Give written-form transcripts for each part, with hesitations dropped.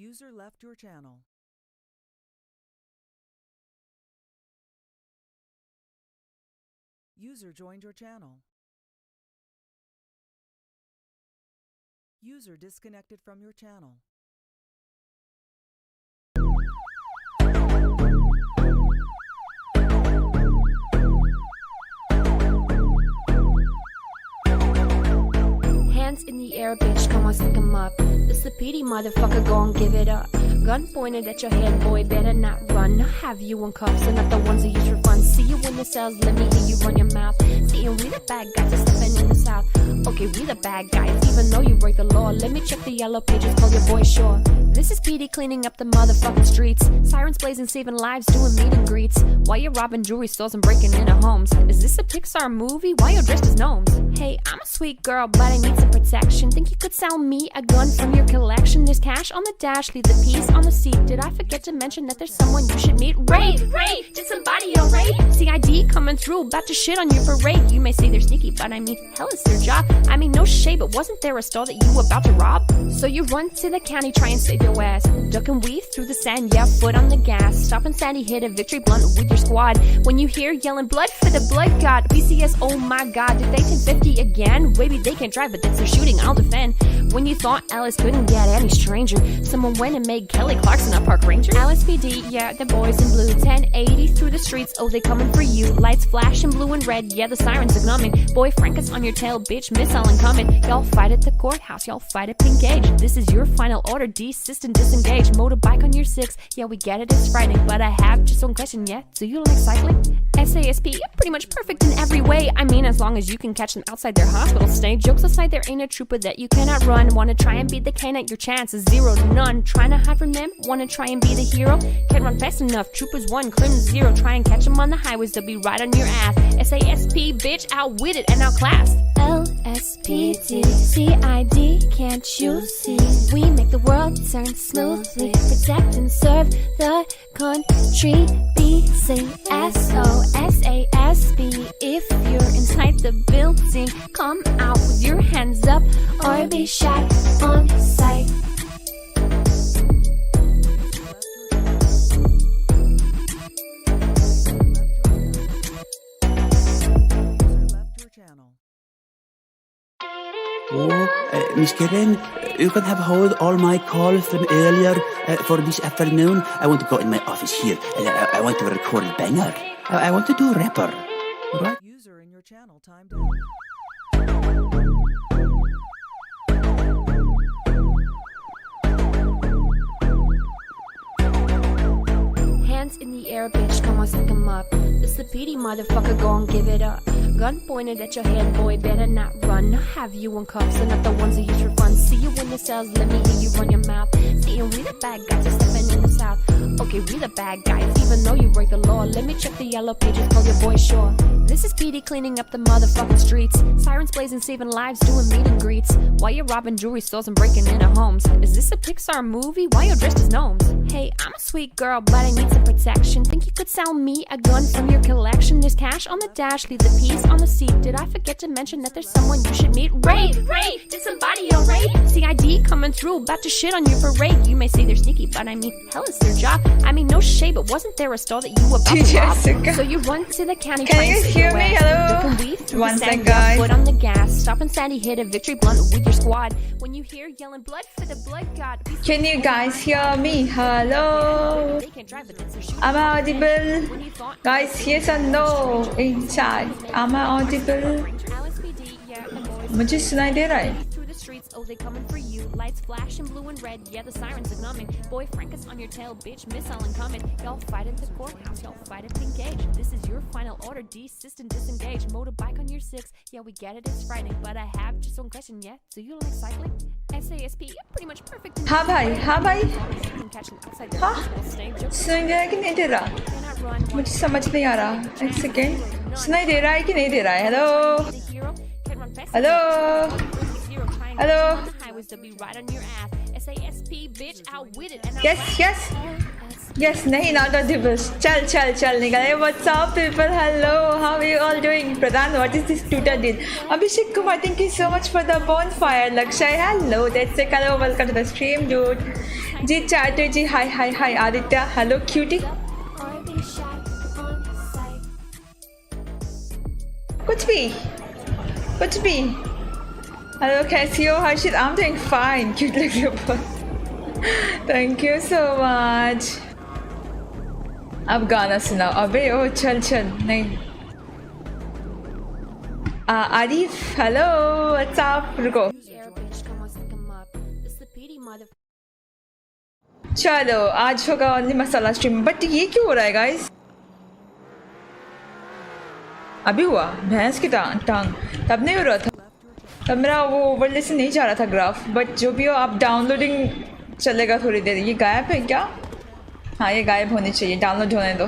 User left your channel. User joined your channel. User disconnected from your channel. Hands in the air, bitch, come on, stick 'em up. This the PD motherfucker, go and give it up. Gun pointed at your head, boy, better not run. I'll have you in cuffs and not the ones that use for fun. See you in the cells, let me hear you run your mouth. Seeing we the bad guys are stepping in the south. Okay, we the bad guys, even though you break the law. Let me check the yellow pages, call your boy sure. This is PD cleaning up the motherfucking streets. Sirens blazing, saving lives, doing meet and greets. Why you robbing jewelry stores and breaking into homes? Is this a Pixar movie? Why you dressed as gnomes? Hey, I'm a sweet girl, but I need some protection. Think you could sell me a gun from your collection? There's cash on the dash, leave the piece on the seat. Did I forget to mention that there's someone you should meet? Raid! Did somebody raid? CID coming through, about to shit on your parade. You may say they're sneaky, but I mean, hell is their job. I mean, no shade, but wasn't there a store that you were about to rob? So you run to the county, try and save your ass. Duck and weave through the sand, yeah, foot on the gas. Stop and Sandy, hit a victory blunt with your squad. When you hear yelling blood for the blood god, PCS, oh my god, did they 1050 again? Maybe they can't drive, but that's their shooting, I'll defend. When you thought Alice couldn't get any stranger, someone went and made Kelly Clarkson a park ranger. LSPD, yeah, the boys in blue, 1080 through the streets, oh, they coming for you. Lights flashing blue and red, yeah, the sirens are numbing. Boy, Frank is on your tail, bitch, missile incoming. Y'all fight at the courthouse, y'all fight at Pink Age. This is your final order, desist and disengage. Motorbike on your 6, yeah, we get it, it's frightening. But I have just one question, yeah, do you like cycling? SASP, pretty much perfect in every way. I mean, as long as you can catch them outside their hospital stay. Jokes aside, there ain't a trooper that you cannot run. Wanna try and beat the canine, your chance is 0 to none. Trying to hide from them, wanna try and be the hero. Can't run fast enough, troopers 1, criminals 0. Try and catch them on the highways, they'll be right on your ass. SASP, bitch, outwitted and outclassed. LSPD, CID, can't you see? We make the world turn smoothly. Protect and serve the country. BCSO, if you're inside the building, come out with your hands up or be shot on sight. Oh, Miss Karen, you can have hold all my calls from earlier for this afternoon. I want to go in my office here. I want to record a banger. I want to do a rapper. Right? User in your channel timed out. Hands in the air, bitch, come on, stick 'em up. This the PD motherfucker, go and give it up. Gun pointed at your head, boy, better not run. I'll have you in cuffs and not the ones that use for fun. See you in the cells, let me hear you run your mouth. Seeing we the bad guys are stepping in the south. Okay, we the bad guys, even though you break the law. Let me check the yellow pages, call your boy sure. This is PD cleaning up the motherfucking streets. Sirens blazing, saving lives, doing meet and greets. Why you robbing jewelry stores and breaking into homes? Is this a Pixar movie? Why you dressed as gnomes? Hey, I'm a sweet girl, but I need some protection. Think you could sell me a gun from your collection? There's cash on the dash, leave the piece on the seat. Did I forget to mention that there's someone you should meet? Raid! Did somebody raid? CID coming through, about to shit on your parade. You may say they're sneaky, but I mean, hell is their job. I mean, no shade, but wasn't there a store that you were about to rob? So you run to the county. Can you hear me? Hello? One second, guys. Foot on the gas. Stop and Sandy, hit a victory blunt with your squad. When you hear yelling blood for the blood god. Can you guys hear me? Hello? Am I audible? Guys, yes or no in chat. Am I audible? मुझे सुनाई दे रहा है? Oh, they coming for you. Lights flashing blue and red. Yeah, the sirens are numbing. Boy, Frank is on your tail, bitch. Missile incoming. Y'all fight at the courthouse. Y'all fight at Pink Age. This is your final order. Desist and disengage. Motorbike on your 6. Yeah, we get it. It's frightening. But I have just one question. Yeah, do you like cycling? SASP, pretty much perfect. हाँ भाई, हाँ भाई. हाँ? सुनाई दे रहा है कि नहीं दे रहा? मुझे समझ नहीं आ रहा. एक सेकेंड. सुनाई दे रहा है कि नहीं दे रहा है? Hello? Hello? Hello. Yes, nahi, not audible. Chal nikal. What's up, people? Hello, how are you all doing? Pradhan, what is this tutor did? Abhishek Kumar, thank you so much for the bonfire. Lakshay, hello. That's it. Hello, welcome to the stream, dude. जी Chatterjee hi hi hi Aditya hello cutie कुछ भी hello कैसी हो Harshit I am doing fine cute लग रही हो बहुत thank you so much अब गाना सुनाओ अबे ओ चल नहीं आरिफ हेलो व्हाट्सअप रुको चलो आज होगा ओनली मसाला स्ट्रीम बट ये क्यों हो रहा है गाइस अभी हुआ भैंस की टांग तब नहीं हो रहा था तब मेरा वो ओवरले से नहीं जा रहा था ग्राफ बट जो भी हो आप डाउनलोडिंग चलेगा थोड़ी देर ये गायब है क्या हाँ ये गायब होनी चाहिए डाउनलोड होने दो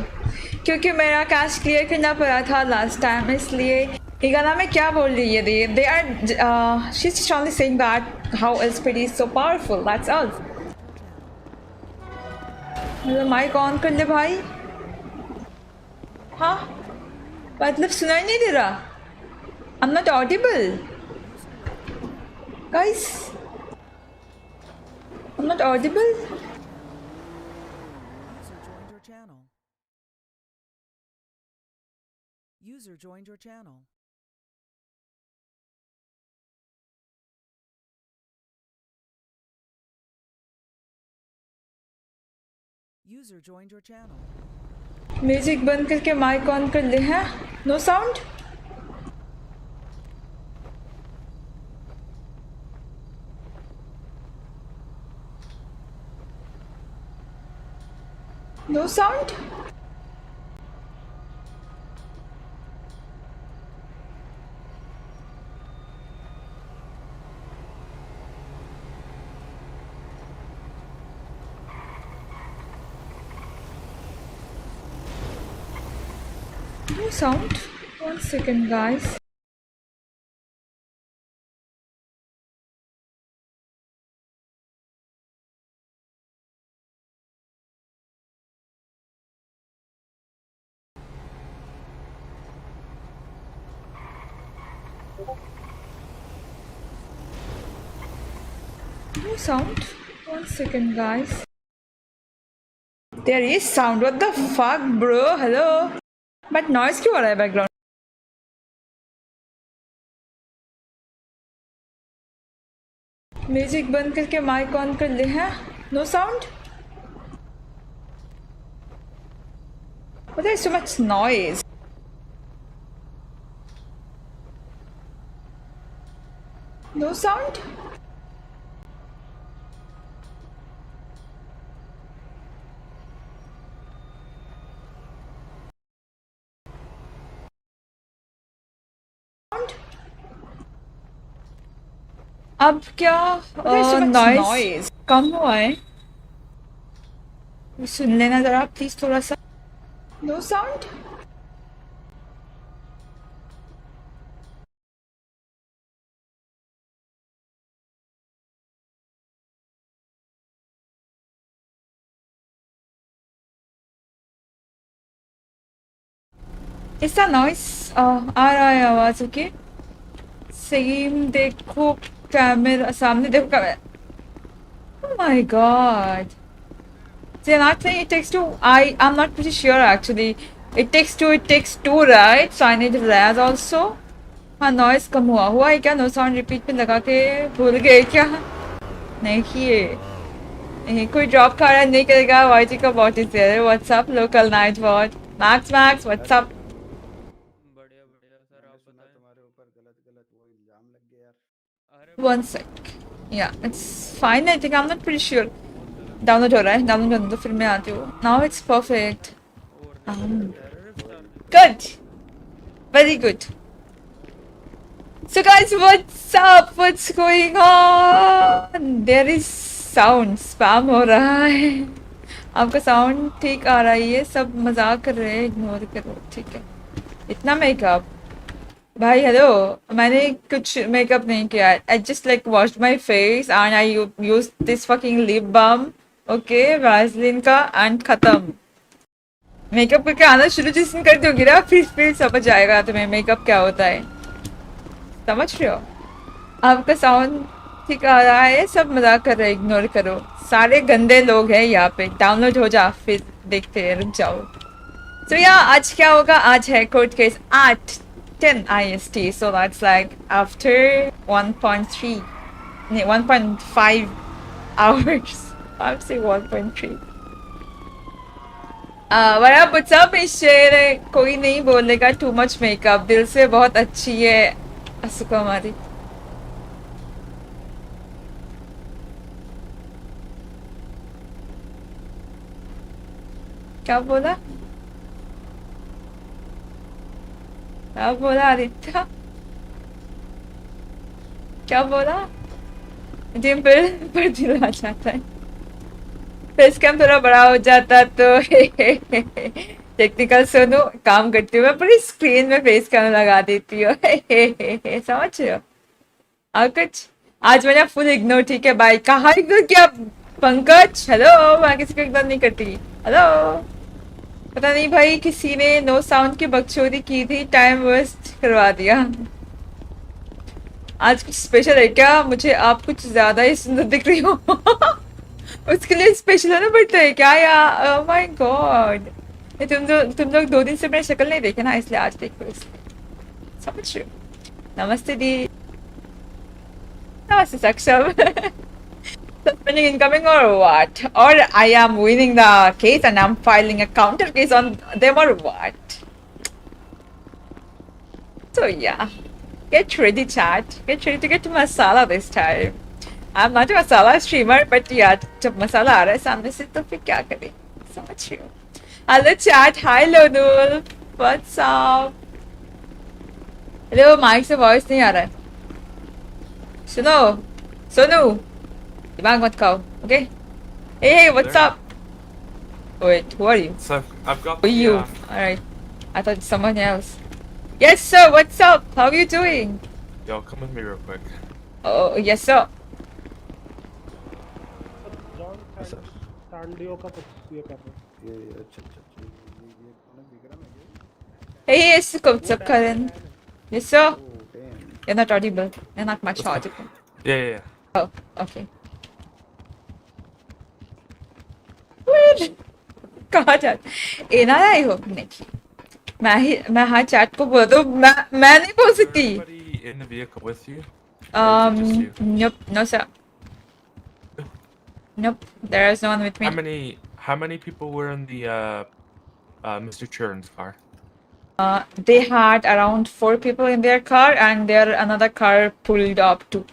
क्योंकि मेरा कैश क्लियर करना पड़ा था लास्ट टाइम इसलिए ये गाना में क्या बोल रही है they are she is only saying that how SPD is so powerful that's all मतलब माइक ऑन कर ले भाई हाँ मतलब सुनाई नहीं दे रहा I am not audible guys I am not audible User joined your channel. User joined your channel. Music बंद करके माइक ऑन कर ले हैं no sound no sound No sound. 1 second, guys. No sound. 1 second, guys. There is sound. What the fuck, bro? Hello. But noise क्यों हो रहा है background music बंद करके माइक ऑन कर ले हैं no sound there is so much noise no sound अब क्या नॉइज कम हुआ है सुन लेना जरा प्लीज थोड़ा सा नो साउंड ऐसा नॉइस आ रहा है आवाज ओके सेम देखो कैमरा सामने देखो camera oh my god they're not saying it takes two I'm not pretty sure actually it takes two right so I need raz also हाँ नॉइस कम हुआ है क्या नो साउंड रिपीट पे लगा के भूल गए क्या नहीं किए कोई ड्रॉप खा रहा नहीं करेगा वाईटी का bot is there what's up local night bot max what's up One sec. Yeah, it's fine. I think I'm not pretty sure. Download हो रहा है. Download करने दो फिर मैं आती हूँ. Now it's perfect. Good. Very good. So guys, what's up? What's going on? There is sound. Spam हो रहा है. आपका साउंड ठीक आ रहा है ये सब मजाक कर रहे हैं इग्नोर करो ठीक है इतना मेकअप भाई हेलो मैंने कुछ मेकअप नहीं किया I just like washed my face and I use this fucking lip balm okay Vaseline का एंड खत्म मेकअप करके आना शुरू जिस दिन कर दोगे ना फिर समझ आएगा तुम्हें मेकअप क्या होता है समझ रहे हो आपका साउंड ठीक आ रहा है, सब मजाक कर रहे, इग्नोर करो, सारे गंदे लोग हैं यहाँ पे। डाउनलोड हो जा, फिर देखते हैं, रुक जाओ। तो यार आज क्या होगा, आज है court case 8:10 IST, so that's like after 1.3 नहीं 1.5 hours. I'll say 1.3. What WhatsApp इश्शे, कोई नहीं बोलेगा टू मच मेकअप, दिल से बहुत अच्छी है असुका हमारी। क्या बोला, क्या बोला आदित्य, क्या बोला? डिम्पल पर दिल आ जाता है, फेस कैम थोड़ा बड़ा हो जाता तो टेक्निकल सुनो, काम करती हूँ मैं, पूरी स्क्रीन में फेस कैम लगा देती हूँ। समझ रहे हो? और कुछ आज मैंने फुल इग्नोर, ठीक है भाई। कहाँ इग्नोर किया पंकज? हेलो, मैं किसी को इग्नोर नहीं करती। हेलो, पता नहीं भाई, किसी ने नो साउंड की बकचोदी की थी, टाइम वेस्ट करवा दिया। आज कुछ स्पेशल है क्या? मुझे आप कुछ ज्यादा ही सुंदर दिख रही हो। उसके लिए स्पेशल होना पड़ता है क्या यार? ओह माय गॉड, तुम लोग 2 दिन से मेरी शक्ल नहीं देखे ना, इसलिए आज देखो, इसलिए समझ रहे हो। नमस्ते दी, नमस्ते सक्षम। Suspending incoming or what? Or I am winning the case and I'm filing a counter case on them or what? So yeah, get ready chat, get ready to get masala this time. I'm not a masala streamer, but yeah, जब मसाला आ रहा है सामने से तो फिर क्या करें, समझ रही हो। Hello chat, hi Lonul, what's up? Hello, mic से वॉइस नहीं आ रहा है, सुनो सोनू, दिमाग मत खाओ, okay? Hey, what's There. up? Wait, who are you? So I've got Who are you? Alright, I thought it's someone else. Yes sir, what's up? How are you doing? Yo, come with me real quick. Oh, yes sir. What's up? Hey, yes, what's up, Karan? Yes sir. You're not audible. You're not much audible. Yeah. Oh, okay. Weird. कहाँ जा? ना आई हो? नहीं, मैं हाँ chat को बोल दो, मैं नहीं बोल Is there सकती। anybody in the vehicle with you? Or is it just you? Nope, no sir. Nope, there is no one with me. How many people were in the Mr. Churn's car? They had around 4 people in their car, and there another car pulled up too.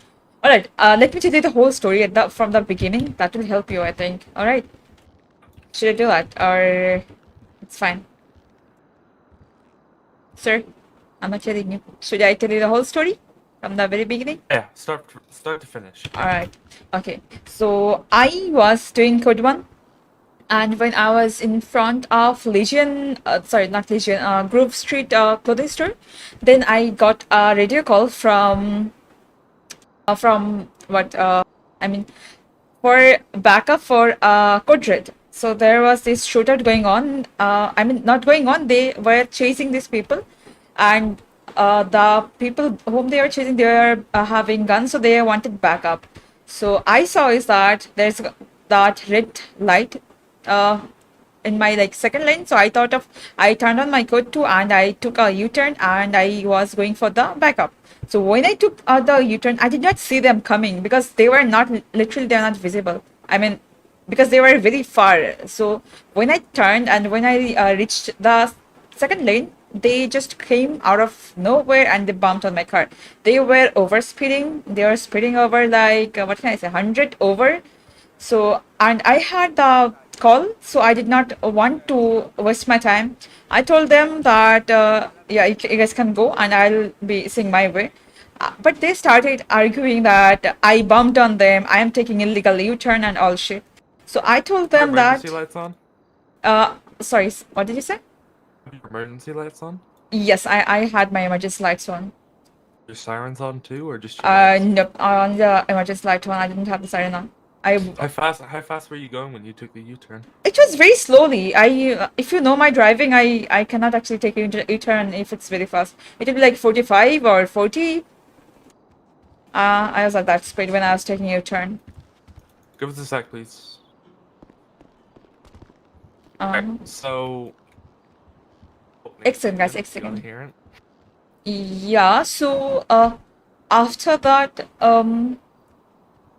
All right, let me tell you the whole story from the beginning. That will help you, I think. All right. Should I do that, or it's fine? Sir, I'm not telling you. Should I tell you the whole story from the very beginning? Yeah, start to finish. All right. Okay. So I was doing code 1, and when I was in front of Legion, sorry, not Legion, Grove Street clothing store, then I got a radio call from what? I mean, for backup for Code Red. So there was this shootout going on. I mean, not going on. They were chasing these people, and the people whom they were chasing, they were having guns, so they wanted backup. So I saw is that there's that red light in my like second lane. So I turned on my code 2 and I took a U-turn and I was going for the backup. So when I took the U-turn, I did not see them coming because they were not literally, they're not visible. I mean, because they were very far. So when I turned and when I reached the second lane, they just came out of nowhere and they bumped on my car. They were over speeding. They were speeding over like what can I say, 100 over. So, and I had the call, so I did not want to waste my time. I told them that yeah, you guys can go and I'll be seeing my way. But they started arguing that I bumped on them, I am taking illegal U-turn and all shit. So I told them Emergency that lights on? sorry, what did you say? Emergency lights on? Yes, I had my emergency lights on. Your sirens on too, or just your lights? Nope, on the emergency light one, I didn't have the siren on. How fast were you going when you took the U-turn? It was very slowly. If you know my driving, I cannot actually take a U-turn if it's very fast. It will be like 45 or 40. I was at that speed when I was taking a turn. Give us a sec, please. So. Excellent, guys, excellent. Coherent. Yeah, so after that,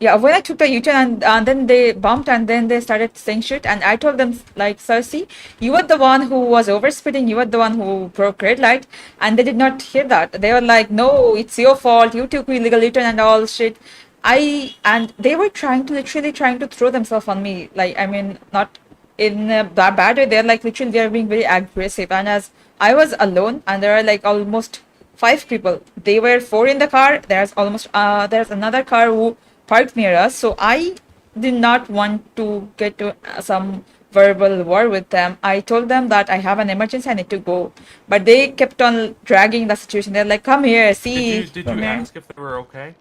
yeah, when I took the U-turn and then they bumped and then they started saying shit, and I told them like, Cersei, you were the one who was overspeeding, you were the one who broke red light, and they did not hear that. They were like, no, it's your fault, you took illegal U-turn and all shit. And they were literally trying to throw themselves on me, like, I mean, not in a bad way. They're like literally they're being very aggressive, and as I was alone and there are like almost 5 people, they were 4 in the car. There's another car who parked near us, so I did not want to get to some verbal war with them. I told them that I have an emergency, I need to go, but they kept on dragging the situation. They're like, come here, see. Did you ask if they were okay?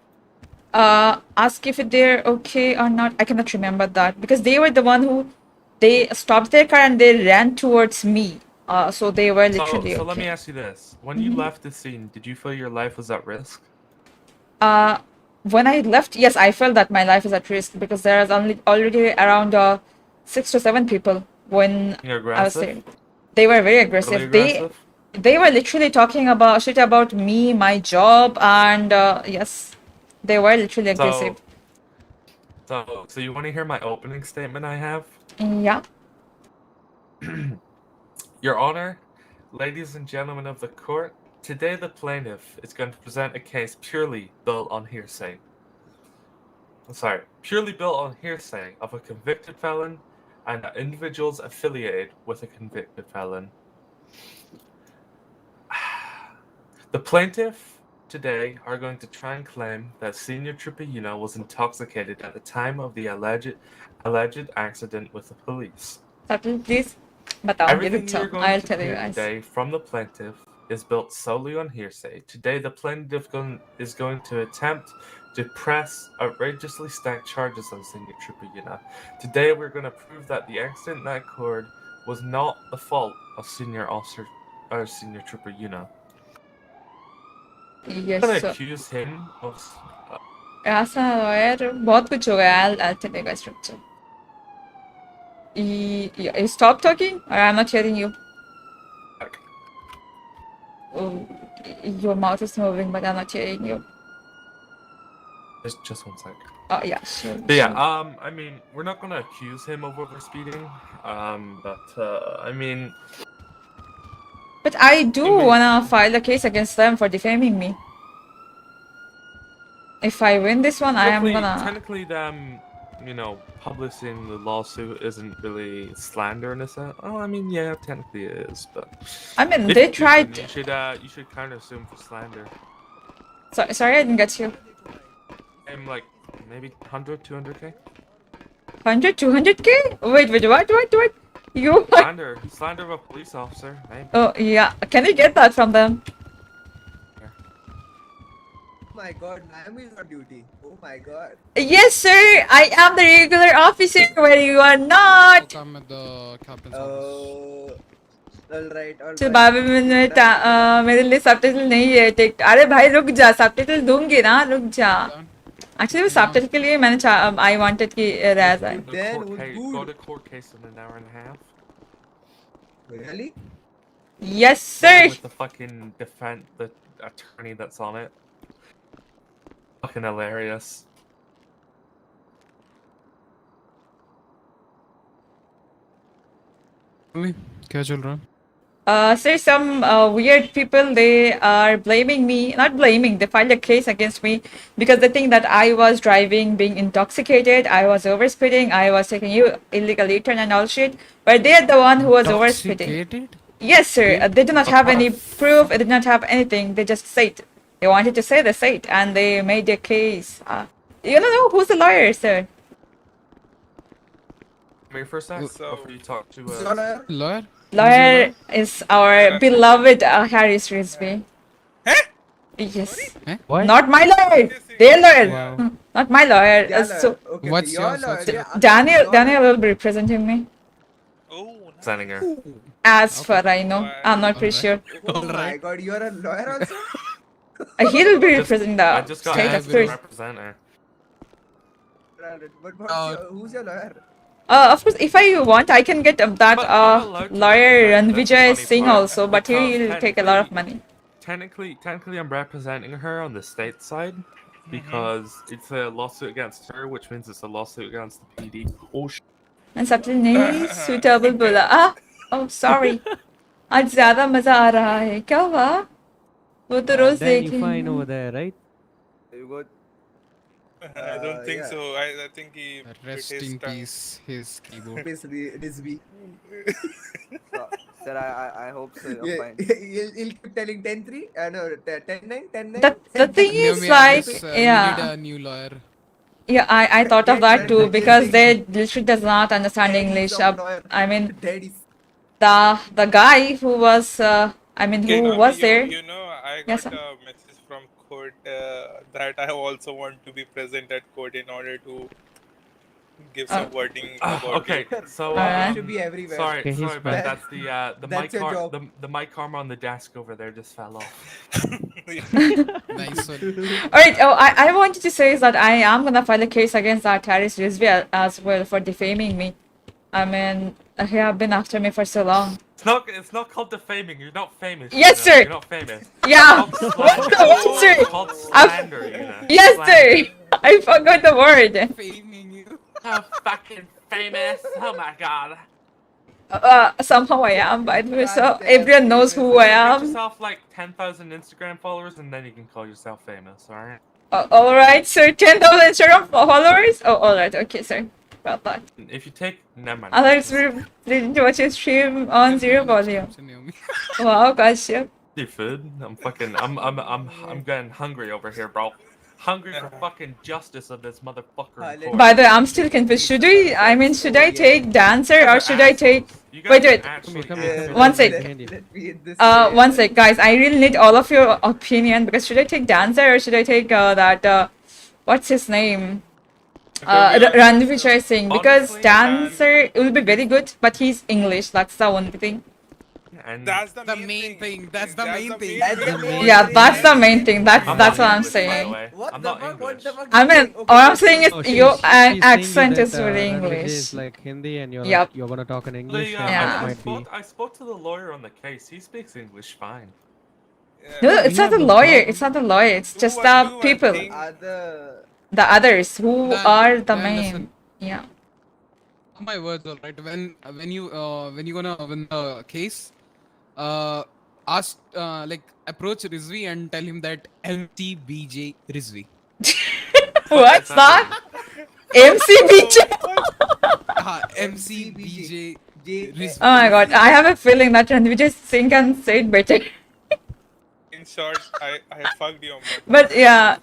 Ask if they're okay or not. I cannot remember that because they were the one who they stopped their car and they ran towards me. So they were literally So okay. let me ask you this: when you left the scene, did you feel your life was at risk? When I left, yes, I felt that my life is at risk because there is already around 6 to 7 people when I was there. They were very aggressive. They were literally talking about shit about me, my job, and yes, they were literally aggressive. So you want to hear my opening statement I have? Yeah. Your Honor, ladies and gentlemen of the court, today the plaintiff is going to present a case purely built on hearsay. Purely built on hearsay of a convicted felon and individuals affiliated with a convicted felon. The plaintiff today are going to try and claim that Senior Trooper Yoona was intoxicated at the time of the alleged accident with the police. Please. Everything you're going to hear today from the plaintiff is built solely on hearsay. Today, the plaintiff is going to attempt to press outrageously stacked charges on Senior Trooper Yoona. Today, we're going to prove that the accident that occurred was not the fault of Senior Trooper Yoona. Yes, I'm going to accuse him of... ऐसा यार बहुत कुछ होगा. I'll tell you guys structure. You stop talking or I'm not hearing you. Oh, your mouth is moving but I'm not hearing you. Just one sec. Oh yeah, sure. But yeah, I mean, we're not gonna accuse him of overspeeding. I mean. But I do wanna file a case against them for defaming me. If I win this one, I am gonna. Technically, them, publishing the lawsuit isn't really slander in a sense. Oh, I mean, yeah, technically it is, but. I mean, they tried. You should kind of assume for slander. Sorry, I didn't get you. I'm like maybe 100, 200k. 100, 200k? Wait, what? You slander of a police officer. Maybe. Oh yeah, can you get that from them? Oh my god, Naomi is on duty. Oh my god. Yes, sir. I am the regular officer where you are not. Come at the captain's office. Alright. चल बाबे मेरे लिए subtitle नहीं है take. अरे भाई रुक जा, सबटाइटल दूंगी ना, रुक जा. Actually, वो सबटाइटल के लिए मैंने I wanted कि रह जाए. Go to court case in an hour and a half. Really? Yes, sir. With the fucking the attorney that's on it. Fucking hilarious. क्या चल रहा है? Sir, some weird people, they are blaming me, not blaming, they filed a case against me because they think that I was driving, being intoxicated, I was overspeeding, I was taking illegal U-turn and all shit, but they're the one who was overspeeding. Yes, sir. They do not have any proof, they did not have anything, they just said. They wanted to say they said, and they made their case. You don't know who's the lawyer, sir? Your first time before you talk to lawyer? Lawyer is our beloved Harris Risby. Huh? Yes. Eh? What? Not my lawyer. Their lawyer. Wow. Not my lawyer. So Okay, what's your lawyer? Daniel will be representing me. Oh, sending her. As far I know, I'm not pretty sure. Oh my god, you're a lawyer also? He'll be representing I the just got state, of asked to course. represent her. But who's your lawyer? Of course, if I want, I can get that But I'm allowed to lawyer represent, that's the Ranvijay funny Singh part, also, but because he'll take a lot of money. Technically, I'm representing her on the state side because it's a lawsuit against her, which means it's a lawsuit against the PD. Oh shit. And सबसे नहीं suitable बोला oh sorry आज ज़्यादा मजा आ रहा है क्या हुआ वो तो रोज Dan, you देख fine over there, right? You got I don't think yeah. so. I think he Rest bit his in tongue. peace, his keyboard. basically Rizvi. Sir, I hope so. You're Yeah, fine. he'll keep telling 10-3, no, 10-9, 10-9. the thing is Naomi, like we need yeah a new lawyer. yeah I thought of that too because they literally does not understand English. I mean the guy who was I mean who Naomi, was there. You know, I got Yes, sir. a message from court that I also want to be present at court in order to give some wording about Okay, it. so You should be everywhere. sorry, Okay, he's but back. that's the That's your job. the mic arm on the desk over there just fell off. Nice one. Alright, I wanted to say is that I am gonna file a case against Attire as well for defaming me. I mean, he have been after me for so long. It's not called defaming. You're not famous. Yes, Yoona. sir. You're not famous. Yeah. It's called slander. Yes, sir. It's called slander, Yoona. Yes, Slander. sir. I forgot the word. Faming you. Oh, fucking famous. Oh my god. Somehow I am, by the way, so God damn, everyone knows who I Get am. yourself like 10,000 Instagram followers, and then you can call yourself famous. All right. Alright, sir. 10,000 Instagram followers. Oh, alright. Okay, sir. Well done. If you take, never mind. Others didn't watch his stream on zero volume. Naomi. Wow, gotcha. Eat food. I'm getting hungry over here, bro. Hungry for fucking justice of this motherfucker. in court. By the way, I'm still confused. Should I take dancer or should I take? You guys Wait, can wait. actually Come answer here. One this. sec. One sec, guys. I really need all of your opinion because should I take dancer or should I take that? What's his name? Ranvijay Singh. Because Honestly, dancer will be very good, but he's English. That's the only thing. And That's the The main main thing. thing. That's the main thing. That's the main Yeah, thing. that's the main thing. That's I'm what not I'm English, by the saying. way. What I'm the not fuck? What English. the fuck? I mean, all I'm saying is Oh, your she's saying you accent that, is very Ranvijay English. is like Hindi and you're Yep. you're gonna talk in English. The, and Yeah. that I, might be. spoke to the lawyer on the case. He speaks English fine. No, Yeah. it's not the lawyer. It's not the lawyer. It's just the Do one people, thing. the others who Dan, are the Dan, main. listen. Yeah. My words, all right. When you gonna win the case, ask approach Rizvi and tell him that MTBJ Rizvi. What's that? MCBJ. MCBJ Rizvi. Oh my god, I have a feeling that Ranvijay Singh can say it better. In short, I fucked your mother. But yeah.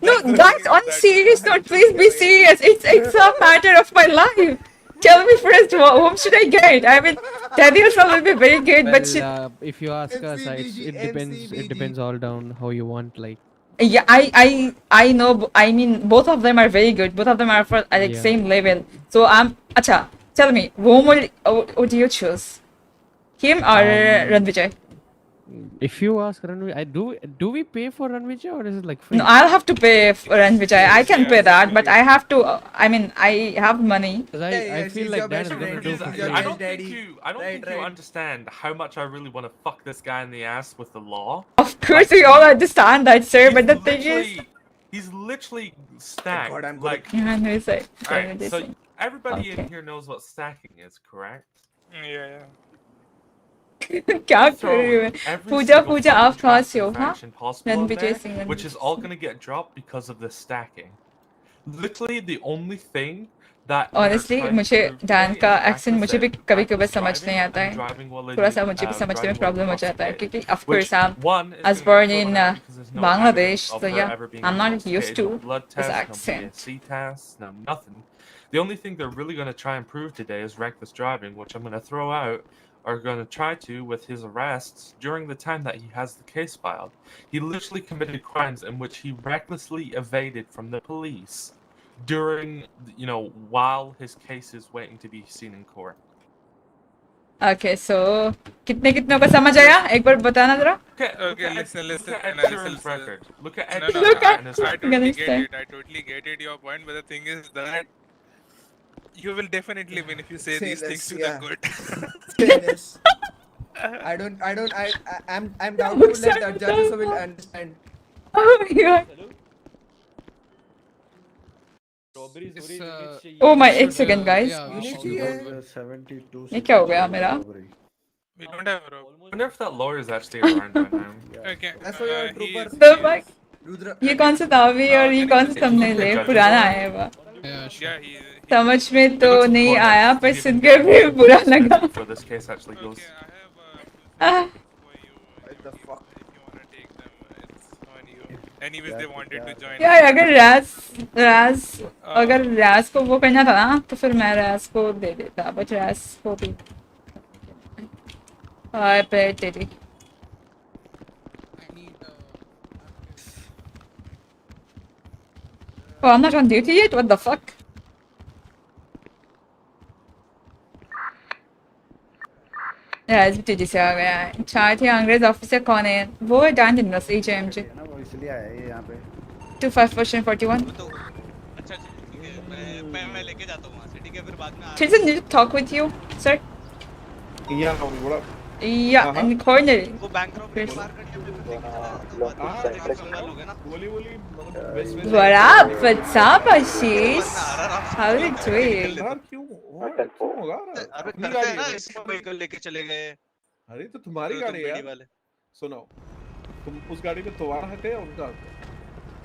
No, guys, on serious note, please be serious. It's a matter of my life. Tell me first, whom should I get? I mean, Teddy will be very good, but she, If you ask us, it depends. It depends all down how you want. Like, yeah, I know. I mean, both of them are very good. Both of them are for like Yeah. same level. So acha, tell me, whom would you choose? Him or Ranvijay? if you ask Ranvijay, do we pay for Ranvijay or is it like free? No, I'll have to pay for Ranvijay. I can pay that, but I have to. I mean, I have money. 'Cause Yeah, I yeah, feel she's like your Dan best is gonna friend. do She's for your free. I don't daddy. think you Right. understand how much I really want to fuck this guy in the ass with the law. Of course, we all understand that, sir. But the thing is, he's literally stacked. God, I'm like, Ranvijay. alright, so Ranvijay. everybody Okay. in here knows what stacking is, correct? Yeah. क्या कर रही हो? Every पूजा single पूजा fucking आप कहाँ से हो? हाँ? transaction possible in Ranvijay there, Singh, which is Ranvijay all Singh. gonna get dropped because of the stacking. Literally, the only thing that Honestly, मुझे Dan का accent मुझे भी कभी-कभी समझ नहीं आता है. थोड़ा सा मुझे भी समझने में problem हो जाता है क्योंकि of course I was born in Bangladesh, so yeah, I'm not used to this accent. No, nothing. The only thing they're really going to try and prove today is reckless driving, which I'm going to throw out, are going to try to with his arrests during the time that he has the case filed. He literally committed crimes in which he recklessly evaded from the police during, while his case is waiting to be seen in court. Okay, so कितने कितनों का समझ आया एक बार बताना जरा. Okay, listen. Look at Ed Analysis. Sheeran's record. Look at Ed No, Look Sheeran at- and his I record. totally get understand. it. I totally get it. Your point, but the thing is that you will definitely win if you say Say these this, things to yeah. the court. Say this. I'm doubtful that the judges will understand. Oh my god. This, Oh my, this एक should, second guys. yeah, You we need should- to ये क्या हो गया मेरा? We don't have a rope. I wonder if that lawyer is actually around right now. Okay. As for your he trooper. is- तो he भाई is- Rudra. ये कौन सा दावी और ये कौन सा thumbnail है? पुराना है वो. Yeah, sure. Yeah, he समझ में तो It looks नहीं important. आया पर He सुन even के got भी more बुरा expensive लगा. before this case actually goes. Okay, I have Ah. for you. What the fuck? If you wanna take them, it's on you. Anyways, they wanted to join. यार अगर राज को वो करना था ना तो फिर मैं राज को दे देता बट राज को भी हाय पे तेरी I need, Oh, I'm not on duty yet? What the fuck? राज भी तेजी से आ गया है. चार थे अंग्रेज ऑफिसर कौन है? वो है डान दिनस एचएमजी. इसलिए आया ये यहाँ पे 2541. अच्छा ठीक है मैं लेके जाता हूँ वहाँ से ठीक है फिर बाद में Citizen need to talk with you, sir. Yeah, what up? Yeah, in the corner. वो बैंक रॉबरी को मार कर लेके चला लोगे ना What up? What's up, Ashish? How are you doing? यार क्यों होगा अरे करते हैं ना इसको व्हीकल लेके चले गए अरे तो तुम्हारी गाड़ी है वाले सुनो तुम उस गाड़ी पे तुम्हारा हक है या उनका हक है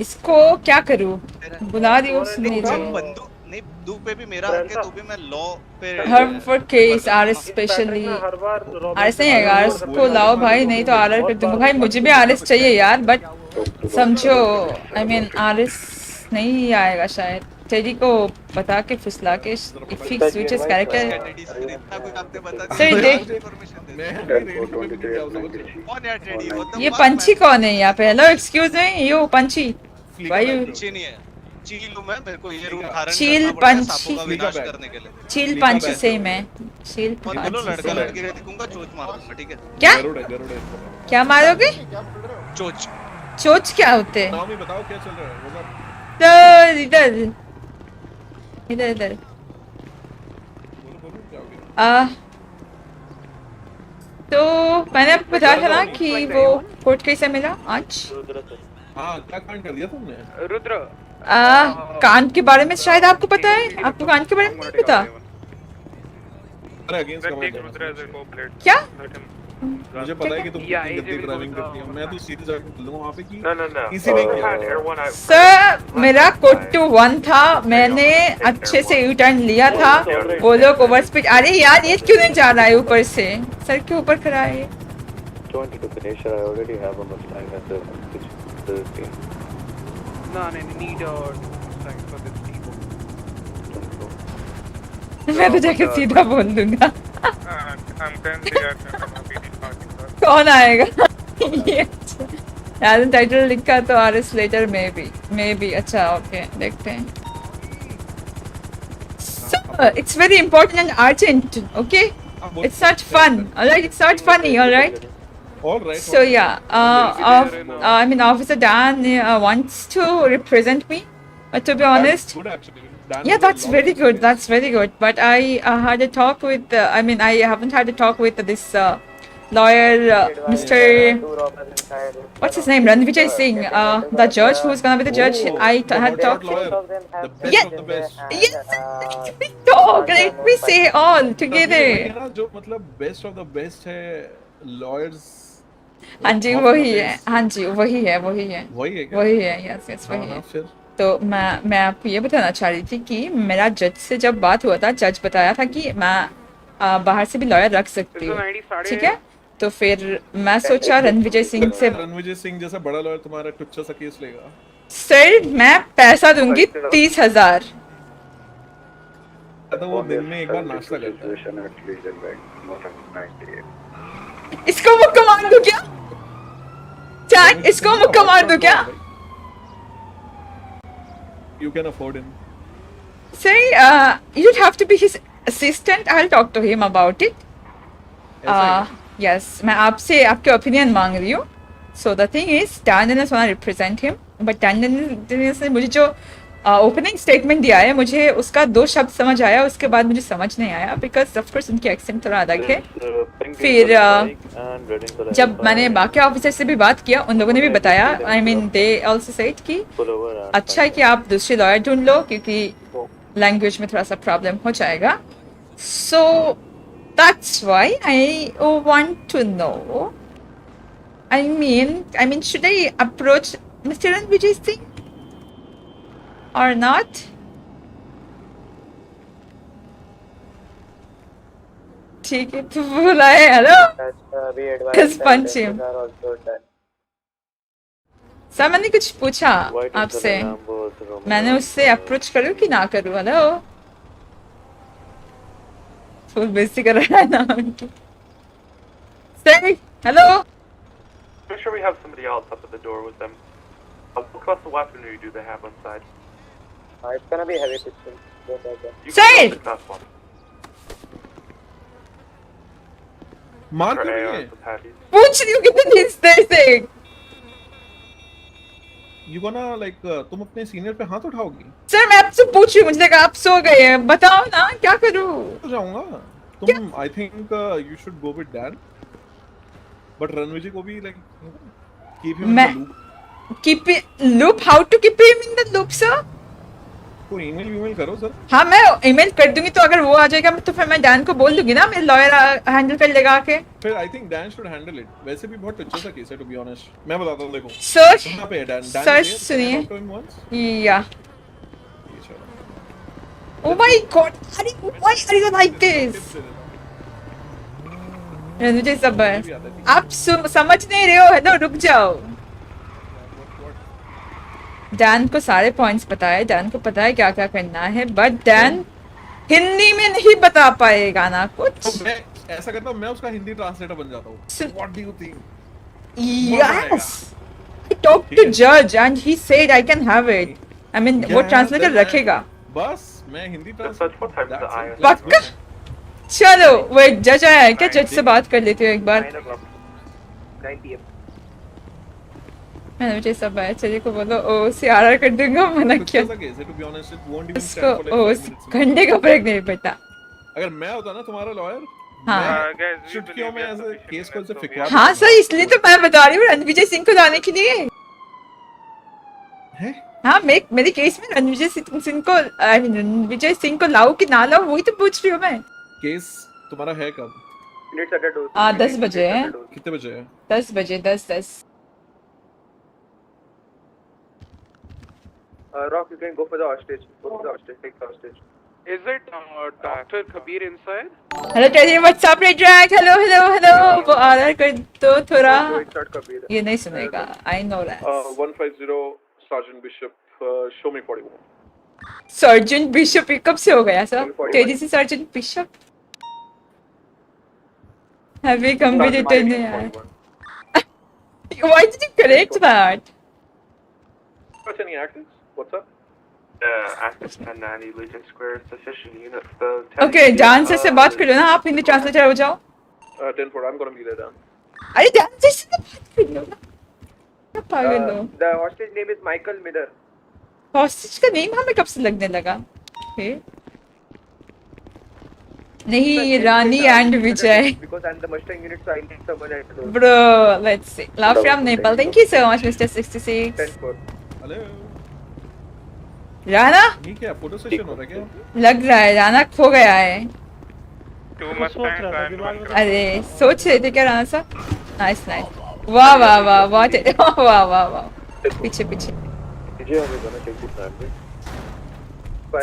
इसको क्या करूँ? बुला दियो सुनिए. बंदूक नहीं बंदूक पे भी मेरा हक है तो भी मैं लॉ पे Harvard case, RS specially. RS नहीं है, RS को लाओ भाई, नहीं तो RR कर दूंगा भाई. मुझे भी RS चाहिए यार, बट समझो, I mean RS नहीं आएगा शायद. टेडी को बता के फुसला के if he switches character. Sir देख कौन यार टेडी वो तो ये पंछी कौन है यहाँ पे? हेलो एक्सक्यूज मी, यू पंछी. भाई पंछी नहीं है चील हूँ मैं मेरे को ये रूम धारण चील करना पड़ता है पंछी. सांपों का विनाश करने के लिए चील पंछी से मैं चील बोलो पंछी लड़का से. लड़की रहती दूंगा चोच मार दूंगा ठीक है क्या गरुड़ है क्या मारोगे? चोच चोच क्या होते हैं? नाओमी बताओ क्या चल रहा है वो ना तो इधर इधर इधर बोलो क्या हो गया तो मैंने आपको बताया था ना कि वो कोर्ट कैसे मिला आज. हाँ क्या कांड कर दिया तुमने कान के बारे में शायद आपको पता है. आपको कान के बारे में नहीं पता अरे अगेंस्ट कमेंट क्या? मुझे पता है कि तुम कितनी गंदी ड्राइविंग करती हो मैं तो सीधे जाके बोल दूंगा वहां पे कि इसी ने किया सर मेरा कोड टू 1 था. मैंने अच्छे से यू टर्न लिया था. वो लोग ओवर स्पीड. अरे यार ये क्यों नहीं जा रहा है ऊपर से? सर के ऊपर खड़ा है. मैं तो जाके सीधा बोल दूंगा. कौन आएगा? यार टाइटल लिखा तो RS लेटर मे बी. अच्छा ओके देखते हैं. It's very important and urgent. Okay, it's not fun. Alright, it's not funny. Alright. So yeah, I mean Officer Dan wants to represent me. But to be honest, yeah, that's very good. That's very good. But I had a talk with. I mean, I haven't had a talk with this lawyer, Mr. What's his name? Ranvijay Singh, the judge who's gonna be the judge. I had talked. the best of the best Yes, let me talk. Let me say all together. जो मतलब best of the best है lawyers हाँ जी वही है. हाँ जी वही है. वही है क्या वही है. यस यस वही है. फिर तो मैं आपको ये बताना चाह रही थी कि मेरा जज से जब बात हुआ था, जज बताया था कि मैं बाहर से भी लॉयर रख सकती हूँ. ठीक है, तो फिर मैं सोचा रणविजय सिंह से. रणविजय सिंह जैसा बड़ा लॉयर तुम्हारा टुच्चा सा केस लेगा. सर मैं पैसा दूंगी 30,000. तो वो दिन में एक बार नाश्ता करता है. इसको मुक्का मार दूं क्या? चैट इसको मुक्का मार दूं क्या? You can afford him. Sir, you'd have to be his assistant. I'll talk to him about it. Yes, मैं आपसे आपके ओपिनियन मांग रही हूँ. So the thing is, Dennis wanna represent him, but Dennis ने मुझे जो ओपनिंग स्टेटमेंट दिया है, मुझे उसका 2 शब्द समझ आया, उसके बाद मुझे समझ नहीं आया बिकॉज ऑफ कोर्स उनकी एक्सेंट थोड़ा अलग है. फिर जब मैंने बाकी ऑफिसर से भी बात किया, उन लोगों ने भी बताया, I mean they also said कि अच्छा है कि आप दूसरे लॉयर ढूंढ लो क्योंकि लैंग्वेज में थोड़ा सा प्रॉब्लम हो जाएगा. So that's why I want to know, I mean, should I approach Mr. Ranvijay Singh or not? ठीक है, तो बोला है hello. Just punch him. Sir मैंने कुछ पूछा आपसे, मैंने उससे अप्रोच करूँ कि ना करूँ? हेलो, फुल बेइज्जती कर रहा है ना उनकी. Sir hello. I'm sure we have somebody else up at the door with them. What class of weaponry do they have on side? It's gonna be heavy pistol. Say! Class 1. मार क्यों रही है? पूछ रही हूँ कितने दिन से. You gonna like तुम अपने सीनियर पे हाथ उठाओगी? सर मैं आपसे पूछ रही हूँ, मुझे लगा आप सो गए हैं, बताओ ना क्या करूँ? तो जाऊँगा. तुम I think you should go with Dan. But Ranvijay को भी like keep him in the loop. Keep loop? How to keep him in the loop, sir? को email करो सर. हाँ मैं email कर दूंगी, तो अगर वो आ जाएगा तो फिर मैं Dan को बोल दूंगी ना, मेरा लॉयर हैंडल कर लेगा आके. फिर I think Dan should handle it. वैसे भी बहुत अच्छा सा केस है to be honest. मैं बताता हूँ देखो. Sir. कहाँ पे है Dan? Sir सुनिए. Yeah. Oh my God! Why are you like this? मुझे सब आप समझ नहीं रहे हो. हेलो रुक जाओ. डैन को सारे पॉइंट्स पता है, डैन को पता है क्या क्या करना है, बट डैन हिंदी में नहीं बता पाएगा ना कुछ. तो मैं ऐसा करता हूँ, मैं उसका हिंदी ट्रांसलेटर बन जाता हूँ. What do you think? Yes. I talked to judge and he said I can have it. I mean वो ट्रांसलेटर रखेगा. बस मैं हिंदी ट्रांसलेटर. पक्का. चलो वो जज आया है क्या? जज से बात कर लेती हूँ एक बार. 9 PM. मैंने मुझे सब आया, चलिए को बोलो ओ CRR कर दूंगा, मना किया. इसको ओ घंटे का फर्क नहीं पड़ता. अगर मैं होता ना तुम्हारा लॉयर, हाँ चुटकियों में ऐसे केस को ऐसे फिकवा. हाँ सर, इसलिए तो मैं बता रही हूँ रणविजय सिंह को लाने के लिए. हाँ मेरे केस में रणविजय सिंह को, आई मीन रणविजय सिंह को लाओ कि ना लाओ, वही तो पूछ रही हूँ मैं. केस तुम्हारा है कब? 10 बजे है. कितने बजे है? 10 बजे. 10. Rock, you can go for the hostage. Go for the hostage. Take the hostage. Is it Dr. Kabir inside? Hello teddy, what's up रे ड्रैग. हेलो वो आर कर दो थोड़ा. ये नहीं सुनेगा, I know that. 150 Sergeant Bishop, show me 41. Sergeant bishop कब से हो गया सर? टेडी से सर्जेंट बिशप हैवी कंप्लीटेड नहीं यार. Why did you correct that? What's any active? What's up? Active 1090 Legion Square, sufficient units though. Okay, dancer से बात कर लो ना, आप हिंदी ट्रांसलेटर हो जाओ. 10-4, I'm gonna be there down. अरे डांसर से बात कर लो ना, क्या पागल हो. The hostage name is Michael Miller. Hostage का नेम हमें कब से लगने लगा? नहीं, Rani and Vijay. Because I'm the mustering unit, so I need someone else. Bro, let's see. Love from Nepal. Thank you so much, Mr. 66. 10-4. Hello. Rana? ये क्या photo session हो रहा है क्या? लग रहा है राना खो गया है. अरे सोच रहे थे क्या राना साहब? नाइस. वाह. पीछे.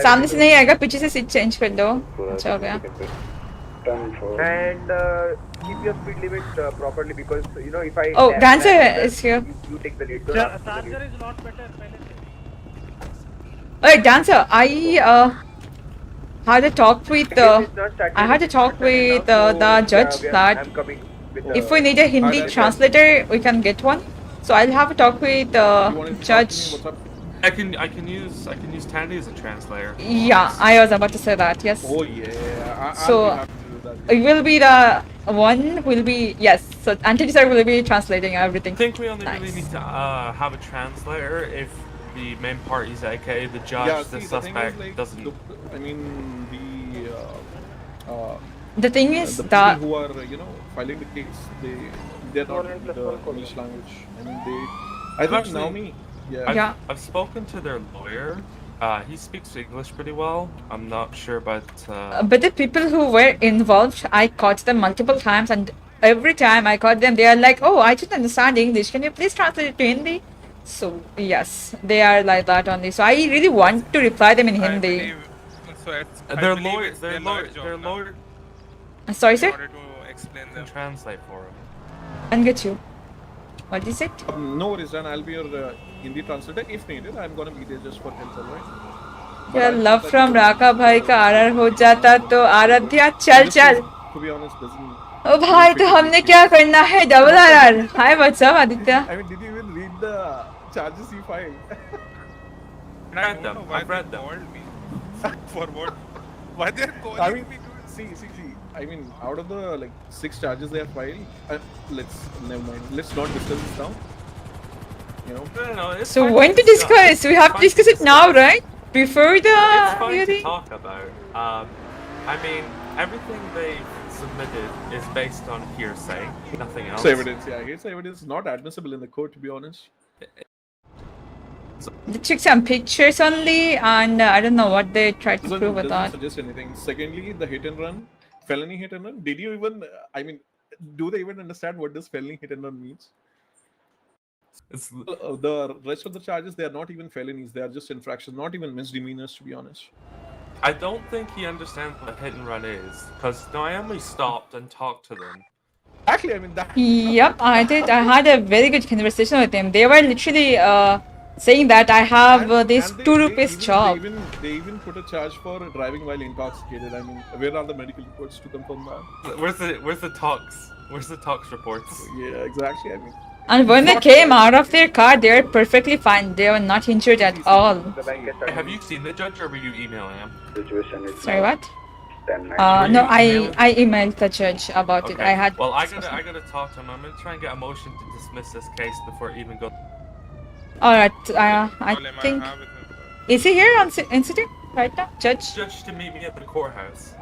सामने से नहीं आएगा, पीछे से सीट चेंज कर दो. अच्छा हो गया. And keep your speed limit properly because you know if I. Oh, dancer is here. You take the lead. Dancer is not better. Hey, dancer, I had a talk with the judge that if we need a Hindi translator, we can get one. So I'll have a talk with the judge. I can use Tandy as a translator. Yeah, I was about to say that. Yes. Oh yeah. So will be the one who will be, yes, so anti-sir will be translating everything. I think we only nice. really need to have a translator if the main party's okay. The judge, Yeah, the see, suspect the thing is, like, doesn't. I mean, the thing is the that people who are filing the case, they're not the English language. I mean, I think actually, Naomi. Yeah. yeah. I've spoken to their lawyer. He speaks English pretty well. I'm not sure about. But the people who were involved, I caught them multiple times, and every time I caught them, they are like, "Oh, I didn't understand English. Can you please translate it to Hindi?" So yes, they are like that only. So I really want to reply them in Hindi. Their lawyers. Their lawyer. Sorry, sir. In order to explain them. Translate for him. And get you. What is it? No worries, Dan. I'll be your Hindi translator if needed. I'm gonna be there just for help, alright? Yeah, love from Raka भाई का RR हो जाता तो आराध्या चल चल. To be honest, doesn't. ओ भाई तो हमने क्या करना है double RR. Hi, what's up, Aditya? I mean, did you even read the charges he filed? Read them. I've read them. For what? Why they're calling me? See. I mean, out of the 6 charges they have filed, never mind. Let's not discuss this now. No, so when to discuss? We have to discuss it now, right? Before the It's fine hearing? to talk about. I mean, everything they've submitted is based on hearsay, nothing else. It's evidence, yeah. Hearsay evidence is not admissible in the court, to be honest. They took some pictures only, and I don't know what they tried to prove with doesn't that. suggest anything. Secondly, the hit and run, felony hit and run. Did you even? I mean, do they even understand what this felony hit and run means? The rest of the charges, they are not even felonies. They are just infractions, not even misdemeanors, to be honest. I don't think he understands what hit and run is, because Naomi stopped and talked to them. Actually, I mean that. Yep, I did. I had a very good conversation with them. They were literally saying that I have this 2 rupees job. They even put a charge for driving while intoxicated. I mean, where are the medical reports to confirm that? Where's the talks? Where's the talks reports? Yeah, exactly. I mean. And when they came out of their car, they were perfectly fine. They were not injured at all. Have you seen the judge, or were you emailing him? Sorry, what? No, I emailed the judge about it. I had. Well, I gotta talk to him. I'm gonna try and get a motion to dismiss this case before it even goes. All right. I think. Is he here on incident right now, judge? Judge to meet me at the courthouse.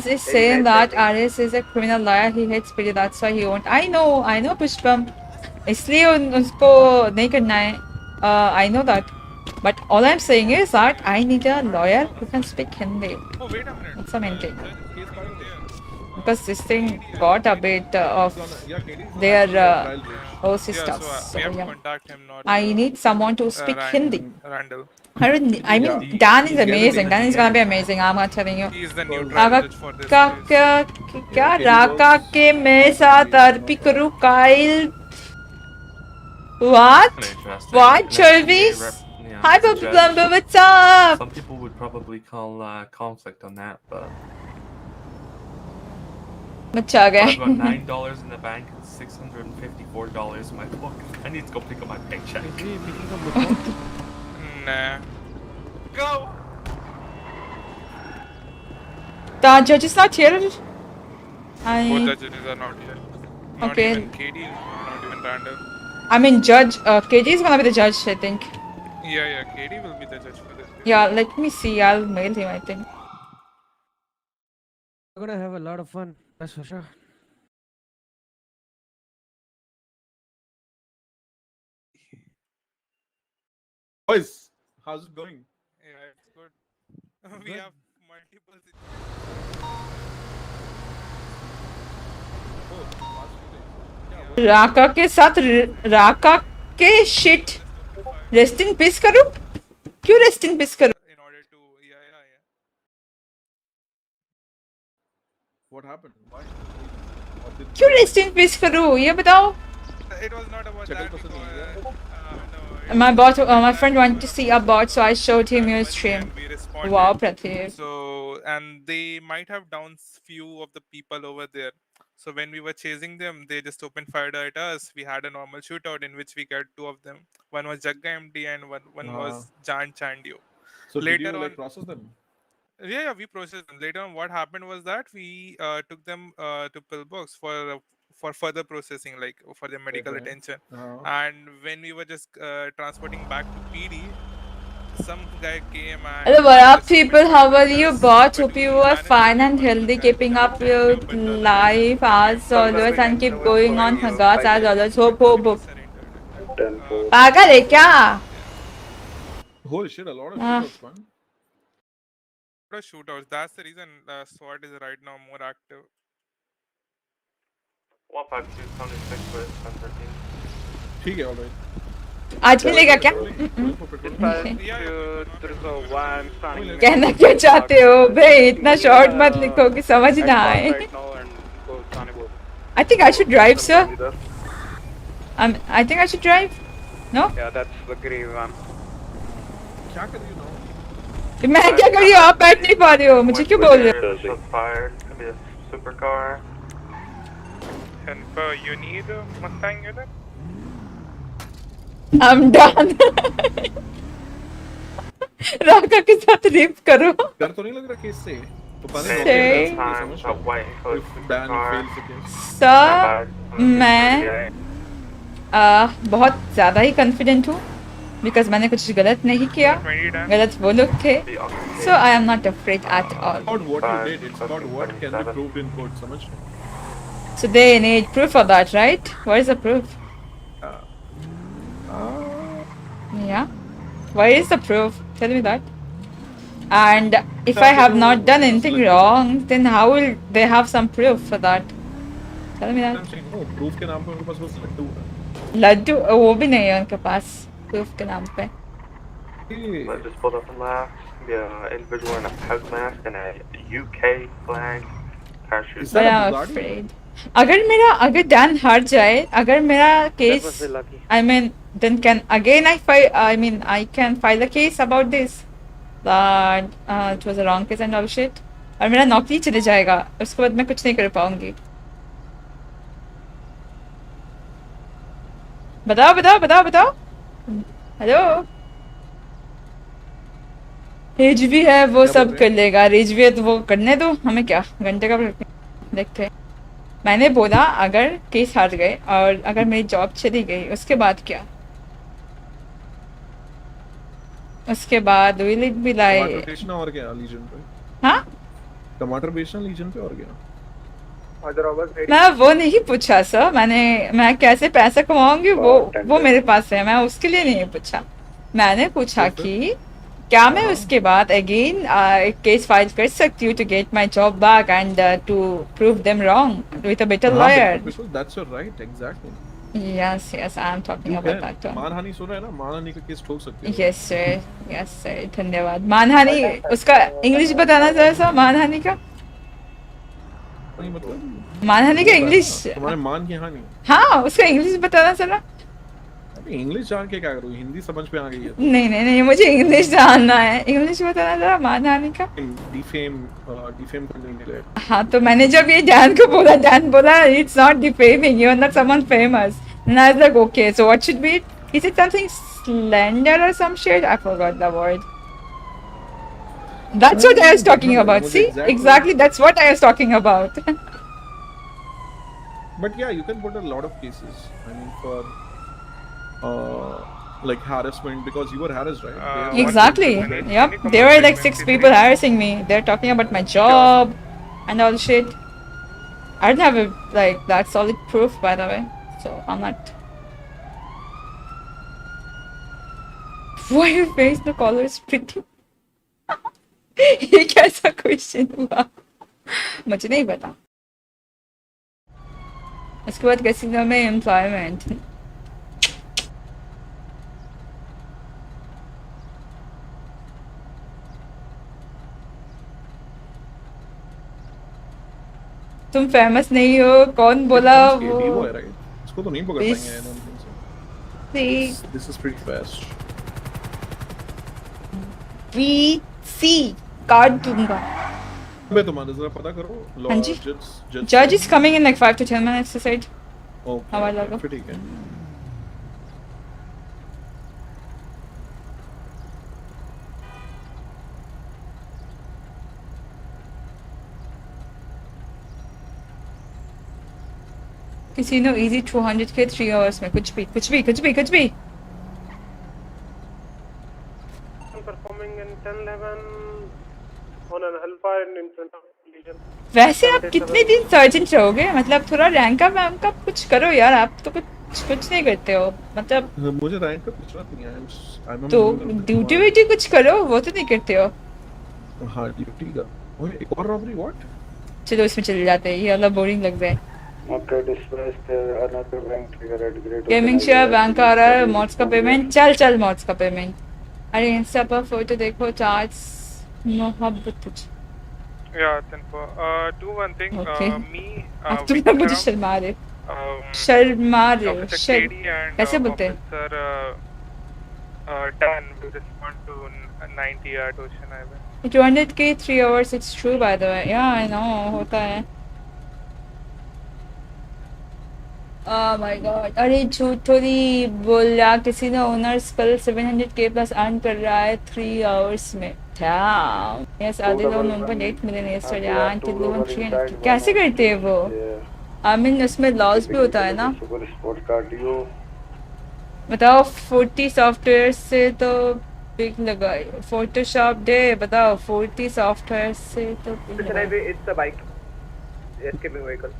He's saying that Aris is a criminal lawyer. He hates PD. That's why he won't. I know, Pushpam. इसलिए उसको नहीं करना है. I know that. But all I'm saying is that I need a lawyer who can speak Hindi. Oh, wait a minute. That's the main thing. Because this thing got a bit of their OC stuff. So, yeah. I need someone to speak Hindi. Randall. I mean, Dan is amazing. Dan is gonna be amazing. I'm not telling you. He's the neutral judge for this क्या राका के मैं साथ अर्पी करूँ Kyle? What? Jarvis? Hi, Bubba Blumba, what's up? Some people would probably call conflict on that, but. अच्छा गए. I've got $9 in the bank and $654 in my book. I need to go pick up my paycheck. Nah. Go! The judge is not here. Both judges are not here. Not Okay. even KD, not even Randall. I mean, judge. KD is gonna be the judge, I think. Yeah, KD will be the judge for this. Yeah, let me see. I'll mail him, I think. We're gonna have a lot of fun, that's for sure. Boys, how's it going? Yeah, it's good. We have multiple राका के साथ राका के shit. Rest in peace करूँ? क्यों rest in peace करूँ? in order to What happened? Why? क्यों rest in peace करूँ? ये बताओ. It was not about that because, My friend wanted to see a bot, so I showed him your stream. Wow, Pratik. So, and they might have downed few of the people over there. So when we were chasing them, they just opened fire at us. We had a normal shootout in which we got 2 of them. One was Jagga MD and one was Jan Chandio. So later did you on, process them? Yeah, we processed them. Later on, what happened was that we took them to pillbox for further processing, like for their medical Okay. attention. Uh-huh. And when we were just transporting back to PD, some guy came and Hello, what up, just opened people? How fire are at you, us, bots? but Hope you we are managed to fine get and one of the healthy, guys keeping that up that we with opened the rear life as always, and keep going on Hagas as always. Hope, hope, hope. पागल है क्या? Holy shit, a lot of Ah. shootouts, man. Shootouts. That's the reason SWAT is right now more active. 152 County 6 with 1013. ठीक है, alright. आज मिलेगा क्या? कहना क्यों चाहते हो बे? इतना शॉर्ट मत लिखो कि समझ ना आए. I think I should drive, sir. I think I should drive. No? Yeah, that's the grave one. क्या कर रही हो? मैं क्या कर रही हूँ? आप बैठ नहीं पा रहे हो. मुझे क्यों बोल रहे हो? Supercar. And you need a Mustang unit? I'm done. राका के साथ रेप करो. डर तो नहीं लग रहा केस से? तो पता Say. नहीं सर, मैं बहुत ज़्यादा ही कॉन्फिडेंट हूँ because मैंने कुछ गलत नहीं किया. गलत वो लोग थे. So I am not afraid at all. It's about what you did. It's about what can be proved in court. समझ? So they need proof of that, right? What is the proof? Yeah. What is the proof? Tell me that. And if I have not done anything wrong, then how will they have some proof for that? Tell me that. No, proof के नाम पे उनके पास बस लड्डू है. लड्डू वो भी नहीं है उनके पास proof के नाम पे. I just pulled up and left. Yeah, individual in a pug mask and a UK flag parachute. But I'm afraid. अगर Dan हार जाए, अगर मेरा case, I mean, then can again I can file a case about this that it was a wrong case and all shit. और मेरा नौकरी चले जाएगा. उसके बाद मैं कुछ नहीं कर पाऊंगी. बताओ. हेलो. रेज भी है, वो सब कर लेगा. रेज भी है तो वो करने दो. हमें क्या घंटे का देखते हैं. मैंने बोला अगर केस हार गए और अगर मेरी जॉब चली गई उसके बाद क्या? उसके बाद विल इट बी लाइक टमाटर बेचना और क्या लीजन पे? हाँ? टमाटर बेचना लीजन पे और क्या? मैं वो नहीं पूछा सर. मैं कैसे पैसा कमाऊंगी वो मेरे पास है. मैं उसके लिए नहीं पूछा. मैंने पूछा कि क्या मैं उसके बाद अगेन केस फाइल कर सकती हूँ to get my job back and to prove them wrong with a better lawyer. That's your right, exactly. Yes, I am talking about that one. मानहानि सुन रहे हैं ना? मानहानि का केस ठोक सकते हो. Yes sir. धन्यवाद. मानहानि उसका इंग्लिश बताना जरा सा. मानहानि का नहीं मतलब मानहानि का इंग्लिश. तुम्हारे मान की हानि. हाँ, उसका इंग्लिश बताना जरा. इंग्लिश जान के क्या करूँ? हिंदी समझ पे आ गई है. नहीं मुझे इंग्लिश जानना है. इंग्लिश बताना जरा मानहानि का. डिफेम करने के लिए. हाँ, तो मैंने जब ये Dan बोला it's not defaming, you're not someone famous. And I was like, okay, so what should be it? Is it something slender or some shit? I forgot the word. That's what I was talking about. See, exactly that's what I was talking about. But yeah, you can put a lot of cases. I mean, for like harassment, because you were harassed, right? Exactly. Yep. There were like 6 people harassing me. They're talking about my job and all shit. I don't have that solid proof, by the way. So I'm not. Why your face the color is pretty? ये कैसा question हुआ? मुझे नहीं पता. उसके बाद casino में employment. तुम फेमस नहीं हो. कौन बोला वो? इसको तो नहीं पकड़ पाएंगे. This is pretty fast. VC काट दूंगा. अबे तुम्हारा जरा पता करो. हाँ जी. Judge is coming in like 5 to 10 minutes. He said. Okay. हवाला लो. ठीक है. Casino easy 200k 3 hours में कुछ भी Performing in 10-11 on an Hellfire in front of Legion. वैसे आप कितने दिन सर्जेंट रहोगे? मतलब थोड़ा रैंक अप कुछ करो यार, आप तो कुछ नहीं करते हो मतलब। मुझे रैंक का कुछ नहीं है। तो ड्यूटी कुछ करो, वो तो नहीं करते हो। हाँ ड्यूटी का। ओए एक और रॉबरी व्हाट? चलो इसमें चले जाते हैं, ये वाला बोरिंग लग रहा है। Okay, disperse another bank trigger at great. Gaming share bank का आ रहा है, मॉड्स का पेमेंट। चल मॉड्स का पेमेंट। अरे इंस्टा पर फोटो देखो, चार्ज मोहब्बत कुछ। Yeah, then do one thing. Okay. Me. अब तुम लोग मुझे शर्मा रहे हो। कैसे बोलते हैं? Officer Dan will respond to 90 at Ocean Highway. 200k 3 hours. It's true by the way. Yeah, I know. होता है। Oh my god. अरे झूठ थोड़ी बोला, किसी ने ओनर्स कल 700k प्लस अर्न कर रहा है 3 hours में। Damn. Yes, I did on 1.8 million yesterday and till 300. कैसे करते हैं वो? I mean उसमें लॉस भी होता है ना? बताओ 40 सॉफ्टवेयर से तो बिग लगा। फोटोशॉप दे बताओ 40 सॉफ्टवेयर से तो It's a bike. Escaping vehicle.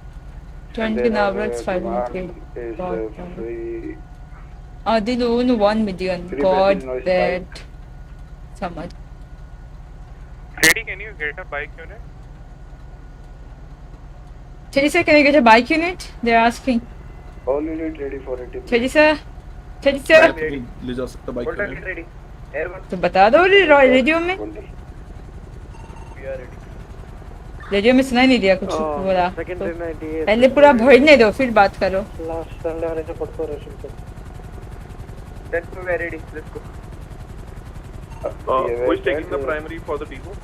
20 hours 500k. I did own 1 million. God that. So much. Freddy, can you get a bike unit? Teddy sir, can I get a bike unit? They're asking. All unit ready for it. Teddy sir. ले जा सकता bike Hold on, get ready. Air one. तो बता दो radio में। Radio में सुनाई नहीं दिया कुछ बोला। तो पहले पूरा भरने दो फिर बात करो। That's why we're ready. Let's go. Who's taking the primary for the depot?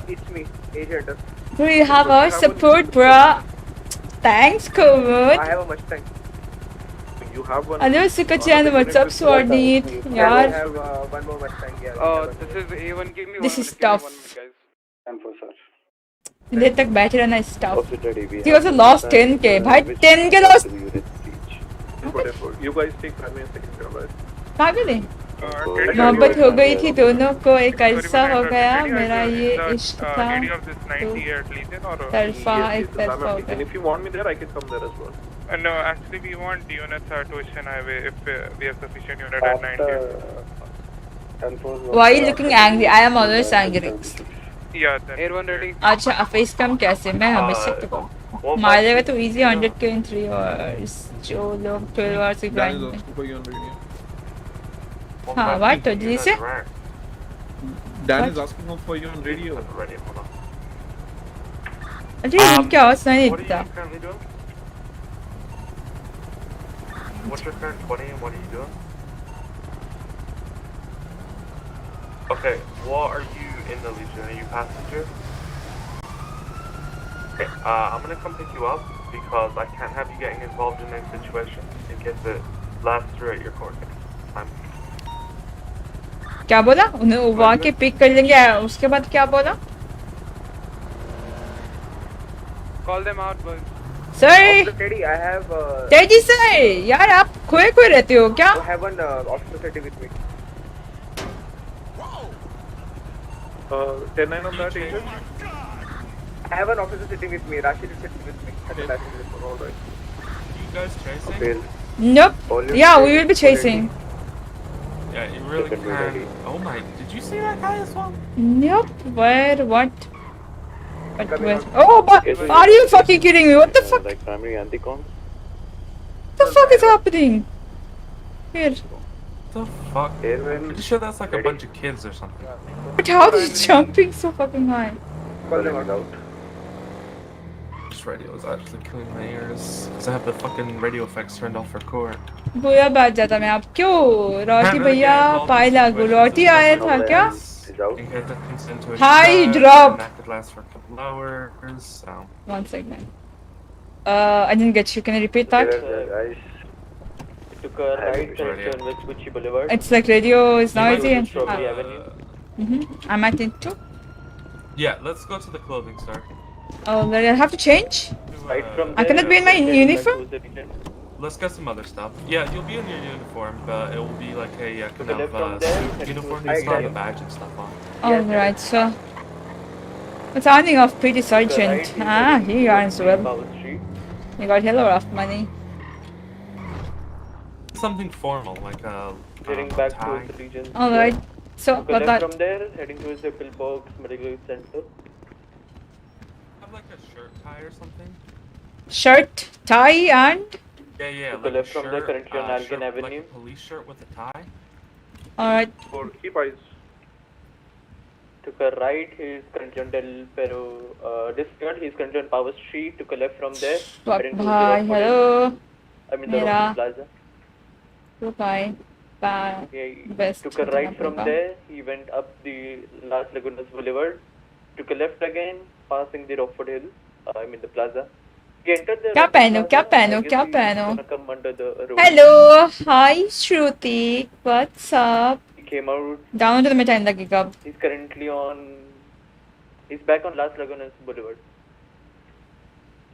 It's me, agent. Do you have our support, bro? Thanks, Covid. I have a Mustang. You have one. Hello, Sukachan. What's up, Swordneet? I Yaar, have one more Mustang. Yeah. This is A1. Give me this one is minute, give me tough. 1 minute, guys. And for sir. देर तक बैठे रहना is tough. He also lost 10k. भाई 10k lost. You guys take primary and secondary, right? पागल है। मोहब्बत हो गई थी दोनों को, एक अरसा हो गया मेरा ये इश्क था तो तरफा एक तरफा हो And गया। if you want me there, I can come there as well. No, actually we want units at Ocean Highway if we have sufficient unit at 90. Why are you looking angry? I am always angry. Yeah, then. Air 1 ready. अच्छा face कम कैसे? मैं हमेशा तो मारेगा तो easy 100k in 3 hours। जो लोग 12 hours से grind में। हाँ, what? तो जी से? Dan is asking for you on radio. अरे इनकी आवाज़ नहीं दिखता। What's your current 20 and what are you doing? Okay, what are you in the Legion? Are you passenger? Okay, I'm gonna come pick you up because I can't have you getting involved in any situation in case it lasts throughout your court time. क्या बोला? उन्हें वो आके pick कर लेंगे, उसके बाद क्या बोला? Call them out, boys. Sir, Teddy, I have. तेजी सर, यार आप खोए रहते हो क्या? I have one officer sitting with me. 10-9 on that, agent. I have an officer sitting with me. Rashid is sitting with me. All right. You guys chasing? Okay. Nope. Yeah, we will be chasing. Yeah, you really can. Oh my, did you see that guy as well? Nope. Where? What? What? Where? Oh, but are you fucking kidding me? What the fuck? Like primary anti-con. What the fuck is happening? Here. The fuck? Pretty sure that's like a bunch of kids or something. But how is he jumping so fucking high? Call them out. This radio is actually killing my ears because I have the fucking radio effects turned off for court. बुरा बात जाता मैं आप क्यों? रोटी भैया पाई लागू रोटी आया था क्या? Hi, drop. That could last for a couple hours. So. 1 second. I didn't get you. Can you repeat that? Took a right turn on Vespucci Boulevard. It's like radio is noisy and. I'm at it too. Yeah, let's go to the clothing store. Oh, I have to change? Right from I cannot be in my uniform? Let's get some other stuff. Yeah, you'll be in your uniform, but it will be like a kind of suit uniform. It's not a badge and stuff on. Alright, so. What's earning of pretty sergeant? Ah, here you are as well. You got hell of money. Something formal, like a Heading back tie. to the region. Alright, so Go got left that. from there, heading towards the pillbox medical center. Have like a shirt tie or something. Shirt, tie, and? Yeah, Go like left a from shirt, there, currently on Algan shirt, Avenue. like a police shirt with a tie. Alright. For keep eyes. Took a right, he's currently on Del Pero discount, he's currently on Power Street. Took a left from there, heading towards the Bye, Rockford hello. Hill. I mean the Mera. Rockford Plaza. Goodbye. Bye. Yeah, he Best. took a right from there, he went up the Las Lagunas Boulevard. Took a left again, passing the Rockford Hill, I mean the plaza. He entered the Kya pehno, Rockford kya Plaza. pehno, I guess kya he's pehno? gonna come under the road. Hello, hi Shruti. What's up? He came out. Down to the time lagega. He's currently on. He's back on Las Lagunas Boulevard.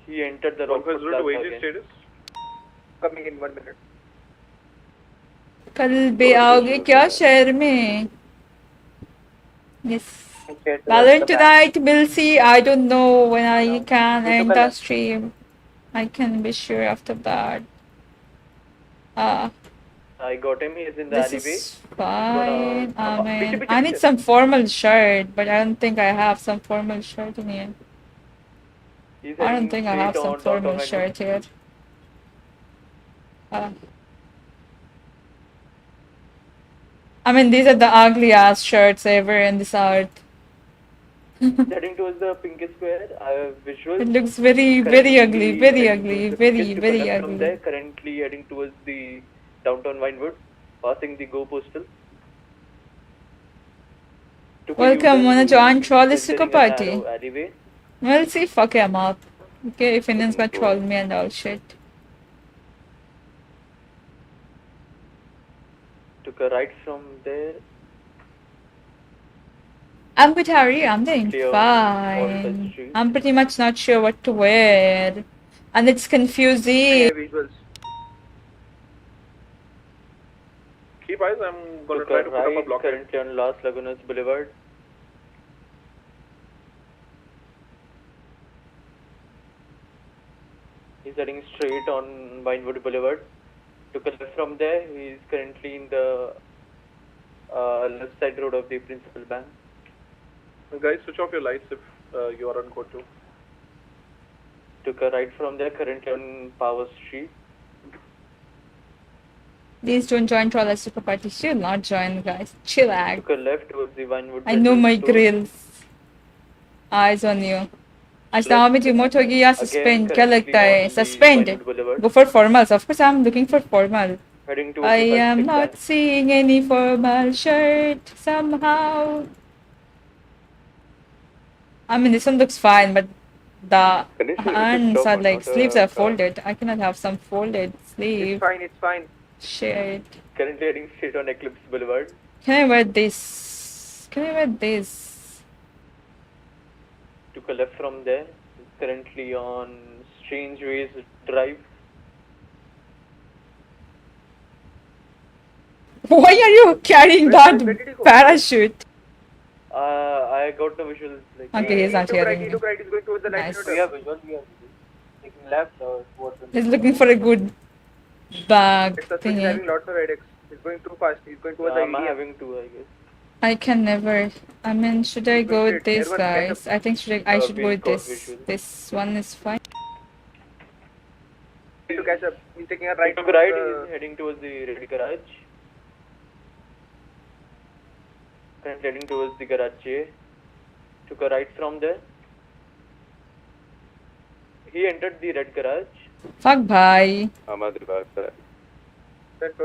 He entered the Rockford Plaza again. status? Coming in 1 minute. कल भी आओगे क्या शहर में? Yes. Valorant tonight, we'll see. I don't know when I can end the stream. I can be sure after that. I got him. He's in the This alleyway. is fine. I mean, I need some formal shirt, but I don't think I have some formal shirt in here. He's I don't heading think I have straight some on formal downtown shirt here. I mean, these are the ugly ass shirts ever in this art. Heading towards the Pinky Square. I have visuals. It looks very, very ugly, very ugly, very, very From there, ugly. currently heading towards the downtown Vinewood, passing the Go Postal. Welcome, wanna join Trollisico party? Alleyway. We'll see, fuck him up. Okay, if Indians gonna troll me and all shit. Took a right from there. I'm good, Harry. I'm doing Clear fine. Street. I'm pretty much not sure what to wear. And it's confusing. Visuals. Keep eyes, I'm gonna Took try a to put up a right, blockade. currently on Las Lagunas Boulevard. He's heading straight on Vinewood Boulevard. Took a left from there. He's currently in the left side road of the principal bank. Guys, switch off your lights if you are on code 2. Took a right from there, currently on Power Street. Please don't join Trollisico party. She'll not join, guys. Chillax. Took a left towards the Vinewood. I know my Store. grills. Eyes on you. आज Naomi remote होगी या suspend? क्या लगता है? Suspend. Go for formals. Of course, I'm looking for formal. Heading towards I the am plastic not bag. seeing any formal shirt somehow. I mean, this one looks fine, but the hands are like sleeves are folded. I cannot have some folded sleeve. It's fine. Shit. Currently heading straight on Eclipse Boulevard. Can I wear this? Can I wear this? Took a left from there. Currently on Strange Ways Drive. Why are you carrying that parachute? I got no visuals. Like, Okay, he's not hearing me. He's going towards the light. Nice. We have visuals. We have visuals. Taking left or towards the He's looking for a good bag He's having thingy. lots of headaches. He's going too fast. He's going towards the I'm EDM. having two, I guess. I can never. I mean, should I go with this, Everyone get guys? I think I should go with we've got this. visuals. This one is fine. To catch up. He's taking a right. Took a right. He's heading towards the Red Garage. Currently heading towards the Garage A. Took a right from there. He entered the Red Garage. Fuck भाई.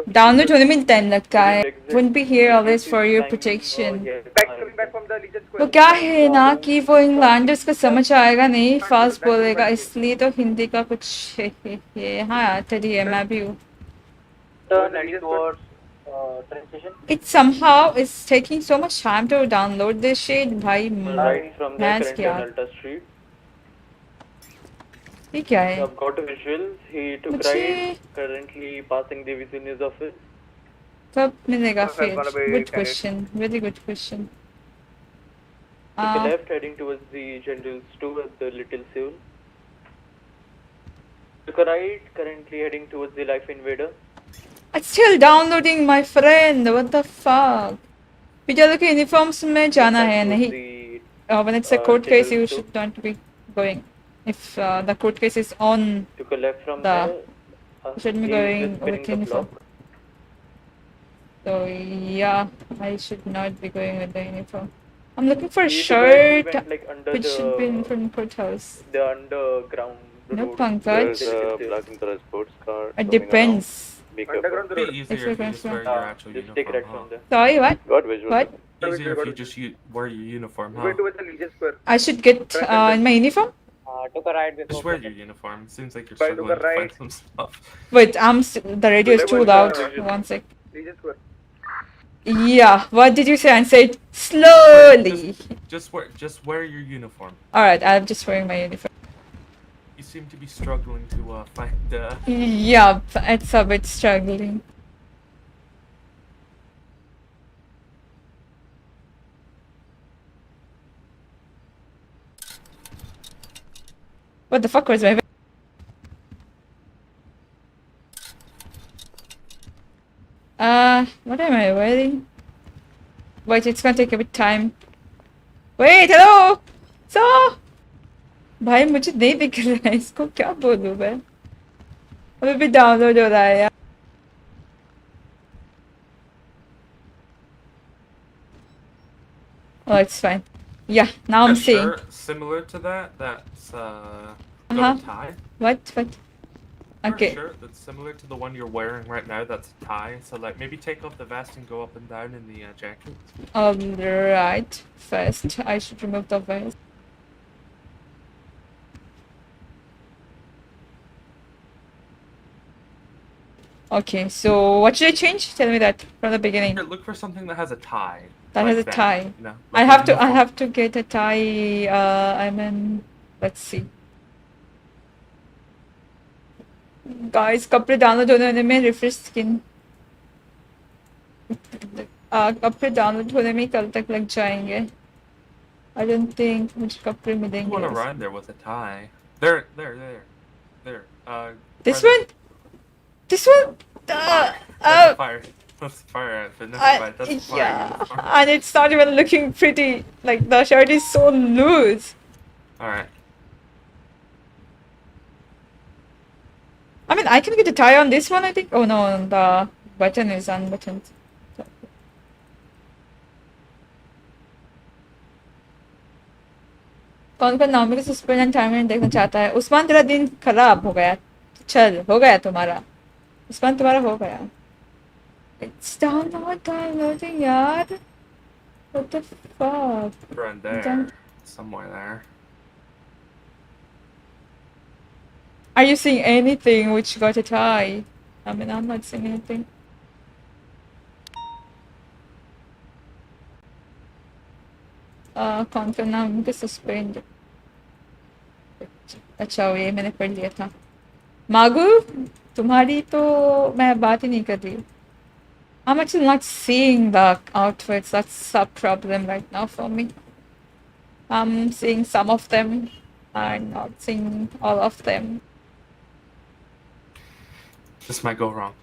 Download होने में time लगता है. Wouldn't be here always for your protection. Coming back from the Legion Square. वो क्या है ना कि वो इंग्लैंडर्स को समझ आएगा नहीं, फास्ट बोलेगा, इसलिए तो हिंदी का कुछ ये हाँ तेरी है मैं भी हूँ. Turn heading towards train station. It somehow is taking so much time to download this shit. भाई Right from there, man's currently on क्या? Alta Street. ये क्या है? I've got a visual. He took मुझे right. Currently passing the Virginia's office. कब मिलेगा फिर? gonna be Good candidate. question. Very good question. Took a left heading towards the General's 2 at the Little Seoul. Took a right, currently heading towards the Life Invader. It's still downloading, my friend. What the fuck? विद्यालय के uniforms में जाना है नहीं. When it's a court case, you should not be going. If the court case is on Took a left from the, there. you should be He is going just spinning with the uniform. block. So yeah, I should not be going with the uniform. I'm looking for a He shirt went, like, under which should be in the front of courthouse. underground No, road. Pankaj. Black and color sports car. It depends. Underground It'd road. be If easier you're if you going just from- wear your actual Just take right from uniform, there. Sorry, what? Got visual. What? huh? Easier if you just wear your uniform, huh? Going towards the Legion Square. I should get in my uniform? took a ride with Just wear your uniform. It seems like you're Right, struggling to right. find some stuff. Wait, the radio is too loud. One sec. Legion Square. Yeah, what did you say? And say it slowly. Just wear your uniform. Alright, I'm just wearing my uniform. You seem to be struggling to find. Yup, it's a bit struggling. What the fuck was my... what am I wearing? Wait, it's gonna take a bit time. Wait, hello! So... भाई मुझे नहीं दिख रहा है, इसको क्या बोलूं मैं? अभी भी डाउनलोड हो रहा है यार. Oh, it's fine. Yeah, now I'm seeing. Shirt similar to that. That's got a tie. What? Wear Okay. a shirt that's similar to the one you're wearing right now. That's a tie. So like maybe take off the vest and go up and down in the jacket. Alright. First, I should remove the vest. Okay, so what should I change? Tell me that from the beginning. Here, look for something that has a tie. That like has a tie. You know, I like have a to. I uniform. have to get a tie. I mean, let's see. Guys, कपड़े download होने में refresh skin कपड़े download होने में कल तक लग जाएंगे. I don't think मुझे कपड़े You मिलेंगे. want to run there with a tie. There. This right one? This one? That's a fire. That's a fire outfit. Never mind. That's a fire Yeah, uniform. and it's not even looking pretty. Like the shirt is so loose. All right. I mean, I can get a tie on this one, I think. Oh no, the button is unbuttoned. कौन कौन Naomi को suspend and terminate देखना चाहता है? उस्मान, तेरा दिन खराब हो गया. चल, हो गया तुम्हारा. उस्मान, तुम्हारा हो गया. It's downloading, yaar. What the fuck? Run there. Done. Somewhere there. Are you seeing anything which got a tie? I mean, I'm not seeing anything. कौन का नाम के सस्पेंड? अच्छा, ये मैंने पढ़ लिया था. मागू, तुम्हारी तो मैं बात ही नहीं कर रही. I'm actually not seeing the outfits. That's a problem right now for me. I'm seeing some of them. I'm not seeing all of them. This might go wrong.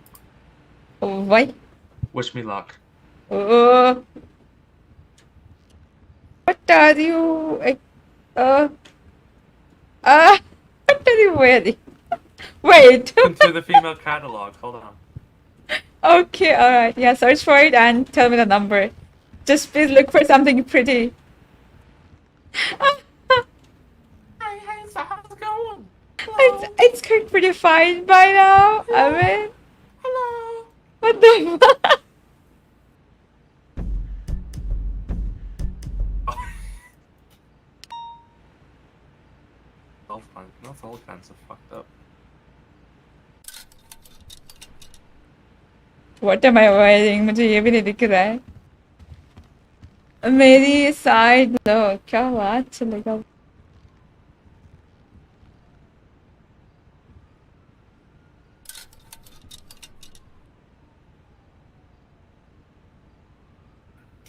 Oh, why? Wish me luck. What are you? What are you wearing? Wait. Into the female catalog. Hold on. Okay, alright. Yeah, search for it and tell me the number. Just please look for something pretty. Hey, so how's it going? It's going pretty fine by now. I mean, Hello. what the fuck? That's all kinds of fucked up. What am I wearing? मुझे ये भी नहीं दिख रहा है. मेरी side लो, क्या बात चलेगा?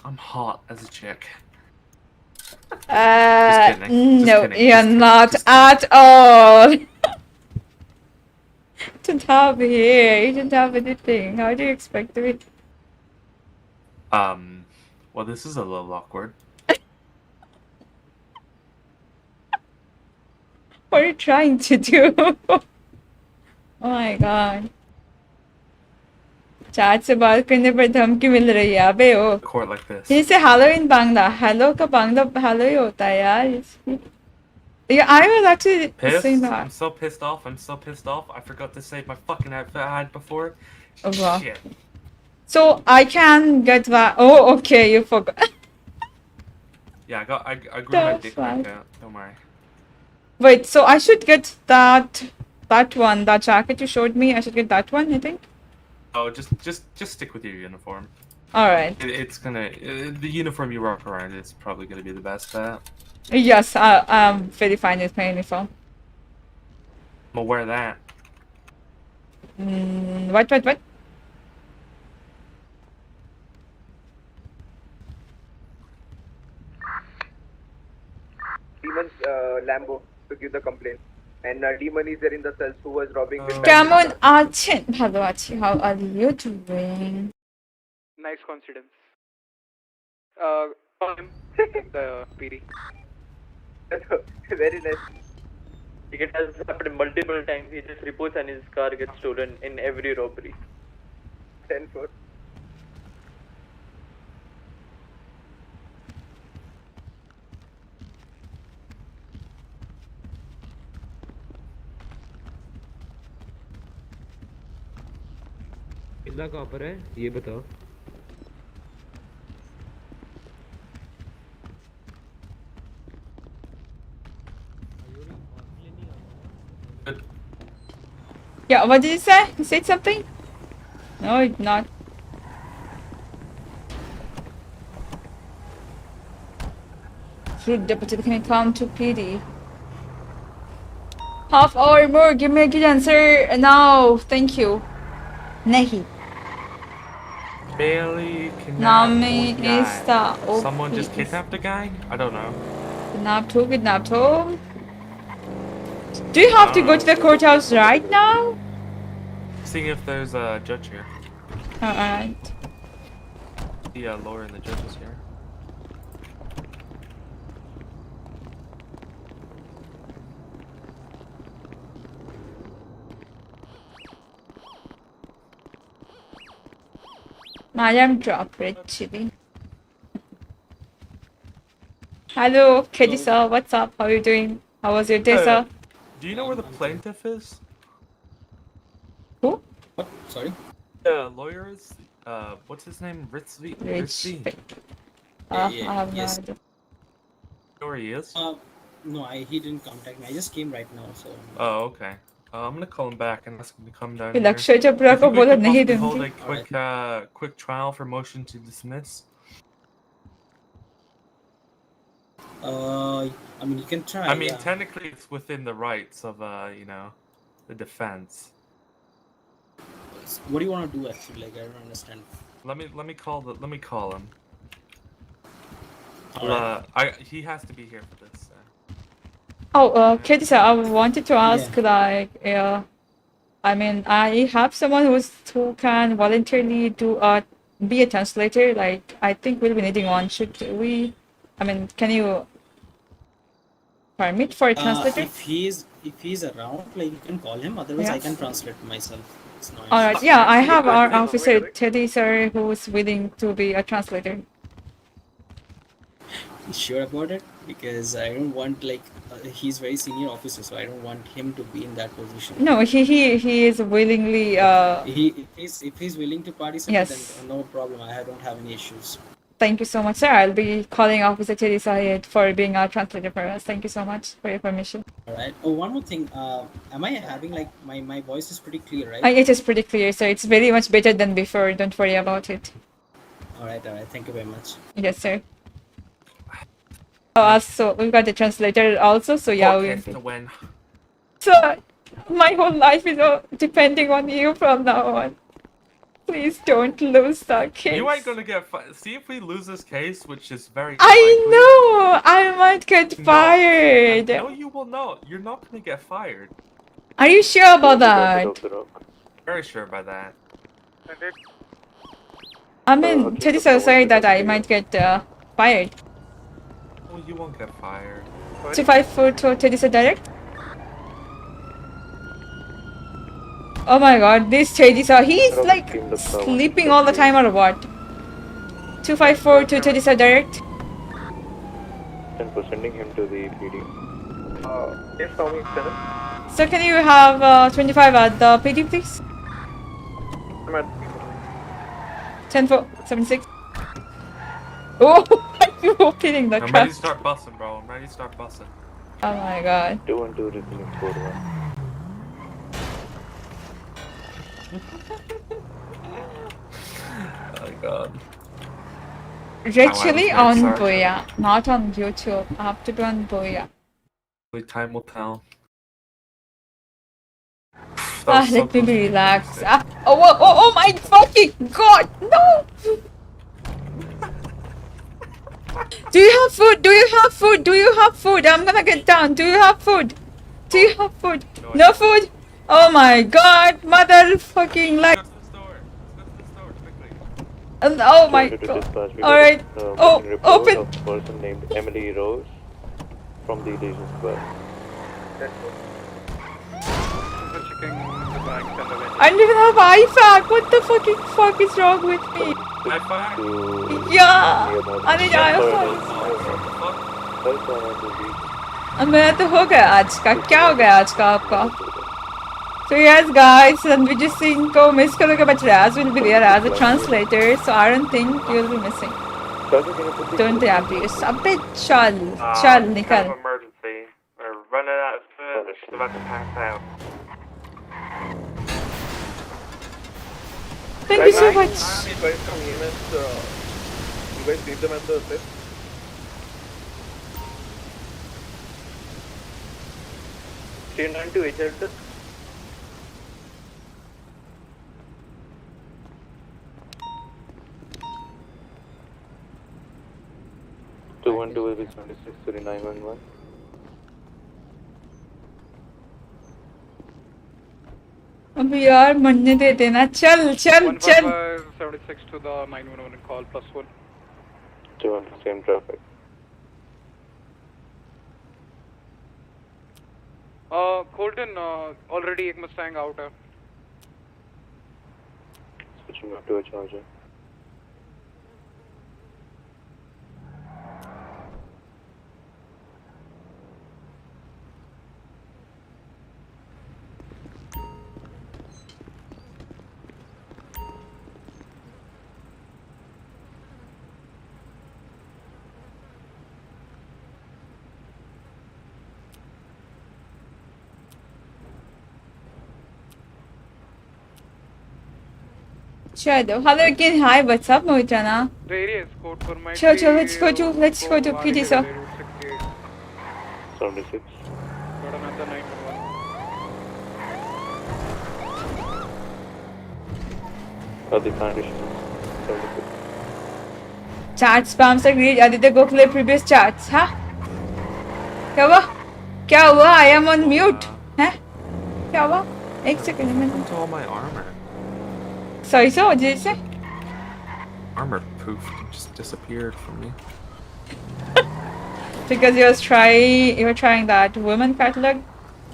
I'm hot as a chick. No, kidding, you're not at all. Don't have hair. You don't have anything. How do you expect to be? Well, this is a little awkward. What are you trying to do? Oh my god. Chat से बात करने पर धमकी मिल रही है अबे ओ. Court like this. Can you say hello in Bangla? Hello का Bangla hello ही होता है यार. Yeah, I was actually saying that. I'm so pissed off. I forgot to save my fucking outfit I had before. Oh, wow. Shit. So I can get that. Oh, okay, you forgot. Yeah, I grew my dick back out. Don't worry. Wait, so I should get that one, that jacket you showed me. I should get that one, I think. Oh, just stick with your uniform. All right. It's gonna the uniform you rock around is probably gonna be the best bet. Yes, I'm very fine with my uniform. I'm gonna wear that. What? Demon's Lambo to give the complaint. And Demon is there in the cells who was robbing with Camon Archin. Hello, Archie. How are you doing? Nice coincidence. Call him the PD. Very nice. It has happened multiple times. He just reports and his car gets stolen in every robbery. 10-4. कितना copper है ये बताओ Yeah, what did you say? You said something? No, it's not. Fruit deputy can come to PD. Half hour more, give me a good answer now. Thank you. Nahi. Bailey kidnapped Naomi one guy. is the Someone just OP. kidnapped a guy? I don't know. Kidnapped who? Do you have to go to the courthouse right now? Seeing if there's a judge here. Alright. The lawyer and the judge is here. Madam Drop Red Chili. Hello, Katie sir. What's up? How are you doing? How was your day, sir? Do you know where the plaintiff is? Who? What? Sorry? The lawyer is, what's his name? Ritzvi? I have no idea. You know where he is? No, he didn't contact me. I just came right now, so. Oh, okay. I'm gonna call him back and ask him to come down ये here. लक्ष्य Chopra You को think we बोला could नहीं possibly hold दूंगी. a quick trial for motion to dismiss? I mean, you can try. I mean, yeah. technically, it's within the rights of, you know, the defense. What do you want to do actually? Like, I don't understand. Let me call him. Alright. He has to be here for this. Oh, Katie sir, I wanted to ask I mean, I have someone who can voluntarily be a translator. Like, I think we'll be needing one. Should we? I mean, can you permit for a translator? If he's around, like you can call him. Otherwise, Yeah. I can translate myself. It's not. All right. Yeah, I have our officer Teddy sir who's willing to be a translator. You sure about it? Because I don't want he's very senior officer, so I don't want him to be in that position. No, he is willingly. If he's willing to participate, Yes. then no problem. I don't have any issues. Thank you so much, sir. I'll be calling Officer Teddy Syed for being our translator for us. Thank you so much for your permission. All right. Oh, one more thing. Am I having my voice is pretty clear, right? It is pretty clear, sir. It's very much better than before. Don't worry about it. All right. Thank you very much. Yes, sir. So we've got the translator also. So yeah, Court has to win. So my whole life is depending on you from now on. Please don't lose that case. You ain't gonna get see if we lose this case, which is very I unlikely. know! I might get fired. No, you will not. You're not gonna get fired. Are you sure about that? Very sure about that. I mean, Teddy so sorry that I might get fired. Well, you won't get fired. 254 to Teddy so direct? Oh my god, this Teddy so he's like sleeping all the time or what? 254 to Teddy so direct? And for sending him to the PD. Yes, Naomi, 7. So can you have 25 at the PD please? I'm at 10-4-7-6. Oh, you opening the I'm trap. ready to start bussing, bro. I'm ready to start bussing. Oh my god. 212 receiving 4-1. Oh my god. Actually Oh, on sorry. Boya, not on YouTube. I have to be on Boya. Only time will tell. Let me be relaxed. Oh my fucking god, no! Do you have food? Do you have food? Do you have food? I'm gonna get down. Do you have food? Do you have food? No food? Oh my god, motherfucking like. Oh my god. Alright. Oh, open. A person named Emily Rose from the Legion Square. I don't even have IFAC. What the fucking fuck is wrong with me? Yeah, I need IFAC. मेरा तो हो गया आज का क्या हो गया आज का आपका So yes guys, Ranvijit Singh को miss करोगे but Raz will be there as a translator, so I don't think you'll be missing. Don't be abuse. अबे चल निकल. Emergency. We're running out of food. She's about to pass out. Thank you so much. You guys come in and you guys leave them at the place. Turn to HL. 212 will be 76 to the 911. अब यार मरने दे देना चल 76 to the 911 call +1. 200 same traffic. Colton, already एक Mustang out है. Switching up to a Charger. Shadow. Hello again. Hi, what's up, Mojana? The area is code for my. Sure, let's go to PD, sir. 76. Got another 911. The condition. 76. Chat spams agreed. Aditya Gokhale previous chats, huh? क्या हुआ? I am on mute. हैं? क्या हुआ? एक second में. What's all my armor? Sorry, sir. What did you say? Armor poof just disappeared from me. Because you were trying that women catalog.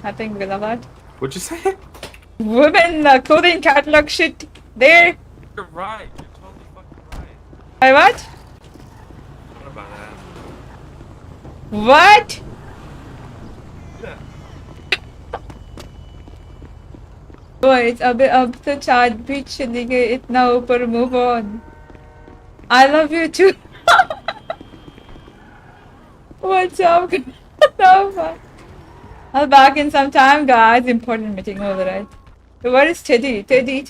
I think because of that. What'd you say? Women clothing catalog shit there. You're right. You're totally fucking right. By what? What about that? What? Yeah. Boys, अब तो चाट भी चली गई इतना ऊपर move on. I love you too. What's up? I'll back in some time, guys. Important meeting, alright. Where is Teddy? Teddy.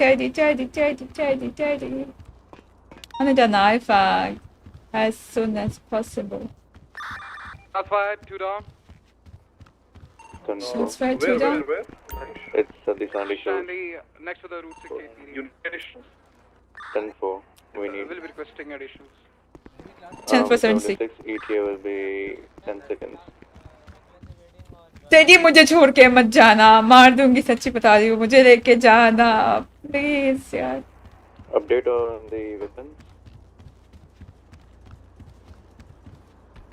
I need a knife as soon as possible. That's fired. 2 down. Shots fired, 2 down. It's the Sandy show. Sandy next to the Route 68. 10-4. We need. Will be requesting additions. 10-4-76. ETA will be 10 seconds. Teddy मुझे छोड़ के मत जाना, मार दूंगी, सच्ची बता रही हूँ, मुझे लेके जाना प्लीज यार। Update on the weapons.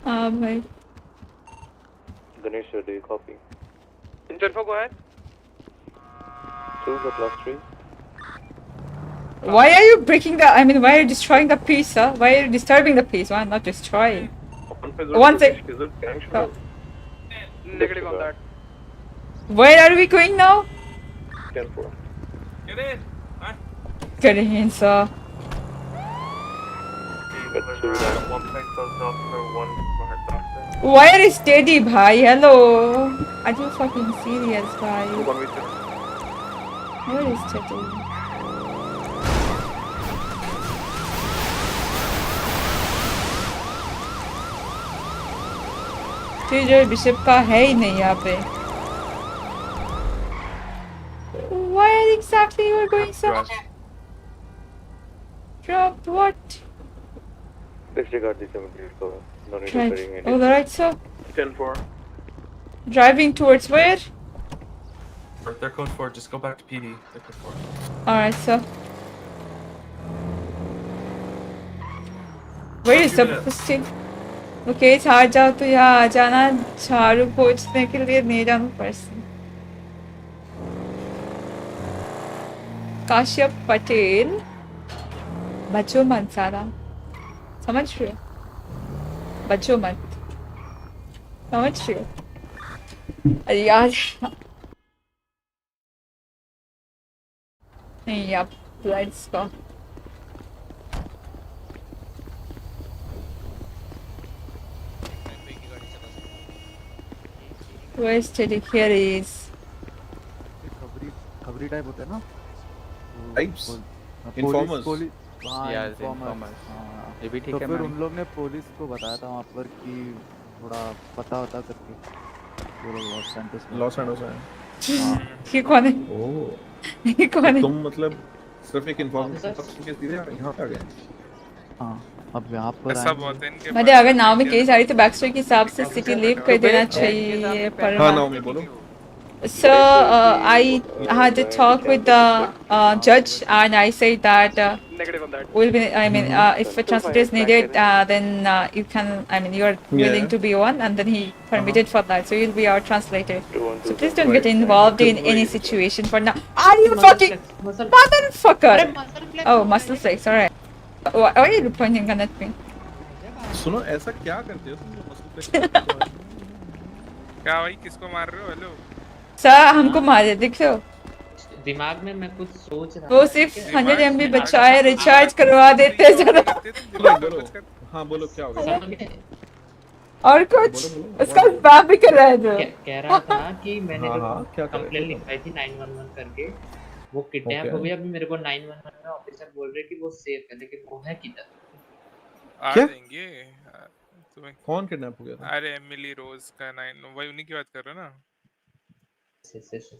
हाँ भाई। Ganesh, do you copy? 10-4, go ahead. 2 the plus 3. Why are you breaking the? I mean, why are you destroying the piece, huh? Why are you disturbing the piece? Why not destroying? One thing. Negative on that. Where are we going now? 10-4. Get in. Huh? Get in, sir. Where is Teddy, bhai? Hello. Are you fucking serious, bhai? Where is Teddy? Teaser bishop का है ही नहीं यहाँ पे। Where exactly you are going, sir? Dropped what? Disregard the 78 cover. No need Right. repairing it. All right, sir. 10-4. Driving towards where? They're code 4. Just go back to PD. They're code 4. All right, sir. Where is the posting? Okay छाड़ जाओ तो यहाँ आ जाना, झाड़ू पोंछने के लिए नहीं जाना पर्सन। काश्यप पटेल बचो मत सारा, समझ रहे हो? बचो मत, समझ रहे हो? अरे यार नहीं यार, let's go. Where's Teddy? Here he is. खबरी टाइप होता है ना? Types? Informers? हाँ, informers. ये भी ठीक तो है। फिर उन लोग ने पुलिस को बताया था वहाँ पर कि थोड़ा पता होता करके वो लोग लॉस सैंटोस में। ये कौन है? ओह, ये कौन है? तुम मतलब सिर्फ एक इन्फॉर्मेशन के सीधे यहाँ पे आ गए? हाँ, अब यहाँ पर मतलब अगर नाओमी केस आ रही तो बैक स्टोरी के हिसाब से सिटी लीव कर देना चाहिए। पर हाँ नाओमी बोलो। So I had a talk with the judge and I said that will be. I mean, if a translator is needed, then you can. I mean, you are willing to be one, and then he permitted for that. So you'll be our translator. So please don't get involved in any situation for now. Are you fucking motherfucker? Oh, muscle flex. Alright. Why are you pointing at me? सुनो ऐसा क्या करते हो तुम muscle क्या भाई किसको मार रहे हो? हेलो सर हमको मारे देख रहे हो? दिमाग में मैं कुछ सोच रहा वो सिर्फ 100 MB बचाए, रिचार्ज करवा देते जरा। हाँ बोलो क्या हो गया? और कुछ उसका बैक भी कर रहा है जो कह रहा था कि मैंने जो कंप्लेंट लिखवाई थी 911 करके वो किडनैप हो गया। अभी मेरे को 911 में ऑफिसर बोल रहे कि वो सेफ है, लेकिन वो है किधर? आ जाएंगे तुम्हें। कौन किडनैप हो गया था? अरे एमिली रोज का 9 वही उन्हीं की बात कर रहे हो ना?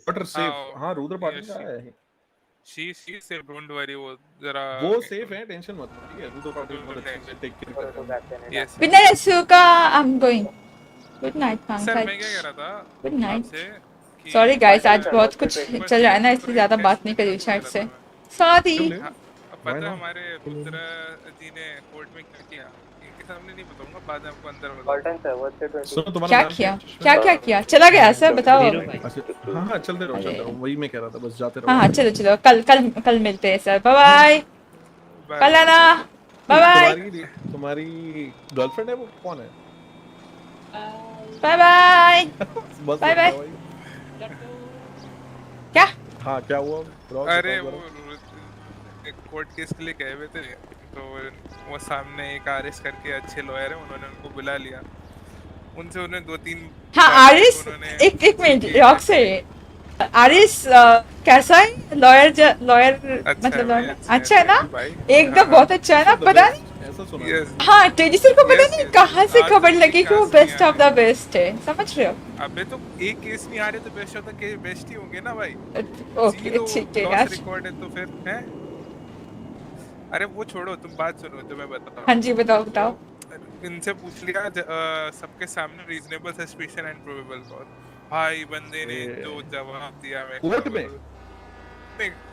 Butter safe. हाँ रुद्र पाटिल का है। She safe, don't worry. वो जरा वो सेफ है, टेंशन मत लो ठीक है। रुद्र पाटिल बहुत अच्छे से टेक केयर करता है। यस गुड नाइट सुका, I am going. Good night sir Pankaj. मैं क्या कह रहा था गुड नाइट। सॉरी गाइस, आज बहुत कुछ चल रहा है ना, इसलिए ज्यादा बात नहीं करी शायद से। सॉरी। पता है हमारे रुद्र जी ने कोर्ट में क्या किया? इनके सामने नहीं बताऊंगा, बाद में आपको अंदर बताऊंगा। सुनो तुम्हारा क्या किया? चला गया सर, बताओ। हाँ चलते रहो। वही मैं कह रहा था, बस जाते रहो। हाँ चलो कल मिलते हैं सर। Bye bye. कल आना। Bye bye. तुम्हारी गर्लफ्रेंड है वो कौन है? Bye bye. Bye bye. क्या? हाँ क्या हुआ? अरे वो एक कोर्ट केस के लिए गए हुए थे, तो वो सामने एक आरिस करके अच्छे लॉयर है, उन्होंने उनको बुला लिया। उनसे उन्हें 2-3 हाँ आरिस, एक मिनट रॉक से। आरिस कैसा है? लॉयर मतलब लॉयर अच्छा है ना? एकदम बहुत अच्छा है ना, पता नहीं। हाँ टेडी सर को पता नहीं कहाँ से खबर लगी कि वो बेस्ट ऑफ द बेस्ट है, समझ रहे हो? अबे तो एक केस नहीं आ रहे तो best of the case best ही होंगे ना भाई। ओके ठीक है यार। रिकॉर्ड है तो फिर है अरे वो छोड़ो, तुम बात सुनो तो मैं बताता हूँ। हाँ जी, बताओ बताओ। इनसे पूछ लिया सबके सामने reasonable suspicion and probable cause. भाई बंदे ने जो जवाब दिया मैं कोर्ट में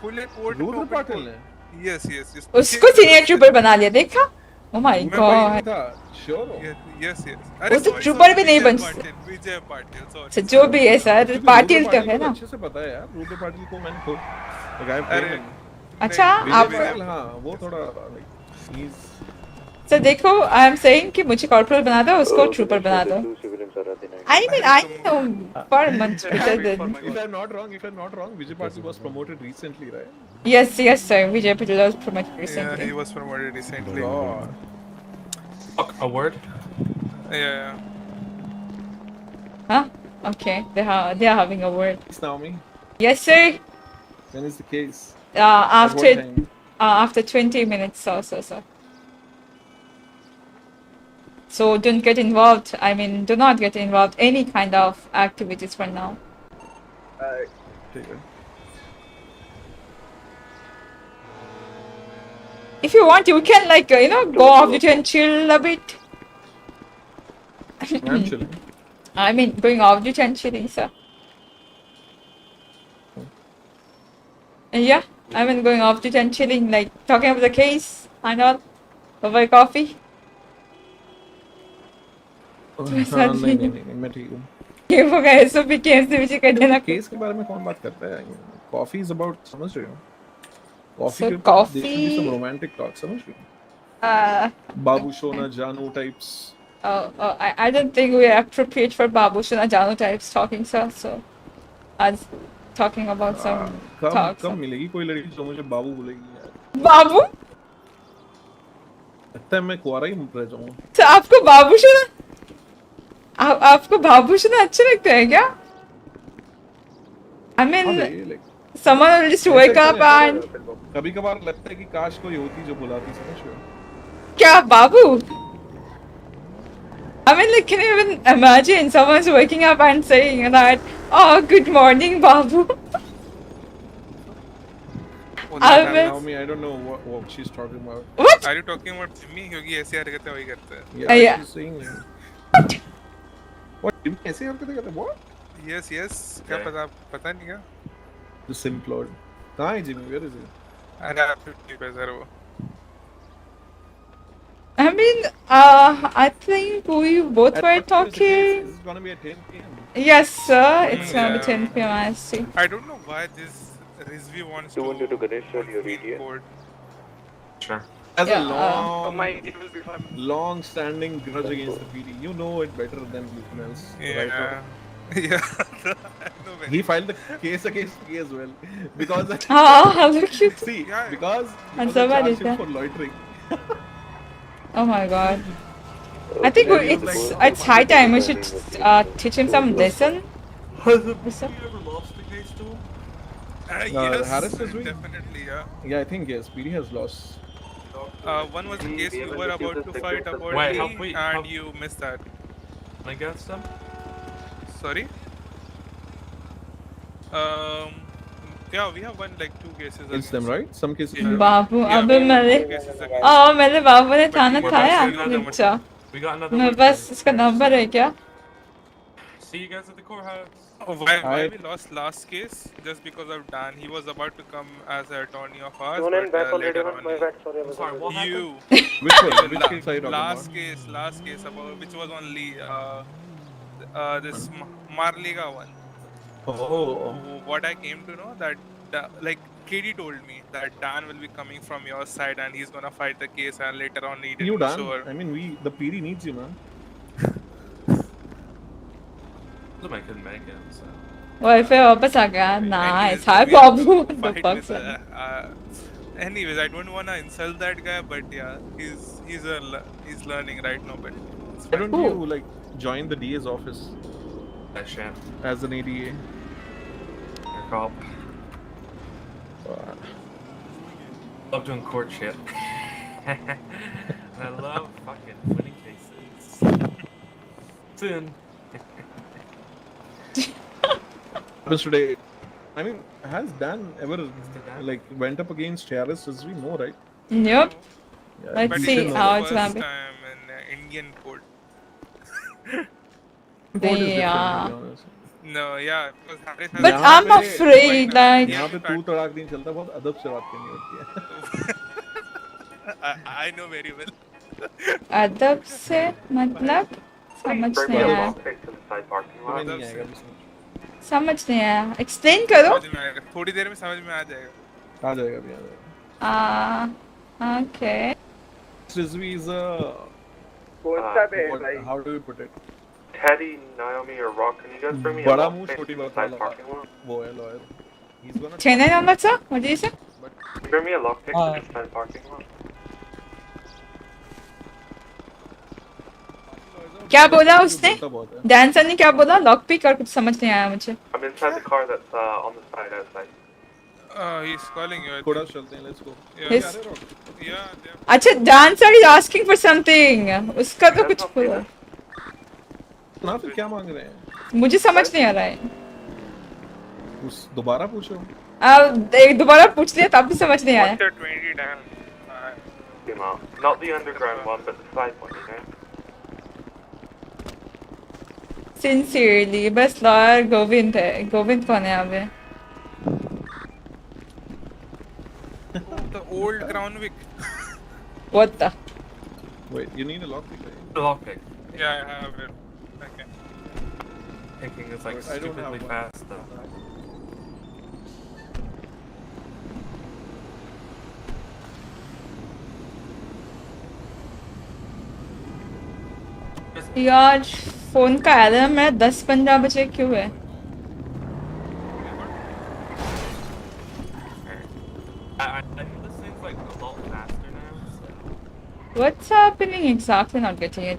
खुले कोर्ट में रूरल पाटिल ने यस यस यस उसको सीनियर ट्रूपर बना लिया, देखा? Oh my God. श्योर हो? Yes yes. वो तो ट्रूपर भी नहीं बन विजय पाटिल सॉरी जो भी है सर, पाटिल तो है ना। अच्छे से पता है यार, रूरल पाटिल को मैंने खुद अरे अच्छा आप हाँ वो थोड़ा लाइक सर देखो, आई एम सेइंग कि मुझे कॉर्पोरल बना दो, उसको ट्रूपर बना दो। I mean I know per month better than if I'm not wrong, Vijay Patil was promoted recently, right? yes sir, Vijay Patil was promoted recently. Yeah, he was promoted recently. A word? Yeah. Huh? Okay, they are having a word. It's Naomi. Yes sir. When is the case? After 20 minutes or so. So don't get involved. I mean, do not get involved any kind of activities for now. If you want, you can like go off duty and chill a bit. I'm chilling. I mean, going off duty and chilling, sir. Yeah, I mean going off duty and chilling, like talking about the case and all over coffee. नहीं मैं ठीक हूँ। ये वो गए सो भी case से भी कर देना। केस के बारे में कौन बात करता है? कॉफी इज अबाउट, समझ रहे हो? कॉफी के coffee some romantic talk, समझ रहे हो? बाबू शोना जानू types. I don't think we are appropriate for Babu Shona Jano types talking, sir. So, as talking about some talks. कब मिलेगी कोई लड़की जो मुझे बाबू बोलेगी यार? बाबू? लगता है मैं कुआरा ही रह जाऊँगा। तो आपको बाबू शोना? आपको बाबू शोना अच्छा लगता है क्या? I mean, someone will just wake up and. कभी-कभार लगता है कि काश कोई होती जो बुलाती, समझ रहे हो? क्या बाबू? I mean, like, can you even imagine someone's waking up and saying that, "Oh, good morning, Babu." Naomi, I don't know what she's talking about. What? Are you talking about Jimmy? क्योंकि ऐसी हरकतें वही करता है। Yeah, she's saying that. What? Jimmy ऐसी हरकतें करता है? What? Yes. क्या पता नहीं क्या? The simplord. कहाँ है Jimmy? Where is he? अरे आप 50 पे सर वो। I mean, I think we both were talking. It's gonna be at 10 p.m. Yes, sir. It's gonna be 10 p.m. I see. I don't know why this Rizvi wants to. Want you to Ganesh show your idiot. Sure. As a long-standing grudge against the PD, you know it better than anyone else. Yeah. Right Yeah. He filed the case against me as well because. Look you. See, because he was somebody charged him for loitering. Oh my god. I think it's high time we should teach him some lesson. Has the PD ever lost the case to him? Yes, Harris is weak. definitely, yeah. Yeah, I think yes. PD has lost. One was the case you were about to fight about me, and you missed that. Against them? Sorry. Yeah, we have won like 2 cases. It's them, right? Some cases. बाबू अबे मेरे बाबू ने थाना खाया। अच्छा। We got another. मैं बस इसका number है क्या? See you guys at the courthouse. Why we lost last case? Just because of Dan. He was about to come as an attorney of ours, but later on. Sorry, what happened? You. Which one? Which case are you talking Last about? case about which was only this Marliga one. Oh. What I came to know that like Katie told me that Dan will be coming from your side and he's gonna fight the case, and later on he didn't You done? show her. I mean, the PD needs you, man. I couldn't make it, so. Well, फिर वापस आ गया। Nice. Hi, Babu. The fuck, son. Anyways, I don't wanna insult that guy, but yeah, he's learning right now. But Why don't you like join the DA's office? I shan't. As an ADA. Your call. Love doing court shit. I love fucking winning cases. Soon. Happens today. I mean, has Dan ever like went up against Harris? As we know, right? Yep. Yeah, Let's But see it's the how it's first gonna be. time in Indian court. Code is different, to Yeah. be honest. No, yeah, because Harris has But यहाँ I'm पे afraid, like. यहाँ पे तू तड़ाक नहीं चलता, बहुत अदब से बात करनी होती है. I know very well. अदब से मतलब समझ नहीं आया. तुम्हें नहीं आएगा भी समझ. समझ नहीं आया. Explain करो. समझ में आएगा. थोड़ी देर में समझ में आ जाएगा. आ जाएगा भी, आ जाएगा. Okay. कौन Rizvi is सा है भाई? how do you put it? Teddy, Naomi, or Rock, can you guys bring me a बड़ा lock मुंह pick छोटी to the बात side वाला. parking lot? वो है lawyer. He's gonna. Chennai number sir? What did you say? Can you bring me a lock pick to the side parking lot? क्या बोला उसने? डैन सर ने क्या बोला? लॉक पिक और कुछ समझ नहीं आया मुझे. I'm inside the car that's on the side outside. He's calling you. थोड़ा चलते हैं, let's go. His- Yeah. अच्छा Dan sir is asking for something. उसका तो कुछ बोला. ना फिर क्या मांग रहे हैं? मुझे समझ नहीं आ रहा है. उस दोबारा पूछो. एक दोबारा पूछ लिया तब भी समझ नहीं आया. What's your 20 Dan? Not the underground one, but the side one, okay? Sincerely, बस लॉयर गोविंद है. गोविंद कौन है यहाँ पे? The old Crown Vic. What the? Wait, you need a lockpick, right? The lock pick. Yeah, I have it. Okay. Picking is like I don't have stupidly one. fast though. यार phone का alarm है 10-15 बजे क्यों है? I think this thing's like a lot faster now. So. What's happening exactly? Not getting it.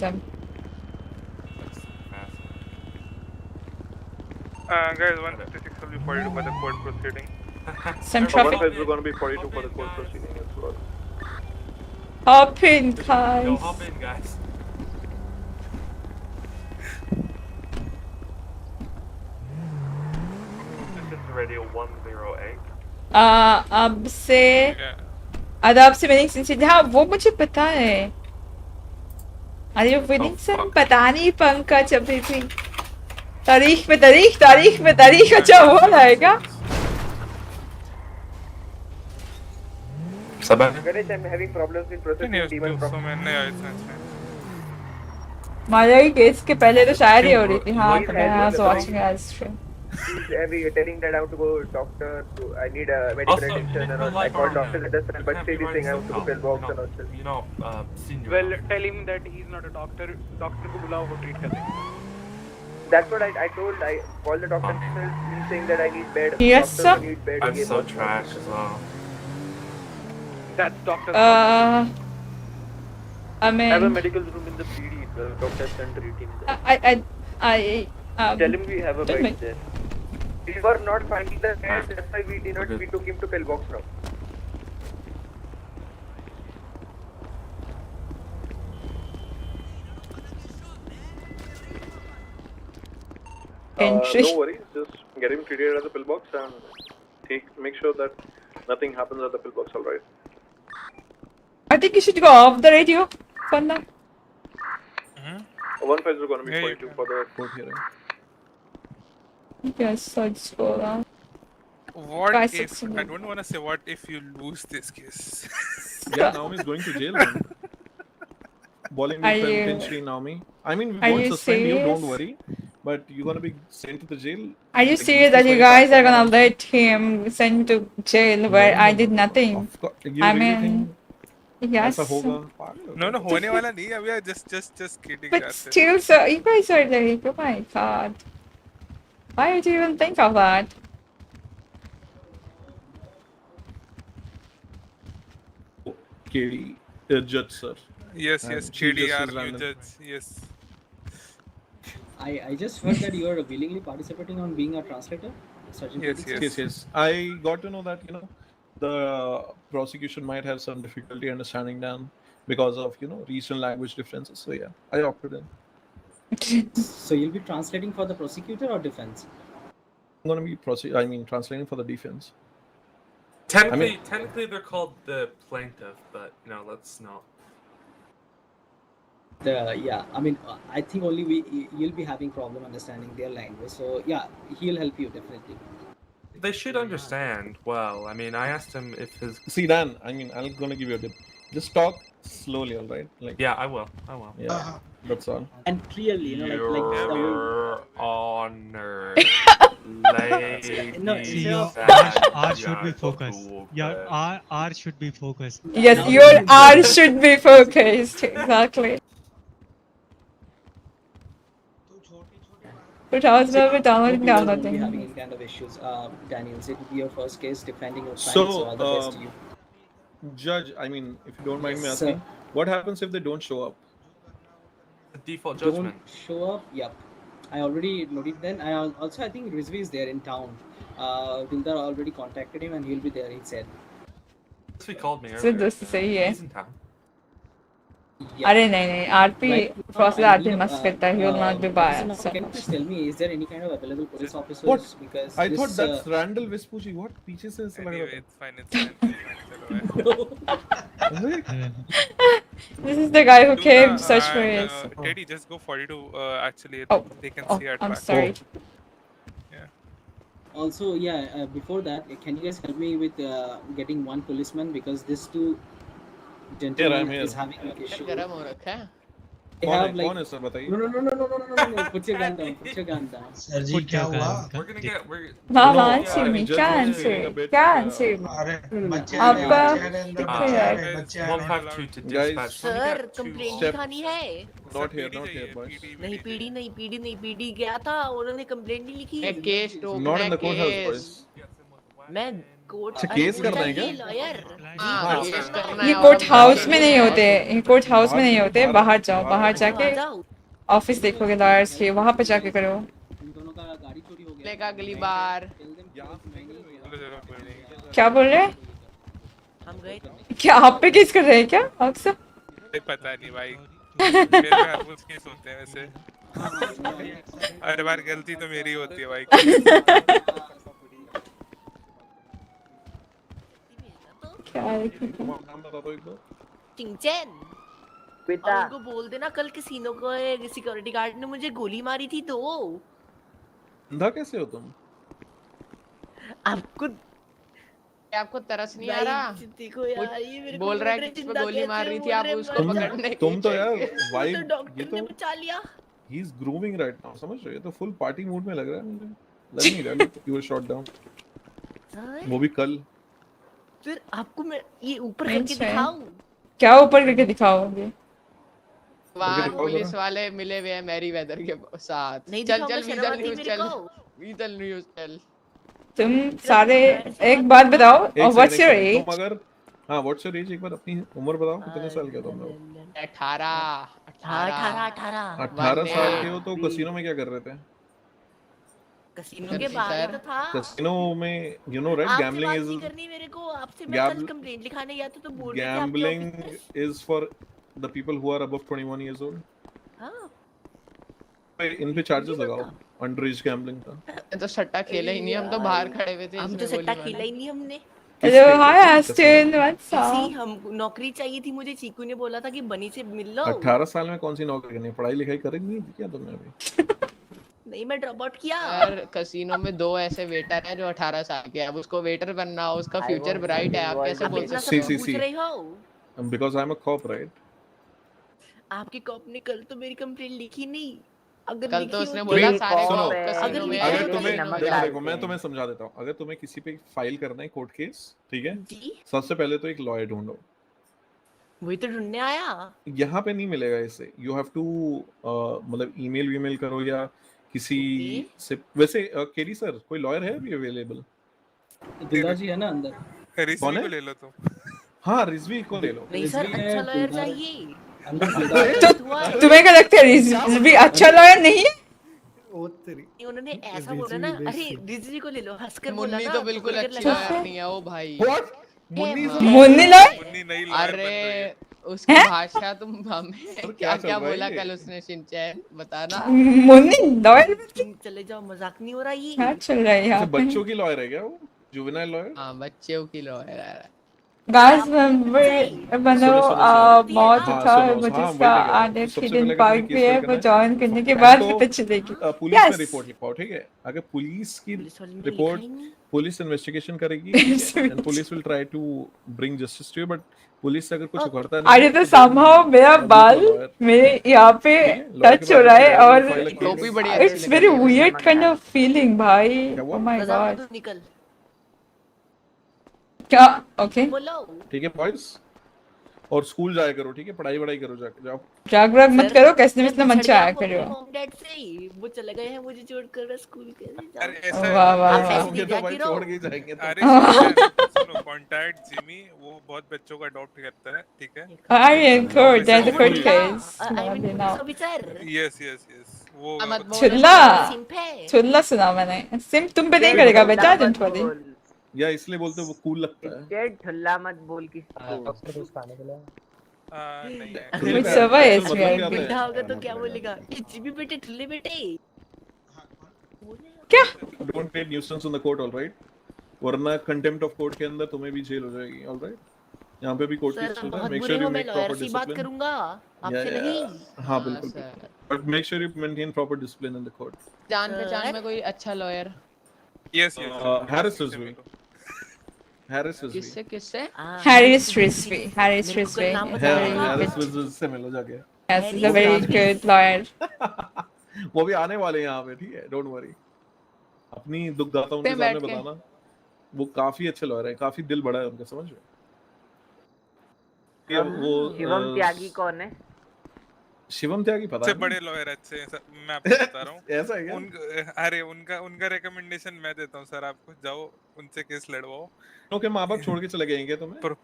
Guys, 156 will be 42 for the court proceeding. Some traffic. One is going to be 42 for the court proceeding as well. Hop in, Yo, guys. hop in, guys. This is radio 108. अब से अब से winning सिंसिटी. हाँ वो मुझे पता है. अरे विनिंग सन पता नहीं पंकज अभी भी. तारीख में तारीख अच्छा हो जाएगा. Ganesh, I'm having problems in processing demon So मैंने आया था. माया केस के पहले तो शायद ही हो रही थी. हाँ I was watching as stream. He's telling that I have to go doctor. I need a medical attention and all. I called doctor at the time, but still he's saying I have to go pillbox and all. You know, senior. Well, tell him that he's not a doctor. Doctor को बुलाओ वो treat कर देंगे. That's what I told. I called the doctor. He's saying that I need bed. Yes, Doctor sir. need bed. I'm so trash as well. That's doctor's I I have a mean medical room in the PD. The doctor can treat him there. I Tell him we have a tell me. bed there. We were not finding the bed. That's why we did not. We took him to pillbox now. Entry. No worries, just get him treated at the pillbox and make sure that nothing happens at the pillbox, alright? I think you should go off the radio for now. 150 is going to be 42 for the court hearing. Yes, let's go down. What Guys, if, 600. I don't want to say what if you lose this case. Yeah, Naomi is going to jail then. Bowling Are with you- penitentiary, Naomi. I mean, we Are won't you suspend you, don't serious? worry. But you're going to be sent to the jail. Are you Like, serious this that is you 25 guys are gonna hours. let him send me to jail where I did nothing? Of course, you I really mean, think yes. ऐसा होगा? No, होने वाला नहीं है. We are just kidding. But यार. still, so you guys are like, oh my god. Why would you even think of that? KD, judge sir. Yes, Chief KD, Justice our new Randall. judge. Yes. I just heard that you are willingly participating on being a translator. Sergeant Yes, Felix. Yes. I got to know that, the prosecution might have some difficulty understanding them because of, regional language differences. So yeah, I opted in. So you'll be translating for the prosecutor or defense? I'm going to be translating for the defense. Technically, they're called the plaintiff, but let's not. Yeah, I mean, I think only you'll be having problem understanding their language. So yeah, he'll help you definitely. They should understand. Well, I mean, I asked him if his. See, Dan, I mean, I'm gonna give you a tip. Just talk slowly, all right? Like. Yeah, I will. Yeah, that's all. And clearly, Your Honor, ladies No, R should be focused. Your R should be focused. Yes, your R should be focused. Exactly. But how's So, about downloading hope you guys won't be downloading? having any kind of issues. Daniels, it will be your first case defending your client, So, so all the best to you. Judge, I mean, if you don't mind me Yes, asking, what happens if they don't show up? The default judgment. Don't show up. Yep, I already noted. Then I also I think Rizvi is there in town. Dildar already contacted him and he'll be there. He said. He called me So earlier. दोस्त सही है. He's in town. अरे नहीं RP process RP मस्त करता है. He will not be So biased. now, can you please tell me, is there any kind of available police officers? What? Because I thought this, that's Randall Vespucci. What? पीछे से ऐसा लग रहा था. It's fine. This is the guy who came to search for And, his. Teddy, just go 42. Actually, Oh. they can Oh, see at I'm back. sorry. Also, yeah, before that, can you guys help me with getting one policeman, because these two gentlemen here. is having an issue. गरम हो रखा है. They कौन have है? like कौन है sir बताइए? no, put your gun down, put your gun down. Sir जी क्या हुआ? We're gonna get. We're. हाँ No, answer me. just क्या want to answer? take a bit, क्या answer? बच्चे आप बच्चे बच्चे 152 to Guys, dispatch. Sir complaint step- लिखानी है. Not here, boys. नहीं पीडी गया था, उन्होंने कंप्लेंट नहीं लिखी. एक केस टोकना Not in है the courthouse, केस. boys. मैं कोर्ट अच्छा, केस करना है क्या? लॉयर. हाँ, केस करना है ये और कोर्ट हम हाउस बाहर में नहीं होते. ये कोर्ट हाउस में नहीं होते. बाहर जाओ. बाहर आ जाके जाओ. ऑफिस देखोगे लॉयर्स के. वहाँ पे जाके करो. इन दोनों का गाड़ी चोरी हो गया. लेगा अगली बार. क्या बोल रहे हैं? हम गए. क्या आप पे केस कर रहे हैं क्या अक्सर? पता नहीं भाई. मेरे पे हर कुछ केस होते हैं वैसे. हर बार गलती तो मेरी होती है भाई. क्या है? नाम बता दो एक बार. चिंचन. बेटा उनको बोल देना कल किसीनो को सिक्योरिटी गार्ड ने मुझे गोली मारी थी तो. अंधा कैसे हो तुम? आपको तरस नहीं आ रहा? देखो यार ये मेरे को बोल रहा है कि इसमें गोली मार रही थी, आप उसको पकड़ने. तुम तो यार वाइब ये डॉक्टर ने तो बचा लिया. He is grooming right now, समझ रहे हो? ये तो फुल पार्टी मूड में लग रहा है मुझे. Let me that you were shot down. वो भी कल. फिर आपको मैं ये ऊपर करके दिखाऊं. क्या ऊपर करके दिखाओगे? वहाँ पुलिस वाले मिले हुए हैं मैरी वेदर के साथ. चल न्यूज़ चल. तुम सारे एक बात बताओ. What's your age? तुम अगर हाँ व्हाट्स योर एज एक बार अपनी उम्र बताओ. कितने साल के हो तुम लोग? 18 साल के हो तो कसिनो में क्या कर रहे थे? कसिनो के बाहर तो था. कसिनो में you know right gambling is करनी मेरे को. आपसे मैं कल कंप्लेंट लिखाने गया था तो बोल रहे थे आपके gambling is for the people who are above 21 years old. हां इन पे चार्जेस लगाओ. अंडर एज गैम्बलिंग का तो सट्टा खेला ही नहीं. हम तो बाहर खड़े हुए थे. हम तो सट्टा खेला ही नहीं हमने. Hello hi Aston what's up? हम नौकरी चाहिए थी मुझे. चीकू ने बोला था कि बनी से मिल लो. 18 साल में कौन सी नौकरी करनी है? पढ़ाई लिखाई करेंगे नहीं क्या तुमने अभी? नहीं मैं ड्रॉप आउट किया. यार कसिनो में 2 ऐसे वेटर हैं जो 18 साल के हैं. अब उसको वेटर बनना हो, उसका फ्यूचर ब्राइट है. आप कैसे बोल सकते सी पूछ रहे हो? Because I am a cop right. आपके कॉप ने कल तो मेरी कंप्लेंट लिखी नहीं. अगर कल तो उसने बोला सारे कॉप कसिनो में. अगर तुम्हें देखो मैं तुम्हें समझा देता हूँ. अगर तुम्हें किसी पे फाइल करना है कोर्ट केस, ठीक है, सबसे पहले तो एक लॉयर ढूंढो. वही तो ढूंढने आया. यहाँ पे नहीं मिलेगा इसे. यू हैव टू मतलब ईमेल करो या किसी से. वैसे केडी सर कोई लॉयर है अभी अवेलेबल? दिला जी है ना अंदर. रिजवी को ले लो तुम. हाँ रिजवी को ले लो. नहीं सर अच्छा लॉयर चाहिए. तुम्हें क्या लगता है रिजवी अच्छा लॉयर नहीं है? उन्होंने ऐसा बोला ना. अरे रिजवी को ले लो. हंसकर बोला ना. मुन्नी तो बिल्कुल अच्छा नहीं है वो भाई. मुन्नी लॉयर? अरे उसकी भाषा तुम हमें क्या बोला कल उसने शिनचैन बताना. मुन्नी लॉयर? चले जाओ. मजाक नहीं हो रहा ये. हाँ चल रहा है. बच्चों की लॉयर है क्या वो? Juvenile lawyer? हाँ बच्चों की लॉयर है। गाइस मनो मौत था मुझे इसका आने हिडन पार्क भी है, वो जॉइन करने के बाद पता चलेगी। पुलिस में रिपोर्ट लिखवाओ, ठीक है? अगर पुलिस की रिपोर्ट पुलिस इन्वेस्टिगेशन करेगी and police will try to bring justice to you, but police से अगर कुछ उखड़ता नहीं अरे तो somehow मेरा बाल मेरे यहाँ पे टच हो रहा है और it's very weird kind of feeling भाई। ओह माय गॉड क्या? ओके ठीक है बॉयज, और स्कूल जाया करो, ठीक है? पढ़ाई वढ़ाई करो, जाके जाओ। ड्रग व्रग मत करो, कैसे में इतना मंचा आया करो। डैड से वो चले गए हैं मुझे छोड़कर स्कूल के। अरे ऐसा वाह वाह ये तो भाई छोड़ के जाएंगे। अरे सुनो, कॉन्टैक्ट जिमी वो बहुत बच्चों को अडॉप्ट करता है, ठीक है? I am court, that's the court case. Yes yes yes वो छुल्ला सुना मैंने। सिम तुम पे नहीं करेगा बेटा, डोंट वरी। या इसलिए बोलते वो कूल लगता है। ठुल्ला मत बोल किसी कुछ सवा है SVRP। बेटा होगा तो क्या बोलेगा? जिमी बेटे ठुल्ले बेटे क्या? Don't create nuisance in the court, alright? वरना कंटेम्प्ट ऑफ कोर्ट के अंदर तुम्हें भी जेल हो जाएगी, ऑलराइट? यहाँ पे भी कोर्ट केस चलता है। Make sure you make proper discipline. बात करूंगा आपसे नहीं। हां बिल्कुल, but make sure you maintain proper discipline in the court. जान पहचान में कोई अच्छा lawyer? Yes Harris Rizvi. Harris Rizvi किससे किससे? Harris Rizvi. Harris Rizvi. Harris Rizvi से मिलो जाके। Yes, he's a very good lawyer. वो भी आने वाले हैं यहाँ पे, ठीक है? Don't worry. अपनी दुख गाथा उनके सामने बताना। वो काफी अच्छे लॉयर हैं, काफी दिल बड़ा है उनका, समझ रहे हो? वो शिवम त्यागी कौन है? शिवम त्यागी पता है? सबसे बड़े लॉयर अच्छे, मैं आपको बता रहा हूँ। ऐसा है क्या? अरे उनका रिकमेंडेशन मैं देता हूँ सर आपको, जाओ उनसे केस लड़वाओ। ओके, माँ-बाप छोड़ के चले गए क्या तुम्हें?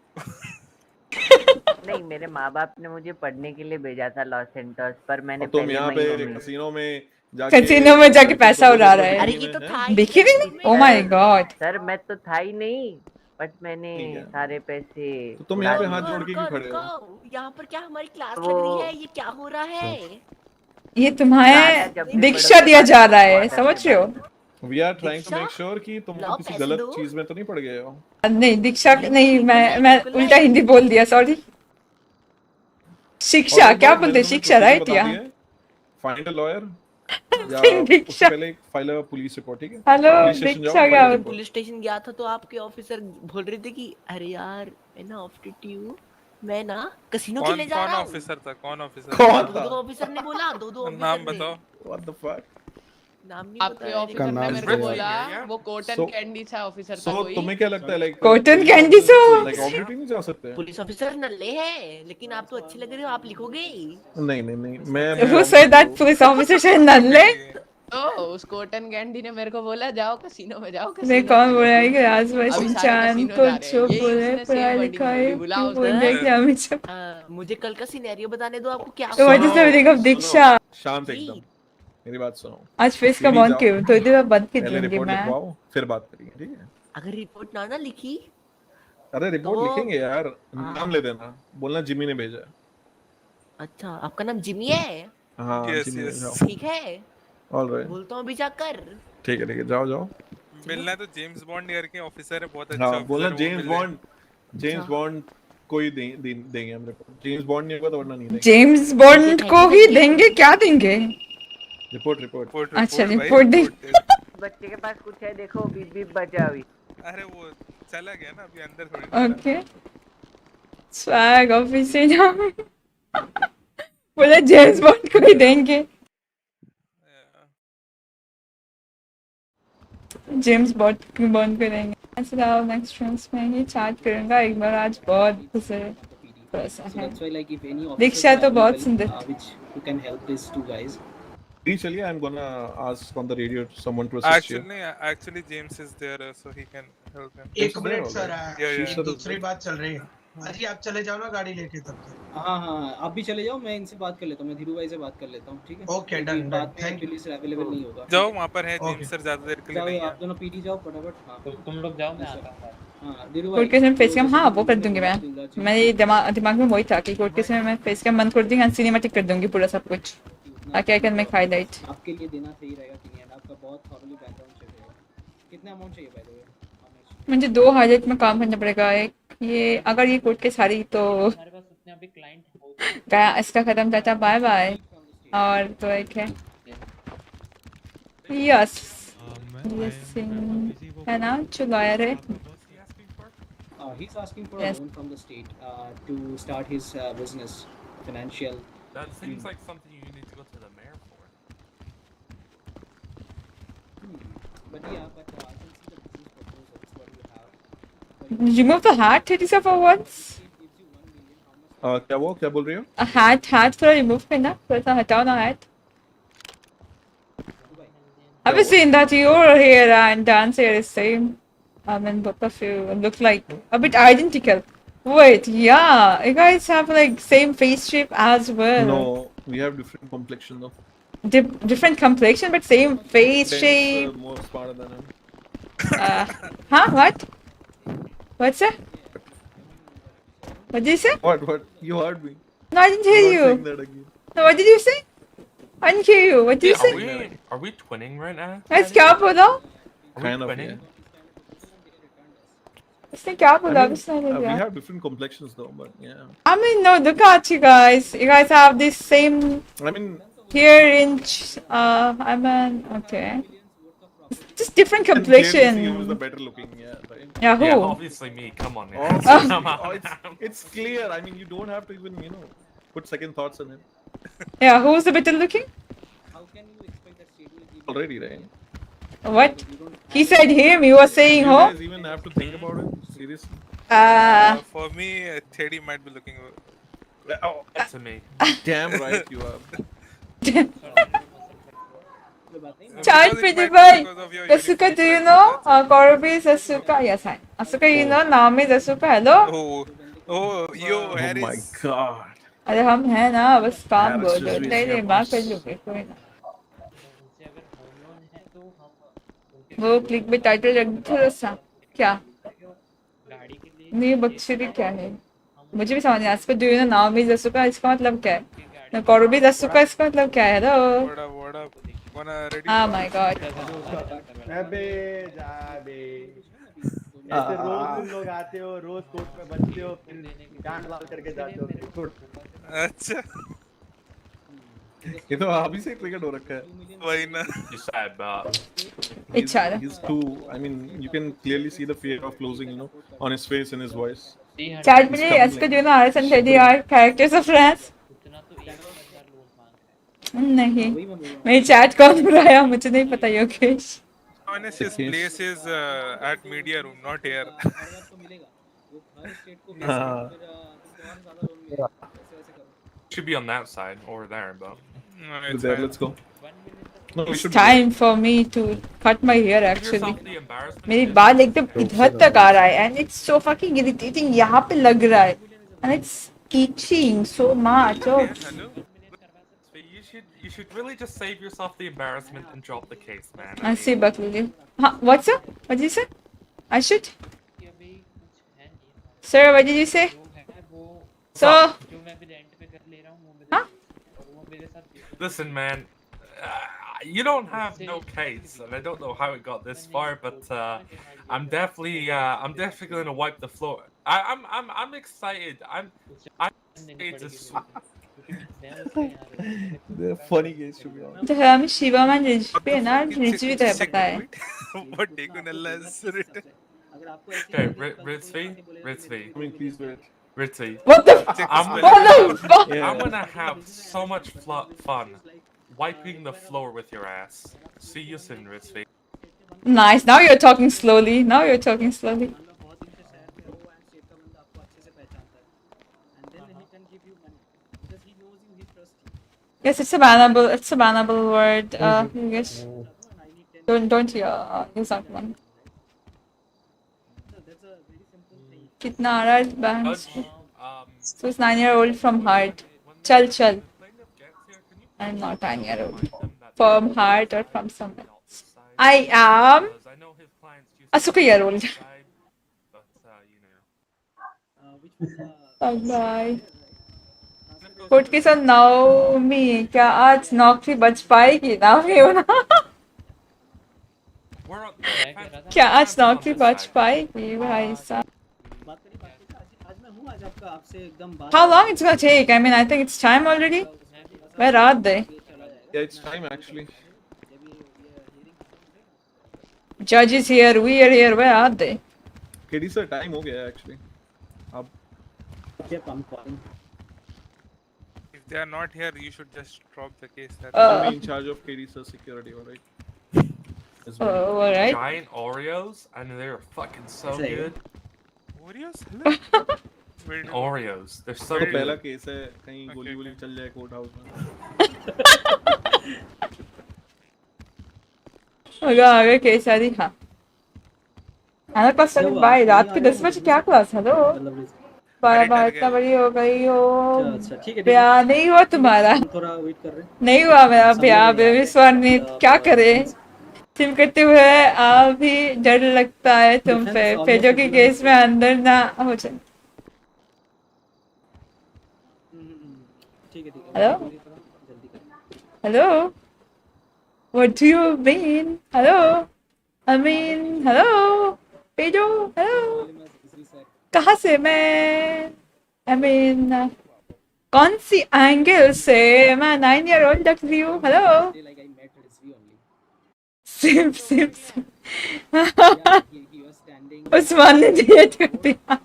नहीं, मेरे माँ-बाप ने मुझे पढ़ने के लिए भेजा था लॉस सेंटर्स पर, मैंने तुम यहाँ पे कैसीनो में जाके पैसा उड़ा रहा है। अरे ये तो था ही। देखिए नहीं? Oh my God. सर मैं तो था ही नहीं, बट मैंने सारे पैसे। तो तुम यहाँ पे हाथ जोड़ के क्यों खड़े हो? यहाँ पर क्या हमारी क्लास लग रही है? ये क्या हो रहा है? ये तुम्हें दीक्षा दिया जा रहा है, समझ रहे हो? We are trying to make sure कि तुम किसी गलत चीज में तो नहीं पड़ गए हो। नहीं दीक्षा नहीं, मैं उल्टा हिंदी बोल दिया, सॉरी। शिक्षा क्या बोलते? शिक्षा राइट या? फाइंड अ लॉयर या दीक्षा पहले फाइल अ पुलिस रिपोर्ट, ठीक है? हेलो दीक्षा क्या? पुलिस स्टेशन गया था तो आपके ऑफिसर बोल रहे थे कि अरे यार मैं ना ऑफ ड्यूटी हूँ, मैं ना कैसीनो खेलने जा रहा हूँ। कौन ऑफिसर था? कौन ऑफिसर? दो ऑफिसर ने बोला, दो नाम बताओ। What the fuck? नाम नहीं आपके ऑफिसर ने मेरे को बोला वो कॉटन कैंडी था ऑफिसर था कोई। तुम्हें क्या लगता है लाइक कॉटन कैंडी से लाइक ऑफ ड्यूटी नहीं जा सकते? पुलिस ऑफिसर नल्ले हैं, लेकिन आप तो अच्छे लग रहे हो, आप लिखोगे? नहीं मैं Who said that police officer said नल्ले? तो उस कॉटन कैंडी ने मेरे को बोला जाओ कैसीनो में जाओ। मैं कौन बोल रहा है कि आज वैसे चांद को चुप बोले पढ़ाई लिखाई क्यों बोल रहे कि हमें चुप? मुझे कल का सिनेरियो बताने दो, आपको क्या? तो what is the meaning of Diksha? शांत एकदम, मेरी बात सुनो। आज फेस का बंद क्यों? तो इधर बंद कर दूंगी मैं। फिर बात करेंगे, ठीक है? अगर रिपोर्ट ना लिखी? अरे रिपोर्ट लिखेंगे यार, नाम ले देना, बोलना जिमी ने भेजा। अच्छा, आपका नाम जिमी है? हाँ ठीक है, ऑलराइट, बोलता हूँ अभी जाकर। ठीक है जाओ। मिलना तो जेम्स बॉन्ड यार के ऑफिसर है, बहुत अच्छा। हाँ बोलना जेम्स बॉन्ड कोई देंगे हम रिपोर्ट। जेम्स बॉन्ड नहीं होगा तो वरना नहीं देंगे। जेम्स बॉन्ड को ही देंगे, क्या देंगे? रिपोर्ट। अच्छा रिपोर्ट दे। बच्चे के पास कुछ है, देखो बीप बीप बजा अभी। अरे वो चला गया ना अभी, अंदर थोड़ी। ओके स्वैग ऑफिस से जाओ। बोले जेम्स बॉन्ड को ही देंगे। जेम्स बॉन्ड को देंगे। ऐसा नेक्स्ट फ्रेंड्स में ये चैट करूंगा एक बार, आज बहुत गुस्से है। दीक्षा तो बहुत सुंदर। चलिए, I'm gonna ask on the radio someone to assist you. Actually James is there so he can help him. एक मिनट सर, दूसरी बात चल रही है। अरे आप चले जाओ ना गाड़ी लेके तब तक। हाँ आप भी चले जाओ, मैं इनसे बात कर लेता हूँ, मैं धीरू भाई से बात कर लेता हूँ, ठीक है? Okay done. Thank you. Police available नहीं होगा, जाओ वहाँ पर है जेम्स सर, ज्यादा देर के लिए नहीं है। आप दोनों पीटी जाओ फटाफट। हाँ तुम लोग जाओ, मैं आता हूँ। हाँ धीरू कोर्ट केस में फेस कैम, हाँ वो कर दूंगी मैं। मेरे दिमाग में वही था कि कोर्ट केस में मैं फेस कैम बंद कर दूंगी, सिनेमैटिक कर दूंगी पूरा सब कुछ, ताकि आई कैन मेक हाईलाइट। आपके लिए देना सही रहेगा कि नहीं? आपका बहुत थॉरली बैकग्राउंड चेक है। कितना अमाउंट चाहिए बाय द वे? मुझे 2 हालत में काम करना पड़ेगा। एक ये अगर ये कोर्ट केस हारी तो हमारे पास उतने अभी क्लाइंट हो क्या इसका खत्म चाचा, बाय बाय। और तो एक है यस है ना जो लॉयर है। He's asking for a Yes. loan from the state to start his business, financial. That seems like something you need to go to the mayor for. But yeah, but I can see the business proposals. What do you have? Remove the hat, Teresa, for once. क्या बोल रही हो? A hat थोड़ा remove करना, थोड़ा सा हटाओ ना hat. I've seen that your hair and dance hair is same. I mean, both of you look like a bit identical. Wait, yeah, you guys have like same face shape as well. No, we have different complexion though. Different complexion, but same face shape. More smarter than him. Huh? What? What's that? What did you say? What? You heard me. No, I didn't hear you. That again. No, what did you say? I didn't hear you. What did you say? Are we twinning right now? Guys, क्या बोला? Kind of, twinning? yeah. इसने क्या बोला? I mean, किसने नहीं we दिया? have different complexions though, but yeah. I mean, no, look at you guys. You guys have this same. I mean, here in. I mean, okay. Just different complexion. He was the better looking, yeah. Right? Yeah, who? Yeah, obviously me. Come on, man. It's clear. I mean, you don't have to even, put second thoughts on it. Yeah, who's the better looking? Already, right? What? He said him. You were saying You who? guys even have to think about it? Seriously? For me, Teddy might be looking. Oh, to me. Damn right you are. Chat pretty boy. Asuka, do you know? Korobi is Asuka. Yes, hi. Asuka, you know Naomi is Asuka. Hello? Yo, Harris. Oh my god. अरे हम हैं ना, बस काम Harris बोल just नहीं raised नहीं your बात voice. कर लूँगी कोई ना। वो क्लिक में टाइटल रख थोड़ा सा क्या? नहीं बक्शीरी क्या है? मुझे भी समझ नहीं आया। डू यू नो नाओमी जसुका इसका मतलब क्या है? ना कोरोबी जसुका इसका मतलब क्या है? हेलो? Oh my god. अबे जा बे ऐसे रोज तुम लोग आते हो, रोज कोर्ट में बचते हो, फिर कांड लाल करके जाते हो कोर्ट। अच्छा ये तो अभी से ट्रिगर्ड हो रखा है। वही ना। He's too. I mean, you can clearly see the fear of losing, on his face and his voice. Chat में Asuka, do you know Harris and Teddy are characters of France? नहीं मेरी chat कौन बुलाया मुझे नहीं पता Yogesh. Honest, his place is at media room, not here. Should be on that side or there, but. No, There, let's go. No, we It's should time for me to cut my hair actually. मेरी बाल एकदम इधर तक आ रहा है and it's so fucking irritating. यहाँ पे लग रहा है and it's itching so much. Oh. You should really just save yourself the embarrassment and drop the case, man. I see, Buckley. Huh, what's up? What did you say? I should? Sir, what did you say? So. Huh? Listen, man. You don't have no case, and I don't know how it got this far, but I'm definitely gonna wipe the floor. I'm excited. I'm excited to. The funny case to be honest. तो हम शिवा में रिजवी है ना रिजवी तो है पता है। What Degunella is written. Okay, Ritzvi. I mean, please wait. Ritzvi. What the fuck? I'm gonna have so much fun wiping the floor with your ass. See you soon, Ritzvi. Nice. Now you're talking slowly. Now you're talking slowly. Yes, it's a bannable. It's a bannable word. Yes. Don't use that one. कितना आ रहा है ban? So it's 9-year-old from heart. Chal. I'm not 9-year-old. From heart or from someone else. I am a 6-year-old. Bye. Court के साथ Naomi क्या आज नौकरी बच पाएगी? नाओमी हो ना? क्या आज नौकरी पहुंच पाएगी भाई साहब? आज मैं हूँ, आज आपका आपसे एकदम बात। How long it's gonna take? I mean, I think it's time already. Where are they? Yeah, it's time actually. Judge is here. We are here. Where are they? KD sir, time हो गया है actually. अब I'm calling. If they are not here, you should just drop the case. I'm in charge of KD sir security, alright? Oh, alright. Giant Oreos, and they're fucking so Is it? good. Oreos? Oreos, they're so तो good. पहला case है, कहीं गोली वोली चल जाए court house में. आगे केस आदि हाँ. अरे पसंद भाई रात के 10 बजे क्या क्लास? हेलो. 12 इतना बड़ी हो गई हो. ठीक है. ब्याह नहीं हुआ तुम्हारा? थोड़ा वेट कर रहे हैं. नहीं हुआ मेरा ब्याह. बेबी स्वामी क्या करे? सिम करते हुए अभी डर लगता है तुम पे. पेजो के केस में अंदर ना हो जाए. ठीक है. Hello. Hello. What do you mean? Hello. I mean, hello. Peugeot. Hello. कहाँ से मैं? I mean, कौन सी एंगल से मैं 9-year-old लग रही हूँ? Hello. सिम. उस्मान ने डिलीट कर दिया.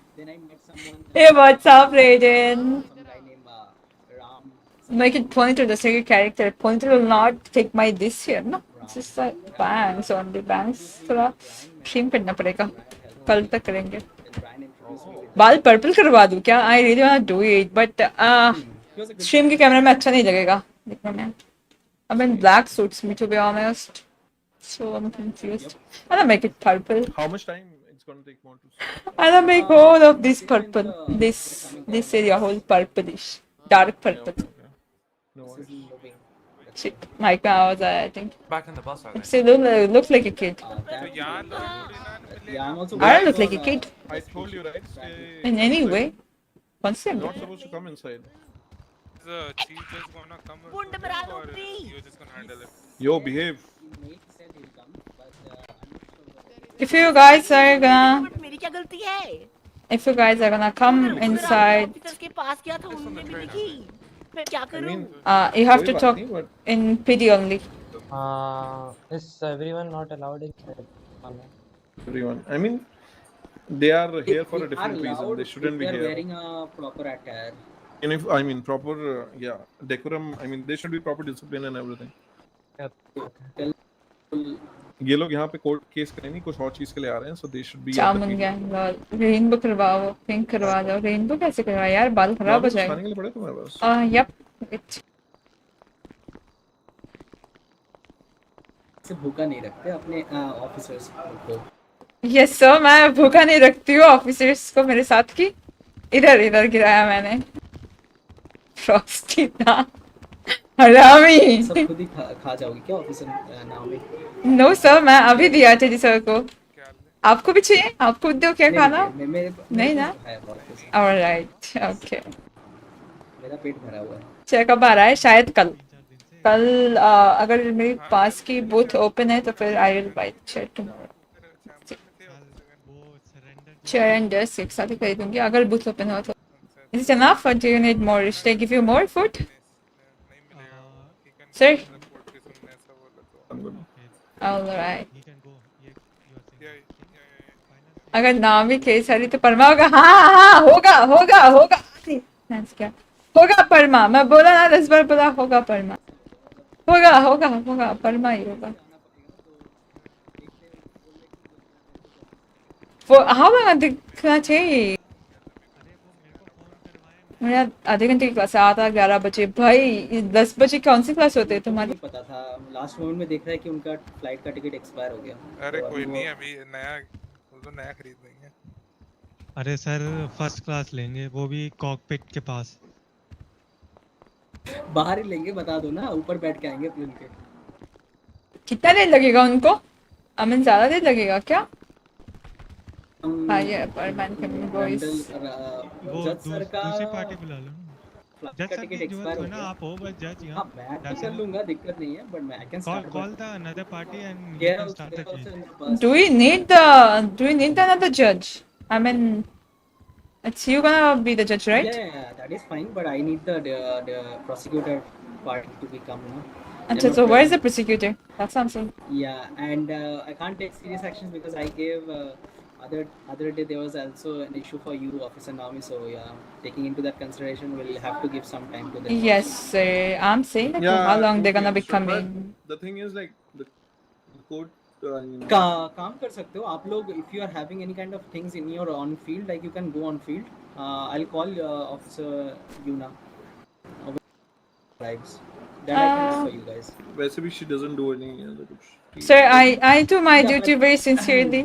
ये WhatsApp region. Make it pointer the second character. Pointer will not take my this here, no? It's just like banks only. Banks थोड़ा stream करना पड़ेगा. कल तक करेंगे. बाल पर्पल करवा दूँ क्या? I really wanna do it, but stream के कैमरे में अच्छा नहीं लगेगा देखने में. I mean black suits me to be honest. So I'm confused. I'll make it purple. How much time it's gonna take more to? I'll make all of this purple. This area whole purplish, dark purple. No worries. Shit, my car was I think. Back in the bus, are they? Still looks like a kid. Yeah, I'm also. I don't look like a kid I told you right. in any way. You're Concept. not supposed to come inside. The chief is gonna come or you're just gonna handle it? Yo, behave. If you guys are gonna, मेरी क्या गलती है? if you guys are gonna come inside, के पास क्या था उन्होंने भी लिखी. मैं क्या करूं? you have to talk in PD only. Is everyone not allowed inside? Everyone. I mean, they are here for a different reason. They shouldn't be They're here. wearing a proper attire. And if I mean proper, yeah, decorum. I mean, there should be proper discipline and everything. ये लोग यहाँ पे court case करें नहीं, कुछ और चीज के लिए आ रहे हैं, so they should be. चामुन गया. रेनबो करवाओ, पिंक करवा दो. रेनबो कैसे करवा यार? बाल खराब हो जाएंगे. खाने के लिए पड़े तुम्हारे पास? Yep. से भूखा नहीं रखते अपने ऑफिसर्स को. Yes sir, मैं भूखा नहीं रखती हूँ ऑफिसर्स को मेरे साथ की. इधर गिराया मैंने. फ्रॉस्टी था. हरामी. सब खुद ही खा जाओगी क्या ऑफिसर नाओमी? No sir, मैं अभी दिया थे सर को. आपको भी चाहिए? आपको दो क्या खाना? नहीं ना? Alright, okay. मेरा पेट भरा हुआ है. चेक कब आ रहा है? शायद कल अगर मेरे पास की बूथ ओपन है तो फिर I will buy chair tomorrow. Chair and desk एक साथ ही खरीदूंगी अगर बूथ ओपन हो तो. Is it enough or do you need more? Should I give you more food? Sir? Alright. अगर नामी केस हरी तो परमा होगा. हाँ होगा. क्या होगा? परमा. मैं बोला ना 10 बार बोला होगा परमा. होगा परमा ही होगा. वो हाँ मैं दिखना चाहिए. मेरा आधे घंटे की क्लास 11 बजे. भाई 10 बजे कौन सी क्लास होते है तुम्हारी? पता था लास्ट मोमेंट में देख रहा है कि उनका फ्लाइट का टिकट एक्सपायर हो गया. अरे कोई नहीं, अभी नया खरीद लेंगे. अरे सर फर्स्ट क्लास लेंगे, वो भी कॉकपिट के पास. बाहर ही लेंगे, बता दो ना. ऊपर बैठ के आएंगे प्लेन के. कितना देर लगेगा उनको? अमन ज्यादा देर लगेगा क्या? हाँ ये परमान कमिंग बॉयज. वो दूसरी पार्टी बुला लो. फ्लाइट जज का सर टिकट की जरूरत एक्सपायर हो हो ना, गया। आप हो बस जज हाँ यहाँ. मैं तो That's कर enough. लूंगा, दिक्कत नहीं है, बट मैं I can start. Call the another party and They you are can also start the case. in the bus. Do we need another judge? I mean, it's you gonna be the judge, right? Yeah, that is fine, but I need the prosecutor party to become, no? And so where is the prosecutor? That's what I'm saying. Yeah, and I can't take serious actions because I gave other day there was also an issue for you, Officer Naomi. So yeah, taking into that consideration, we'll have to give some time to them. Yes, sir. I'm saying that Yeah, how long they're totally gonna be understood, but coming. the thing is like the court. काम कर सकते हो आप लोग. If you are having any kind of things in your on field, like you can go on field. I'll call Officer Yoona. Lives. That I can do for you guys. वैसे भी she doesn't do any other कुछ. Sir, I do my Yeah, duty but- very sincerely.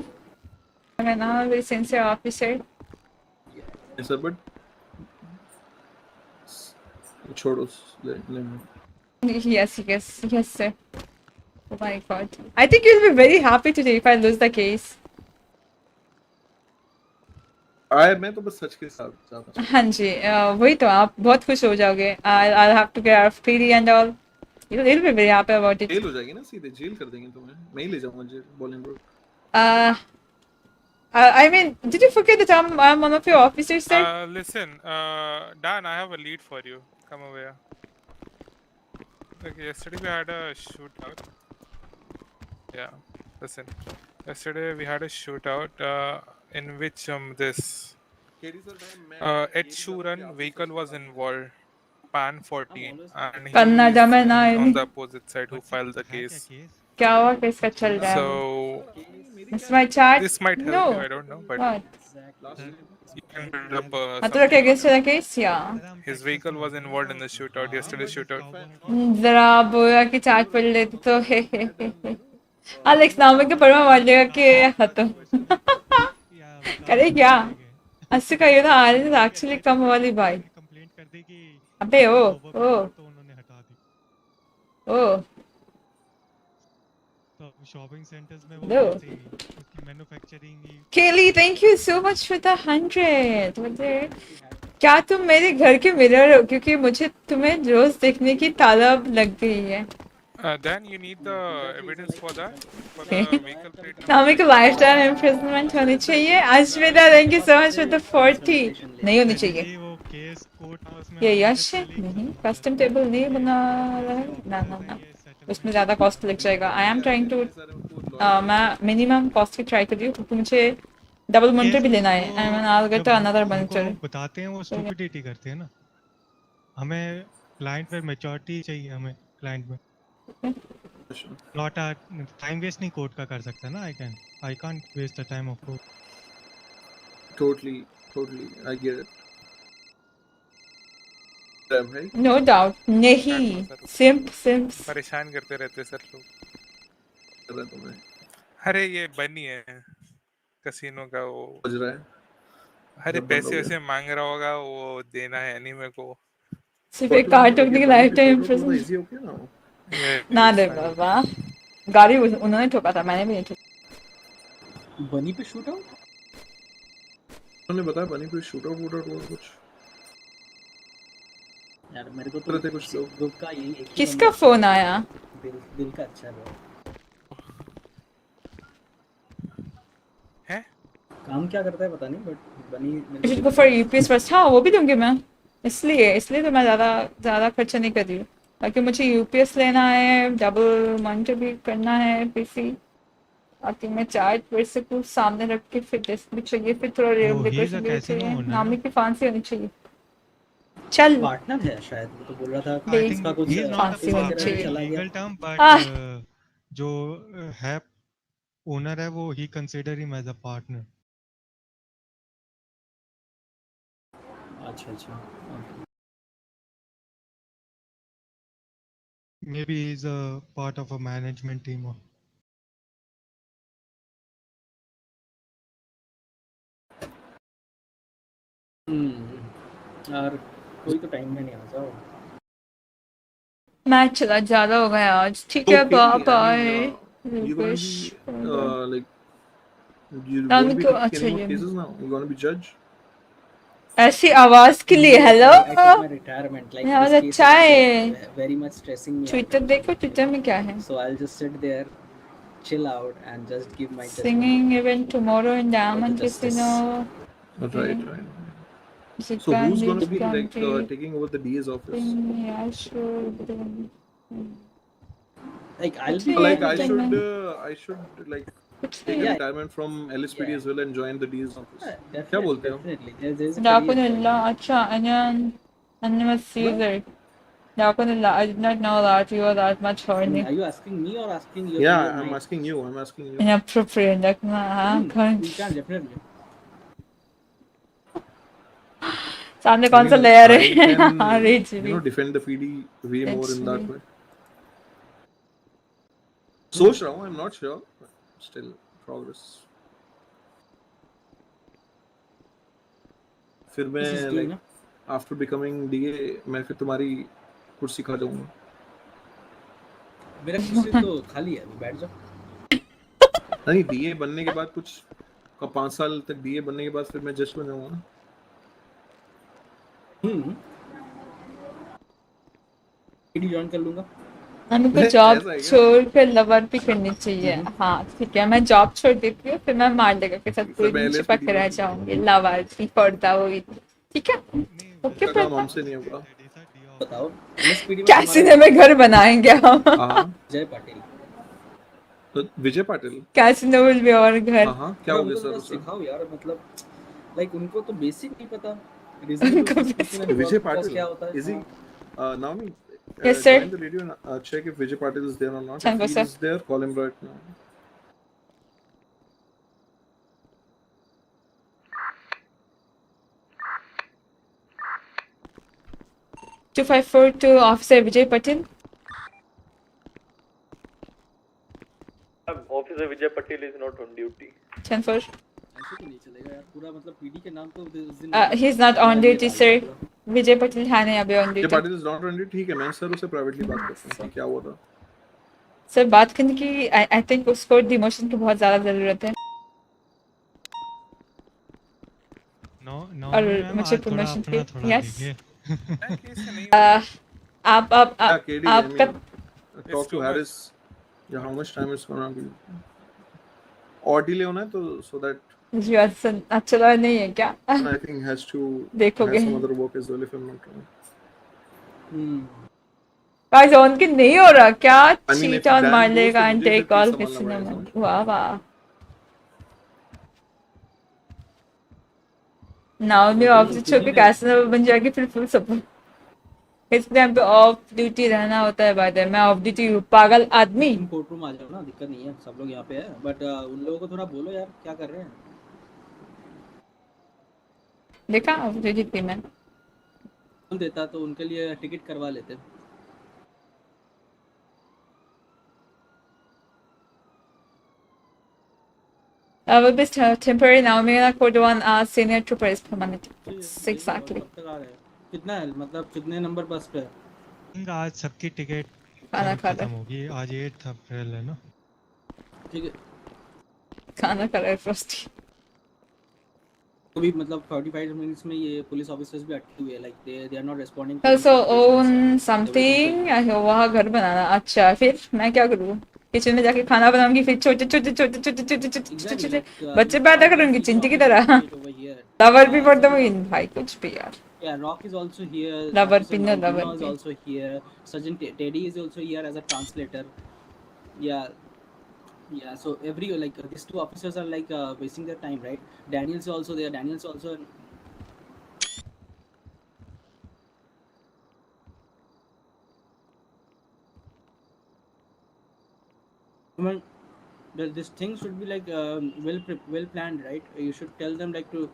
I mean, I'm a very sincere officer. Yes, sir, but छोड़ो Yes, sir. Oh my god. I think you'll be very happy today if I lose the case. मैं तो बस सच के साथ चाहता हूँ. हाँ जी, वही तो आप बहुत खुश हो जाओगे. I'll have to get our PD and all. You'll be very happy about it. Jail हो जाएगी ना, सीधे जेल कर देंगे तुम्हें. मैं ही ले जाऊंगा जेल बोलिंग. I mean, did you forget that I'm one of your officers, sir? Listen, Dan, I have a lead for you. Come over here. Okay, yesterday we had a shootout. Yeah, listen. Yesterday we had a shootout in which this Ed Sheeran vehicle was involved. Pan 14, and he is on the opposite side who filed the case. क्या हुआ किसका चल रहा है? So It's my chat. this might help No. you. I don't know, but What? you can build up I thought something against on the it. case, yeah. His vehicle was involved in the shootout, yesterday's shootout. जरा बोया कि चाट पढ़ लेते तो हे. Alex नाम के पढ़वा मार लेगा कि हतो. करे क्या? अस्सी का ये था आर्यन actually कम वाली भाई. अबे ओ. तो शॉपिंग सेंटर्स में वो No. कैसे उसकी manufacturing. Kaylee, thank you so much for the 100. क्या तुम मेरे घर के मिरर हो? क्योंकि मुझे तुम्हें रोज देखने की तालब लग गई है. Then you need the evidence for that, for the vehicle plate number. नामी को लाइफ टाइम इम्प्रिजनमेंट होनी चाहिए. Ashvita, thank you so much for the 40. नहीं होनी चाहिए. वो केस कोर्ट हाउस में ये यश है? नहीं, कस्टम टेबल नहीं बना रहा है. ना. उसमें ज़्यादा कॉस्ट लग जाएगा. आई एम ट्राइंग टू मैं मिनिमम कॉस्ट की ट्राई कर रही हूँ क्योंकि मुझे डबल मॉनिटर भी लेना है. I mean I get another monitor. बताते हैं वो स्टूपिडिटी करते हैं ना. हमें क्लाइंट पे मैच्योरिटी चाहिए. हमें क्लाइंट में नॉट अ टाइम वेस्ट नहीं कोर्ट का कर सकता ना. I can't waste the time of court. Totally I get it. No doubt. नहीं. सिंप. परेशान करते रहते सर लोग. कर रहा तुम्हें. अरे ये बनी है कसिनो का वो. बज रहा है. अरे पैसे वैसे मांग रहा होगा, वो देना है एनीमे को. सिर्फ एक कार्ड टोकने की लाइफ टाइम इम्प्रिजनमेंट. ना दे बाबा. गाड़ी उन्होंने ठोका था, मैंने भी नहीं ठोका. बनी पे शूट आउट. उन्होंने बताया बनी पे शूट आउट और कुछ. यार मेरे को तो कुछ लोग ग्रुप का यही एक किसका फोन आया? दिल का अच्छा है. काम क्या करता है पता नहीं, बट बनी You should go for UPS first. हाँ, वो भी दूंगी मैं. इसलिए तो मैं ज़्यादा खर्चा नहीं कर रही हूँ. ताकि मुझे UPS लेना है, डबल मॉनिटर भी करना है पीसी. ताकि मैं चार्ज कर सकूँ सामने रख के. फिर डेस्क भी चाहिए, फिर थोड़ा डेकोरेशन भी चाहिए. नामी की फांसी होनी चाहिए. चल. पार्टनर है शायद, वो तो बोल रहा था He इसका कुछ फांसी होनी चाहिए. लीगल टर्म बट जो है ओनर है वो ही consider him as a partner. अच्छा. Maybe he's a part of a management team. और कोई तो टाइम में नहीं आ जाओ. मैच चला ज़्यादा हो गया आज. ठीक है bye. You're gonna be like you Naomi won't be को taking अच्छा any more ये. cases now. You're gonna be judge. ऐसी आवाज के लिए hello I took my retirement. Like आवाज this case अच्छा is है। like very much stressing me out. Twitter देखो, ट्विटर में क्या है? So I'll just sit there, chill out, and just give my testimony. Singing event tomorrow in Diamond justice. Casino. Right. So who's going to be like taking over the DA's office? Yeah, sure. Like I'll be Like I should like take a Yeah. retirement from LSPD as well and join the DA's office. क्या बोलते हो? Definitely. There's a Dakunullah, अच्छा, anonymous user. Dakunullah, I did not know that you were that much horny. Are you asking me or asking your? Yeah, your I'm mind? asking you. I'm asking you. Inappropriate, like, You can definitely. सामने कौन सा layer है? हाँ, reach You भी. know, defend the PD way more in that Actually. way. सोच रहा हूँ, I'm not sure, but still progress. फिर मैं like after becoming DA मैं फिर तुम्हारी कुर्सी खा जाऊंगा. मेरा कुर्सी तो खाली है, बैठ जाओ. नहीं, DA बनने के बाद कुछ 5 साल तक DA बनने के बाद फिर मैं जज बन जाऊंगा. पीडी ज्वाइन कर लूंगा. हमें को जॉब छोड़कर लवर भी करनी चाहिए. हाँ ठीक है, मैं जॉब छोड़ देती हूँ, फिर मैं मांडेगा के साथ पूरी दिन चिपक कर रह जाऊंगी. लवर भी पड़ता हुई. ठीक है, ओके. काम हमसे नहीं होगा. बताओ कैसीनो में घर बनाएंगे हम. जय पाटिल. तो विजय पाटिल कैसीनो में भी और घर. हाँ क्या हो गया सर? सिखाओ यार, मतलब लाइक उनको तो बेसिक नहीं पता. विजय पाटिल क्या होता है? Is he Naomi? Yes, sir. Join the radio and check if Vijay Patil is there or not. Thank you, If he sir. is there, call him right now. Two 542 Officer Vijay Patil. Officer Vijay Patil is not on duty. 10-4. ऐसे तो नहीं चलेगा यार, पूरा मतलब PD के नाम तो उस दिन. He's not on duty, sir. Vijay Patil है नहीं अभी on duty. Vijay Patil is not on duty. ठीक है, मैं सर उसे privately बात करता हूँ. क्या हुआ था? सर बात करने की I think उसको डिमोशन की बहुत ज़्यादा ज़रूरत है. और मुझे प्रमोशन की. Yes. आपका. Talk to Harris. Yeah, how much time it's gonna be? और delay होना है तो so that. जी अच्छा नहीं है क्या? I think has to. देखोगे. Has some other work as well if I'm not wrong. Guys, on के नहीं हो रहा क्या? Cheat on मार लेगा and take all casino. वाह वाह. Naomi ऑफिस छोड़ के कैसीनो बन जाएगी फिर फुल सपोर्ट. इस टाइम पे ऑफ ड्यूटी रहना होता है. बात है, मैं ऑफ ड्यूटी हूँ, पागल आदमी. कोर्टरूम आ जाओ ना, दिक्कत नहीं है, सब लोग यहाँ पे है. बट उन लोगों को थोड़ा बोलो यार, क्या कर रहे हैं. देखा ऑफ ड्यूटी थी मैं. बोल देता तो उनके लिए टिकट करवा लेते. I will be temporary now. मेरा code 1 senior trooper is permanent. Exactly. कितना है, मतलब कितने नंबर बस पे? आज सबकी टिकट खाना खा खत्म होगी. आज 8 अप्रैल है ना. ठीक है. खाना खा रहा है फ्रॉस्टी. अभी मतलब 45 मिनट्स में ये पुलिस ऑफिसर्स भी अटके हुए हैं. Like they are not responding. Also own something. वहाँ घर बनाना. अच्छा फिर मैं क्या करूँ? किचन में जाके खाना बनाऊंगी, फिर छोटे छोटे छोटे छोटे छोटे छोटे छोटे बच्चे पैदा करूंगी चिंटी की तरह. लवर भी पड़ता हुई भाई कुछ भी यार. Yeah, Rock is also here. Lover pin, lover is also here. Sergeant Teddy is also here as a translator. Yeah. Yeah, so every like these two officers are like wasting their time, right? Daniel's also there. Daniel's also. I mean, this thing should be like well planned, right? You should tell them like to.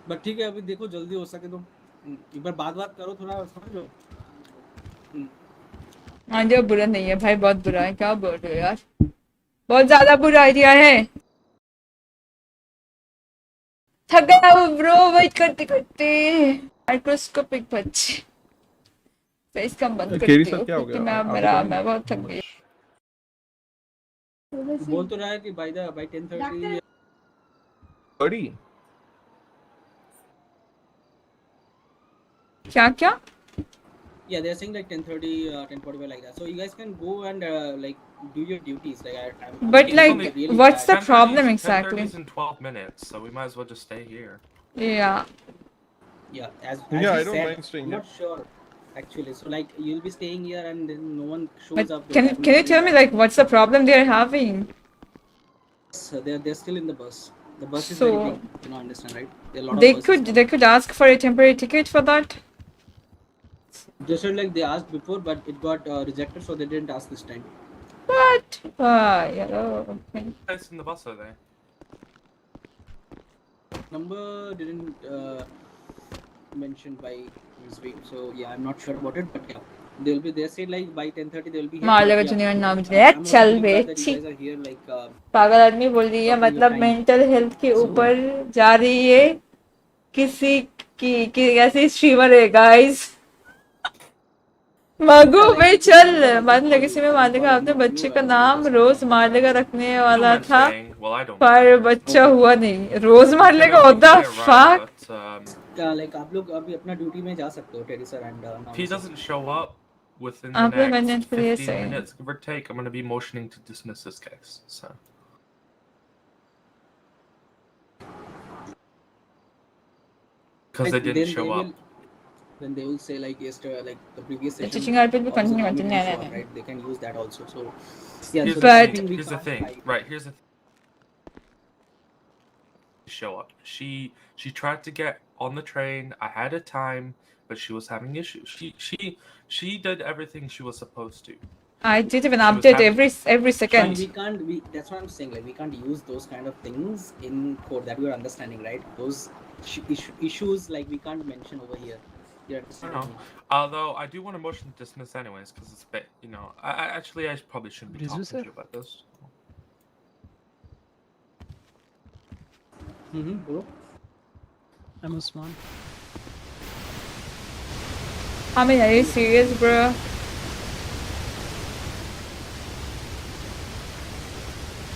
But ठीक है, अभी देखो जल्दी हो सके तो एक बार बात करो, थोड़ा समझ लो. आइडिया बुरा नहीं है भाई, बहुत बुरा है. क्या बोल रहे हो यार, बहुत ज्यादा बुरा आइडिया है. थक गया ब्रो वेट करते करते. माइक्रोस्कोपिक बच्चे फेस कम बंद करती हूँ क्योंकि मैं बहुत थक गई. बोल तो रहा है कि by 10:30 30 क्या yeah, they're saying like 10:30 10:45 like that, so you guys can go and like do your duties. Like I'm But feeling like really what's the bad. problem 10:30 exactly? in 12 minutes, so we might as well just stay here. Yeah. Yeah, as Yeah, he I don't said, mind staying I'm here. not sure actually, so like you'll be staying here and then no one shows But up. can you tell me like what's the problem they're having? So they're still in the bus. The bus is So very big, you know, understand, right? There are a lot of they buses could ask for a temporary ticket for that. They said like they asked before, but it got rejected, so they didn't ask this time. What? Yeah, okay. Guys in the bus are they? Number didn't mentioned by this week, so yeah, I'm not sure about it, but yeah, they'll be. They said like by 10:30 they'll be here. मार but लेगा yeah, junior नाम I'm दिया also चल feeling bay glad that you छी guys are here, like पागल आदमी बोल रही है stopping your मतलब time. मेंटल हेल्थ के ऊपर जा रही है किसी की ऐसी स्ट्रीमर है गाइस मगू में चल बाद में किसी में मार देगा आपने बच्चे का नाम रोज मार लेगा रखने वाला था पर बच्चा हुआ नहीं रोज मार लेगा व्हाट द फक Like आप लोग अभी अपना ड्यूटी में जा सकते हो teddy sir and If he doesn't show up within the आप लोग next मैंने के लिए 15 सही minutes, give or take, I'm going to be motioning to dismiss this case. So. Because they didn't show up. Then they will say like yesterday, like the previous session. teaching our people continue obviously continue Naomi didn't show up, right? They can use that also. So yeah, Here's so the that thing. thing we Here's the can't thing. hide. Right. Here's the thing. Show up. She tried to get on the train. I had a time, but she was having issues. She did everything she was supposed to. I did even update every second. We can't. That's what I'm saying. Like we can't use those kind of things in court. That you're understanding, right? Those issues like we can't mention over here. You're understanding? Although I do want to motion to dismiss anyways, because it's a bit, you know. I probably shouldn't be talking to you about this. Bro. I'm Usman. I mean, are you serious, bro?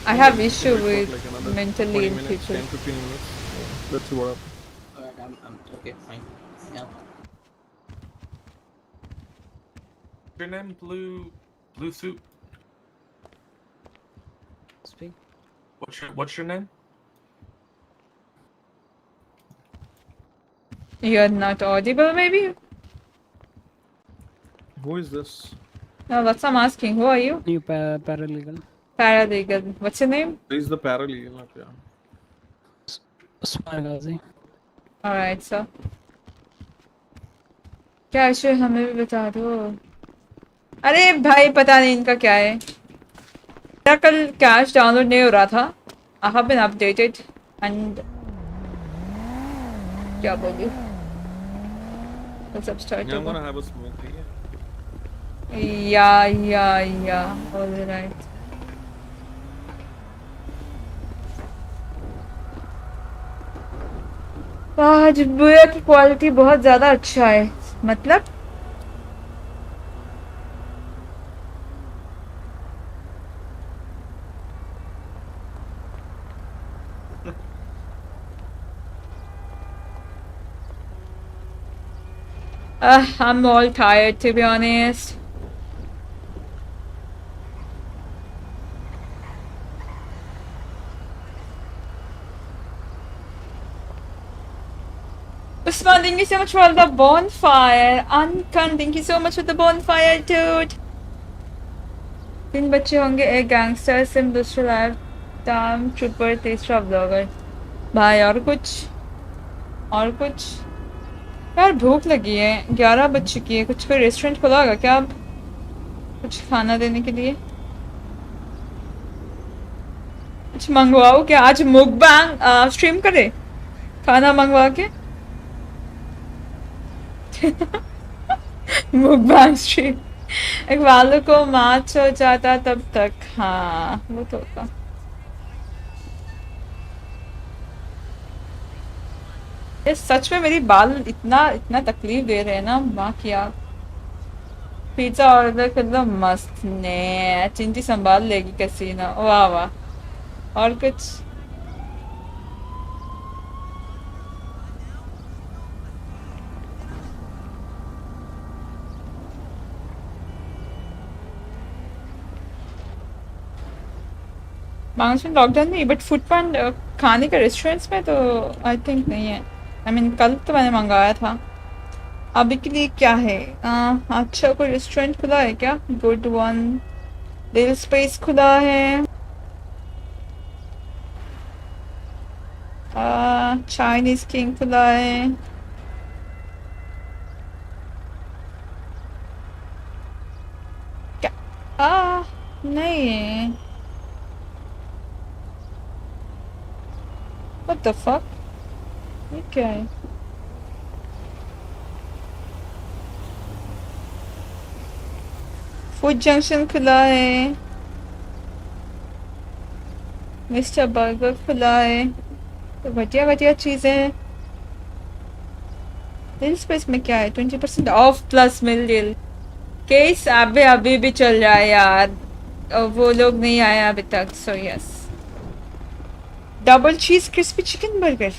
I have issue with mentally ill people. 10-15 minutes. Let's see what happens. Alright, I'm okay, fine. Yeah. Your name, blue suit. Speak. What's your name? You're not audible, maybe? Who is this? No, that's what I'm asking. Who are you? New paralegal. Paralegal. What's your name? He's the paralegal. Yeah. Usman Ghazi. Alright, sir. क्या issue हमें भी बता दो अरे भाई पता नहीं इनका क्या है मेरा कल कैश डाउनलोड नहीं हो रहा था I have been updated and क्या बोलूं let's start Yeah, I'm gonna have a smoke. yeah all right आज बुया की क्वालिटी बहुत ज़्यादा अच्छा है मतलब I'm all tired to be honest. Usman, thank you so much for the bonfire. Ankan, thank you so much for the bonfire, dude. 3 बच्चे होंगे एक गैंगस्टर सिम दूसरा लाइव टाइम ट्रूपर तीसरा ब्लॉगर भाई और कुछ यार भूख लगी है 11 बज चुकी है कुछ कोई रेस्टोरेंट खुला होगा क्या अब कुछ खाना देने के लिए कुछ मंगवाओ क्या आज मुकबैंग स्ट्रीम करे खाना मंगवा के मुकबैंग स्ट्रीम एक वालों को मैच हो जाता तब तक हाँ वो तो होता ये सच में मेरी बाल इतना तकलीफ दे रहे हैं ना माँ की आग पिज्जा ऑर्डर कर दो मस्त ने चिंटी संभाल लेगी कैसीना वाह वाह और कुछ बांग्लादेश में लॉकडाउन नहीं बट फूड पैंड खाने का रेस्टोरेंट्स में तो आई थिंक नहीं है आई मीन कल तो मैंने मंगाया था अभी के लिए क्या है अच्छा कोई रेस्टोरेंट खुला है क्या गुड वन लिटिल स्पेस खुला है चाइनीज किंग खुला है क्या नहीं है What the fuck? ये क्या है? फूड जंक्शन खुला है मिस्टर बर्गर खुला है तो बढ़िया बढ़िया चीज़ें हैं लिटिल स्पेस में क्या है 20% ऑफ प्लस मिल केस अभी भी चल रहा है यार वो लोग नहीं आए अभी तक सो यस डबल चीज क्रिस्पी चिकन बर्गर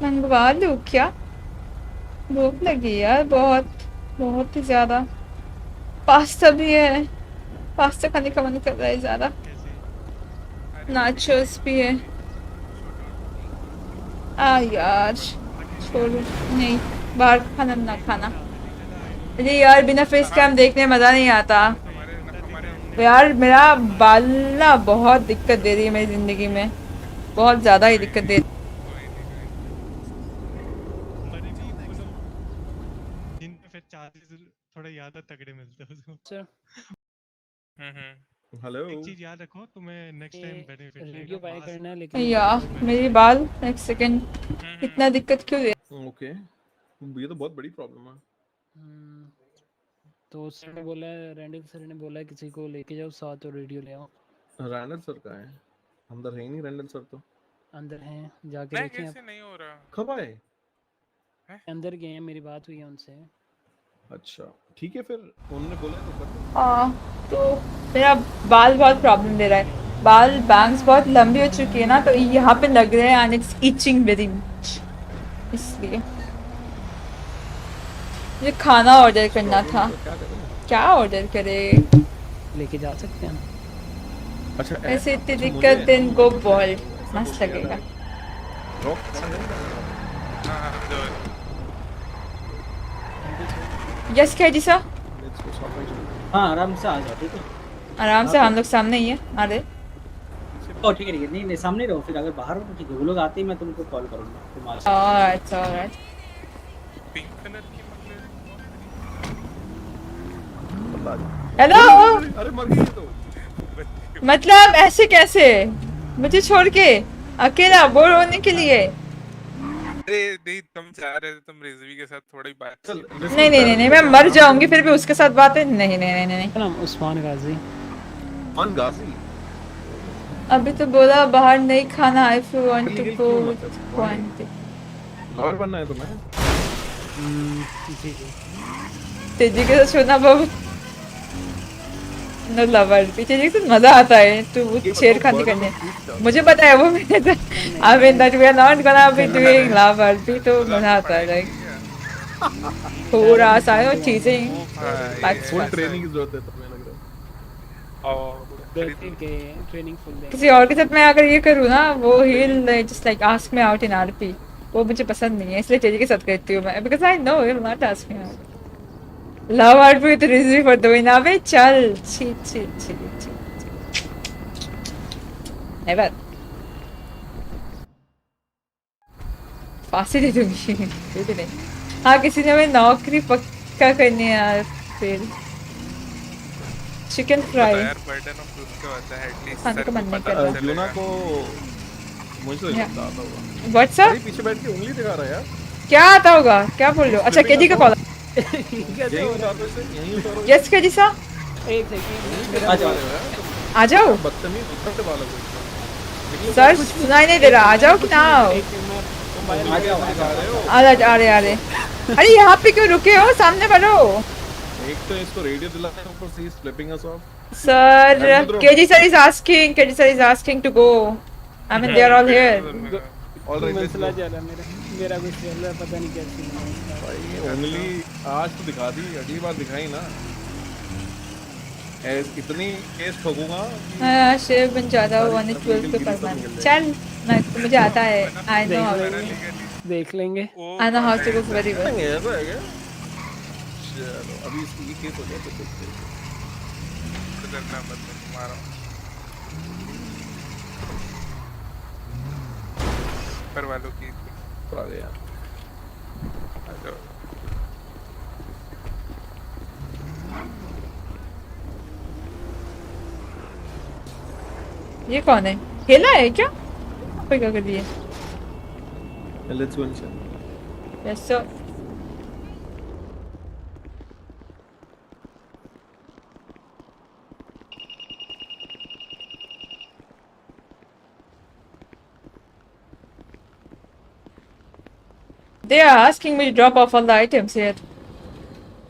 मंगवा लूं क्या भूख लगी यार बहुत ही ज्यादा पास्ता भी है पास्ता खाने का मन कर रहा है ज्यादा नाचोस भी है यार छोड़ो नहीं बाहर खाना ना खाना अरे यार बिना फेस कैम देखने मजा नहीं आता यार मेरा बाल ना बहुत दिक्कत दे रही है मेरी जिंदगी में बहुत ज्यादा ही दिक्कत दे रही फिर चार्जेस थोड़ा ज्यादा तगड़े मिलते हैं उसको हेलो एक चीज याद रखो तुम्हें next time benefit video buy करना है लेकिन यार मेरे बाल एक सेकंड इतना दिक्कत क्यों दे ओके ये तो बहुत बड़ी प्रॉब्लम है तो सर ने बोला रैंडल सर ने बोला किसी को लेके जाओ साथ और रेडियो ले आओ रैंडल सर का है अंदर है ही नहीं रैंडल सर तो अंदर हैं जाके देखें कैसे नहीं हो रहा कब आए अंदर गए हैं मेरी बात हुई है उनसे अच्छा ठीक है फिर उन्होंने बोला तो कर तो मेरा बाल बहुत प्रॉब्लम दे रहा है बाल बैंग्स बहुत लंबी हो चुकी है ना तो यहाँ पे लग रहे हैं and it's itching very much इसलिए मुझे खाना ऑर्डर करना था क्या ऑर्डर करे लेके जा सकते हैं अच्छा ऐसे इतनी दिक्कत दिन गो बॉल्ड मस्त लगेगा यस क्या जी सर हाँ आराम से आ जाओ ठीक है आराम से हम लोग सामने ही है आ रहे ओ ठीक है नहीं सामने रहो फिर अगर बाहर हो तो ठीक है वो लोग आते ही मैं तुमको कॉल करूंगा तुम्हारे ऑलराइट पिंक कलर की हेलो अरे मर गई तो मतलब ऐसे कैसे मुझे छोड़ के अकेला बोर होने के लिए अरे नहीं तुम जा रहे थे तुम रिजवी के साथ थोड़ी बात नहीं मैं मर जाऊंगी फिर भी उसके साथ बातें नहीं नाम उस्मान गाजी अभी तो बोला बाहर नहीं खाना if you want to go lover बनना है तुम्हें जी तेजी के साथ छोड़ना बहुत नो लवर पीछे देख तो मजा आता है तो वो छेड़खानी करने मुझे पता है वो मैंने I mean that we are not gonna be doing lover भी तो मजा आता है लाइक थोड़ा सा है चीजें फुल ट्रेनिंग की जरूरत है तुम्हें लग रहा है ट्रेनिंग फुल किसी और के साथ मैं अगर ये करूँ ना वो he'll just like ask me out in RP वो मुझे पसंद नहीं है इसलिए तेजी के साथ करती हूँ मैं because I know he'll not ask me out love RP with Rizvi for doing अबे चल छी never फांसी दे दूंगी दे नहीं हाँ किसी ने हमें नौकरी पक्का करनी है यार फिर चिकन फ्राई खाने का मन नहीं कर रहा यूना को मुझे तो आता होगा व्हाट्सएप पीछे बैठ के उंगली दिखा रहा है यार क्या आता होगा क्या बोल रहे हो अच्छा केजी का कॉल यस केजी सा एक सेकंड आ जाओ बदतमीज उठते बालों सर सुनाई नहीं दे रहा आ जाओ कि ना आओ आ रहे अरे यहाँ पे क्यों रुके हो? सामने बढ़ो। एक तो इसको रेडियो दिलाने ऊपर से he's flipping us off. Sir, KG sir is asking. KG sir is asking to go. I mean, they are all here. All right, let's go. मेरा कुछ चल रहा है, पता नहीं कैसे। भाई उंगली आज तो दिखा दी, अगली बार दिखाई ना। इतनी केस ठोकूंगा। हाँ, शेर बन जाता हूँ 112 पे परमान। चल, मैं तो मुझे आता है। I know how to देख लेंगे। I know how to cook very well. ऐसा है क्या? चलो, अभी इसकी केस हो जाए तो देखते हैं। डरना मत मारो। पर वालों की आ गया। ये कौन है? खेला है क्या? कोई क्या कर दिया? Let's go inside. Yes sir. They are asking me to drop off all the items here.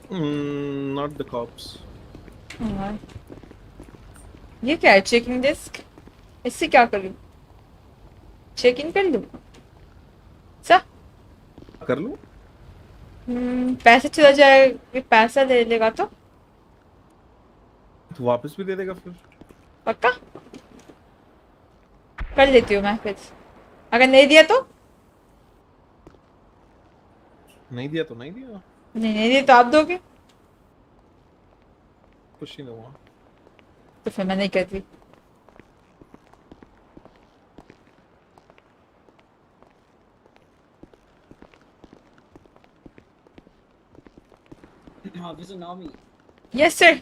Not the cops. ये क्या है? Checking disk? इससे क्या करूँ? चेकिंग कर लूँ? सर? कर लूँ? पैसे चला जाए, पैसा दे देगा तो वापस भी दे देगा फिर? पक्का? कर लेती हूँ मैं फिर। अगर नहीं दिया तो? नहीं दिया तो नहीं दिया। नहीं दिया तो आप दोगे? कुछ नहीं हुआ। तो फिर मैं नहीं करती। Officer Naomi. Yes, sir.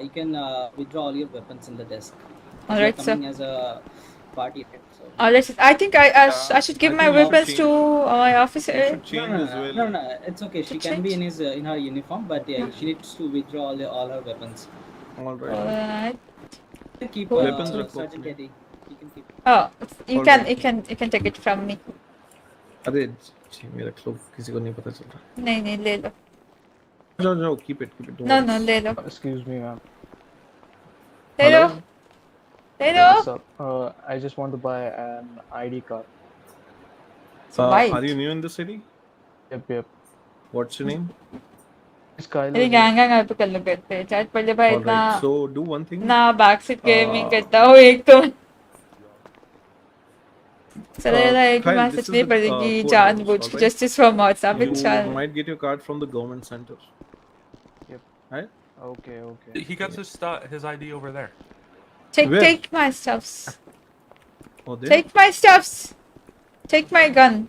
You can withdraw all your weapons in the desk. All right, sir. Coming as a party. So. I think I should give my weapons to my officer. No, it's okay. She can be in her uniform, but yeah, she needs to withdraw all her weapons. All right. Keep weapons. Sergeant Eddie. You can keep. Oh, you can take it from me. अरे मेरा cloak किसी को नहीं पता चल रहा। नहीं ले लो। No, keep it. No, ले लो। Excuse me, ma'am. ले लो। Yes, sir. I just want to buy an ID card. Are you new in the city? Yep. What's your name? अरे गैंग पे कर लो करते। चैट पहले भाई इतना। So do one thing. ना बैकसीट गेमिंग करता हूँ एक तो। चलेगा एक मैसेज नहीं पड़ेगी जानबूझ के justice from WhatsApp You might get your card from the government center. Yep. Right? Okay. He gets his ID over there. Take my stuffs. Oh, there? Take my stuffs. Take my gun.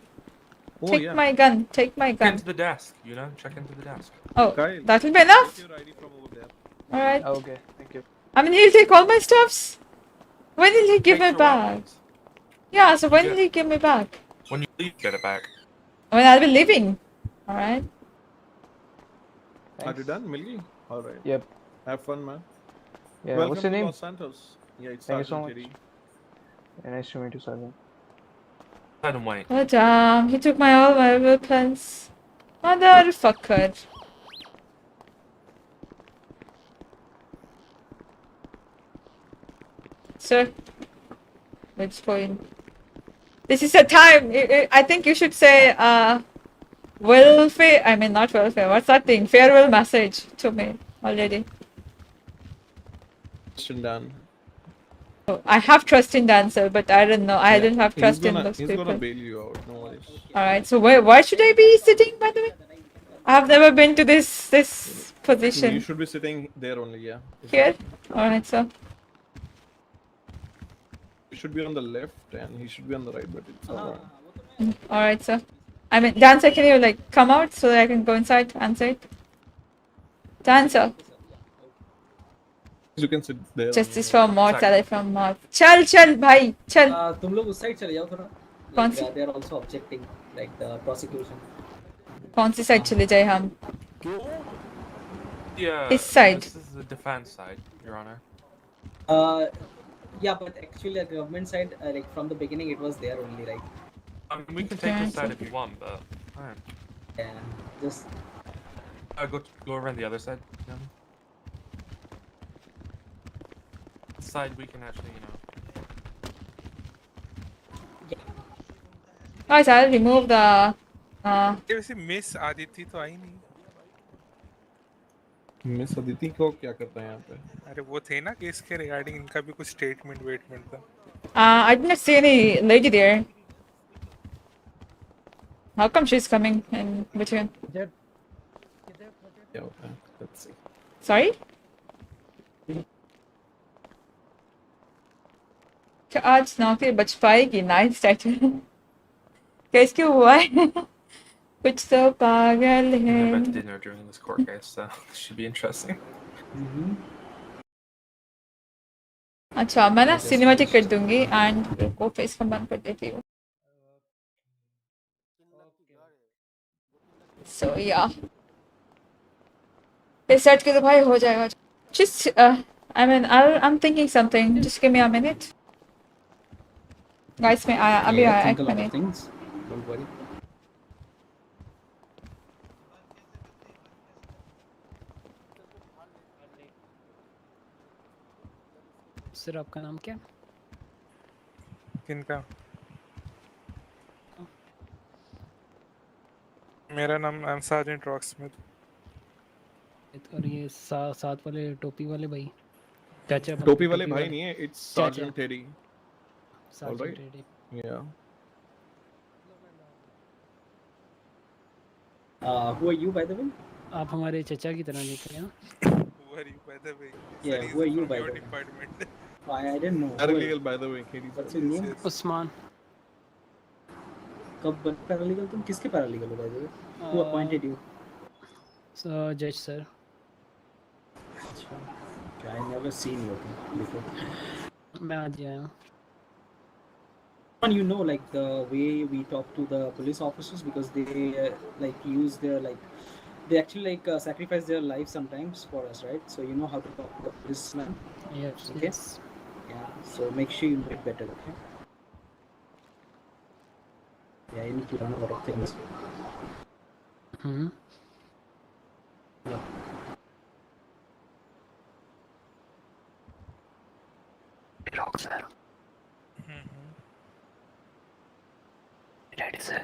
Oh, Take yeah. my gun. Take my Check gun. into the desk, you know? Check into the desk. Oh, Kyle, that will be enough? Get your ID from over there. Alright. Okay, thank you. I mean, he'll take all my stuffs. When will he give me Take your back? weapons. Yeah, so when will he give me back? When you leave, get it back. When I'll be leaving. Alright. Are you done, Milky? All right. Yep. Have fun, man. Yeah. Welcome What's your to name? Los Santos. Yeah, it's Thank you so Sergeant much. Jerry. Yeah, nice to meet you, Sergeant. Let him wait. Oh damn, he took all my weapons. Motherfucker. Sir, let's go in. This is the time. I think you should say, welfare. I mean, not welfare. What's that thing? Farewell message to me already. Question done. Oh, I have trust in Dan, sir, but I don't know. I don't have trust in those He's people. gonna bail you out. No worries. Alright, so where should I be sitting, by the way? I have never been to this position. You should be sitting there only, yeah. Here? Alright, sir. You should be on the left and he should be on the right, but it's all wrong. Alright, sir. I mean, Dan, sir, can you like come out so that I can go inside, answer it? Dan, sir. You can sit there. Justice from Mort, salary from Mort. Chal, bhai, chal. तुम लोग उस side चले जाओ थोड़ा. कौन सी? They are also objecting, like the prosecution. कौन सी side चले जाए हम? Yeah. This side. This is the defense side, Your Honor. Yeah, but actually the government side, like from the beginning, it was there only, right? I mean, we can take this side if you want, but alright. Yeah, just Go around the other side. Yeah. This side we can actually, Guys, I'll remove the. ये वैसे miss Aditya तो आई नहीं। Miss Aditi को क्या करता है यहाँ पे? अरे वो थे ना केस के रिगार्डिंग इनका भी कुछ स्टेटमेंट था। I didn't see any lady there. How come she's coming in between? क्या होता है? Let's see. Sorry? क्या आज नौकरी बच पाएगी? Nice title. कैसे क्यों हुआ है? कुछ तो पागल I'm है। about to dinner during this court case, so this should be interesting. अच्छा, मैं ना सिनेमैटिक कर दूंगी एंड को फेस का बंद कर देती हूँ। So yeah. सेट के तो भाई हो जाएगा। Just I mean I'm thinking something. Just give me a minute. Guys, मैं आया अभी आया एक मिनट। Don't worry. सर आपका नाम क्या? किनका? मेरा नाम आई एम सार्जेंट रॉकस्मिथ। और ये साथ वाले टोपी वाले भाई चाचा टोपी वाले भाई नहीं है, it's Sergeant Teddy. All right. Yeah. Who are you by the way? आप हमारे चचा की तरह दिख रहे हैं। Who are you by the way? Yeah, who are you by the way? Department. I didn't know. Paralegal by the way, Katie. What's your name? Usman. कब बन पैरालीगल? तुम किसके पैरालीगल हो by the way? Who appointed you? जज sir. I never seen you before. मैं आज आया हूँ। And you know, like the way we talk to the police officers, because they like use their they actually sacrifice their life sometimes for us, right? So you know how to talk to the policeman. Yes. Okay. Yes. Yeah. So make sure you know it better, okay? Yeah, you need to learn a lot of things. Yeah. Lock, sir. Ready, sir.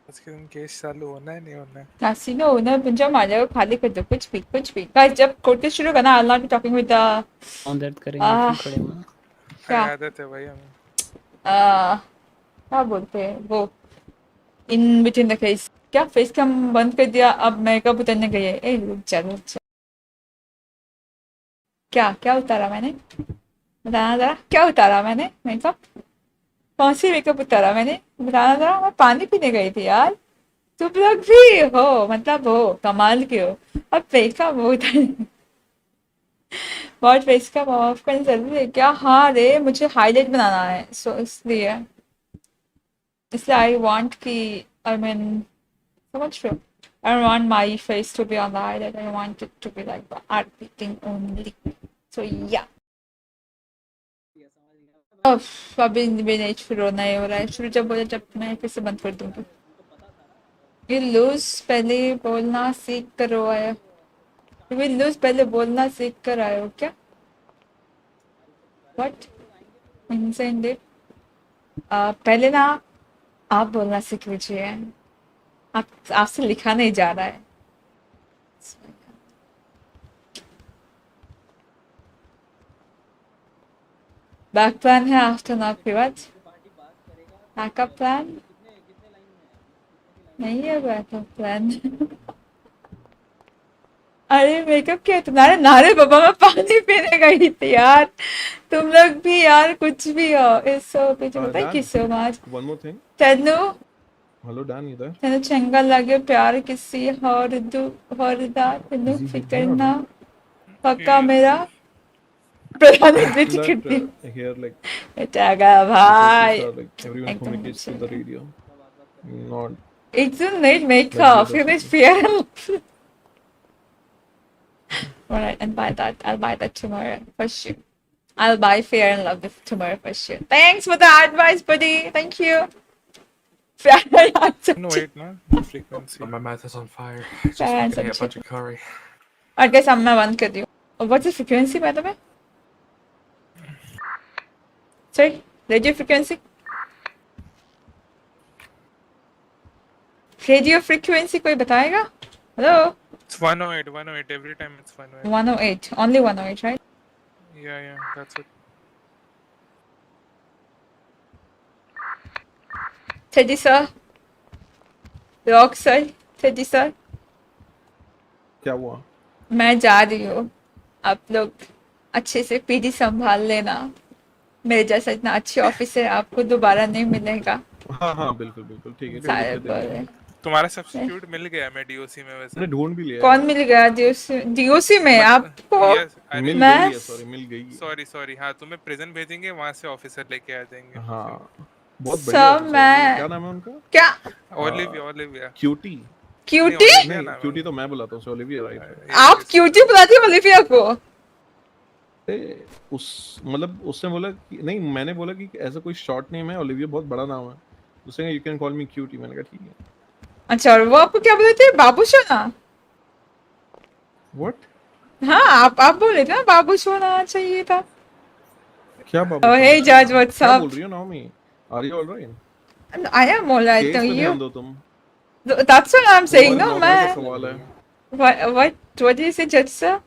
उसके दिन case चालू होना है नहीं होना है? Casino owner बन जाओ, मार जाओ, खाली कर दो, कुछ भी गाइस। जब कोर्ट केस शुरू करना, I'll not be talking with the दर्द करेंगे खड़े में। क्या आदत है भाई हमें। क्या बोलते हैं वो इन बिटवीन द फेस? क्या फेस कैम बंद कर दिया, अब मेकअप उतरने गई है। ए रुक जा। क्या उतारा मैंने? बताना जरा, क्या उतारा मैंने? मेकअप कौन सी मेकअप उतारा मैंने? बताना जरा। मैं पानी पीने गई थी यार। तुम लोग भी हो, मतलब हो, कमाल के हो। अब मेकअप वो उतार बहुत फेस का ऑफ करना जरूरी है क्या? हाँ रे, मुझे हाईलाइट बनाना है, सो इसलिए आई वांट कि आई मीन समझ रहे हो? I don't want my face to be on the highlight. I want it to be like the art picking only. So yeah. अभी नहीं शुरू नहीं हो रहा है। शुरू जब बोला जब मैं फिर से बंद कर दूंगी। ये लूज पहले बोलना सीख कर आया। ये लूज पहले बोलना सीख कर आए हो क्या? What? Insane dude. पहले ना आप बोलना सीख लीजिए। आपसे लिखा नहीं जा रहा है। बैक प्लान है आफ्टर नौकरी बाद। बैकअप प्लान नहीं है। बैकअप प्लान अरे मेकअप क्या तुम्हारे नारे बाबा, मैं पानी पीने गई थी यार। तुम लोग भी यार कुछ भी हो। इस thank you so much. One more thing. Tanu Hello Dan, you there? तनु चंगा लगे प्यार किसी हौरदा तनु फिक्र ना पक्का मेरा प्रधानमंत्री करती here like बेटा गया भाई। like everyone communicates through the radio, not It's a night makeup. You need Fair and Lovely. Alright, and buy that. I'll buy that tomorrow for sure. I'll buy Fair and Lovely tomorrow for sure. Thanks for the advice, buddy. Thank you. No, wait, no. The frequency. My mouth is on fire. I just fucking ate a bunch of curry. Alright, guys, I'm gonna band kar diyo. What's the frequency, by the way? Sorry, radio frequency? Radio frequency कोई बताएगा? Hello? It's 108, 108. Every time it's 108. 108. Only 108, right? Yeah, that's it. Teddy sir. Rock sir. Teddy sir. क्या हुआ? मैं जा रही हूँ. आप लोग अच्छे से पीडी संभाल लेना. मेरे जैसा इतना अच्छे ऑफिसर आपको दोबारा नहीं मिलेगा. हाँ बिल्कुल ठीक है. सारे बोले. तुम्हारा सब्स्टिट्यूट मिल गया मैं डीओसी में वैसे. मैंने ढूंढ भी लिया. कौन मिल गया डीओसी में आपको? मिल गई. सॉरी हाँ तुम्हें प्रिजन भेजेंगे वहाँ से ऑफिसर लेके आ जाएंगे. हाँ बहुत बढ़िया. क्या नाम है उनका? क्या? ओलिविया. क्यूटी तो मैं बुलाता हूँ. Olivia right. आप क्यूटी बुलाती हो ओलिविया को? मतलब उसने बोला कि नहीं, मैंने बोला कि ऐसा कोई शॉर्ट नेम है. ओलिविया बहुत बड़ा नाम है. उसने you can call me cutie. मैंने कहा ठीक है. अच्छा, और वो आपको क्या बोलते हैं? बाबू सोना? व्हाट? हाँ आप बोले थे ना बाबू सोना चाहिए था. क्या बाबू? Oh hey judge, what's up? क्या बोल रही हो Naomi? Are you all right? I am all right. Case पे ध्यान दो तुम. That's what I'm saying. No man. What did you say, judge sir?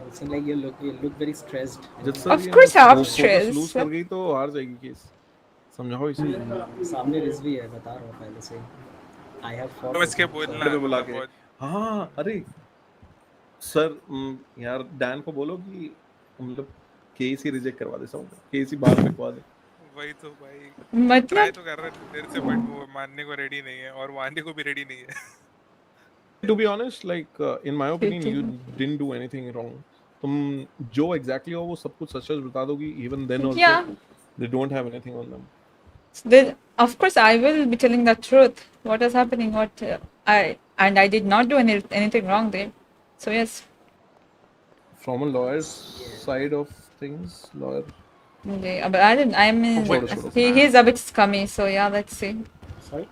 It seems like you look very stressed. Of course I'm stressed. Lose कर गई तो हार जाएगी case. समझाओ इसे. सामने रिस्क भी है, बता रहा हूँ पहले से. I have fought. तुम इसके बोलना बुला के. हाँ अरे सर यार डैन को बोलो कि मतलब केस ही रिजेक्ट करवा दे. सब केस ही बाहर फेंकवा दे. वही तो भाई. मतलब ट्राई तो कर रहा है देर से बट वो मानने को रेडी नहीं है और वो आने को भी रेडी नहीं है. To be honest, like in my opinion, you didn't do anything wrong. तुम जो exactly हो वो सब कुछ सच बता दोगी. Even then also, they don't have anything on them. Then of course I will be telling the truth. What is happening? I did not do anything wrong there. So yes. From a lawyer's side of things, lawyer. Yeah, but I mean, he's a bit scummy. So yeah, let's see. Sorry.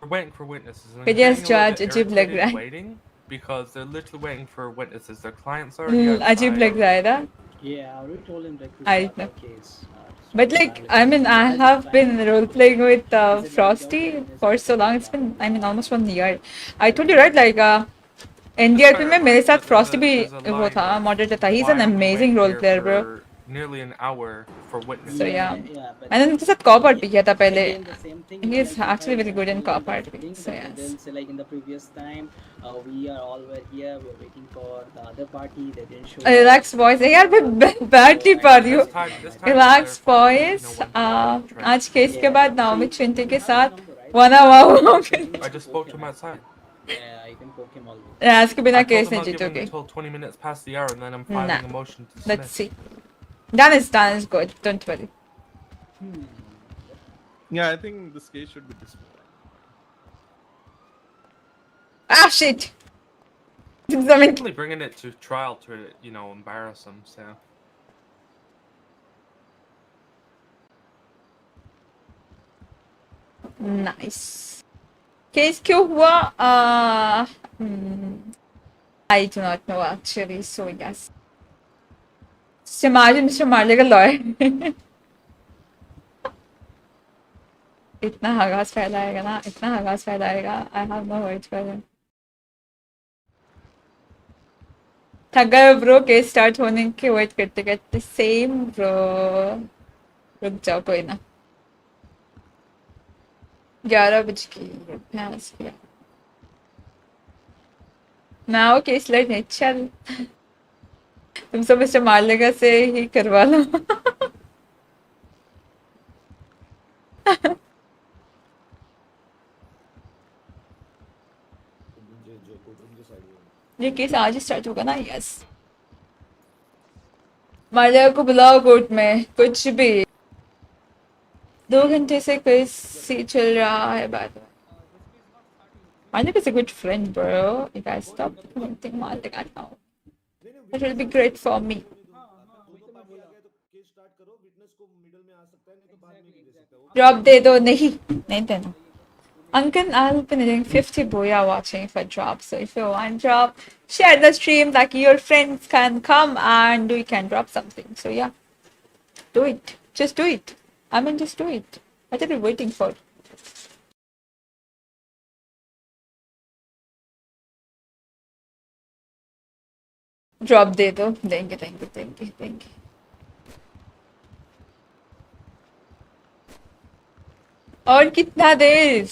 We're waiting for witnesses. But yes, Judge, Ajib lag raha hai. Waiting because they're literally waiting for witnesses. Their clients are. Ajib lag raha hai na? Yeah, I already told him like I know. But like, I mean, I have been role playing with Frosty for so long. It's been, I mean, almost 1 year. I told you right, like NDRP में मेरे साथ Frosty भी वो था, moderator था. He's an amazing role player, bro. Nearly an hour for witnesses. So yeah, and then उनके साथ cop art भी किया था पहले. He is actually very good in cop art. So yes. Then say like in the previous time, we are all were here. We were waiting for the other party. They didn't show. Relax, boys. यार मैं badly पढ़ रही हूँ. Relax, boys. आज case के बाद Naomi चिंटी के साथ I just spoke to him outside. Yeah, you can poke him all. इसके बिना केस नहीं जीतोगे. Until 20 minutes past the hour, and then I'm filing a motion to dismiss. Let's see. Done is good. Don't worry. Yeah, I think this case should be dismissed. Ah shit. I'm only bringing it to trial to, you know, embarrass him. So. Nice. Case क्यों हुआ? I do not know actually. So yes. Mr. Marley का lawyer. इतना हगास फैलाएगा ना, इतना हगास फैलाएगा. I have no words for him. थक गए bro case start होने के वेट करते करते. Same bro. रुक जाओ कोई ना. 11 बज की भैंस किया. मैं आओ केस लड़ने चल. तुम सब मिस्टर मालेगा से ही करवा लो. ये केस आज ही स्टार्ट होगा ना. यस. मालेगा को बुलाओ कोर्ट में. कुछ भी. 2 घंटे से कैसे चल रहा है बात? Malik is a good friend, bro. You guys stop commenting Malik now. That will be great for me. Drop दे दो नहीं देना. Uncle, I'll be needing 50 boya watching for drop. So if you want drop, share the stream like your friends can come and we can drop something. So yeah, do it. Just do it. I mean, just do it. What are you waiting for? Drop दे दो. देंगे. और कितना देर?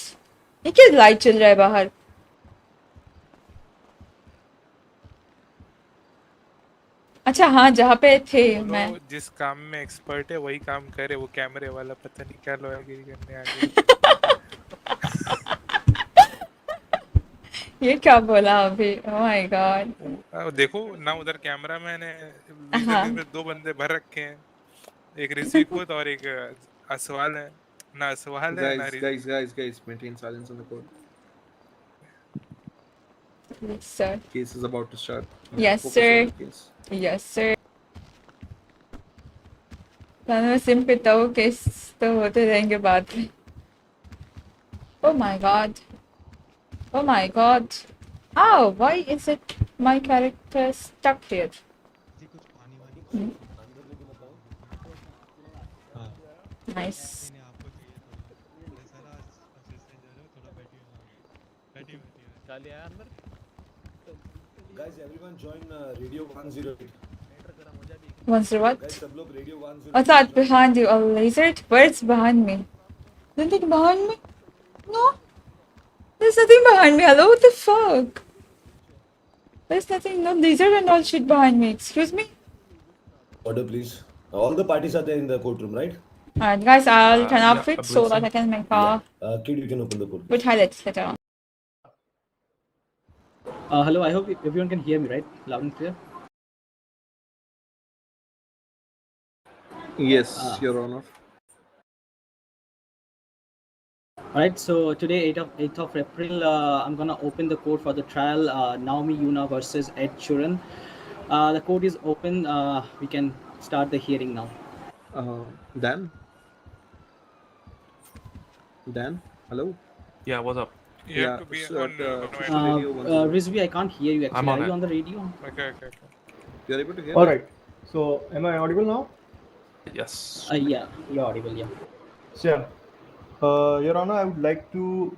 ये क्या light चल रहा है बाहर? अच्छा हाँ, जहाँ पे थे मैं जिस काम में एक्सपर्ट है वही काम करे, वो कैमरे वाला पता नहीं क्या लोयागिरी करने आ गया। ये क्या बोला अभी? Oh my God. देखो ना, उधर कैमरा मैन है, विजुअल में 2 बंदे भर रखे हैं, एक ऋषि खुद और एक असवाल है। ना असवाल है ना guys, maintain silence on the call. Yes, sir. Case is about to start. Yes, Focus sir. on the case. Yes, sir. मैं सिम पिता हूँ, केस तो होते रहेंगे बाद में। Oh my god. Oh my god. How? Why is it my character stuck here? Nice. Guys, everyone join Radio 108. What's the what? Guys, सब लोग Radio 108. What's that behind you? A lizard? Where's behind me? Nothing behind me? No. There's nothing behind me. Hello? What the fuck? There's nothing. No lizard and all shit behind me. Excuse me? Order, please. All the parties are there in the courtroom, right? Alright, guys, I'll turn off it so that I can make a Kid, you can open the court. good highlights later on. Hello, I hope everyone can hear me, right? Loud and clear? Yes, Your Honor. Alright, so today, 8th of April, I'm gonna open the court for the trial, Naomi Yoona versus Ed Sheeran. The court is open. We can start the hearing now. Dan, hello? Yeah, what's up? You have to be on Rizvi, I can't hear you actually. Are you on the radio? Okay. You're able to hear? All right. So, am I audible now? Yes. Yeah, you're audible, yeah. So, Your Honor, I would like to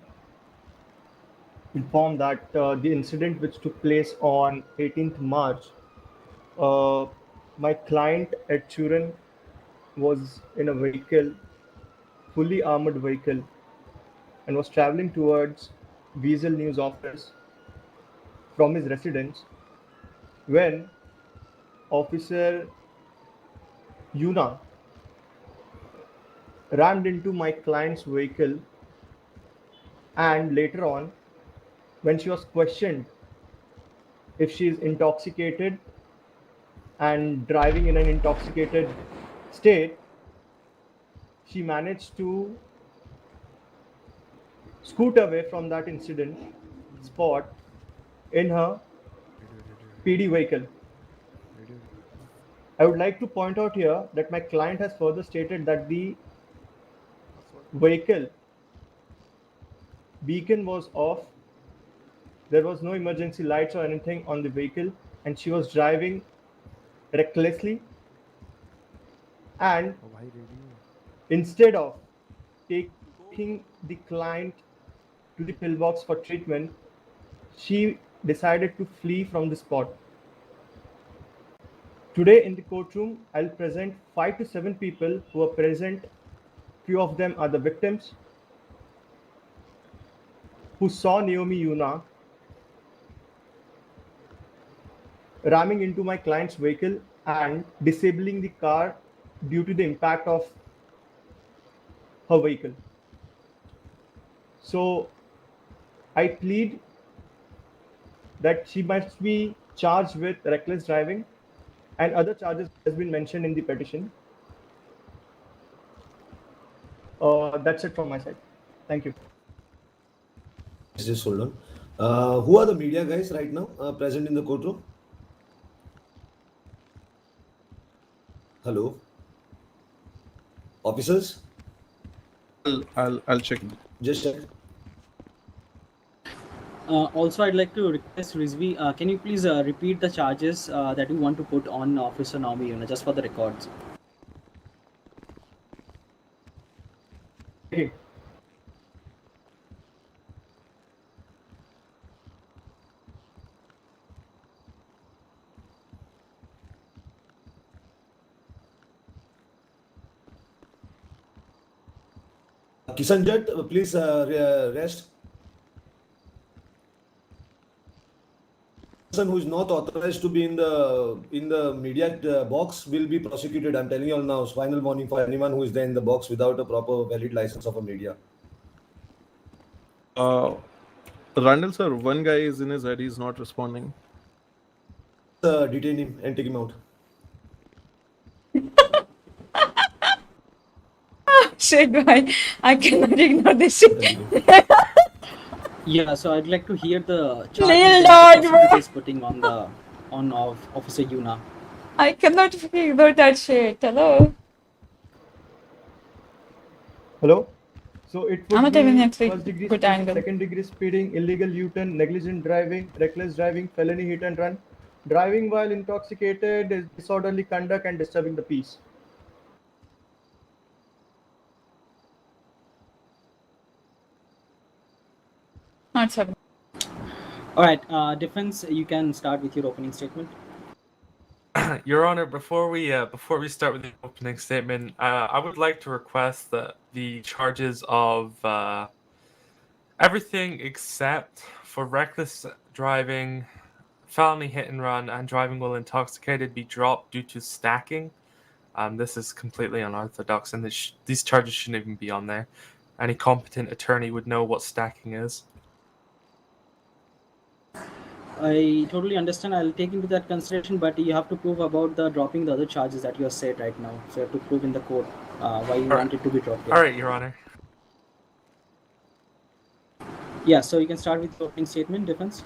inform that the incident which took place on 18th March, my client Ed Sheeran was in a vehicle, fully armored vehicle, and was traveling towards Weasel News office from his residence when Officer Yoona rammed into my client's vehicle, and later on, when she was questioned if she is intoxicated and driving in an intoxicated state, she managed to scoot away from that incident spot in her PD vehicle. I would like to point out here that my client has further stated that the vehicle beacon was off, there was no emergency lights or anything on the vehicle, and she was driving recklessly, and instead of taking the client to the pillbox for treatment, she decided to flee from the spot. Today in the courtroom, I'll present 5 to 7 people who are present. Few of them are the victims who saw Naomi Yoona ramming into my client's vehicle and disabling the car due to the impact of her vehicle. So I plead that she must be charged with reckless driving and other charges has been mentioned in the petition. That's it from my side. Thank you. Just hold on. Who are the media guys right now present in the courtroom? Hello? Officers? I'll check. Just check. Also, I'd like to request Rizvi, can you please repeat the charges that you want to put on Officer Naomi, Yoona, just for the records? Okay. Kisanjat, please rest. Person who is not authorized to be in the media box will be prosecuted. I'm telling you all now. Final warning for anyone who is there in the box without a proper valid license of a media. Randall sir, one guy is in his head. He's not responding. Detain him and take him out. Shit, boy. I cannot ignore this shit. Yeah, so I'd like to hear the Lil charges dog, that the prosecutor is putting on Officer Yoona. I cannot ignore that shit. Hello? Hello? So it I'm would not even be next week. first degree Good speeding, angle. second degree speeding, illegal U-turn, negligent driving, reckless driving, felony hit and run, driving while intoxicated, disorderly conduct, and disturbing the peace. Not 7. All right, defense, you can start with your opening statement. Your Honor, before we start with the opening statement, I would like to request that the charges of everything except for reckless driving, felony hit and run, and driving while intoxicated be dropped due to stacking. This is completely unorthodox, and these charges shouldn't even be on there. Any competent attorney would know what stacking is. I totally understand. I'll take into that consideration, but you have to prove about the dropping the other charges that you have said right now. So you have to prove in the court why you want it to be dropped. All right, Your Honor. Yeah, so you can start with your opening statement, defense.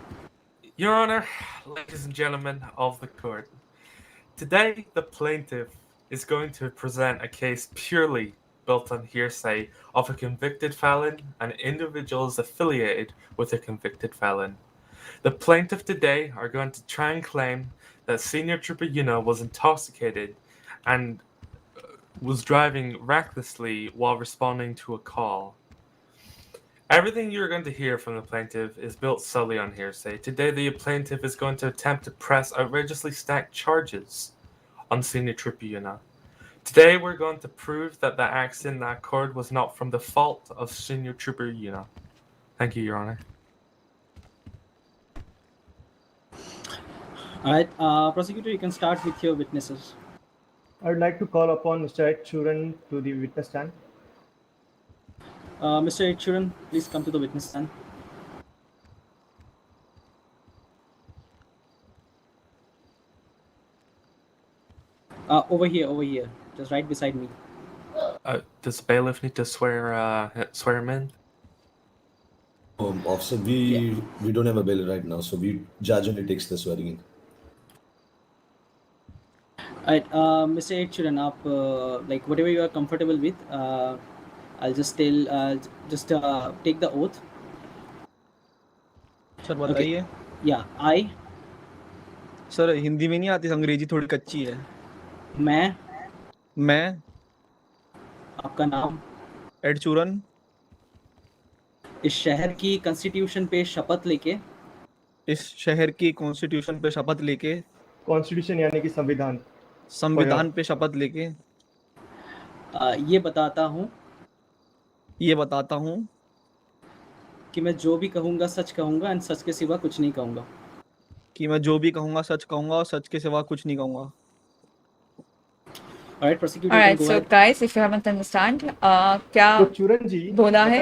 Your Honor, ladies and gentlemen of the court, today the plaintiff is going to present a case purely built on hearsay of a convicted felon and individuals affiliated with a convicted felon. The plaintiff today are going to try and claim that Senior Trooper Yoona was intoxicated and was driving recklessly while responding to a call. Everything you're going to hear from the plaintiff is built solely on hearsay. Today, the plaintiff is going to attempt to press outrageously stacked charges on Senior Trooper Yoona. Today, we're going to prove that the accident that occurred was not from the fault of Senior Trooper Yoona. Thank you, Your Honor. All right, prosecutor, you can start with your witnesses. I would like to call upon Mr. Ed Churan to the witness stand. Mr. Ed Churan, please come to the witness stand. Over here, just right beside me. Does bailiff need to swear him in? Officer, we don't have a bail right now, so judge only takes the swearing in. Alright, Mr. Ed Churan, like whatever you are comfortable with, I'll just take the oath. Sir बताइए. Yeah, I. Sir Hindi में नहीं आती, अंग्रेजी थोड़ी कच्ची है. मैं. आपका नाम. एड चूरन. इस शहर की कॉन्स्टिट्यूशन पे शपथ लेके. इस शहर की कॉन्स्टिट्यूशन पे शपथ लेके. कॉन्स्टिट्यूशन यानी कि संविधान. संविधान पे शपथ लेके. ये बताता हूँ कि मैं जो भी कहूँगा सच कहूँगा एंड सच के सिवा कुछ नहीं कहूँगा. कि मैं जो भी कहूँगा सच कहूँगा और सच के सिवा कुछ नहीं कहूँगा. Alright, prosecutor. Alright, so guys, if you haven't understand, क्या बोला है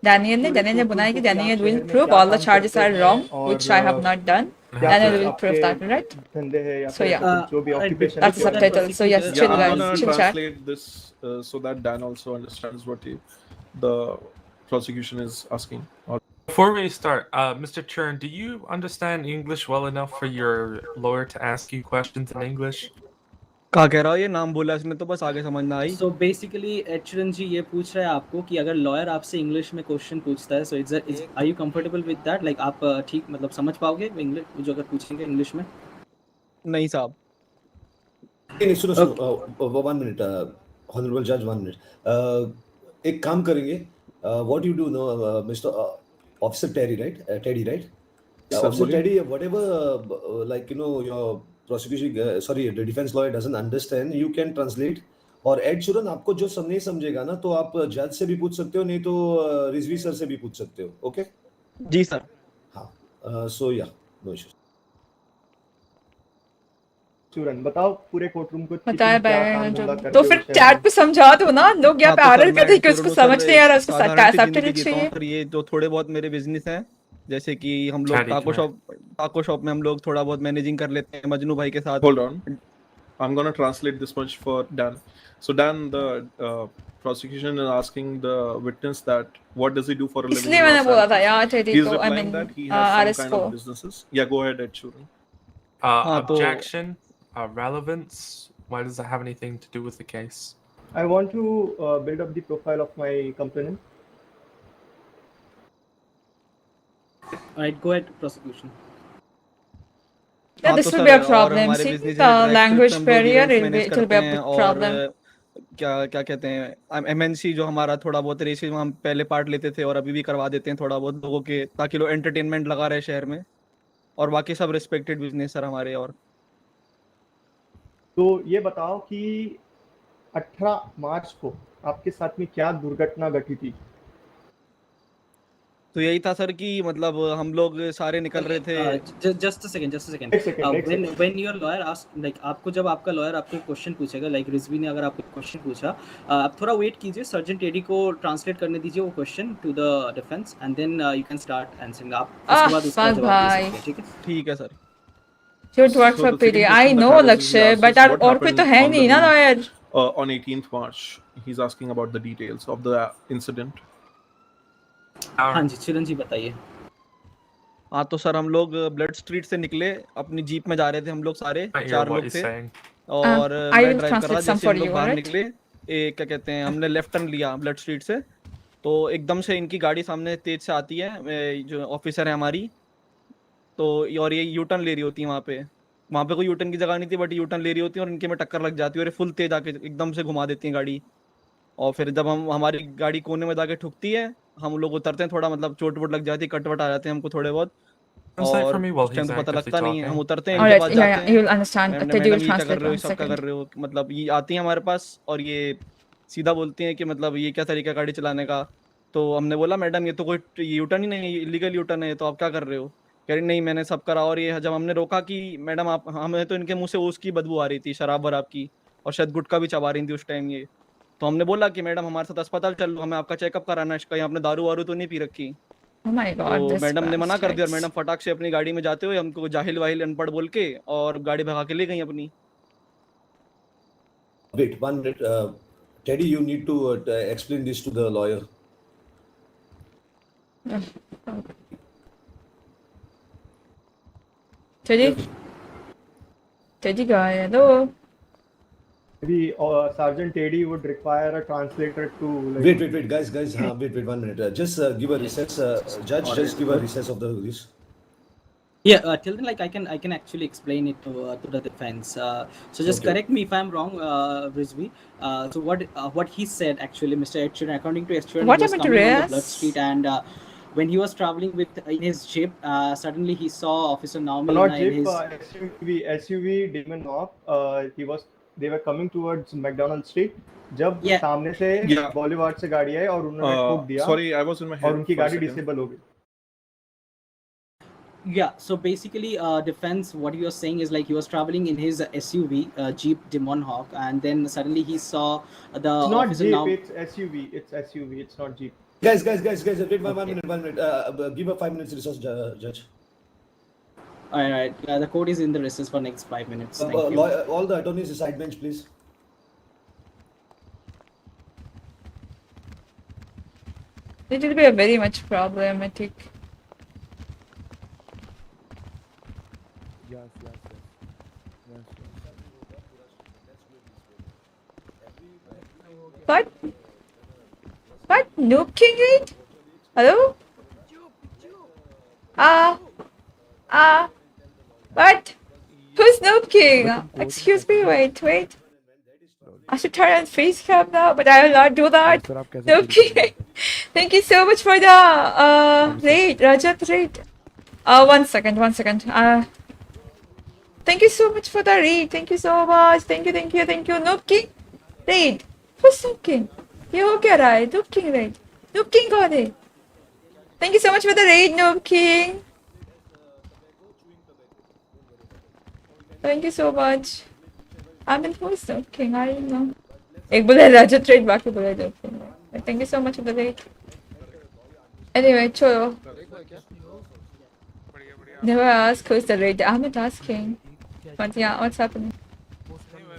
Daniel ने बोला है कि Daniel will prove all the charges are wrong, which I have not done. And I will prove that, right? धंधे है या So फिर yeah, जो भी occupation that's the subtitle. So yes, chill I'm guys, gonna chill chat. translate this so that Dan also understands what the prosecution is asking. Before we start, Mr. Churn, do you understand English well enough for your lawyer to ask you questions in English? क्या कह रहा है ये? नाम बोला इसने तो बस आगे समझ ना आई। So basically, एचरन जी ये पूछ रहा है आपको कि अगर लॉयर आपसे इंग्लिश में क्वेश्चन पूछता है, so are you comfortable with that? Like आप ठीक मतलब समझ पाओगे इंग्लिश जो अगर पूछेंगे इंग्लिश में? नहीं साहब। सुनो 1 minute, honorable judge, 1 minute. एक काम करेंगे. What you do, no, Mr. Officer Terry, right? Teddy, right? Officer Teddy, whatever, like your prosecution, the defense lawyer doesn't understand, you can translate. और एड शुरन आपको जो नहीं समझेगा ना तो आप जज से भी पूछ सकते हो, नहीं तो रिजवी सर से भी पूछ सकते हो. ओके जी सर. हाँ, सो या नो इश्यूज. चूरन बताओ पूरे कोर्टरूम को बताया तो फिर चैट पे समझा दो ना, लोग यहाँ पे आरल कर रहे कि उसको समझ नहीं आ रहा, उसको सब्टाइटल चाहिए. ये जो थोड़े बहुत मेरे बिजनेस हैं, जैसे कि हम लोग टाको शॉप में हम लोग थोड़ा बहुत मैनेजिंग कर लेते हैं मजनू भाई के साथ. Hold on, I'm gonna translate this much for Dan. So Dan, the prosecution is asking the witness that what does he do for a living? इसलिए मैंने बोला था यार टेडी को, I mean that he has some kind of businesses. Yeah, go ahead, Ed Sheeran. Objection, relevance. Why does that have anything to do with the case? I want to build up the profile of my complainant. Alright, go ahead, prosecution. Yeah, this will be a problem. See, the language barrier, it will be a big problem. क्या कहते हैं MNC जो हमारा थोड़ा बहुत racism हम पहले part लेते थे और अभी भी करवा देते हैं थोड़ा बहुत लोगों के, ताकि लोग एंटरटेनमेंट लगा रहे शहर में, और बाकी सब रिस्पेक्टेड बिजनेस सर हमारे. और तो ये बताओ कि 18 मार्च को आपके साथ में क्या दुर्घटना घटी थी? तो यही था सर कि मतलब हम लोग सारे निकल रहे थे. Just a second. When your lawyer ask, like आपको जब आपका लॉयर आपको क्वेश्चन पूछेगा, like रिजवी ने अगर आपको क्वेश्चन पूछा, आप थोड़ा वेट कीजिए, सर्जन टेडी को ट्रांसलेट करने दीजिए वो question to the defence and then you can start answering. आप उसके बाद उसका जवाब दे सकते हैं. ठीक है sir. Should work for PD. I know Lakshya, but और कोई तो है नहीं ना lawyer. On 18th March, he's asking about the details of the incident. हाँ जी चिरन जी बताइए. हाँ तो सर हम लोग ब्लड स्ट्रीट से निकले, अपनी जीप में जा रहे थे हम लोग सारे 4 लोग थे, और मैं ड्राइव कर रहा. जैसे हम लोग बाहर निकले, क्या कहते हैं, हमने लेफ्ट टर्न लिया ब्लड स्ट्रीट से, तो एकदम से इनकी गाड़ी सामने तेज से आती है, जो ऑफिसर है हमारी, तो और ये यू टर्न ले रही होती है. वहाँ पे कोई यू टर्न की जगह नहीं थी, बट यू टर्न ले रही होती है और इनके में टक्कर लग जाती है और ये फुल तेज आके एकदम से घुमा देती है गाड़ी. और फिर जब हमारी गाड़ी कोने में जाके ठुकती है, हम लोग उतरते हैं, थोड़ा मतलब चोट वोट लग जाती है, कटवट आ जाते हैं हमको थोड़े बहुत, और तो पता लगता नहीं है. हम उतरते हैं, इनके पास जाते हैं, मैडम ये क्या कर रहे हो, सब क्या कर रहे हो, मतलब ये आती है हमारे पास और ये सीधा बोलती हैं कि मतलब ये क्या तरीका गाड़ी चलाने का. तो हमने बोला मैडम ये तो कोई यू टर्न ही नहीं है, इलीगल यू टर्न है, तो आप क्या कर रहे हो. कह रही नहीं मैंने सब करा. और ये जब हमने रोका कि मैडम आप, हमें तो इनके मुंह से उसकी बदबू आ रही थी, शराब वराब की, और शायद गुटखा भी चबा रही थी उस टाइम ये. तो हमने बोला कि मैडम हमारे साथ अस्पताल चल लो, हमें आपका चेकअप कराना है, कहीं आपने दारू वारू तो नहीं पी रखी. Oh my God, तो मैडम ने मना कर दिया, और मैडम फटाक से अपनी गाड़ी में जाते हुए हमको जाहिल वाहिल अनपढ़ बोल के और गाड़ी भगा के ले गई अपनी. Wait 1 minute, Teddy, you need to explain this to the lawyer. Teddy guy, hello. Maybe Sergeant Teddy would require a translator to. Like, wait, guys. Wait 1 minute. Just give a recess, judge. Just give a recess of this. Yeah, till then, like I can actually explain it to the defense. So just correct me if I'm wrong, Rizvi. So what he said actually, Mr. Ed Sheeran, according to Ed Sheeran, what was happened coming to on the Blood Street, and when he was traveling in his jeep, suddenly he saw Officer Naomi. Not jeep, SUV Demon Hawk. They were coming towards McDonald Street. जब सामने से बॉलीवुड से गाड़ी आई और उन्होंने ठोक दिया. Sorry, I was in my head. और उनकी गाड़ी डिसेबल हो गई. Yeah, so basically, defense, what he was saying is like he was traveling in his SUV, Jeep Demon Hawk, and then suddenly he saw the. It's not Jeep, it's SUV. It's SUV. It's not Jeep. Guys, wait 1 minute. Give a 5 minutes resource, judge. All right. The code is in the recess for next 5 minutes. Thank you. All the attorneys side bench, please. It will be a very much problematic. Yes. What? Noob King raid? Hello? What? Who's Noob King? Excuse me, wait. I should turn on face cam now, but I will not do that. Noob King. Thank you so much for the raid, Rajat raid. 1 second. Thank you so much for the raid. Thank you so much. Thank you. Noob King raid. Who's Noob King? ये हो क्या रहा है? Noob King raid. Noob King कौन है? Thank you so much for the raid, Noob King. Thank you so much. I mean, who's Noob King? I don't know. एक बोले Rajat raid, बाकी बोले Noob King. Thank you so much for the raid. Anyway, छोड़ो. Never ask who's the raid. I'm not asking. But yeah, what's happening?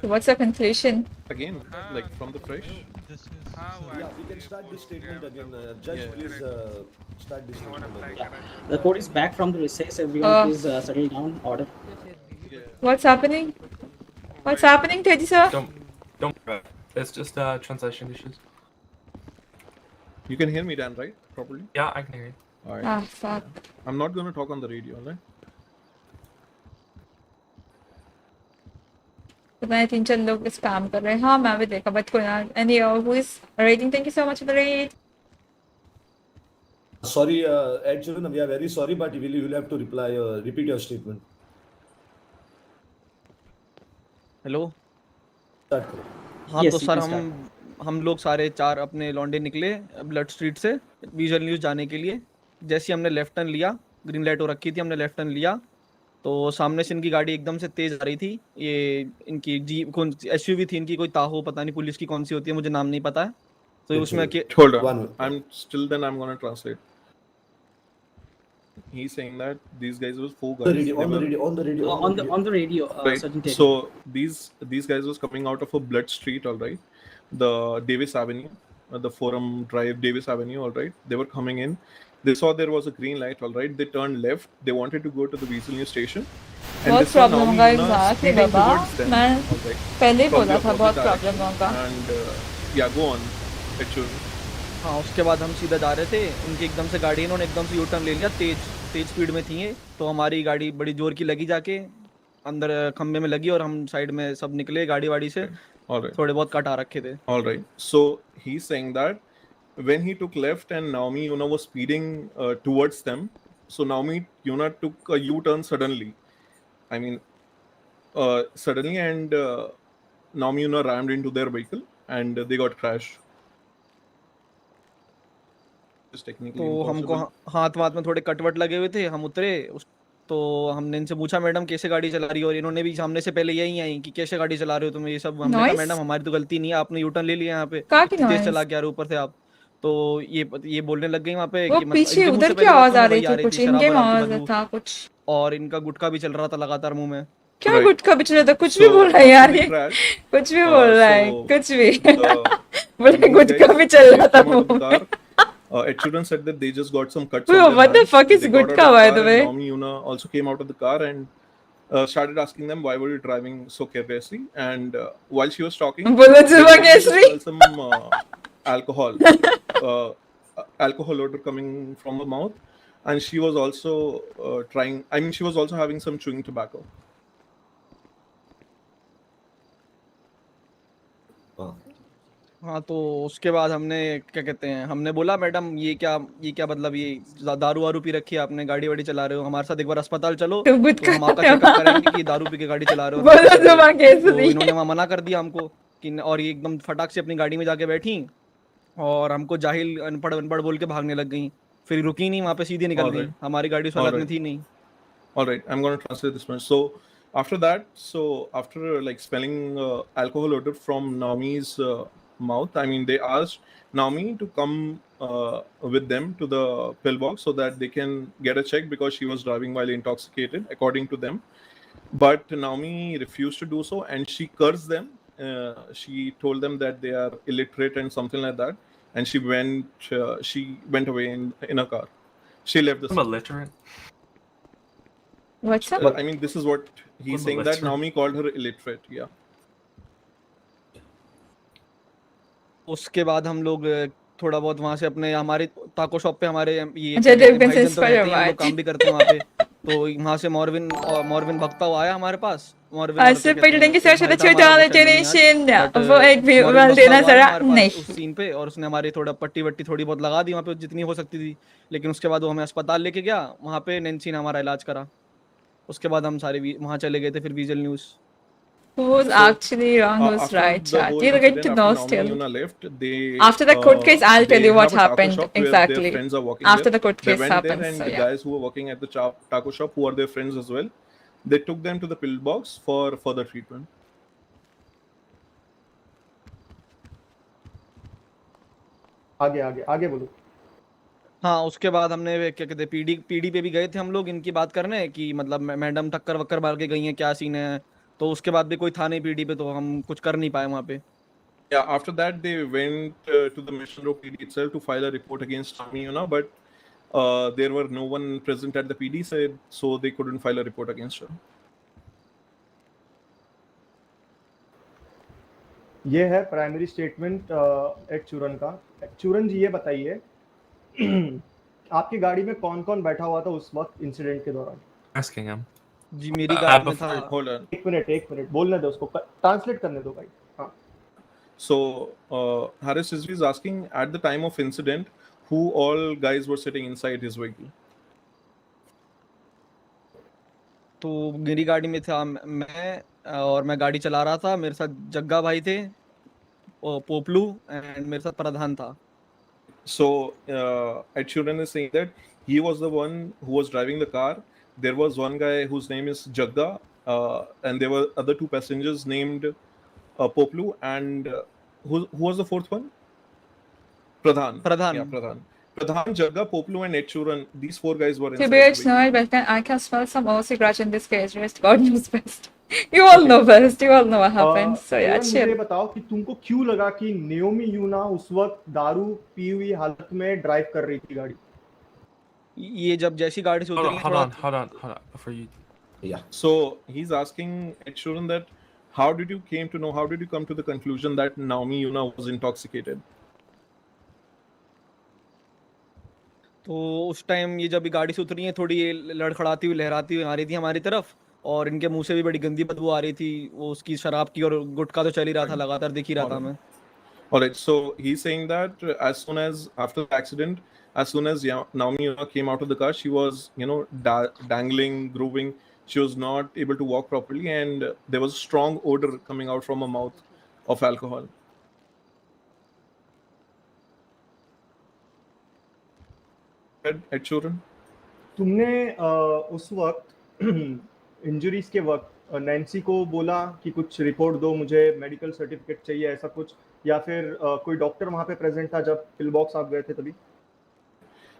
What's the conclusion? Again, like from the fresh. Yeah, we can start this statement again. Judge, please start this statement again. The code is back from the recess. Everyone please settle down. Order. What's happening? What's happening, Teddy sir? Don't. It's just translation issues. You can hear me, Dan, right? Properly? Yeah, I can hear you. All right. Ah, fuck. I'm not going to talk on the radio, right? पता है 3-4 लोग spam कर रहे हैं. हाँ, मैं भी देखा बट कोई ना. Anyhow, who is raiding? Thank you so much for the raid. Sorry, Ed Children, we are very sorry, but you will have to repeat your statement. Hello. Start करो. हाँ तो सर हम लोग सारे 4 अपने लॉन्डे निकले ब्लड स्ट्रीट से visual news जाने के लिए. जैसे हमने लेफ्ट टर्न लिया, ग्रीन लाइट हो रखी थी, हमने लेफ्ट टर्न लिया तो सामने से इनकी गाड़ी एकदम से तेज आ रही थी. ये इनकी जीप कौन एसयूवी थी इनकी, कोई ताहो पता नहीं पुलिस की कौन सी होती है, मुझे नाम नहीं पता है. तो उसमें hold on. I'm going to translate. He's saying that these guys was 4 guys. On the radio. Right. So these guys was coming out of a blood street, all right. The Davis Avenue, the Forum Drive, Davis Avenue, all right. They were coming in. They saw there was a green light, all right. They turned left. They wanted to go to the Weasel News station. बहुत problem होगा exactly बाबा. मैं पहले ही बोला था बहुत problem होगा. And yeah, go on. Actually. हाँ, उसके बाद हम सीधा जा रहे थे. उनकी एकदम से गाड़ी इन्होंने एकदम से यू टर्न ले लिया. तेज स्पीड में थी ये. तो हमारी गाड़ी बड़ी जोर की लगी जाके अंदर खंबे में लगी और हम साइड में सब निकले गाड़ी वाड़ी से. Alright. थोड़े बहुत कटा रखे थे. All right. So he's saying that when he took left and Naomi Yoona was speeding towards them, so Naomi Yoona took a U-turn suddenly. I mean, suddenly, and Naomi Yoona rammed into their vehicle and they got crashed. तो हमको हाथ में थोड़े कटवट लगे हुए थे. हम उतरे तो हमने इनसे पूछा मैडम कैसे गाड़ी चला रही हो, और इन्होंने भी सामने से पहले यही आई कि कैसे गाड़ी चला रहे हो तुम ये सब. हमने कहा मैडम हमारी तो गलती नहीं है, आपने यू टर्न ले लिया यहाँ पे, तेज चला के आ रहे ऊपर से आप. तो ये बोलने लग गई वहाँ पे कि पीछे उधर की आवाज आ रही थी, कुछ इनके आवाज था कुछ, और इनका गुटखा भी चल रहा था लगातार मुंह में. क्या गुटखा भी चल रहा था? कुछ भी बोल रहा है यार ये, कुछ भी बोल रहा है, कुछ भी बोले गुटखा भी चल रहा था मुंह में. Children said that they just got some cuts. What the fuck is gutka, by the way? Naomi Yoona also came out of the car and started asking them why were you driving so carelessly. And while she was talking, some alcohol odor coming from her mouth, and she was also she was also having some chewing tobacco. हाँ, तो उसके बाद हमने क्या कहते हैं, हमने बोला मैडम ये क्या मतलब ये दारू वारू पी रखी है आपने, गाड़ी वाड़ी चला रहे हो, हमारे साथ एक बार अस्पताल चलो तो हम आपका चेकअप करेंगे कि दारू पी के गाड़ी चला रहे हो. तो इन्होंने वहाँ मना कर दिया हमको कि, और ये एकदम फटाक से अपनी गाड़ी में जाके बैठी और हमको जाहिल अनपढ़ बोल के भागने लग गई. फिर रुकी नहीं, वहाँ पे सीधी निकल गई. हमारी गाड़ी उस हालत में थी नहीं. Alright, I'm going to translate this one. So after like smelling alcohol odor from Naomi's mouth, I mean they asked Naomi to come with them to the pillbox so that they can get a check because she was driving while intoxicated, according to them. But Naomi refused to do so, and she cursed them. She told them that they are illiterate and something like that, and she went away in a car. She left the I'm illiterate. What's up? I mean, this is what he's saying, that Naomi called her illiterate. Yeah. उसके बाद हम लोग थोड़ा बहुत वहाँ से अपने हमारे टाको शॉप पे हमारे ये अच्छा, they've been भाईजन तो inspired रहते हैं, हम by लोग काम भी करते हैं वहाँ पे। तो वहाँ से मॉर्विन भगता हुआ आया हमारे पास। thank you so much for the $2 donation. वो एक भी वाल देना जरा नहीं। उस सीन पे, और उसने हमारी थोड़ा पट्टी वट्टी थोड़ी बहुत लगा दी वहाँ पे जितनी हो सकती थी, लेकिन उसके बाद वो हमें अस्पताल लेके गया। वहाँ पे नैन्सी ने हमारा इलाज करा। उसके बाद हम सारे वहाँ चले गए थे फिर visual news. Who's actually wrong, who's right, chat? You'll get to know still. After the court case, I'll tell you what happened exactly. After the court case happens. And So, the yeah. guys who were working at the taco shop, who are their friends as well, they took them to the pillbox for further treatment. आगे बोलो। हाँ, उसके बाद हमने क्या कहते PD पे भी गए थे हम लोग इनकी बात करने कि मतलब मैडम टक्कर वक्कर मार के गई हैं, क्या सीन है। तो उसके बाद भी कोई था नहीं पीडी पे, तो हम कुछ कर नहीं पाए वहाँ पे। Yeah, after that they went to the Mission Row PD itself to file a report against Naomi, but there were no one present at the PD side, so they couldn't file a report against her. ये है primary statement add चूरन का। चूरन जी, ये बताइए आपकी गाड़ी में कौन-कौन बैठा हुआ था उस वक्त इंसिडेंट के दौरान? Asking him. जी मेरी गाड़ी में था। Hold on. एक मिनट बोलने दो उसको, ट्रांसलेट करने दो भाई। हाँ। So Harris Rizvi is asking, at the time of incident, who all guys were sitting inside his vehicle? तो मेरी गाड़ी में था मैं, और मैं गाड़ी चला रहा था। मेरे साथ जग्गा भाई थे, और पोपलू, एंड मेरे साथ प्रधान था। So Ed Sheeran is saying that he was the one who was driving the car. There was one guy whose name is Jagga, and there were other two passengers named Poplu, and who was the fourth one? Pradhan. Yeah, Pradhan. Pradhan, Jagga, Poplu, and Ed Sheeran. These four guys were inside. TBH, no, but I can smell some OC grudge in this case. Rest God knows best. You all know best. You all know what happened. So yeah, chill. मुझे बताओ कि तुमको क्यों लगा कि Naomi यूना उस वक्त दारू पी हुई हालत में ड्राइव कर रही थी गाड़ी? ये जब जैसी गाड़ी से उतरी, hold on before you. Yeah. So he's asking Ed Sheeran that how did you come to the conclusion that Naomi Yoona was intoxicated? तो उस टाइम ये जब गाड़ी से उतरी है, थोड़ी ये लड़खड़ाती हुई लहराती हुई आ रही थी हमारी तरफ, और इनके मुंह से भी बड़ी गंदी बदबू आ रही थी, वो उसकी शराब की, और गुटखा तो चल ही रहा था, लगातार दिख ही रहा था हमें। Alright, so he's saying that as soon as after the accident, as soon as Naomi Yoona came out of the car, she was, dangling, grooving. She was not able to walk properly, and there was a strong odor coming out from her mouth of alcohol. Ed Sheeran, तुमने उस वक्त injuries के वक्त Nancy को बोला कि कुछ report दो, मुझे मेडिकल सर्टिफिकेट चाहिए, ऐसा कुछ, या फिर कोई डॉक्टर वहां पे प्रेजेंट था जब पिलबॉक्स आप गए थे तभी?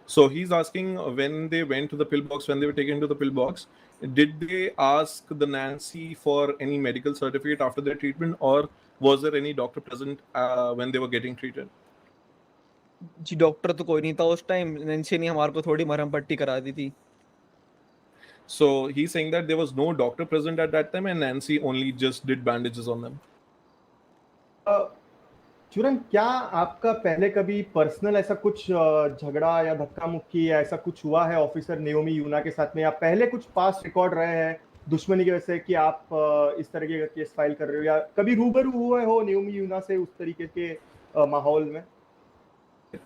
So he's asking, when they went to the pillbox, when they were taken to the pillbox, did they ask the Nancy for any medical certificate after their treatment, or was there any doctor present when they were getting treated? जी doctor तो कोई नहीं था उस time. Nancy ने हमारे को थोड़ी मरहम पट्टी करा दी थी। So he's saying that there was no doctor present at that time, and Nancy only just did bandages on them. चूरन, क्या आपका पहले कभी पर्सनल ऐसा कुछ झगड़ा या धक्का मुक्की या ऐसा कुछ हुआ है ऑफिसर नेओमी यूना के साथ में, या पहले कुछ पास्ट रिकॉर्ड रहे हैं दुश्मनी की वजह से कि आप इस तरीके का केस फाइल कर रहे हो, या कभी रूबरू हुए हो नेओमी यूना से उस तरीके के माहौल में?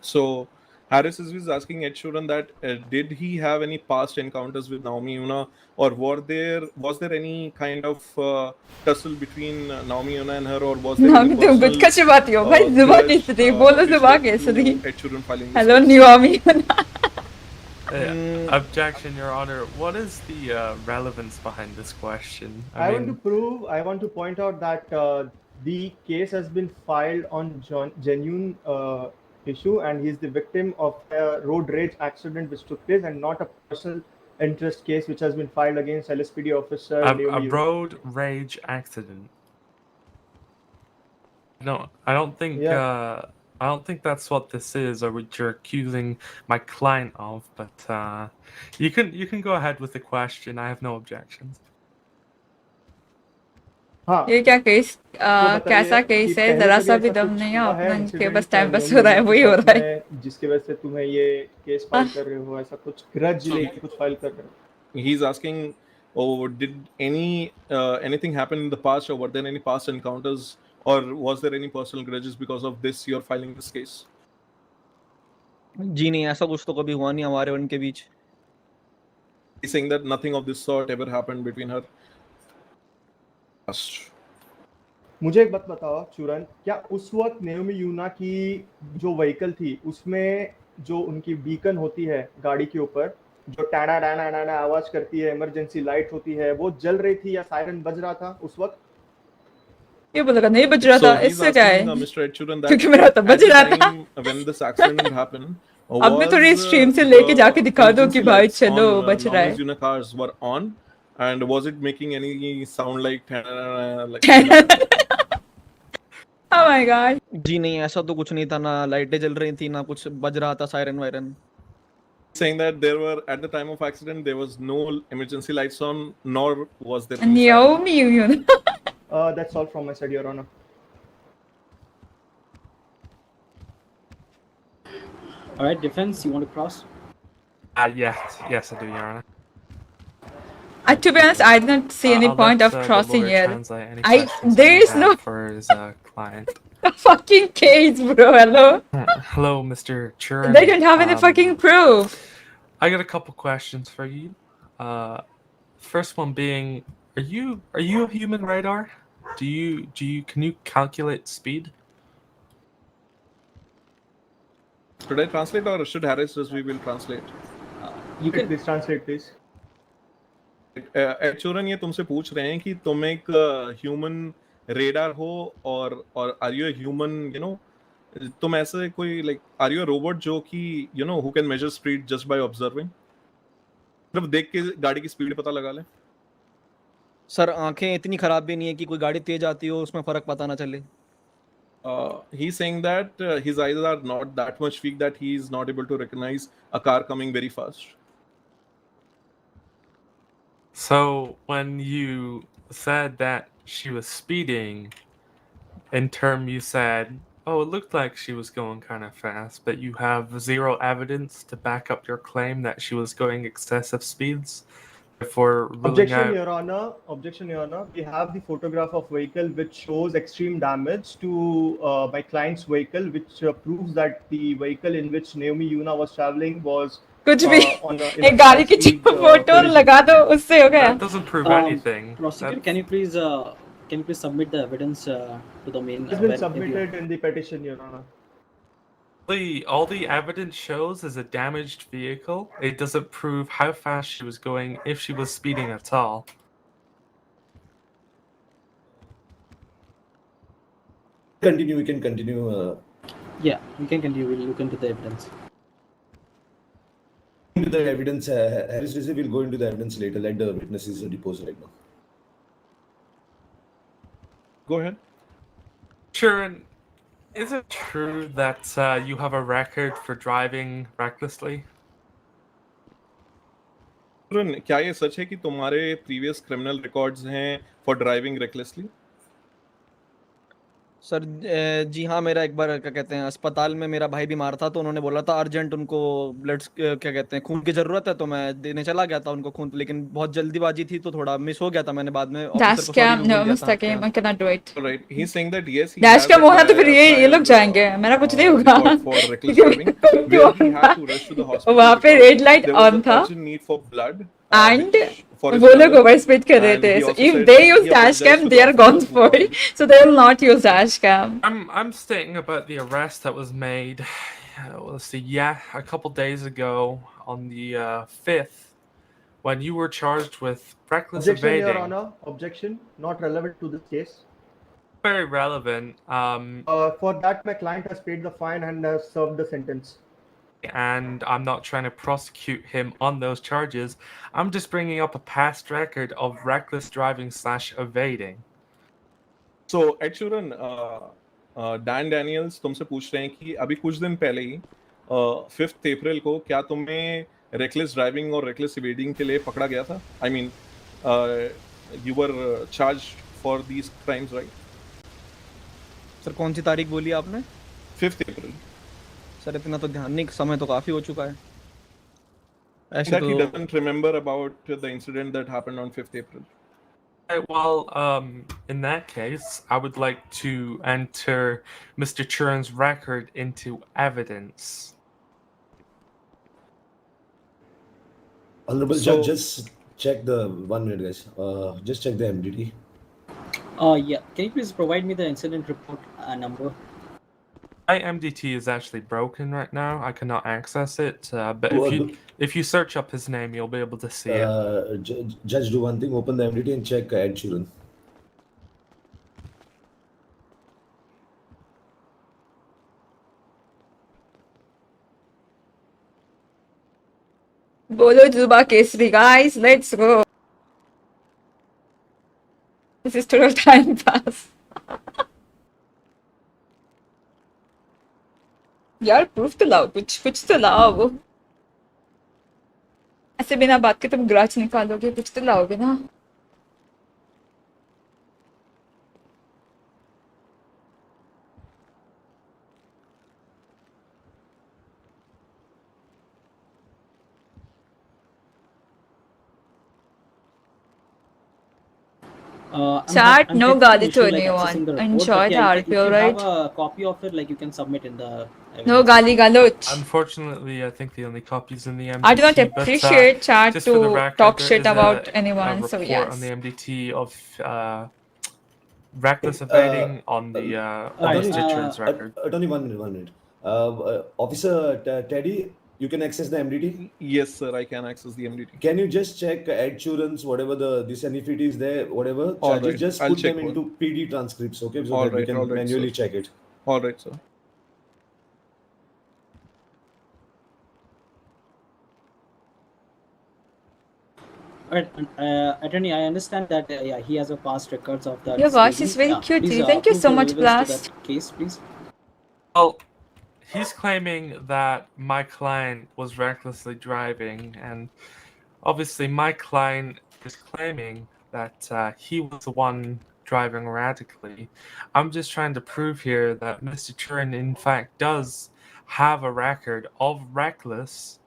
So Harris is asking Ed Sheeran that did he have any past encounters with Naomi Yoona, or was there any kind of tussle between Naomi Yoona and her, or was there any personal Bkash बात यो भाई, जुबान कैसे थी, बोलो जुबान कैसे थी? Ed Sheeran filing? Hello Naomi Yoona. Objection, Your Honor. What is the relevance behind this question? I want to point out that the case has been filed on genuine issue, and he's the victim of a road rage accident which took place, and not a personal interest case which has been filed against LSPD officer A Naomi. road rage accident. No, I don't think. Yeah. I don't think that's what this is, or what you're accusing my client of. But you can go ahead with the question. I have no objections. हाँ ये क्या case तो कैसा बताइए case कि है? पहले जरा कभी सा भी ऐसा दम कुछ नहीं है हुआ है अपना के बस इंसिडेंट टाइम पास नाओमी हो रहा है यूना के वही हो साथ रहा है में जिसकी वजह से तुम्हें ये केस फाइल कर रहे हो, ऐसा कुछ ग्रज लेके कुछ फाइल कर रहे हो? He's asking, oh, did anything happen in the past, or were there any past encounters, or was there any personal grudges because of this you're filing this case? जी नहीं, ऐसा कुछ तो कभी हुआ नहीं हमारे उनके बीच. He's saying that nothing of this sort ever happened between her. मुझे एक बात बताओ चूरन, क्या उस वक्त नाओमी यूना की जो व्हीकल थी उसमें जो उनकी बीकन होती है गाड़ी के ऊपर, जो टाना टाना टाना आवाज करती है, इमरजेंसी लाइट होती है, वो जल रही थी या सायरन बज रहा था उस वक्त? ये बोलेगा नहीं बज रहा था, इससे क्या है? Mr. Edchuran, that क्योंकि मेरा तो at बज the रहा था. time when this accident happened, अब मैं थोड़ी स्ट्रीम से लेके जाके दिखा दूं कि भाई चलो बच रहा है. Naomi's Yoona cars were on, and was it making any sound like Oh my god. जी नहीं, ऐसा तो कुछ नहीं था, ना लाइटें जल रही थी, ना कुछ बज रहा था siren Byron. saying that there were, at the time of accident, there was no emergency lights on, nor was there any Naomi Yoona. That's all from my side, Your Honor. All right, defense, you want to cross? Yes, I do, Your Honor. To be honest, I did not see any point of crossing here. There is no for his client. fucking case, bro. Hello. Hello, Mr. Churan. They don't have any fucking proof. I got a couple questions for you. First one being, are you a human radar? Can you calculate speed? Should I translate, or should Harris just we will translate? You can please translate, please. Edchuran ये तुमसे पूछ रहे हैं कि तुम एक human radar हो, और are you a human, you know, तुम ऐसे कोई like are you a robot जो कि you know who can measure speed just by observing, सिर्फ देख के गाड़ी की स्पीड पता लगा ले? सर आंखें इतनी खराब भी नहीं है कि कोई गाड़ी तेज आती हो उसमें फर्क पता ना चले. He's saying that his eyes are not that much weak that he is not able to recognize a car coming very fast. So when you said that she was speeding, in term you said, oh, it looked like she was going kind of fast, but you have zero evidence to back up your claim that she was going excessive speeds before ruling Objection, out. Your Honor. Objection, Your Honor. We have the photograph of vehicle which shows extreme damage to my client's vehicle, which proves that the vehicle in which Naomi Yoona was traveling was कुछ भी एक गाड़ी की photo लगा दो उससे हो गया. That doesn't prove anything. Prosecutor, can you please submit the evidence to the main? It's been submitted in the petition, Your Honor. All the evidence shows is a damaged vehicle. It doesn't prove how fast she was going, if she was speeding at all. Continue. We can continue. Yeah, we can continue. We'll look into the evidence. Into the evidence, Harris will go into the evidence later. Let the witnesses depose right now. Go ahead. Sure. And is it true that you have a record for driving recklessly? क्या ये सच है कि तुम्हारे previous criminal records हैं for driving recklessly? Sir जी हाँ, मेरा एक बार क्या कहते हैं अस्पताल में मेरा भाई बीमार था, तो उन्होंने बोला था अर्जेंट उनको ब्लड क्या कहते हैं खून की जरूरत है, तो मैं देने चला गया था उनको खून, लेकिन बहुत जल्दीबाजी थी तो थोड़ा मिस हो गया था. मैंने बाद में डैश कैम नो मिस्टेक है, I cannot do it. Right, he's saying that yes, dash cam होना तो फिर ये लोग जाएंगे, मेरा कुछ नहीं होगा. वहाँ पे रेड लाइट ऑन था and वो लोग ओवर स्पीड कर रहे थे. So if they use dash cam, they are gone for it. So they will not use dash cam. I'm stating about the arrest that was made. Let's see. Yeah, a couple days ago on the 5th, when you were charged with reckless Objection, evading. Your Honor. Objection. Not relevant to this case. very relevant. For that, my client has paid the fine and has served the sentence. And I'm not trying to prosecute him on those charges. I'm just bringing up a past record of reckless driving / evading. So, Ed Sheeran, Dan Daniels तुमसे पूछ रहे हैं कि अभी कुछ दिन पहले ही 5th अप्रैल को क्या तुम्हें reckless driving और reckless evading के लिए पकड़ा गया था? I mean, you were charged for these crimes, right? Sir कौन सी तारीख बोली आपने? 5th अप्रैल. सर इतना तो ध्यान नहीं, समय तो काफी हो चुका है. ऐसे That तो he doesn't remember about the incident that happened on 5th April. Well, in that case, I would like to enter Mr. Churan's record into evidence. Honorable Judge, just check the 1 minute, guys. Just check the MDT. Yeah. Can you please provide me the incident report number? My MDT is actually broken right now. I cannot access it. But if you search up his name, you'll be able to see it. Judge, do one thing. Open the MDT and check Ed Sheeran. Bolo Juba Kesri, guys. Let's go. This is total time pass. यार proof तो लाओ, कुछ तो लाओ. ऐसे बिना बात के तुम ग्राच निकालोगे, कुछ तो लाओगे ना. Chat, no gali to anyone. Enjoy the RPO, right? If you have a copy of it, like you can submit in the... No gali galoch. Unfortunately, I think the only copies in the MDT. I do not appreciate chat to record, talk shit about a anyone, so report yes. on the MDT of reckless evading on the Mr. Churan's record. Attorney, 1 minute. Officer Teddy, you can access the MDT? Yes, sir, I can access the MDT. Can you just check Ed Sheeran's, whatever this NFT is there, whatever, charges, just put them into PD transcripts, okay? So that we can manually check it. All right, sir. Attorney, I understand that yeah, he has a past records of that. Your voice is very cute. Thank you so much, Blast. Case, please. Well, he's claiming that my client was recklessly driving, and obviously my client is claiming that he was the one driving erratically. I'm just trying to prove here that Mr. Churan, in fact, does have a record of reckless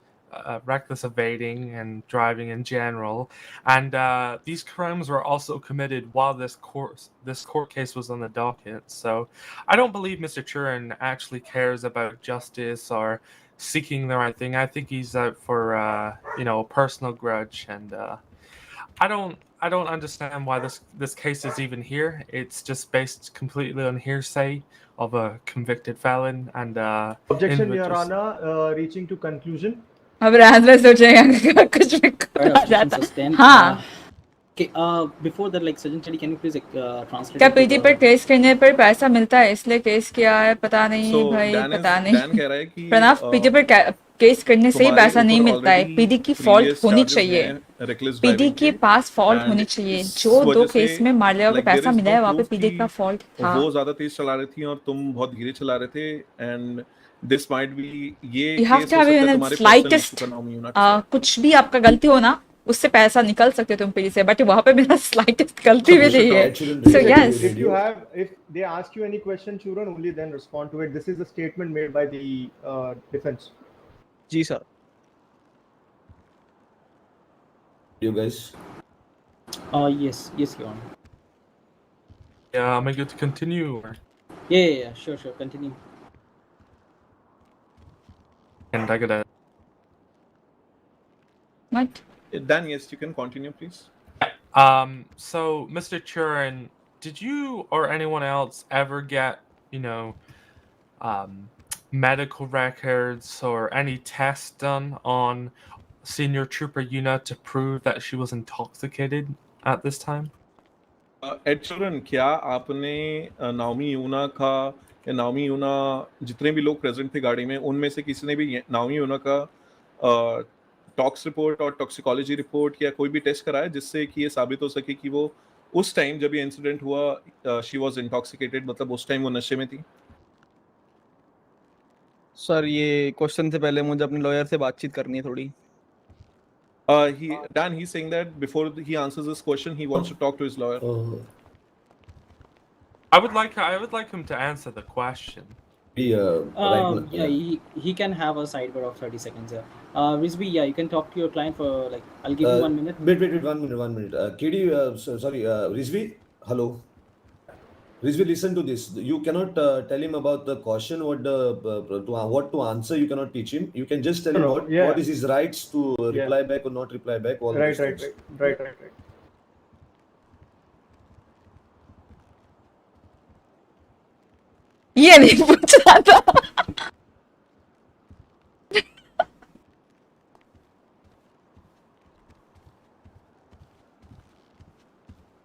evading and driving in general, and these crimes were also committed while this court case was on the docket. So I don't believe Mr. Churan actually cares about justice or seeking the right thing. I think he's out for a personal grudge, and I don't understand why this case is even here. It's just based completely on hearsay of a convicted felon and Objection, Your Honor. Reaching to conclusion. अब रात में सोचेगा कुछ भी आ जाता. हाँ. Okay. Before that, like, Sergeant Teddy, can you please translate? क्या PT पर केस करने पर पैसा मिलता है, इसलिए केस किया है? पता नहीं भाई, पता नहीं. प्रणव, पीटी पर केस करने से ही पैसा नहीं मिलता है. पीडी की फॉल्ट होनी चाहिए. पीडी के पास फॉल्ट होनी चाहिए. जो 2 केस में माल्या को पैसा मिला है, वहाँ पे पीडी का फॉल्ट था. वो ज्यादा तेज चला रही थी और तुम बहुत धीरे चला रहे थे, and this might be ये you have to have even slightest कुछ भी आपका गलती हो ना, उससे पैसा निकल सकते हो तुम पीडी से, बट वहाँ पे मेरा स्लाइटेस्ट गलती भी नहीं है. So yes. If they ask you any question, Churan, only then respond to it. This is a statement made by the defense. जी sir. You guys? Yes, Your Honor. Yeah, am I good to continue? Or? Yeah, sure, continue. And I gotta. What? Dan, yes, you can continue, please. So, Mr. Churan, did you or anyone else ever get, medical records or any tests done on Senior Trooper Yoona to prove that she was intoxicated at this time? Ed Sheeran, क्या आपने Naomi यूना का या Naomi यूना जितने भी लोग present थे गाड़ी में उनमें से किसी ने भी नाओमी यूना का टॉक्स रिपोर्ट और टॉक्सिकोलॉजी रिपोर्ट या कोई भी टेस्ट कराया जिससे कि ये साबित हो सके कि वो उस टाइम जब ये इंसिडेंट हुआ शी वाज इंटॉक्सिकेटेड, मतलब उस टाइम वो नशे में थी? सर ये क्वेश्चन से पहले मुझे अपने लॉयर से बातचीत करनी है थोड़ी। Dan, he's saying that before he answers this question, he wants to talk to his lawyer. I would like him to answer the question. Yeah, he can have a sidebar of 30 seconds here. Rizvi, yeah, you can talk to your client for like, I'll give you 1 minute. Wait, 1 minute. KD, sorry, Rizvi, hello. Rizvi, listen to this. You cannot tell him about the caution, what to answer. You cannot teach him. You can just tell him what is his rights to reply back or not reply back. All Right. ये नहीं पूछ रहा था।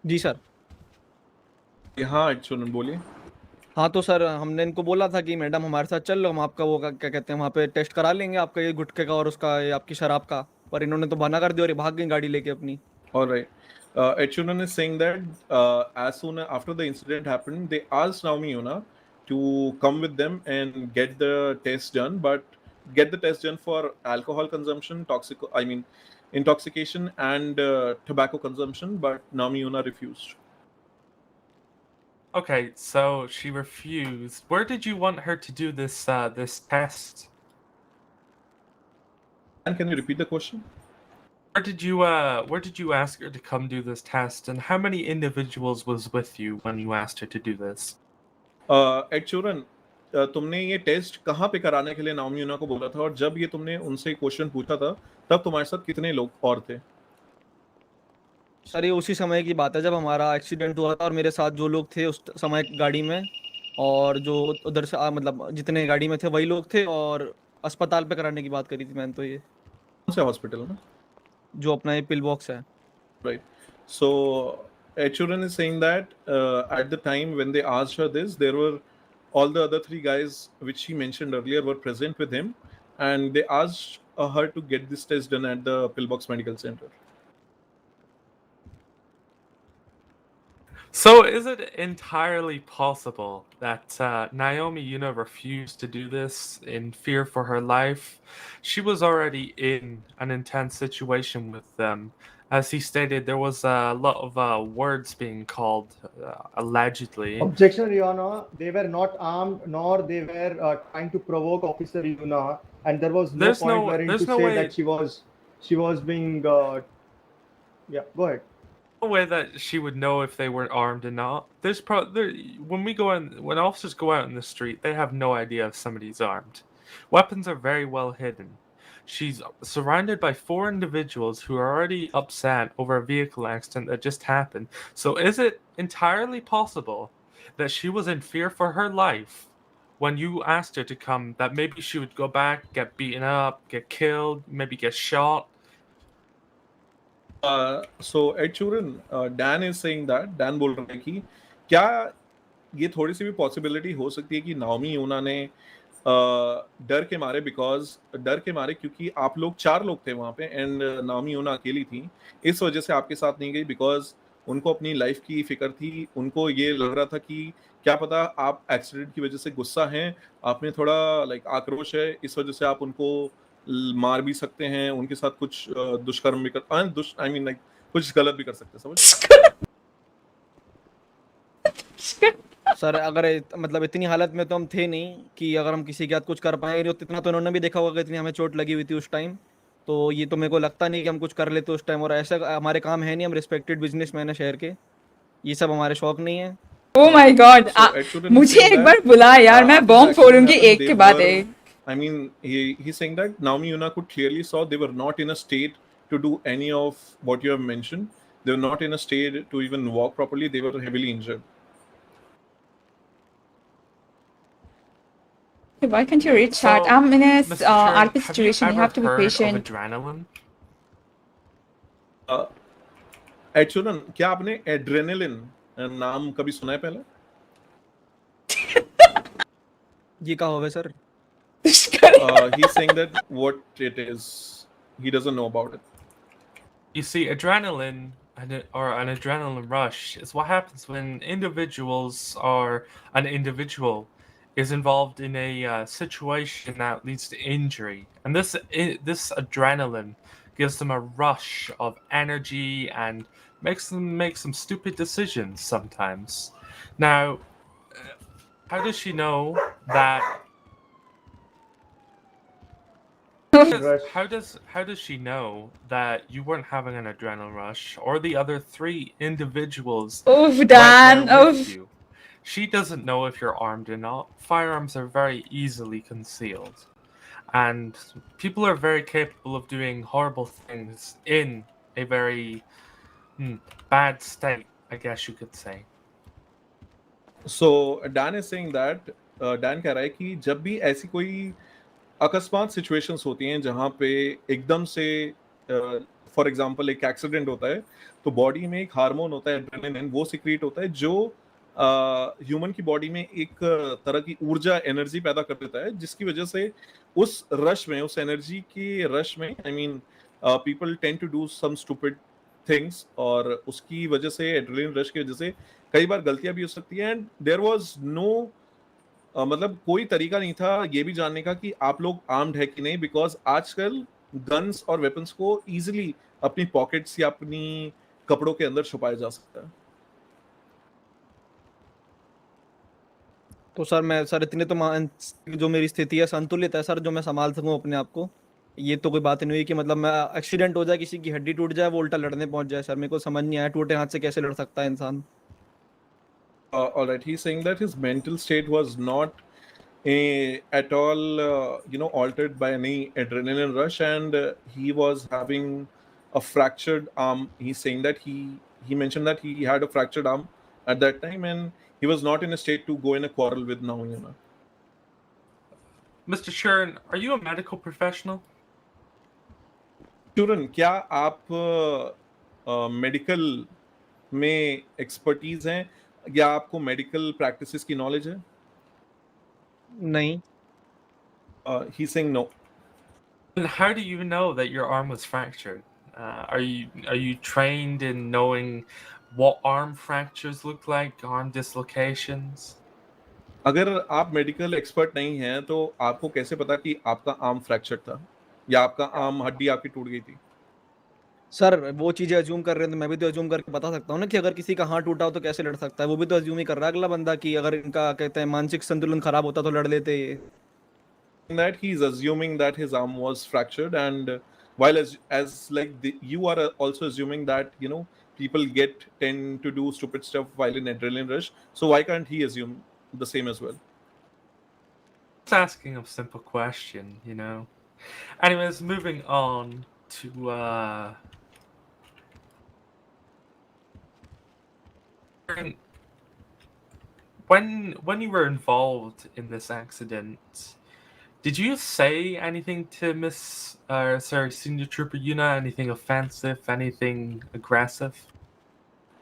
जी sir. हाँ actually बोलिए। हाँ तो sir हमने इनको बोला था कि मैडम हमारे साथ चल लो, हम आपका वो क्या कहते हैं वहाँ पे टेस्ट करा लेंगे आपका ये गुटखे का और उसका ये आपकी शराब का, पर इन्होंने तो बहाना कर दिया और ये भाग गई गाड़ी लेके अपनी। Alright. Etchunan is saying that as soon after the incident happened, they asked Naomi Yoona to come with them and get the test done, but get the test done for alcohol consumption, intoxication and tobacco consumption, but Naomi Yoona refused. Okay, so she refused. Where did you want her to do this this test? And can you repeat the question? Where did you ask her to come do this test, and how many individuals was with you when you asked her to do this? Etchuran, तुमने ये test कहाँ पे कराने के लिए Naomi यूना को बोला था, और जब ये तुमने उनसे क्वेश्चन पूछा था तब तुम्हारे साथ कितने लोग और थे? सर ये उसी समय की बात है जब हमारा एक्सीडेंट हुआ था और मेरे साथ जो लोग थे उस समय गाड़ी में, और जो उधर से मतलब जितने गाड़ी में थे वही लोग थे, और अस्पताल पे कराने की बात करी थी मैंने तो। ये कौन से हॉस्पिटल में? जो अपना ये पिल बॉक्स है। Right. So Etchuran is saying that at the time when they asked her this, there were all the other three guys which she mentioned earlier were present with him, and they asked her to get this test done at the Pillbox Medical Center. So is it entirely possible that Naomi Yoona refused to do this in fear for her life? She was already in an intense situation with them. As he stated, there was a lot of words being called, allegedly. Objection, Your Honor. They were not armed, nor they were trying to provoke Officer Yoona, and there was no point wherein to say that she was being. Yeah, go ahead. No way that she would know if they weren't armed or not. When officers go out in the street, they have no idea if somebody's armed. Weapons are very well hidden. She's surrounded by 4 individuals who are already upset over a vehicle accident that just happened. So is it entirely possible that she was in fear for her life when you asked her to come, that maybe she would go back, get beaten up, get killed, maybe get shot? So Etchuran, Dan is saying that Dan बोल रहा है कि क्या ये थोड़ी सी भी possibility हो सकती है कि नाओमी यूना ने डर के मारे क्योंकि आप लोग 4 लोग थे वहां पे एंड नाओमी यूना अकेली थी, इस वजह से आपके साथ नहीं गई बिकॉज उनको अपनी लाइफ की फिक्र थी। उनको ये लग रहा था कि क्या पता आप एक्सीडेंट की वजह से गुस्सा हैं, आप में थोड़ा आक्रोश है, इस वजह से आप उनको मार भी सकते हैं, उनके साथ कुछ दुष्कर्म भी कुछ गलत भी कर सकते हैं, समझ? सर अगर मतलब इतनी हालत में तो हम थे नहीं कि अगर हम किसी के साथ कुछ कर पाएंगे, इतना तो उन्होंने भी देखा होगा इतनी हमें चोट लगी हुई थी उस टाइम, तो ये तो मेरे को लगता नहीं कि हम कुछ कर लेते उस टाइम, और ऐसा हमारे काम है नहीं, हम रिस्पेक्टेड बिजनेसमैन है शहर के, ये सब हमारे शौक नहीं है। Oh my God, मुझे एक बार बुला यार, मैं बॉम्ब फोड़ूंगी एक के बाद एक। I mean, he's saying that Naomi Yoona could clearly saw they were not in a state to do any of what you have mentioned. They were not in a state to even walk properly. They were heavily injured. Why can't you read chat? I'm in a RP situation. You have to be patient. Adrenaline? Etchuran, क्या आपने adrenaline नाम कभी सुना है पहले? ये कहा होगा sir? He's saying that what it is, he doesn't know about it. You see, adrenaline or an adrenaline rush is what happens when an individual is involved in a situation that leads to injury, and this adrenaline gives them a rush of energy and makes them make some stupid decisions sometimes. Now, how does she know that? How does she know that you weren't having an adrenaline rush or the other 3 individuals Oof, right Dan. there with Oof. you? She doesn't know if you're armed or not. Firearms are very easily concealed, and people are very capable of doing horrible things in a very bad state, I guess you could say. So Dan is saying that Dan कह रहा है कि जब भी ऐसी कोई अकस्मात situations होती हैं जहां पे एकदम से फॉर एग्जांपल एक एक्सीडेंट होता है तो बॉडी में एक हार्मोन होता है एड्रेनालिन, वो सिक्रीट होता है जो ह्यूमन की बॉडी में एक तरह की ऊर्जा एनर्जी पैदा कर देता है, जिसकी वजह से उस रश में, उस एनर्जी के रश में I mean people tend to do some stupid things, और उसकी वजह से एड्रेनालिन रश की वजह से कई बार गलतियां भी हो सकती हैं। एंड देयर वाज नो मतलब कोई तरीका नहीं था ये भी जानने का कि आप लोग आर्म्ड है कि नहीं, बिकॉज आजकल गन्स और वेपन्स को इजीली अपनी पॉकेट्स या अपनी कपड़ों के अंदर छुपाया जा सकता है। तो सर इतने तो जो मेरी स्थिति है संतुलित है सर, जो मैं संभाल सकूं अपने आप को। ये तो कोई बात नहीं हुई कि मतलब मैं एक्सीडेंट हो जाए, किसी की हड्डी टूट जाए, वो उल्टा लड़ने पहुंच जाए। सर मेरे को समझ नहीं आया टूटे हाथ से कैसे लड़ सकता है इंसान। All right, he's saying that his mental state was not at all altered by any adrenaline rush, and he was having a fractured arm. He's saying that he mentioned that he had a fractured arm at that time, and he was not in a state to go in a quarrel with Naomi. Mr. Sharon, are you a medical professional? Sharon, क्या आप medical में expertise हैं या आपको medical practices की knowledge है? नहीं। He's saying no. And how do you know that your arm was fractured? Are you trained in knowing what arm fractures look like, arm dislocations? अगर आप मेडिकल एक्सपर्ट नहीं हैं तो आपको कैसे पता कि आपका आर्म फ्रैक्चर था या आपका आर्म हड्डी आपकी टूट गई थी? सर वो चीजें अज्यूम कर रहे हैं तो मैं भी तो अज्यूम करके बता सकता हूँ ना कि अगर किसी का हाथ टूटा हो तो कैसे लड़ सकता है। वो भी तो अज्यूम ही कर रहा है अगला बंदा कि अगर इनका कहते हैं मानसिक संतुलन खराब होता तो लड़ लेते। ये that he's assuming that his arm was fractured, and while as like you are also assuming that people tend to do stupid stuff while in adrenaline rush, so why can't he assume the same as well? Just asking a simple question, Anyways, moving on to when you were involved in this accident, did you say anything to Senior Trooper Yoona? Anything offensive? Anything aggressive?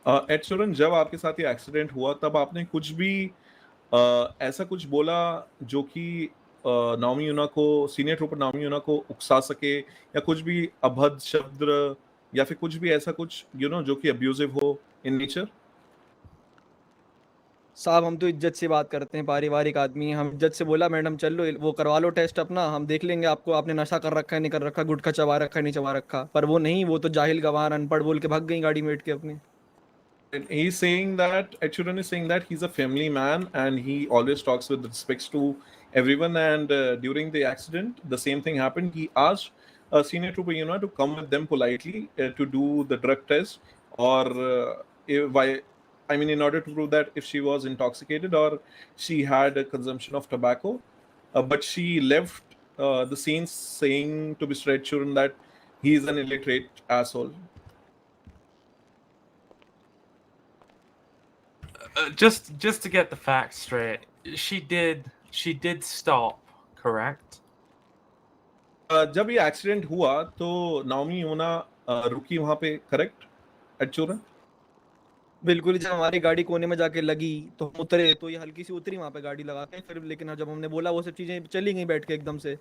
Ed Sheeran, जब आपके साथ ये accident हुआ तब आपने कुछ भी ऐसा कुछ बोला जो कि नाओमी यूना को, सीनियर ट्रूपर नाओमी यूना को उकसा सके, या कुछ भी अभद्र शब्द या फिर कुछ भी ऐसा कुछ जो कि अब्यूजिव हो इन नेचर? साहब हम तो इज्जत से बात करते हैं, पारिवारिक आदमी हैं। हम इज्जत से बोला मैडम चल लो वो करवा लो टेस्ट अपना, हम देख लेंगे आपको आपने नशा कर रखा है नहीं कर रखा, गुटखा चबा रखा है नहीं चबा रखा। पर वो नहीं, वो तो जाहिल गवार अनपढ़ बोल के भाग गई गाड़ी में बैठ के अपने। He's saying that Achuran is saying that he's a family man and he always talks with respect to everyone, and during the accident the same thing happened. He asked Senior Trooper Yoona to come with them politely to do the drug test, or in order to prove that if she was intoxicated or she had a consumption of tobacco, but she left the scene saying to Mr. Achuran that he is an illiterate asshole. Just to get the facts straight, she did stop, correct? जब ये accident हुआ तो Naomi यूना रुकी वहां पे, correct एडचूरन? बिल्कुल ही जब हमारी गाड़ी कोने में जाके लगी तो हम उतरे, तो ये हल्की सी उतरी वहां पे गाड़ी लगा के, फिर लेकिन जब हमने बोला वो सब चीजें चली गई बैठ के एकदम से।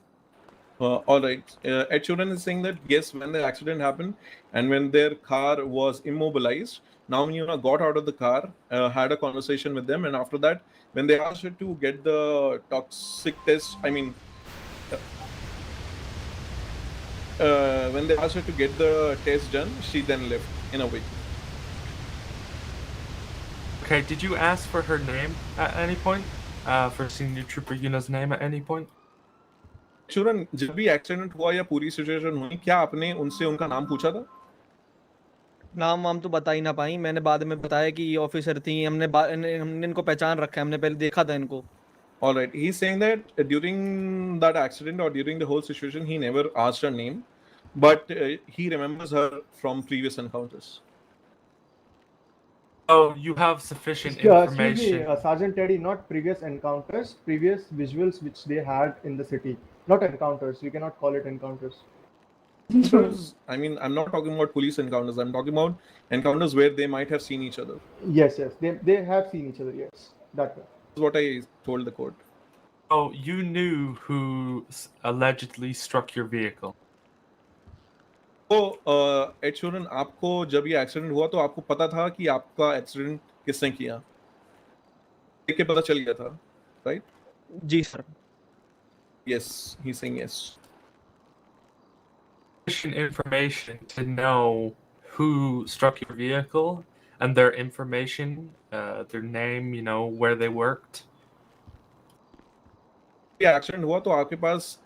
All right. Ed Sheeran is saying that yes, when the accident happened and when their car was immobilized, Naomi Yoona got out of the car, had a conversation with them, and after that, when they asked her to get the toxic test, when they asked her to get the test done, she then left in a way. Okay, did you ask for her name at any point? For Senior Trooper Yoona's name at any point? चूरन, जब भी accident हुआ या पूरी situation हुई, क्या आपने उनसे उनका नाम पूछा था? नाम वाम तो बता ही ना पाई, मैंने बाद में बताया कि ये ऑफिसर थी, हमने इनको पहचान रखा है, हमने पहले देखा था इनको। All right, he's saying that during that accident or during the whole situation, he never asked her name, but he remembers her from previous encounters. Oh, you have sufficient information. Excuse me, Sergeant Teddy, not previous encounters, previous visuals which they had in the city. Not encounters. We cannot call it encounters. Because, I mean, I'm not talking about police encounters. I'm talking about encounters where they might have seen each other. Yes, they have seen each other. Yes, that way. That's what I told the court. Oh, you knew who allegedly struck your vehicle. तो Ed Sheeran, आपको जब ये accident हुआ तो आपको पता था कि आपका एक्सीडेंट किसने किया? देख के पता चल गया था, right? Ji sir. Yes, he's saying yes. Information to know who struck your vehicle and their information, their name, you know, where they worked. ये एक्सीडेंट हुआ तो आपके पास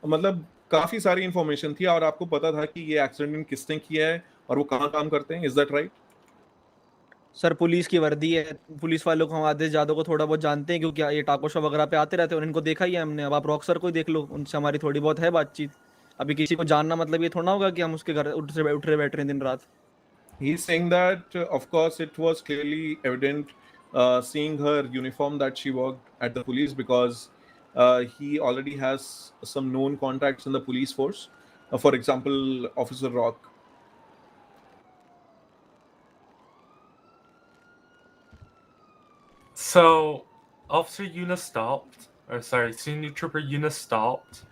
मतलब काफी सारी इंफॉर्मेशन थी और आपको पता था कि ये एक्सीडेंट किसने किया है और वो कहाँ काम करते हैं, is that right? Sir police की वर्दी है, पुलिस वालों को हम आदेश जादव को थोड़ा बहुत जानते हैं क्योंकि ये टाको शो वगैरह पे आते रहते हैं और इनको देखा ही है हमने। अब आप रॉक सर को ही देख लो, उनसे हमारी थोड़ी बहुत है बातचीत। अभी किसी को जानना मतलब ये थोड़ा होगा कि हम उसके घर उठ रहे बैठ रहे हैं दिन रात। He is saying that of course it was clearly evident seeing her uniform that she worked at the police because he already has some known contacts in the police force. For example, Officer Rock. So, Officer Yoona stopped, or sorry, Senior Trooper Yoona stopped.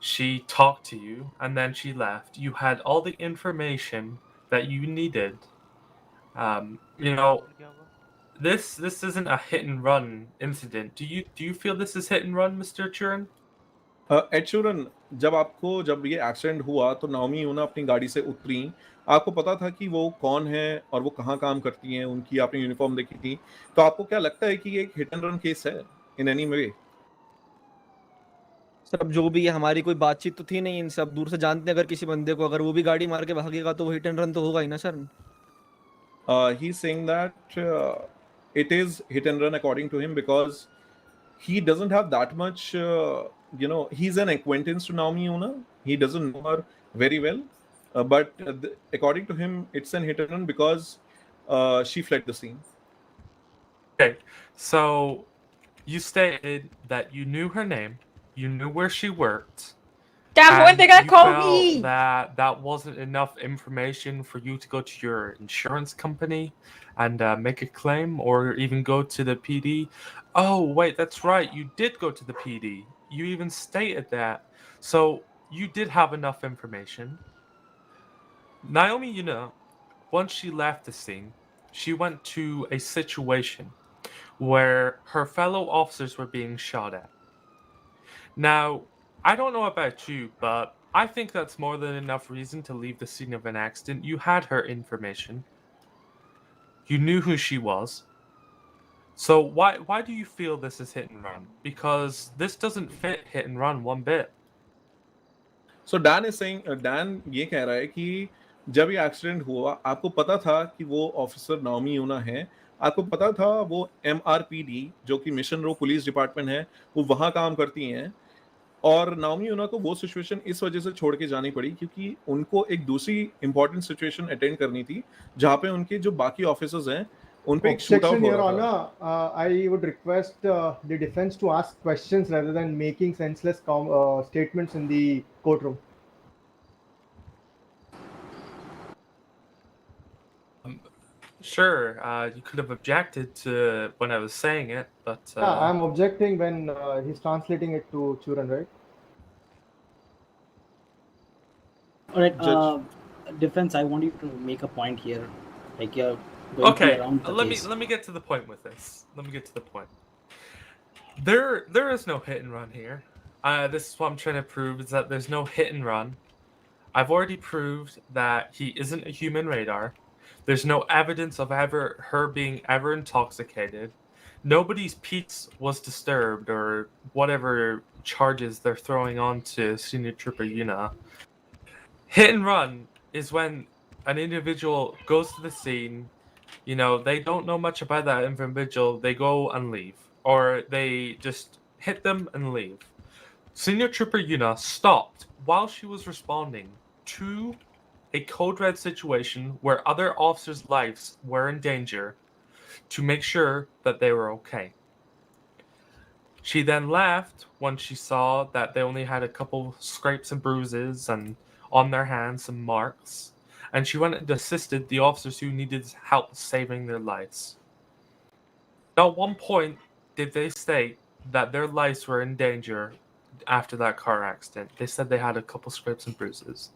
She talked to you, and then she left. You had all the information that you needed. You know, this isn't a hit and run incident. Do you feel this is hit and run, Mr. Churan? Ed Sheeran, जब ये accident हुआ तो Naomi यूना अपनी गाड़ी से उतरी, आपको पता था कि वो कौन है और वो कहाँ काम करती हैं, उनकी आपने यूनिफॉर्म देखी थी, तो आपको क्या लगता है कि ये एक हिट एंड रन केस है इन एनी वे? सर अब जो भी है, हमारी कोई बातचीत तो थी नहीं इनसे, अब दूर से जानते हैं अगर किसी बंदे को, अगर वो भी गाड़ी मार के भागेगा तो वो हिट एंड रन तो होगा ही ना sir. He is saying that it is hit and run according to him because he doesn't have that much, he's an acquaintance to Naomi Yoona. He doesn't know her very well, but according to him, it's an hit and run because she fled the scene. Okay, so you stated that you knew her name, you knew where she worked. Damn, when they gotta call me! That wasn't enough information for you to go to your insurance company and make a claim or even go to the PD. Oh, wait, that's right. You did go to the PD. You even stated that. So you did have enough information. Naomi, once she left the scene, she went to a situation where her fellow officers were being shot at. Now, I don't know about you, but I think that's more than enough reason to leave the scene of an accident. You had her information. You knew who she was. So why do you feel this is hit and run? Because this doesn't fit hit and run one bit. So Dan is saying, Dan ये कह रहा है कि जब ये accident हुआ आपको पता था कि वो ऑफिसर नाओमी यूना है, आपको पता था वो MRPD जो कि मिशन रो पुलिस डिपार्टमेंट है वो वहाँ काम करती हैं, और नाओमी यूना को वो सिचुएशन इस वजह से छोड़ के जानी पड़ी क्योंकि उनको एक दूसरी इंपॉर्टेंट सिचुएशन अटेंड करनी थी जहाँ पे उनके जो बाकी ऑफिसर्स हैं उन पे एक शूट आउट हो रहा था। I would request the defense to ask questions rather than making senseless statements in the courtroom. Sure, you could have objected to when I was saying it, but Yeah, I'm objecting when he's translating it to Churan, right? All right, defense. I want you to make a point here, like you're going okay. around the Let case. me get to the point with this. Let me get to the point. There is no hit and run here. This is what I'm trying to prove, is that there's no hit and run. I've already proved that he isn't a human radar. There's no evidence of her being ever intoxicated. Nobody's peace was disturbed, or whatever charges they're throwing onto Senior Trooper Yoona. Hit and run is when an individual goes to the scene, you know, they don't know much about that individual, they go and leave. Or they just hit them and leave. Senior Trooper Yoona stopped while she was responding to a code red situation where other officers' lives were in danger to make sure that they were okay. She then left when she saw that they only had a couple scrapes and bruises and on their hands some marks, and she went and assisted the officers who needed help saving their lives. At one point did they state that their lives were in danger after that car accident. They said they had a couple scrapes and bruises.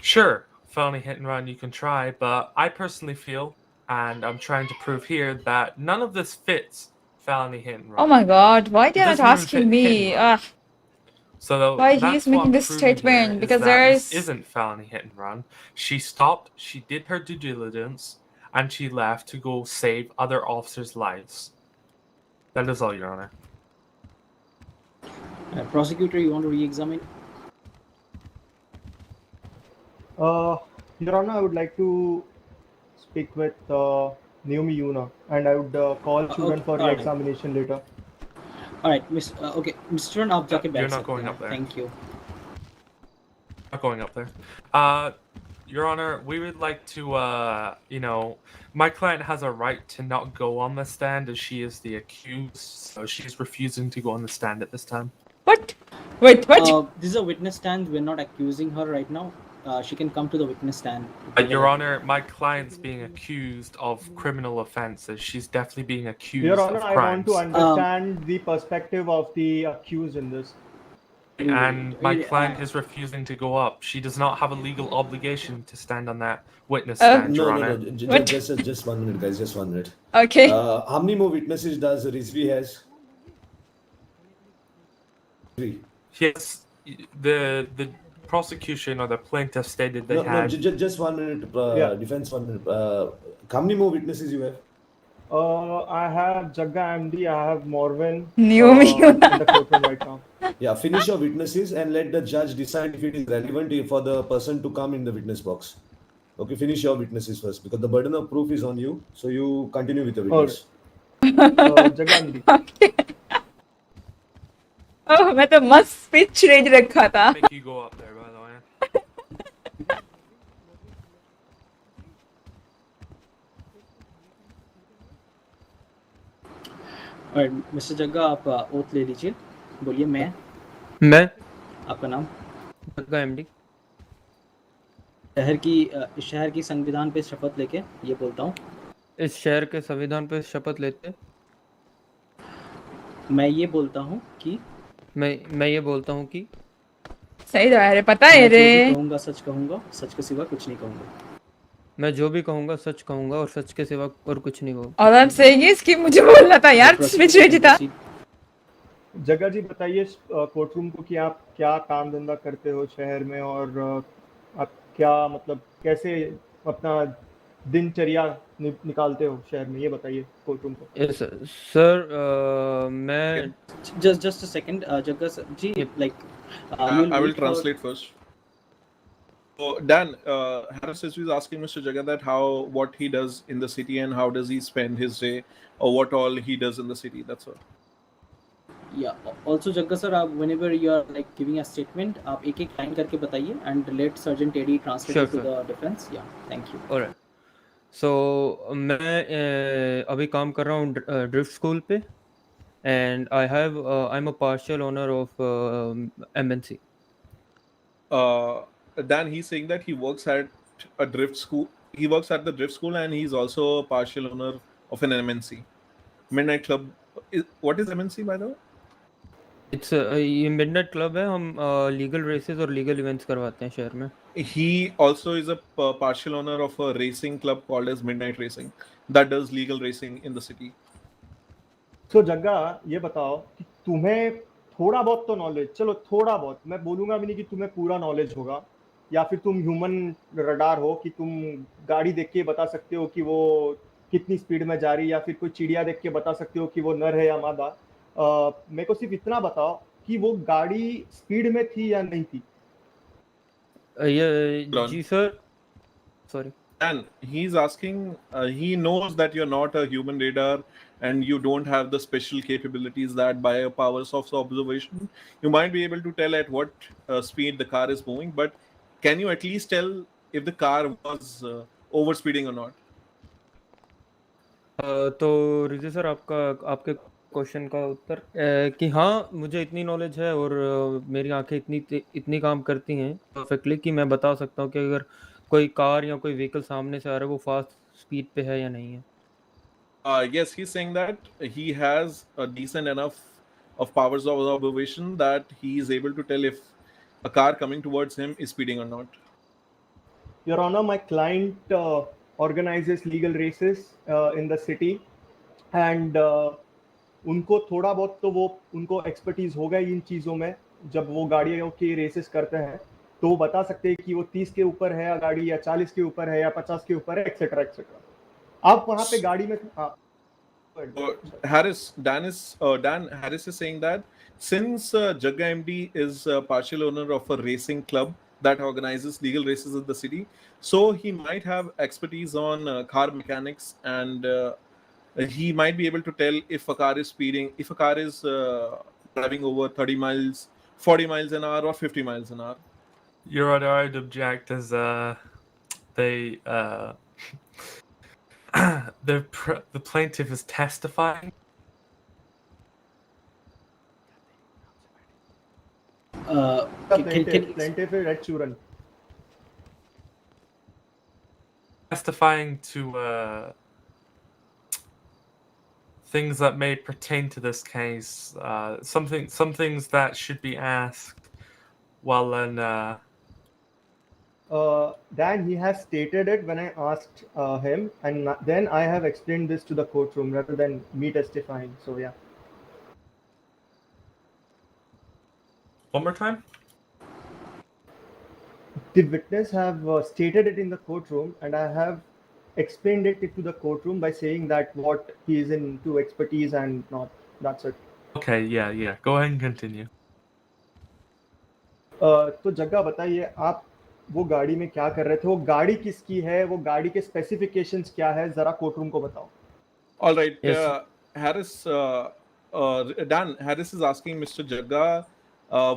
Sure, felony hit and run you can try, but I personally feel, and I'm trying to prove here, that none of this fits felony hit and run. Oh my god, why they are not Doesn't even asking fit me? hit and run. So Why that's he's what making I'm this proving statement? here, Because is that there this is isn't felony hit and run. She stopped, she did her due diligence, and she left to go save other officers' lives. That is all, Your Honor. Prosecutor, you want to re-examine? Your Honor, I would like to speak with Naomi Yoona, and I would call Churan for re-examination later. All right, Miss. Okay, Mr. Churan, आप जाके बैठ You're not सकते going हैं. up there. Thank you. Not going up there. Your Honor, we would like to, you know, my client has a right to not go on the stand as she is the accused, so she's refusing to go on the stand at this time. What? Wait, what? This is a witness stand. We're not accusing her right now. She can come to the witness stand. Your Honor, my client's being accused of criminal offenses. She's definitely being accused Your Honor, of I crimes. want to understand the perspective of the accused in this. And my client is refusing to go up. She does not have a legal obligation to stand on that witness stand, Your Honor. No. Just 1 minute, guys. Just 1 minute. Okay. How many more witnesses does Rizvi has? 3. Yes, the prosecution or the plaintiff stated they had. Just 1 minute. Defense 1 minute. How many more witnesses you have? I have Jagga MD, I have Morvin Naomi in the courtroom right now. Yeah, finish your witnesses and let the judge decide if it is relevant for the person to come in the witness box. Okay, finish your witnesses first because the burden of proof is on you. So you continue with the witness. Jagga MD. Okay. Oh, मैं तो मस्त speech ready रखा था. Make you go up there, by the way. Alright, Mr. जग्गा आप oath ले लीजिए. बोलिए मैं. आपका नाम? जग्गा एमडी. इस शहर की संविधान पे शपथ लेके ये बोलता हूँ. इस शहर के संविधान पे शपथ लेते. मैं ये बोलता हूँ कि सही तो है, पता है रे. कहूँगा सच कहूँगा, सच के सिवा कुछ नहीं कहूँगा. मैं जो भी कहूँगा सच कहूँगा और सच के सिवा और कुछ नहीं कहूँगा. और I'm saying is कि मुझे बोलना था यार, स्पीच रेडी था. जगह जी बताइए कोर्टरूम को कि आप क्या काम धंधा करते हो शहर में और आप क्या मतलब कैसे अपना दिनचर्या निकालते हो शहर में, ये बताइए कोर्टरूम को. यस सर, मैं just a second, Jagga sir ji, like I will translate first. So Dan, Harris is asking Mr. Jagga that what he does in the city and how does he spend his day or what all he does in the city. That's all. Yeah. Also, Jagga sir, whenever you are like giving a statement, आप एक-एक line करके बताइए and let Sergeant Eddie translate it to the defense. Yeah. Thank you. Alright. So मैं अभी काम कर रहा हूँ ड्रिफ्ट स्कूल पे and I'm a partial owner of MNC. Dan, he's saying that he works at a drift school he works at the drift school, and he's also a partial owner of an MNC, Midnight Club. What is MNC, by the way? It's ये midnight club है, हम legal races और legal events करवाते हैं शहर में. He also is a partial owner of a racing club called as Midnight Racing that does legal racing in the city. So जग्गा, ये बताओ कि तुम्हें थोड़ा बहुत तो नॉलेज, चलो थोड़ा बहुत, मैं बोलूंगा भी नहीं कि तुम्हें पूरा नॉलेज होगा, या फिर तुम ह्यूमन रडार हो कि तुम गाड़ी देख के बता सकते हो कि वो कितनी स्पीड में जा रही, या फिर कोई चिड़िया देख के बता सकते हो कि वो नर है या मादा. मेरे को सिर्फ इतना बताओ कि वो गाड़ी स्पीड में थी या नहीं थी. जी sir, sorry. And he's asking, he knows that you're not a human radar and you don't have the special capabilities that by your powers of observation you might be able to tell at what speed the car is moving, but can you at least tell if the car was overspeeding or not? तो Riji sir, आपके question का उत्तर कि हाँ, मुझे इतनी knowledge है और मेरी आंखें इतनी काम करती हैं परफेक्टली कि मैं बता सकता हूँ कि अगर कोई कार या कोई व्हीकल सामने से आ रहा है वो फास्ट स्पीड पे है या नहीं है. Yes, he's saying that he has a decent enough of powers of observation that he is able to tell if a car coming towards him is speeding or not. Your Honor, my client organizes legal races in the city, and उनको थोड़ा बहुत तो वो उनको expertise होगा इन चीज़ों में. जब वो गाड़ियों की रेसेस करते हैं तो वो बता सकते हैं कि वो 30 के ऊपर है या गाड़ी, या 40 के ऊपर है या 50 के ऊपर है, एक्सेट्रा एक्सेट्रा. आप वहाँ पे गाड़ी में Dan Harris is saying that since Jagga MD is a partial owner of a racing club that organizes legal races in the city, so he might have expertise on car mechanics, and he might be able to tell if a car is speeding, if a car is driving over 30 miles, 40 miles an hour, or 50 miles an hour. Your Honor, I'd object as the plaintiff is testifying. plaintiff is Ed Sheeran. Testifying to things that may pertain to this case, some things that should be asked while in. Dan, he has stated it when I asked him, and then I have explained this to the courtroom rather than me testifying. So yeah. One more time. The witness have stated it in the courtroom, and I have explained it to the courtroom by saying that what he is into expertise and not. That's it. Okay, yeah. Go ahead and continue. तो जग्गा बताइए, आप वो गाड़ी में क्या कर रहे थे, वो गाड़ी किसकी है, वो गाड़ी के स्पेसिफिकेशंस क्या है, जरा कोर्टरूम को बताओ. All right, yes. Dan Harris is asking Mr. Jagga,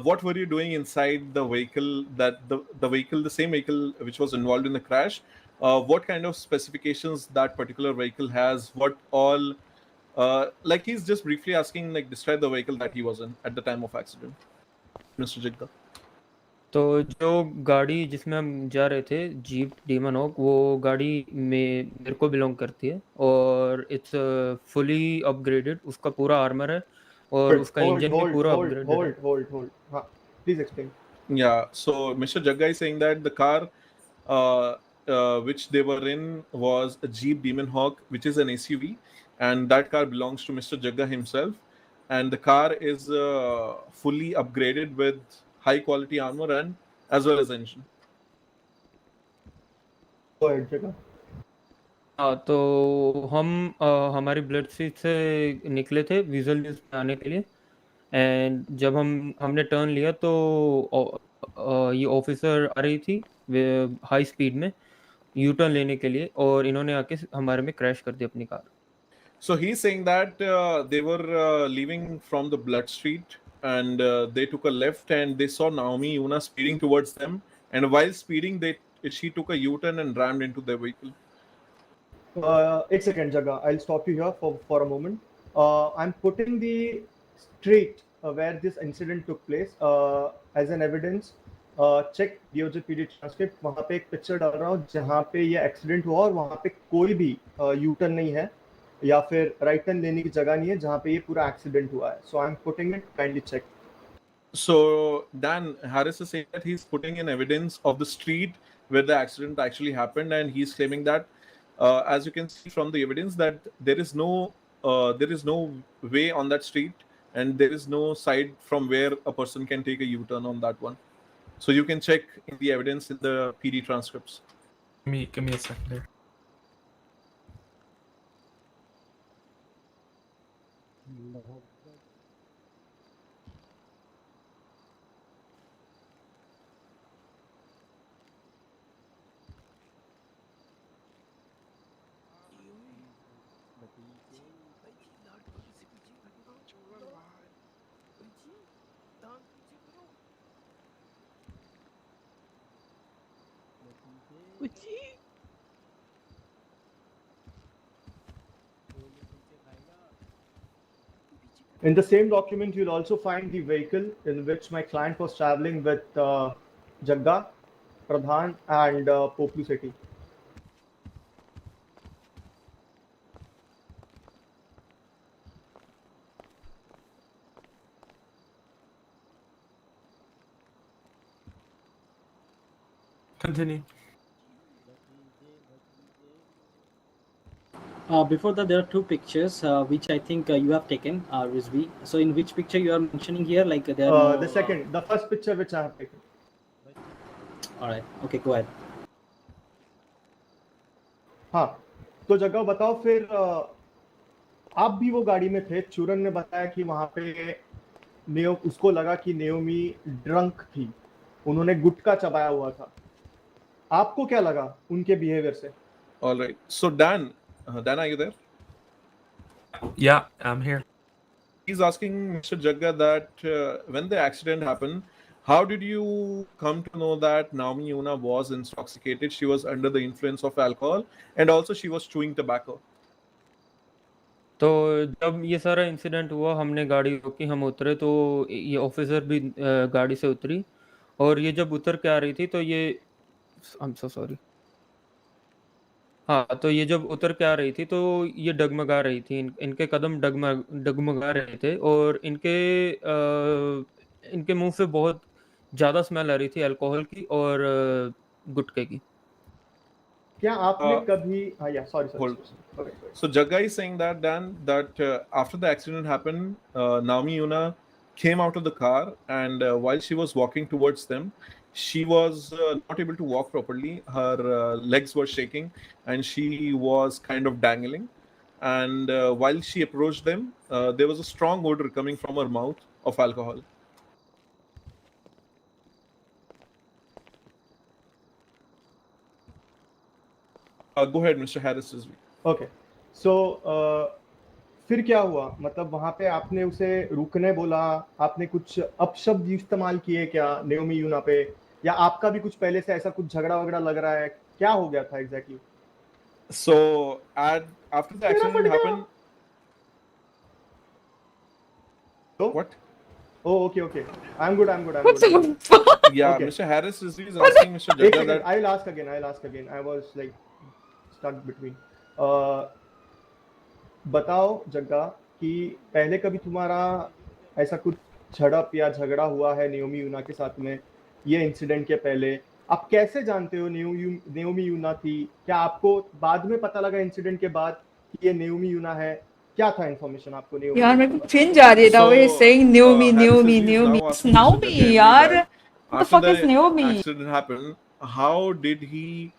what were you doing inside the vehicle, that the same vehicle which was involved in the crash? What kind of specifications that particular vehicle has? What all? Like he's just briefly asking, like describe the vehicle that he was in at the time of accident, Mr. Jagga. तो जो गाड़ी जिसमें हम जा रहे थे, jeep demon hoc, वो गाड़ी में मेरे को बिलोंग करती है और इट्स फुली अपग्रेडेड. उसका पूरा आर्मर है और उसका इंजन भी पूरा अपग्रेडेड है. Hold. हाँ, please explain. Yeah, so Mr. Jagga is saying that the car which they were in was a Jeep Demon Hawk, which is an SUV, and that car belongs to Mr. Jagga himself, and the car is fully upgraded with high quality armor and as well as engine. Go ahead, Jagga. हाँ, तो हम हमारी blood seat से निकले थे visual news पे आने के लिए, एंड जब हमने टर्न लिया तो ये ऑफिसर आ रही थी हाई स्पीड में यू टर्न लेने के लिए, और इन्होंने आके हमारे में क्रैश कर दी अपनी car. So he's saying that they were leaving from the Blood Street, and they took a left and they saw Naomi Yoona speeding towards them, and while speeding she took a U-turn and rammed into their vehicle. 1 second, Jagga. I'll stop you here for a moment. I'm putting the street where this incident took place as an evidence. check DOJ PD transcript, वहाँ पे एक picture डाल रहा हूँ जहाँ पे ये accident हुआ और वहाँ पे कोई भी यू टर्न नहीं है या फिर राइट टर्न लेने की जगह नहीं है जहाँ पे ये पूरा एक्सीडेंट हुआ है. So I'm putting it, kindly check. So Dan, Harris is saying that he's putting in evidence of the street where the accident actually happened, and he's claiming that, as you can see from the evidence, that there is no way on that street, and there is no side from where a person can take a U-turn on that one. So you can check in the evidence in the PD transcripts. Give me a second there. In the same document, you'll also find the vehicle in which my client was traveling with Jagga, Pradhan, and Poplu Sethi. Continue. Before that, there are two pictures which I think you have taken, Rizvi. So, in which picture you are mentioning here? Like there are no, the first picture which I have taken. All right. Okay, go ahead. हाँ, तो जगह बताओ फिर आप भी वो गाड़ी में थे. चूरन ने बताया कि वहाँ पे उसको लगा कि नेओमी ड्रंक थी, उन्होंने गुटखा चबाया हुआ था. आपको क्या लगा उनके बिहेवियर से? All right. So Dan, are you there? Yeah, I'm here. He's asking Mr. Jagga that when the accident happened, how did you come to know that Naomi Yoona was intoxicated? She was under the influence of alcohol, and also she was chewing tobacco. तो जब ये सारा incident हुआ, हमने गाड़ी रोकी, हम उतरे, तो ये ऑफिसर भी गाड़ी से उतरी, और ये जब उतर के आ रही थी तो ये I'm so sorry. हाँ, तो ये जब उतर के आ रही थी तो ये डगमगा रही थी, इनके कदम डगमगा रहे थे, और इनके मुंह से बहुत ज़्यादा स्मेल आ रही थी अल्कोहल की और गुटखे की. क्या आपने कभी sorry. So Jagga is saying that Dan, that after the accident happened, Naomi Yoona came out of the car, and while she was walking towards them, she was not able to walk properly. Her legs were shaking, and she was kind of dangling. And while she approached them, there was a strong odor coming from her mouth of alcohol. Go ahead, Mr. Harris. Okay. So फिर क्या हुआ? मतलब वहाँ पे आपने उसे रुकने बोला, आपने कुछ अपशब्द इस्तेमाल किए क्या नेओमी यूना पे, या आपका भी कुछ पहले से ऐसा कुछ झगड़ा वगड़ा लग रहा है? क्या हो गया था exactly? So after the accident happened. What? Oh, okay. I'm good. Yeah, okay. Mr. Harris is asking Mr. Jagga that. I'll ask again. I was like stuck between. बताओ जग्गा कि पहले कभी तुम्हारा ऐसा कुछ झड़प या झगड़ा हुआ है नेओमी यूना के साथ में ये इंसिडेंट के पहले? आप कैसे जानते हो नेओमी यूना थी? क्या आपको बाद में पता लगा इंसिडेंट के बाद कि ये नेओमी यूना है? क्या था इंफॉर्मेशन आपको नेओमी? यार मेरे को फिर जा रही है that way saying Naomi. It's Naomi यार. What the fuck is Naomi? Accident happened. How did he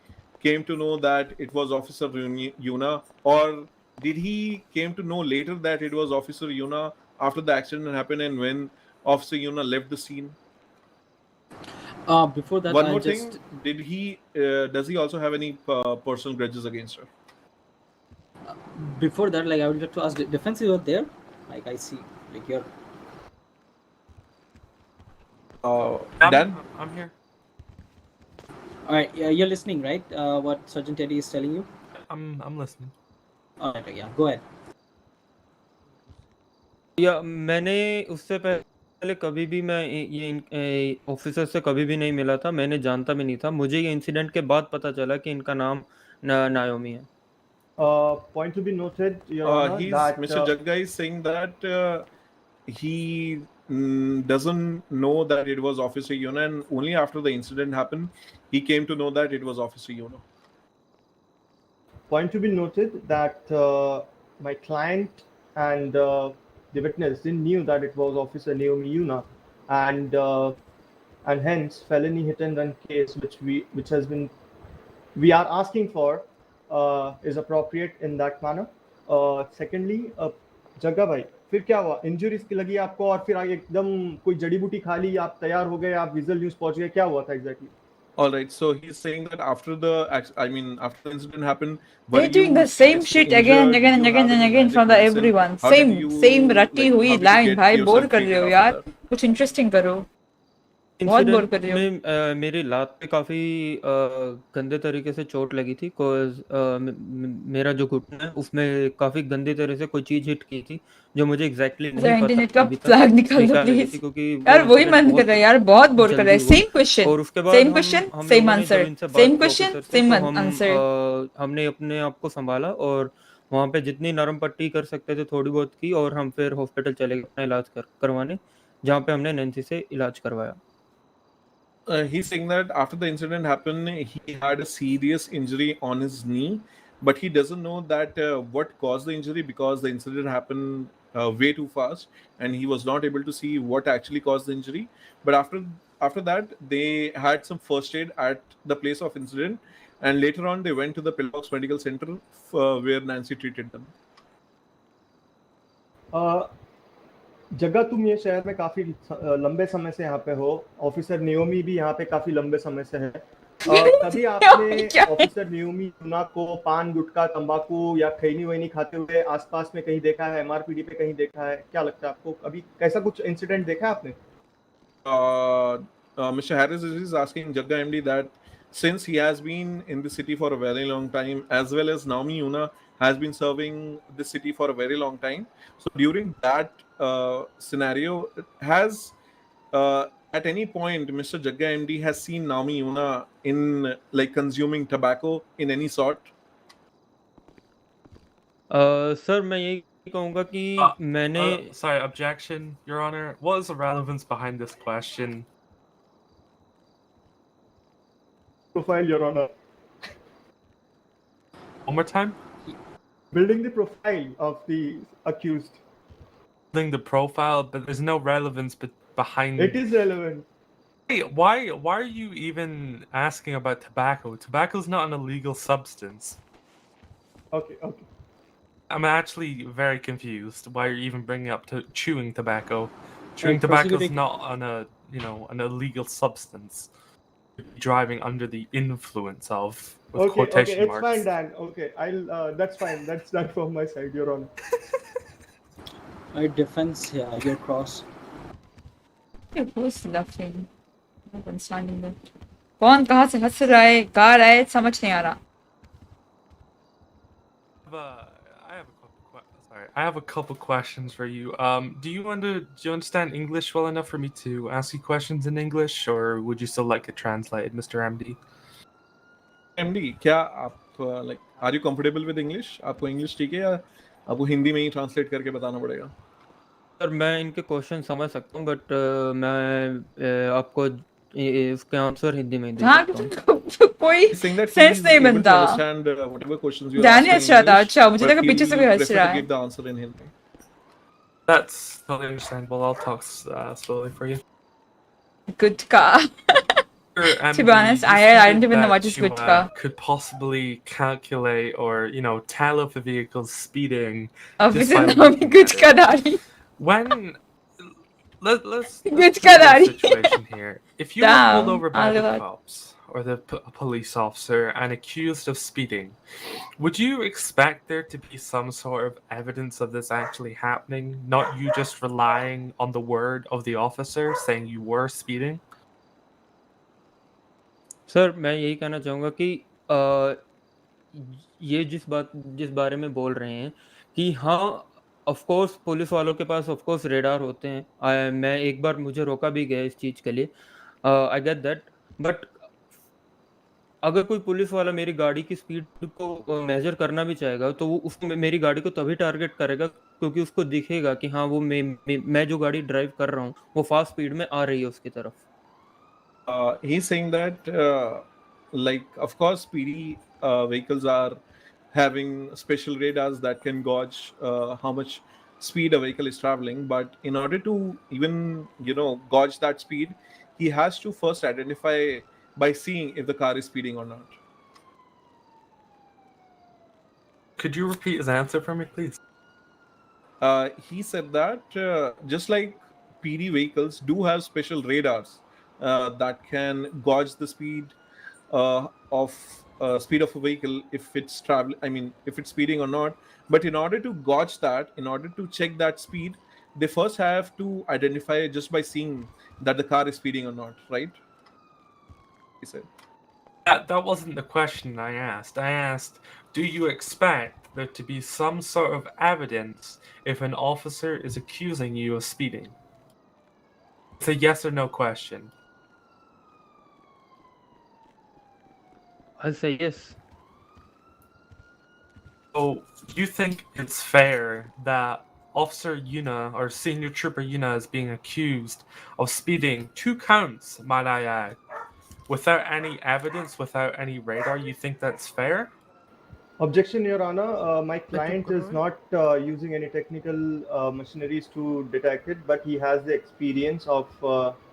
came to know that it was Officer Yoona, or did he came to know later that it was Officer Yoona after the accident happened and when Officer Yoona left the scene? Before that, one more thing, does he also have any personal grudges against her? Before that, like I would like to ask, defense is there? Like I see, like you're. Dan? I'm here. All right, you're listening, right? What Sergeant Teddy is telling you? I'm listening. All right, yeah, go ahead. या मैंने उससे पहले पहले कभी भी मैं ये officer से कभी भी नहीं मिला था, मैंने जानता भी नहीं था। मुझे ये इंसिडेंट के बाद पता चला कि इनका नाम नायोमी है। Point to be noted, Your Honor, that Mr. Jagga is saying that he doesn't know that it was Officer Yoona, and only after the incident happened, he came to know that it was Officer Yoona. Point to be noted that my client and the witness didn't knew that it was Officer Naomi Yoona, and hence felony hit and run case which has been we are asking for is appropriate in that manner. Secondly, जग्गा भाई फिर क्या हुआ? Injuries की लगी आपको और फिर आगे एकदम कोई जड़ी बूटी खा ली, आप तैयार हो गए, आप विजुअल न्यूज़ पहुंच गए, क्या हुआ था exactly? All right, so he's saying that after the incident happened, They're doing the same shit again and again and again and again from the everyone. Same रटी हुई लाइन भाई, बोर कर रहे हो यार, कुछ इंटरेस्टिंग करो। बहुत बोर कर रहे हो। में मेरी लात पे काफी गंदे तरीके से चोट लगी थी, कोज मेरा जो घुटना है उसमें काफी गंदी तरह से कोई चीज हिट की थी, जो मुझे एग्जैक्टली नहीं पता इंटरनेट का अभी तक फ्लैग निकाल दो प्लीज यार, वही मन कर रहा है यार, बहुत बोर कर रहा है। सेम क्वेश्चन और उसके बाद same answer, same question same answer. हमने अपने आप को संभाला और वहाँ पे जितनी नरम पट्टी कर सकते थे थोड़ी बहुत की, और हम फिर हॉस्पिटल चले गए अपना इलाज करवाने, जहाँ पे हमने नैन्सी से इलाज करवाया। He's saying that after the incident happened, he had a serious injury on his knee, but he doesn't know that what caused the injury because the incident happened way too fast, and he was not able to see what actually caused the injury. But after that, they had some first aid at the place of incident, and later on they went to the Pillbox Medical Center where Nancy treated them. जगह तुम ये शहर में काफी लंबे समय से यहाँ पे हो, ऑफिसर नियोमी भी यहाँ पे काफी लंबे समय से है। कभी आपने ऑफिसर नियोमी यूना को पान गुटखा तंबाकू या खैनी वैनी खाते हुए आसपास में कहीं देखा है, एमआरपीडी पे कहीं देखा है? क्या लगता है आपको, अभी कैसा कुछ इंसिडेंट देखा है आपने? Mr. Harris is asking Jagga MD that since he has been in the city for a very long time, as well as Naomi Yoona has been serving the city for a very long time, so during that scenario, has at any point Mr. Jagga MD has seen Naomi Yoona in like consuming tobacco in any sort? Sir मैं यही कहूँगा कि मैंने sorry, objection, Your Honor. What is the relevance behind this question? Profile, Your Honor. One more time? Building the profile of the accused. Building the profile, but there's no relevance behind it. Is relevant. Wait, why are you even asking about tobacco? Tobacco is not an illegal substance. Okay. I'm actually very confused why you're even bringing up chewing tobacco. Chewing tobacco is not an illegal substance. Driving under the influence of, with quotation marks. Okay, it's fine, Dan. Okay, I'll. That's fine. That's done from my side, Your Honor. My defense, yeah, your cross. Who's laughing? I'm understanding that. कौन कहाँ से हंस रहा है, गा रहा है, समझ नहीं आ रहा। I have a couple questions for you. Do you understand English well enough for me to ask you questions in English, or would you still like it translated, Mr. MD? MD, क्या आप like are you comfortable with English? आपको English ठीक है या आपको हिंदी में ही translate करके बताना पड़ेगा? सर मैं इनके क्वेश्चन समझ सकता हूँ, बट मैं आपको इसके आंसर हिंदी में दे सकता हूँ। कोई सेंस नहीं बनता। ध्यान ही हंस रहा था। अच्छा, मुझे लगा पीछे से कोई हंस रहा है। That's totally understandable. I'll talk slowly for you. Gutka. To be honest, I don't even know what is gutka. Could possibly calculate or tell if a vehicle's speeding. Officer Naomi gutka dari. When let's gutka dari situation here. If you were pulled over by the cops or the police officer and accused of speeding, would you expect there to be some sort of evidence of this actually happening, not you just relying on the word of the officer saying you were speeding? Sir मैं यही कहना चाहूँगा कि ये जिस बारे में बोल रहे हैं कि हाँ ऑफ कोर्स पुलिस वालों के पास ऑफ कोर्स रेडार होते हैं। मैं एक बार मुझे रोका भी गया इस चीज़ के लिए। आई गेट दैट, बट अगर कोई पुलिस वाला मेरी गाड़ी की स्पीड को मेजर करना भी चाहेगा तो वो उसको मेरी गाड़ी को तभी टारगेट करेगा क्योंकि उसको दिखेगा कि हाँ वो मैं जो गाड़ी ड्राइव कर रहा हूँ वो फास्ट स्पीड में आ रही है उसकी तरफ। He's saying that, like, of course, PD vehicles are having special radars that can gauge how much speed a vehicle is traveling. But in order to even, gauge that speed, he has to first identify by seeing if the car is speeding or not. Could you repeat his answer for me, please? He said that just like PD vehicles do have special radars that can gauge the speed of speed of a vehicle if it's if it's speeding or not. But in order to gauge that, in order to check that speed, they first have to identify just by seeing that the car is speeding or not, right? He said. That wasn't the question I asked. I asked, do you expect there to be some sort of evidence if an officer is accusing you of speeding? It's a yes or no question. I'll say yes. So you think it's fair that Officer Yoona or Senior Trooper Yoona is being accused of speeding 2 counts, might I add, without any evidence, without any radar? You think that's fair? Objection, Your Honor. My client is not using any technical machineries to detect it, but he has the experience of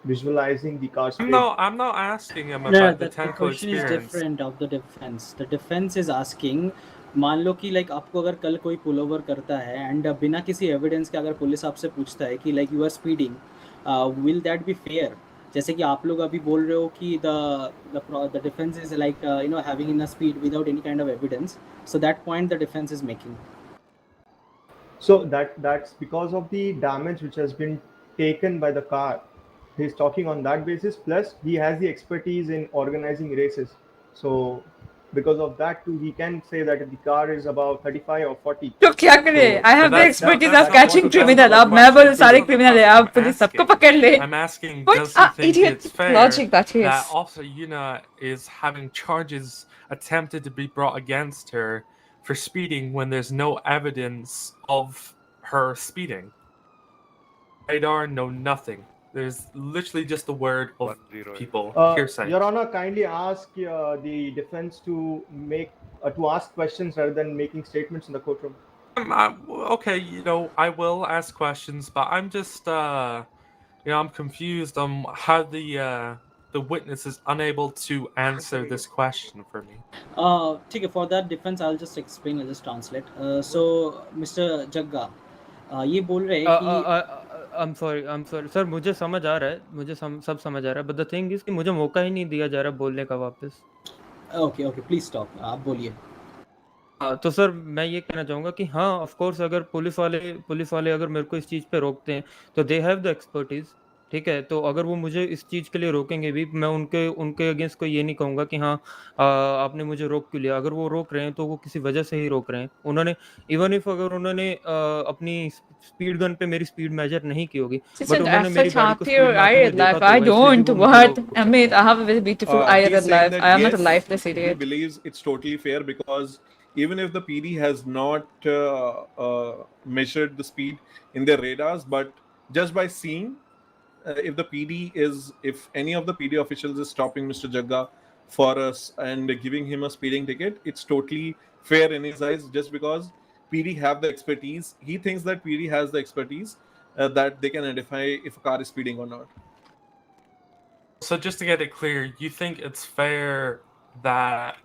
visualizing the car speed. I'm not asking him No, about the the technical question is experience. different of the defense. The defense is asking, मान लो कि like आपको अगर कल कोई pull over करता है and बिना किसी एविडेंस के अगर पुलिस आपसे पूछता है कि like you are speeding, will that be fair? जैसे कि आप लोग अभी बोल रहे हो कि the defence is like having in a speed without any kind of evidence, so that point the defence is making. So that's because of the damage which has been taken by the car. He's talking on that basis. Plus, he has the expertise in organizing races. So, because of that too, he can say that the car is about 35 or 40. तो क्या करे? I have the expertise of catching criminal. अब मैं बोल सारे criminal है, अब police सबको पकड़ ले. I'm asking, What does he think idiot it's fair logic that is? that Officer Yoona is having charges attempted to be brought against her for speeding when there's no evidence of her speeding? Radar, no nothing. There's literally just the word of people. Hearsay. Your Honor, kindly ask the defense to ask questions rather than making statements in the courtroom. Okay, I will ask questions, but I'm just, I'm confused on how the witness is unable to answer this question for me. ठीक है, for that defense I'll just explain, I'll just translate. So Mr. Jagga, ये बोल रहे हैं कि I'm sorry sir, मुझे समझ आ रहा है, मुझे सब समझ आ रहा है, but the thing is कि मुझे मौका ही नहीं दिया जा रहा बोलने का वापस. ओके प्लीज स्टॉप, आप बोलिए. तो सर मैं ये कहना चाहूँगा कि हाँ ऑफ कोर्स अगर पुलिस वाले अगर मेरे को इस चीज़ पे रोकते हैं तो दे हैव द एक्सपर्टीज, ठीक है. तो अगर वो मुझे इस चीज़ के लिए रोकेंगे भी, मैं उनके अगेंस्ट को ये नहीं कहूँगा कि हाँ आपने मुझे रोक क्यों लिया. अगर वो रोक रहे हैं तो वो किसी वजह से ही रोक रहे हैं. उन्होंने इवन इफ अगर उन्होंने अपनी स्पीड गन पे मेरी स्पीड मेजर नहीं की होगी, बट उन्होंने मेरी गाड़ी को speed iron life. I don't. What? Amit, I have a very beautiful iron life. I am not a lifeless idiot. He believes it's totally fair because even if the PD has not measured the speed in their radars, but just by seeing if any of the PD officials is stopping Mr. Jagga for us and giving him a speeding ticket, it's totally fair in his eyes just because PD have the expertise. He thinks that PD has the expertise that they can identify if a car is speeding or not. So just to get it clear, you think it's fair that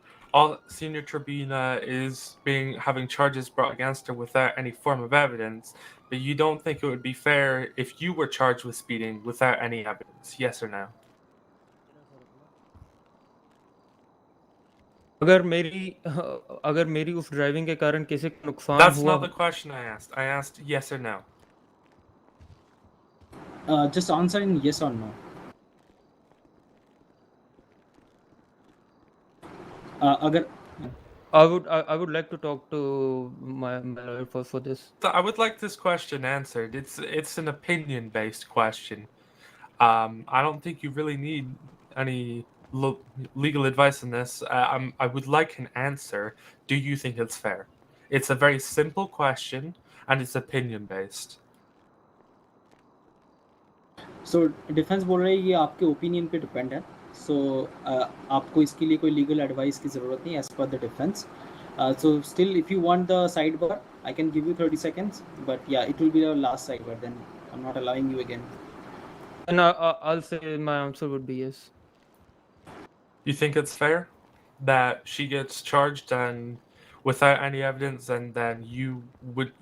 Senior Tribuna is having charges brought against her without any form of evidence, but you don't think it would be fair if you were charged with speeding without any evidence? Yes or no? अगर मेरी उस driving के कारण किसी को नुकसान हुआ. That's not the question I asked. I asked yes or no. Just answer in yes or no. अगर I would like to talk to my lawyer for this. So I would like this question answered. It's an opinion based question. I don't think you really need any legal advice on this. I would like an answer. Do you think it's fair? It's a very simple question and it's opinion based. So defence बोल रहे हैं ये आपके opinion पे depend है. So आपको इसके लिए कोई लीगल एडवाइस की ज़रूरत नहीं, as per the defense. So still, if you want the sidebar, I can give you 30 seconds. But yeah, it will be the last sidebar. Then I'm not allowing you again. And I'll say my answer would be yes. You think it's fair that she gets charged and without any evidence, and then you would,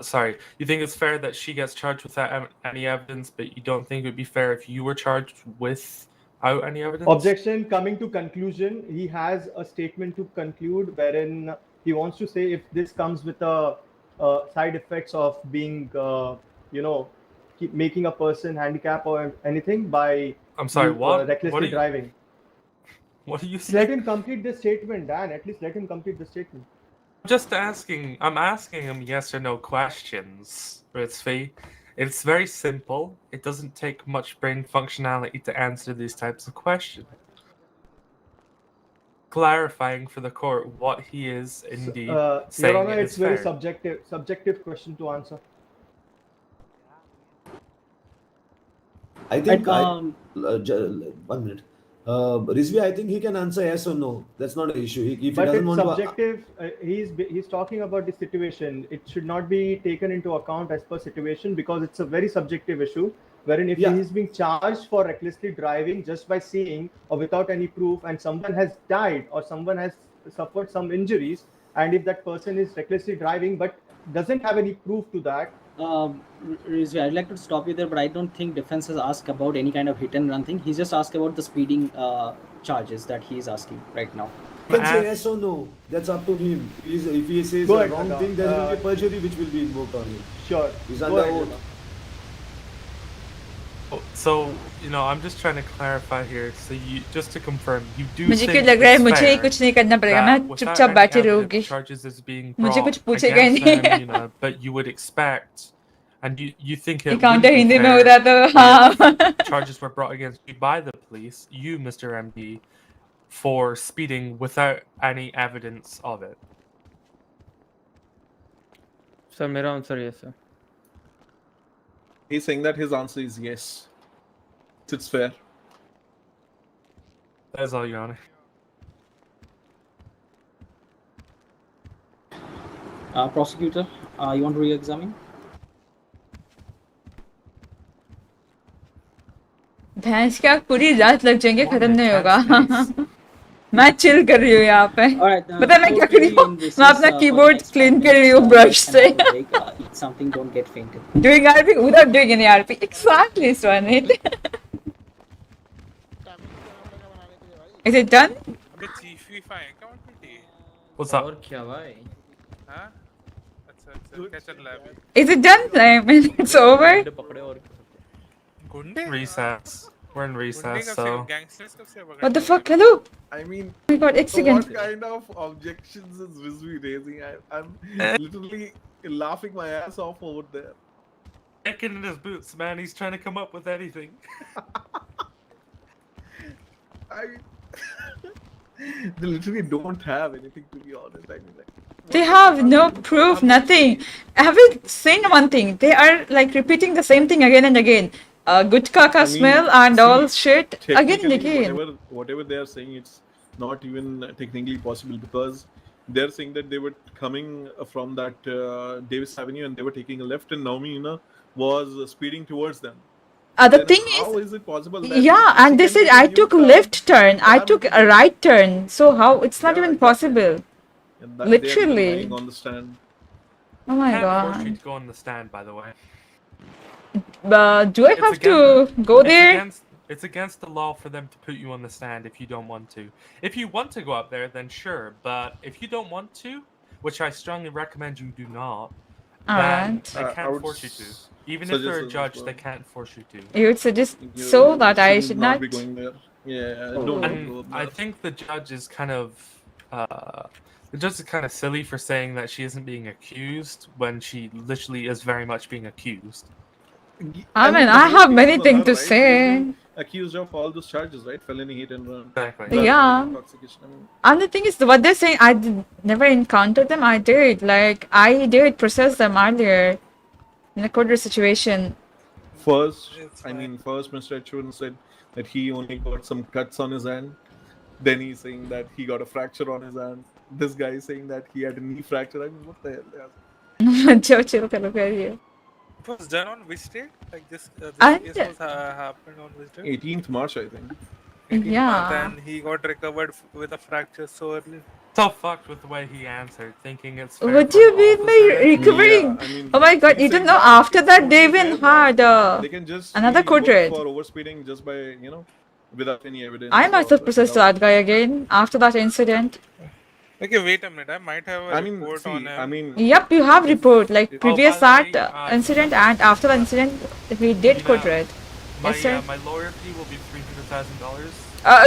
sorry. You think it's fair that she gets charged without any evidence, but you don't think it would be fair if you were charged without any evidence? Objection. Coming to conclusion, he has a statement to conclude wherein he wants to say if this comes with a side effects of being, keep making a person handicap or anything by I'm sorry, what? Recklessly driving. What do you say? Let him complete this statement, Dan. At least let him complete the statement. I'm asking him yes or no questions, Ritzvi. It's very simple. It doesn't take much brain functionality to answer these types of questions. Clarifying for the court what he is indeed saying. Your Honor, it's very fair. subjective question to answer. I think 1 minute. Rizvi, I think he can answer yes or no. That's not an issue. If he But doesn't it's want subjective. He's talking about the situation. It should not be taken into account as per situation because it's a very subjective issue. Wherein if he is being charged for recklessly driving just by seeing or without any proof, and someone has died or someone has suffered some injuries, and if that person is recklessly driving but doesn't have any proof to that. Rizvi, I'd like to stop you there, but I don't think defense has asked about any kind of hit and run thing. He's just asked about the speeding charges that he's asking right now. he can say yes or no. That's up to him. If he says Go a ahead, wrong Nanda. thing, there will be a perjury which will be invoked on him. Sure. He's Go under ahead, oath. Nanda. So, I'm just trying to clarify here. So, just to confirm, you do मुझे think क्यों लग रहा है it's मुझे ही fair कुछ नहीं करना पड़ेगा, that मैं without चुपचाप any बैठी evidence, रहूंगी. charges is being मुझे brought कुछ पूछेगा ही against नहीं. them, but you would expect, and you think it wouldn't Encounter be Hindi में fair हो रहा तो हाँ. if charges were brought against you by the police, you, Mr. MD, for speeding without any evidence of it. Sir, my answer yes, sir. He's saying that his answer is yes. It's fair. That's all, Your Honor. Prosecutor, you want to re-examine? भैंस क्या पूरी रात लग जाएंगे, खत्म नहीं होगा. मैं चिल कर रही हूँ यहाँ पे. पता मैं क्या कर रही हूँ? मैं अपना कीबोर्ड क्लीन कर रही हूँ ब्रश से. Eat something, don't get fainted. Doing RP without doing any RP. Exactly, Swanit. Is it done? What's up? और क्या भाई? हाँ? अच्छा क्या चल रहा है अभी? Is it done? I mean, it's over. Recess. We're in recess, so. What the fuck? Hello? I mean, Oh my god, so excellent. what kind of objections is Rizvi raising? I'm literally laughing my ass off over there. Kicking in his boots, man. He's trying to come up with anything. They literally don't have anything, to be honest. I mean, They have no proof, nothing. Have you seen one thing? They are like repeating the same thing again and again. Good caca smell and all shit again and again. Whatever they are saying, it's not even technically possible because they're saying that they were coming from that Davis Avenue and they were taking a left, and Naomi, was speeding towards them. The thing how is it possible that yeah, and they said I took left turn, I took a right turn. So how? It's not even possible. Literally. On the stand. Oh my Can't force you god. to go on the stand, by the way. Do I have to go there? It's against the law for them to put you on the stand if you don't want to. If you want to go up there, then sure. But if you don't want to, which I strongly recommend you do not, then Alright. they can't force you to. Even if they're a judge, they can't force you to. You would suggest so that I should not. Be going there. Yeah, And I think the judge is kind of silly for saying that she isn't being accused when she literally is very much being accused. I mean, I have many things to say. Accused of all those charges, right? Felony hit and run. Exactly. Yeah. Intoxication. I mean, And the thing is, what they're saying, never encountered them. I did. Like, I did process them earlier in a court situation. First, Mr. Chun said that he only got some cuts on his hand. Then he's saying that he got a fracture on his hand. This guy is saying that he had a knee fracture. I mean, what the hell? Chill, karo, kariye. It was done on which date? Like this And- case was happened on which date? 18th March, I think. 18th Yeah. month, and he got recovered with a fracture so early. So fucked with the way he answered, thinking it's. What do you mean by recovering? Oh my god, you don't know, after that they even had They can just another be court booked raid. for overspeeding just by, without any evidence. I myself processed that guy again after that incident. Okay, wait a minute. I might have a report on him. Yep, you have report, like previous that incident and after the incident we did court raid. Yes, sir. My lawyer fee will be $300,000.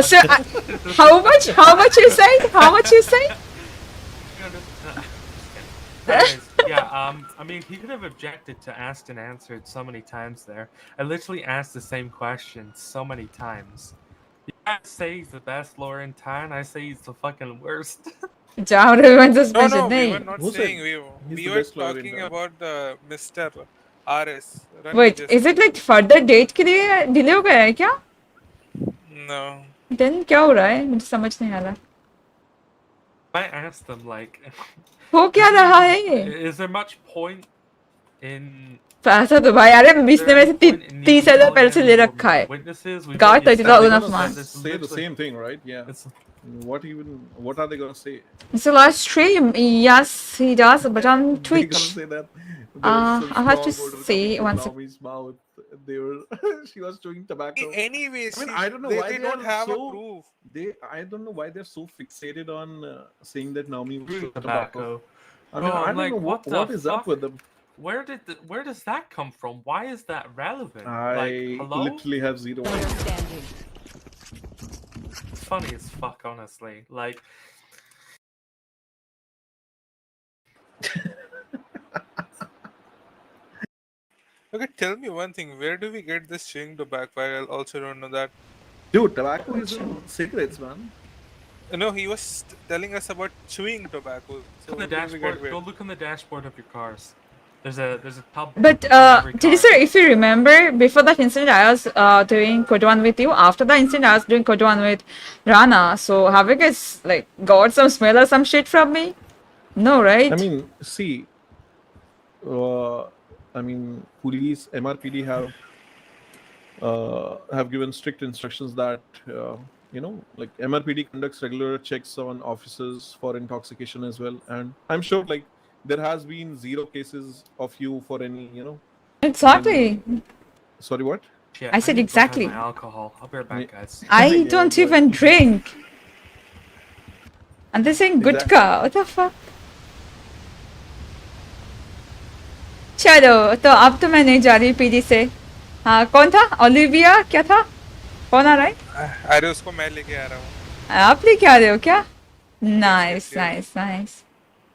Sir, how much? How much you say? How much you say? Anyways, yeah, I mean, he could have objected to asked and answered so many times there. I literally asked the same question so many times. You guys say he's the best lawyer in town, I say he's the fucking worst. Jam, everyone's just No, mentioned we were name. not Who said saying he's we the were best lawyer in talking town? about the Mr. RS. Wait, is it like further date के लिए delay हो गया है क्या? No. Then क्या हो रहा है? मुझे समझ नहीं आ रहा. I asked them, like, हो क्या रहा है ये? is there much point in पैसा तो भाई अरे 20 ने में से 30,000 पहले से ले रखा है. God, 30,000 of mine. Say the same thing, right? Yeah. What are they gonna say? It's the last stream. Yes, he does, but on They're Twitch. gonna say that. I have to say once. Naomi's mouth. They were. She was chewing tobacco. Anyways, I mean, I don't know why they don't have a proof. I don't know why they're so fixated on saying that Naomi was chewing tobacco? I mean, Bro, I I'm don't like, know what is up with them. Where does that come from? Why is that relevant? I like, hello? literally have zero idea. It's funny as fuck, honestly. Like, Okay, tell me one thing. Where do we get this chewing tobacco? I also don't know that. Dude, tobacco is in cigarettes, man. No, he was telling us about chewing tobacco. So on the where do we get dashboard. where? Go look on the dashboard of your cars. There's a tub. But on every car. sir, if you remember, before that incident, I was doing code one with you. After the incident, I was doing code one with Rana. So have you guys like got some smell or some shit from me? No, right? I mean, see, police, MRPD have given strict instructions that like MRPD conducts regular checks on officers for intoxication as well, and I'm sure like there has been 0 cases of you for any Exactly. Sorry, what? Yeah, I said need to go have exactly. my alcohol. I'll be right back, guys. I don't even drink. And they're saying gutka. What the fuck? चलो तो अब तो मैं नहीं जा रही PD से. हाँ कौन था? ओलिविया क्या था? कौन आ रहा है? अरे उसको मैं लेके आ रहा हूँ. आप लेके आ रहे हो क्या? Nice nice nice.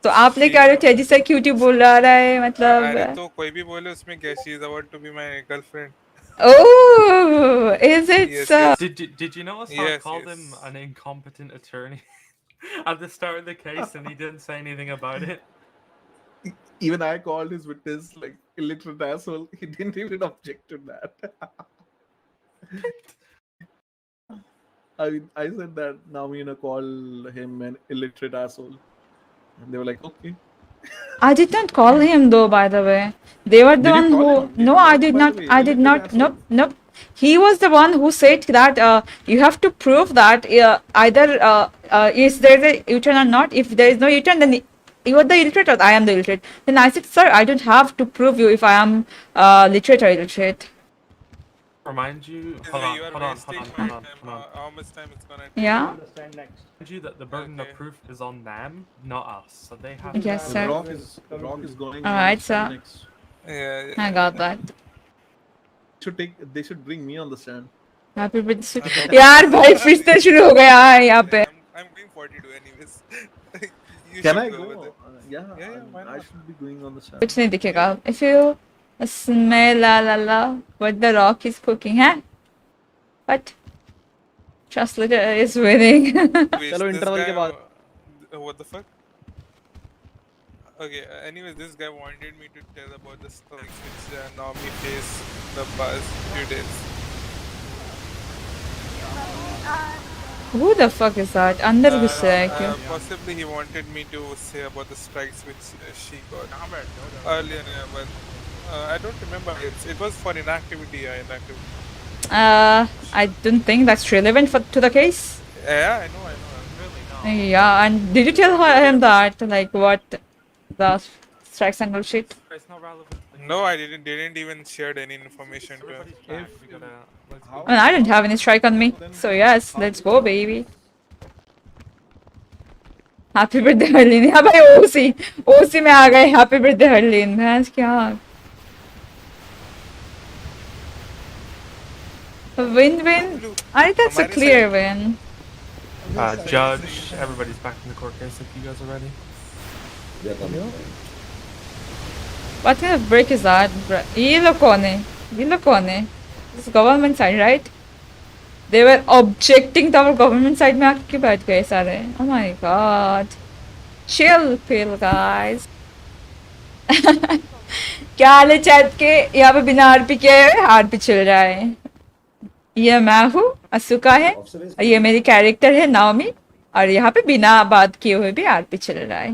तो आप लेके आ रहे हो टेडी से क्यूटी बोल रहा है मतलब. अरे तो कोई भी बोले उसमें क्या? She is about to be my girlfriend. Oh, is it? Yes, Did you notice how I called him an incompetent attorney at the start of the case, and he didn't say anything about it? Even I called his witness like illiterate asshole. He didn't even object to that. I said that Naomi call him an illiterate asshole, and they were like, okay. I did not call him though, by the way. They were the one who. No, I did not. I did not. Nope, nope. He was the one who said that you have to prove that either is there a U-turn or not. If there is no U-turn, then you are the illiterate or I am the illiterate. Then I said, sir, I don't have to prove you if I am literate or illiterate. Remind you. Hold on. How much time it's gonna take? Yeah. Remind you that the burden of proof is on them, not us. So they have. Yes, sir. Rock is going. All right, sir. Next. Yeah. I got that. They should bring me on the stand. Happy birthday यार भाई फिर से शुरू हो गया है यहाँ पे. I'm going 42 anyways. You Can should I go go? with it. Yeah, why I not? should be going on the channel. कुछ नहीं दिखेगा. If you smell la what the rock is cooking, huh? What? Translator is winning. चलो interval के बाद. What the fuck? Okay, anyways, this guy wanted me to tell about the strikes which Naomi faced the past few days. Who the fuck is that? अंदर घुस रहा है क्यों? Possibly he wanted me to say about the strikes which she got earlier, yeah, but I don't remember. It was for inactivity, inactivity. I don't think that's relevant to the case. Yeah, I know. Yeah, and did you tell him that, like, what the strikes and bullshit? No, I didn't. They didn't even share any information to us. And I don't have any strike on me, so yes, let's go, baby. Happy birthday, Harleen. हाँ भाई OC में आ गए. Happy birthday, Harleen. भैंस क्या? Win. I think that's a clear win. Judge, everybody's back in the court case if you guys are ready. Yeah, come here. What kind of break is that? ये लोग कौन है? This is government side, right? They were objecting to our government side में आके बैठ गए सारे. Oh my god. Chill guys. क्या हाल है चैट के? यहाँ पे बिना आरपी के आरपी चल रहा है. ये मैं हूँ, असुका है. ये मेरी कैरेक्टर है नाओमी. और यहाँ पे बिना बात किए हुए भी आरपी चल रहा है.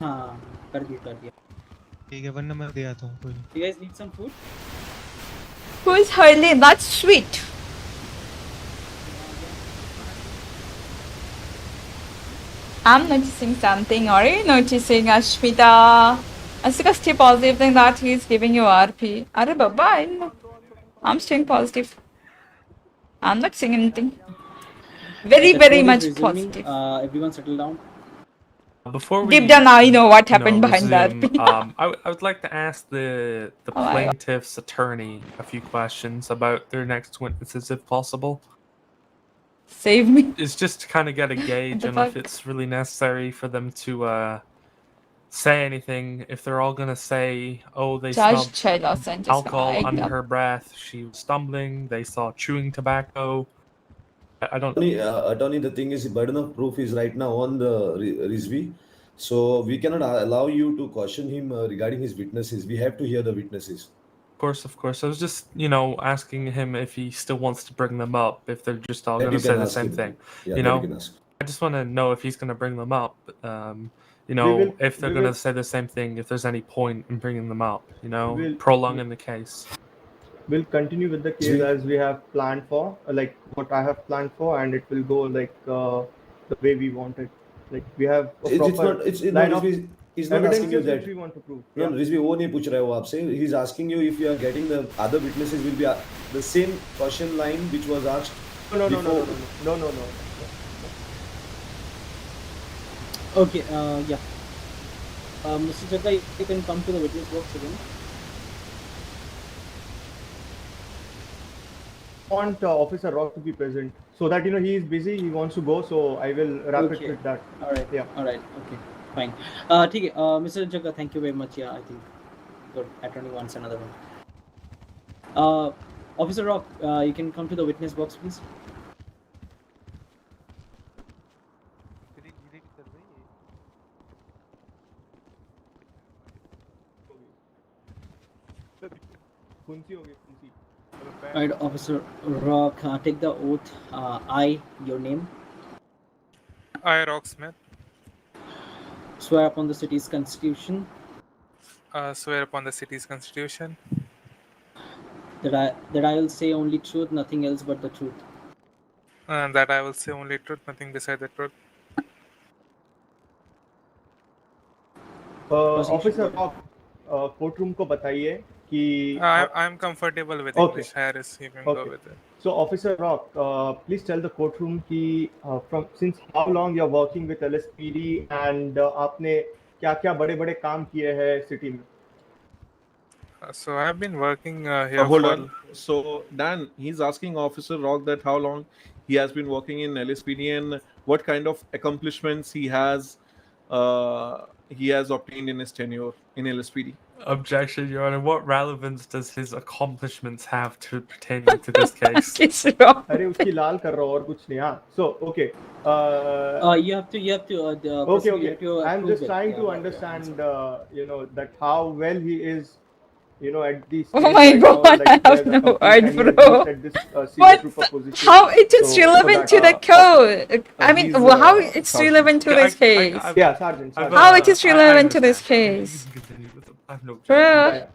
हाँ कर दिया. ठीक है वरना मैं दे आता हूँ कोई. You guys need some food? Who is Harleen? That's sweet. I'm noticing something. Are you noticing, Ashmita? Asuka, stay positive thing that he's giving you RP. Arre baba, I'm staying positive. I'm not saying anything. Very much positive. Everyone settle down. Before we deep down, I know what happened behind that. I would like to ask the plaintiff's attorney a few questions about their next witnesses, if possible. Save me. It's just to kind of get a gauge on if it's really necessary for them to say anything. If they're all gonna say, "Oh, they smelled alcohol under her breath. She was stumbling. They saw chewing tobacco." I don't. Attorney, the thing is, the burden of proof is right now on the Rizvi, so we cannot allow you to caution him regarding his witnesses. We have to hear the witnesses. Of course. I was just, asking him if he still wants to bring them up, if they're just all going to say the same thing. Yeah, I just want to know if he's going to bring them up. If they're going to say the same thing, if there's any point in bringing them up, prolonging the case. We'll continue with the case as we have planned for, like what I have planned for, and it will go like the way we want it. Like we have a proper line of He's not asking you that. We want to prove. No, Rizvi, वो नहीं पूछ रहा है वो आपसे. He's asking you if you are getting the other witnesses will be the same question line which was asked. No. Okay. Yeah. Mr. Jagga, you can come to the witness box again. I want Officer Rock to be present so that he is busy. He wants to go, so I will wrap it with that. All right. Yeah. All right. Okay. Fine. ठीक है. Mr. Jagga, thank you very much. Yeah, I think good. Attorney wants another one. Officer Rock, you can come to the witness box, please. Alright, Officer Rock, take the oath. I, your name. I, Rock Smith. Swear upon the city's constitution. Swear upon the city's constitution. That I will say only truth, nothing else but the truth. And that I will say only truth, nothing beside the truth. Officer Rock, courtroom को बताइए कि I am comfortable with English. Harris, you can go with it. So, Officer Rock, please tell the courtroom कि from since how long you are working with LSPD and आपने क्या बड़े-बड़े काम किए हैं सिटी में? So I've been working here Hold for. on. So Dan, he's asking Officer Rock that how long he has been working in LSPD and what kind of accomplishments he has obtained in his tenure in LSPD. Objection, Your Honor. What relevance does his accomplishments have to pertaining to this case? अरे उसकी लाल कर रहा हूँ और कुछ नहीं. So okay. You have to Okay. you have to I'm approve just it. trying to Yeah, understand, that how well he is, at this. Oh my god, I have no word, bro. At this senior What? trooper position. How it is So relevant that, to the code? I mean, he's, how it's sergeant. relevant to this case? Yeah, sergeant. How it is relevant to this case? Bro.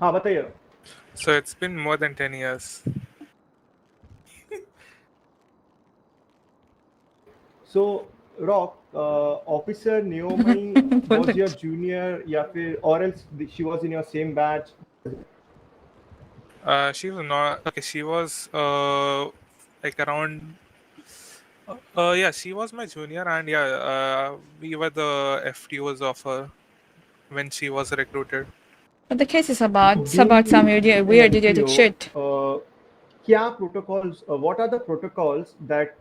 हाँ बताइए. So it's been more than 10 years. So Rock, Officer Naomi was your junior, या फिर or else she was in your same batch? She was not. Okay, she was like around. Yeah, she was my junior, and yeah, we were the FTOs of her when she was recruited. But the case is about some weird idiotic shit. क्या protocols? What are the protocols that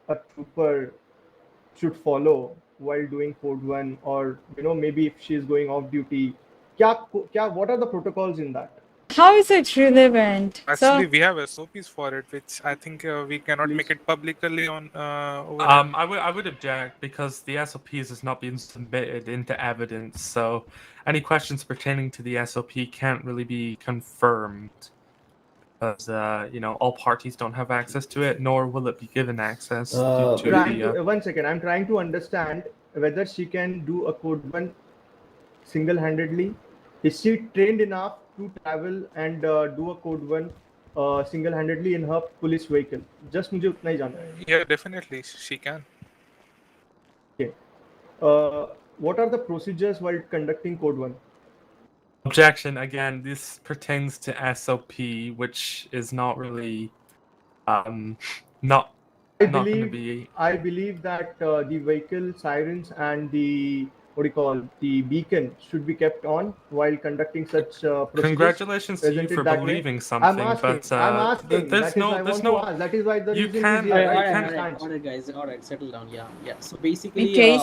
a trooper should follow while doing code 1, or maybe if she is going off duty? What are the protocols in that? How is it relevant? Actually, we have SOPs for it, which I think we cannot make it publicly on. Over I would object because the SOPs is not being submitted into evidence, so any questions pertaining to the SOP can't really be confirmed. Because all parties don't have access to it, nor will it be given access. One second, I'm trying to understand whether she can do a code 1 single-handedly. Is she trained enough to travel and do a code 1 single-handedly in her police vehicle? Just मुझे उतना ही जानना है. Yeah, definitely she can. Okay. What are the procedures while conducting code 1? Objection, again, this pertains to SOP, which is not really not going to be. I believe that the vehicle sirens and the beacon should be kept on while conducting such procedures. Congratulations to you for believing something, but I'm asking. There's no. That is why the You reason can. is here. Alright, guys. Alright, settle down. Yeah. So basically, Okay, the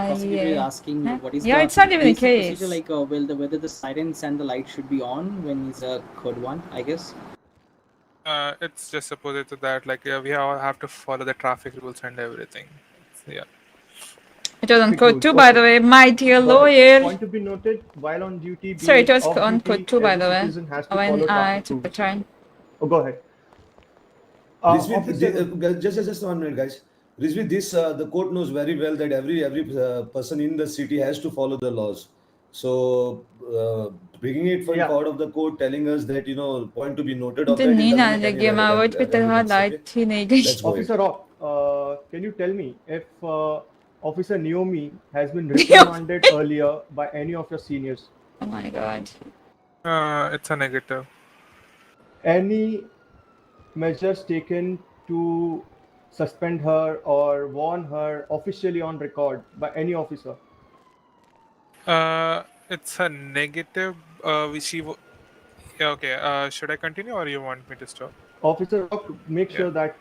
prosecutor is asking what is the it's not even a basic case. procedure, like whether the sirens and the light should be on when it's code 1, I guess. It's just opposite to that. Like we all have to follow the traffic rules and everything. Yeah. It was on code 2, by the way, my dear lawyer. Point to be noted, while on duty. Sorry, it was on code 2, by the way, when I took the train. Oh, go ahead. Just 1 minute, guys. Rizvi, the court knows very well that every person in the city has to follow the laws. So bringing it out of the court, telling us that point to be noted of that. Officer Rock, can you tell me if Officer Naomi has been reprimanded earlier by any of your seniors? Oh my god. It's a negative. Any measures taken to suspend her or warn her officially on record by any officer? It's a negative. Okay. Should I continue or you want me to stop? Officer Rock, make sure that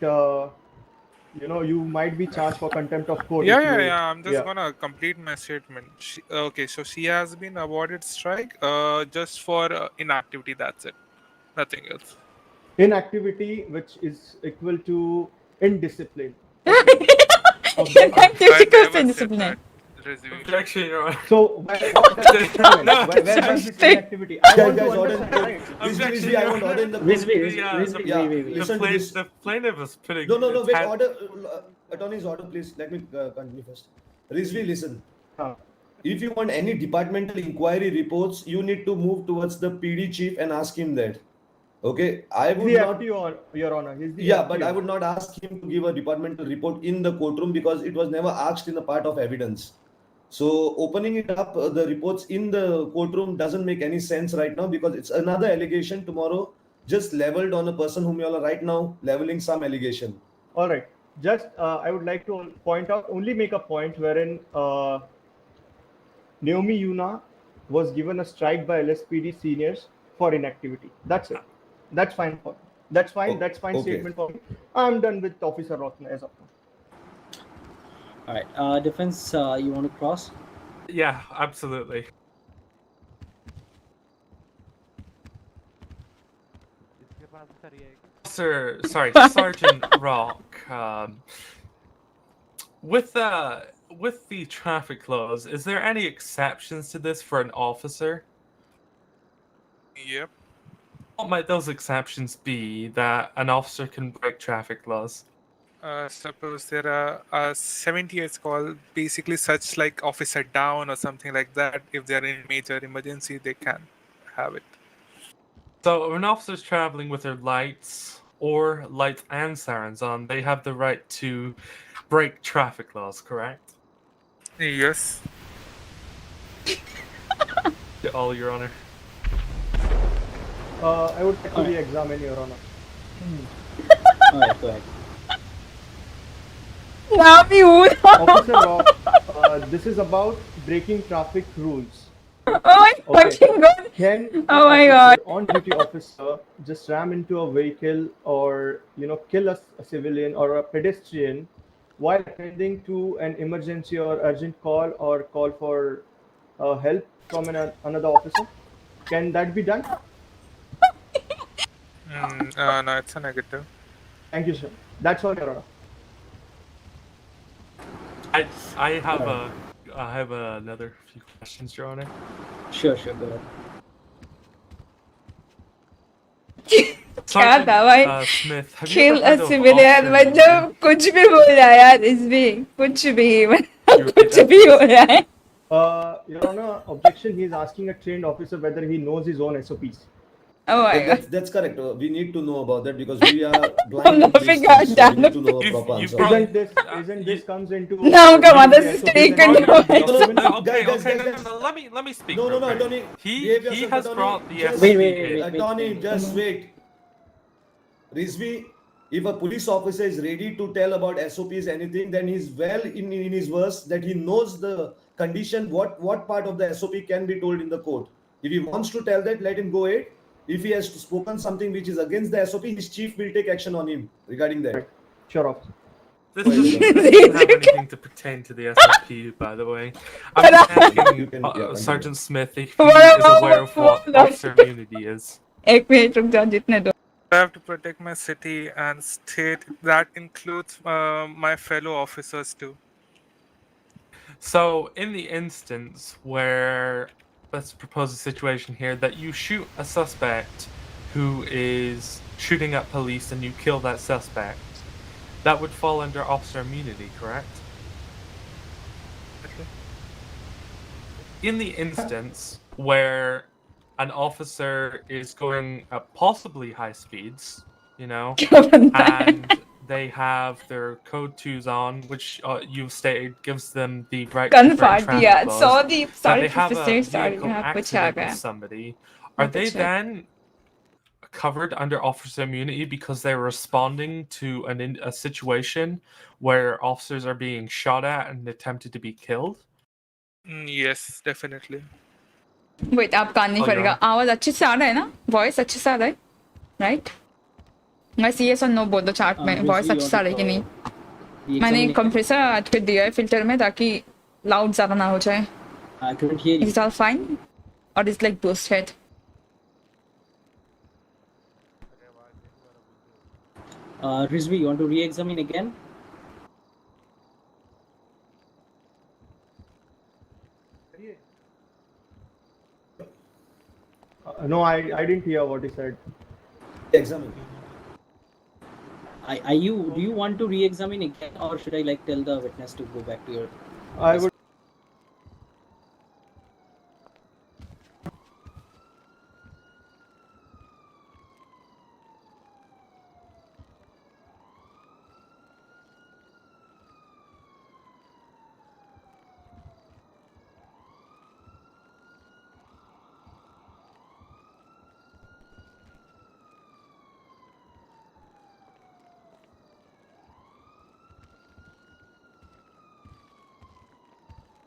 you might be charged for contempt of court. Yeah. I'm just gonna complete my statement. So she has been awarded strike just for inactivity. That's it. Nothing else. Inactivity, which is equal to indiscipline. Indiscipline. Objection, Your Honor. So where does this inactivity? I want to understand. Rizvi, I want order in the The plaintiff was putting. No, wait, order. Attorney's order, please. Let me continue first. Rizvi, listen. If you want any departmental inquiry reports, you need to move towards the PD chief and ask him that. Okay, I would not. Your Honor. But I would not ask him to give a departmental report in the courtroom because it was never asked in the part of evidence. So opening it up, the reports in the courtroom doesn't make any sense right now because it's another allegation tomorrow just leveled on a person whom you all are right now leveling some allegation. All right. just I would like to point out, only make a point wherein Naomi Yoona was given a strike by LSPD seniors for inactivity. That's it. That's fine for. That's fine. That's fine okay. statement for me. I'm done with Officer Rotna as of now. All right. Defense, you want to cross? Yeah, absolutely. Sergeant Rock. With the traffic laws, is there any exceptions to this for an officer? Yep. What might those exceptions be that an officer can break traffic laws? Suppose there are 78 call, basically such like officer down or something like that. If they're in major emergency, they can have it. So, if an officer's traveling with their lights or lights and sirens on, they have the right to break traffic laws, correct? Yes. All, Your Honor. I would like to re-examine, Your Honor. All right, go ahead. Officer Rock, this is about breaking traffic rules. Oh my fucking god! Can Oh my god! on-duty officer just ram into a vehicle or kill a civilian or a pedestrian while attending to an emergency or urgent call or call for help from another officer? Can that be done? No, it's a negative. Thank you, sir. That's all, Your Honor. I have another few questions, Your Honor. Sure, go ahead. क्या था भाई? Smith, have you Kill ever a heard of civilian मतलब कुछ भी बोल रहा है यार इसमें कुछ भी कुछ भी हो रहा है. Your Honor, objection. He is asking a trained officer whether he knows his own SOPs. Oh my god. That's correct. We need to know about that because we are blind in these things, so we need to know a proper answer. Isn't this comes into Now come on, this is taken. Let me speak. No, attorney. He has brought the wait. Attorney, just wait. Rizvi, if a police officer is ready to tell about SOPs anything, then he's well in his verse that he knows the condition, what part of the SOP can be told in the court. If he wants to tell that, let him go ahead. If he has spoken something which is against the SOP, his chief will take action on him regarding that. Sure off. This doesn't have anything to pertain to the SOP, by the way. I'm just asking Sergeant Smith if he is aware of what officer immunity is. एक minute रुक जाओ जितने दो. I have to protect my city and state. That includes my fellow officers too. So, in the instance where, let's propose a situation here, that you shoot a suspect who is shooting at police and you kill that suspect, that would fall under officer immunity, correct? Okay. In the instance where an officer is going at possibly high speeds, and they have their code 2s on, which you've stated gives them the right to break traffic laws. They have a vehicle accident with somebody. Are they then covered under officer immunity because they're responding to a situation where officers are being shot at and attempted to be killed? Yes, definitely. Wait, आप कान नहीं पड़ेगा. आवाज अच्छे से आ रहा है ना? Voice अच्छे से आ रहा है, right? Guys, yes or no बोल दो chat में. Voice अच्छे से आ रहा है कि नहीं? मैंने compressor ऐड कर दिया है filter में ताकि loud ज़्यादा ना हो जाए. I couldn't hear you. Is it all fine? Or is like boosted? Rizvi, you want to re-examine again? No, I didn't hear what he said. Examine. Do you want to re-examine again, or should I tell the witness to go back to your? I would.